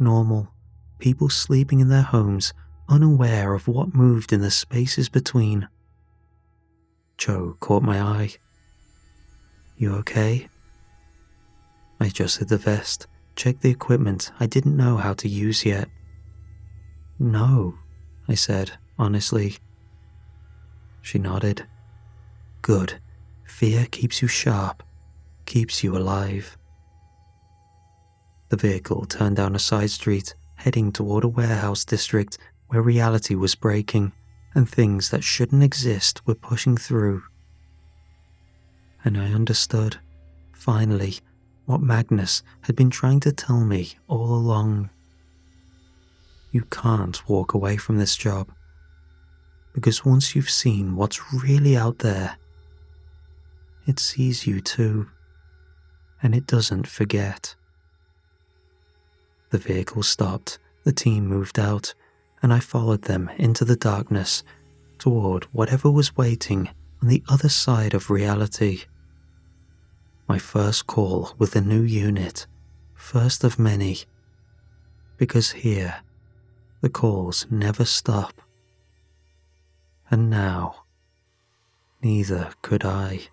normal, people sleeping in their homes, unaware of what moved in the spaces between. Cho caught my eye. You okay? I adjusted the vest, checked the equipment I didn't know how to use yet. No, I said, honestly. She nodded. Good. Fear keeps you sharp, keeps you alive. The vehicle turned down a side street, heading toward a warehouse district where reality was breaking and things that shouldn't exist were pushing through. And I understood, finally, what Magnus had been trying to tell me all along. You can't walk away from this job, because once you've seen what's really out there, it sees you too, and it doesn't forget. The vehicle stopped, the team moved out, and I followed them into the darkness, toward whatever was waiting on the other side of reality. My first call with the new unit, first of many, because here, the calls never stop. And now, neither could I.